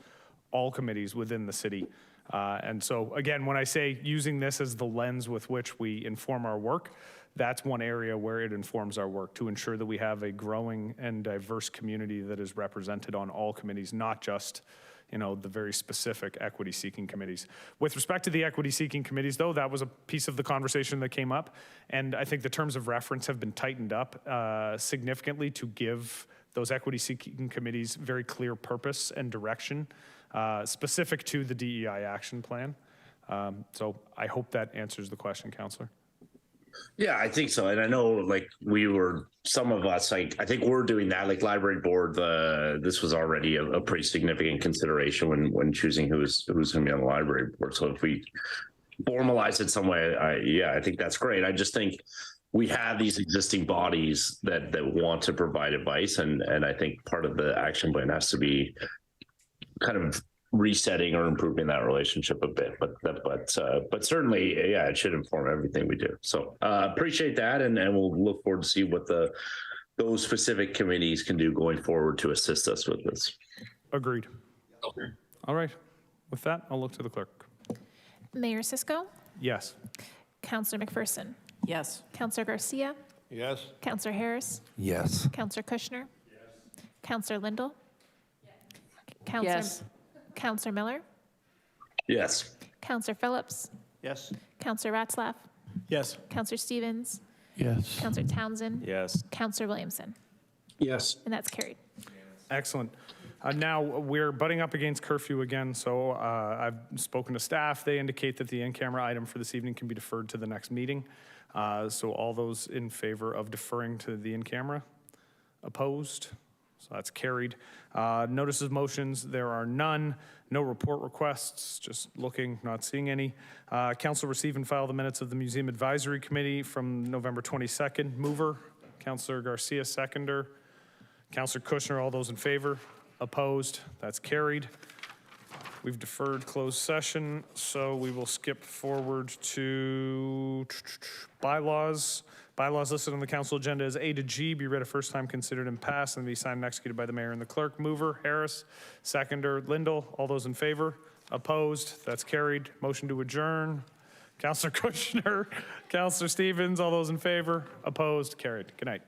all committees within the city. And so, again, when I say using this as the lens with which we inform our work, that's one area where it informs our work, to ensure that we have a growing and diverse community that is represented on all committees, not just the very specific equity-seeking committees. With respect to the equity-seeking committees, though, that was a piece of the conversation that came up, and I think the terms of reference have been tightened up significantly to give those equity-seeking committees very clear purpose and direction specific to the DEI action plan. So I hope that answers the question, Councillor.
Yeah, I think so. And I know some of us, I think we're doing that, like library board, this was already a pretty significant consideration when choosing who's going to be on the library board. So if we formalize it some way, I think that's great. I just think we have these existing bodies that want to provide advice. And I think part of the action plan has to be kind of resetting or improving that relationship a bit, but certainly, it should inform everything we do. So appreciate that, and we'll look forward to see what those specific committees can do going forward to assist us with this.
Agreed. Okay. All right. With that, I'll look to the clerk.
Mayor Sisko?
Yes.
Councillor McPherson?
Yes.
Councillor Garcia?
Yes.
Councillor Harris?
Yes.
Councillor Kushner? Yes. Councillor Lindell? Yes.
Yes.
Councillor Miller?
Yes.
Councillor Phillips?
Yes.
Councillor Ratzlaff?
Yes.
Councillor Stevens?
Yes.
Councillor Townsend?
Yes.
Councillor Williamson?
Yes.
And that's carried.
Excellent. Now, we're butting up against curfew again, so I've spoken to staff. They indicate that the in-camera item for this evening can be deferred to the next meeting. So all those in favor of deferring to the in-camera? Opposed? So that's carried. Notices, motions, there are none. No report requests, just looking, not seeing any. Council receive and file the minutes of the Museum Advisory Committee from November 22nd. Mover, Councillor Garcia, seconder. Councillor Kushner, all those in favor? Opposed? That's carried. We've deferred closed session, so we will skip forward to bylaws. Bylaws listed on the council agenda as A to G, be read a first time, considered and passed, and be signed and executed by the mayor and the clerk. Mover, Harris. Seconder, Lindell. All those in favor? Opposed? That's carried. Motion to adjourn. Councillor Kushner, Councillor Stevens, all those in favor? Opposed? Carried. Good night.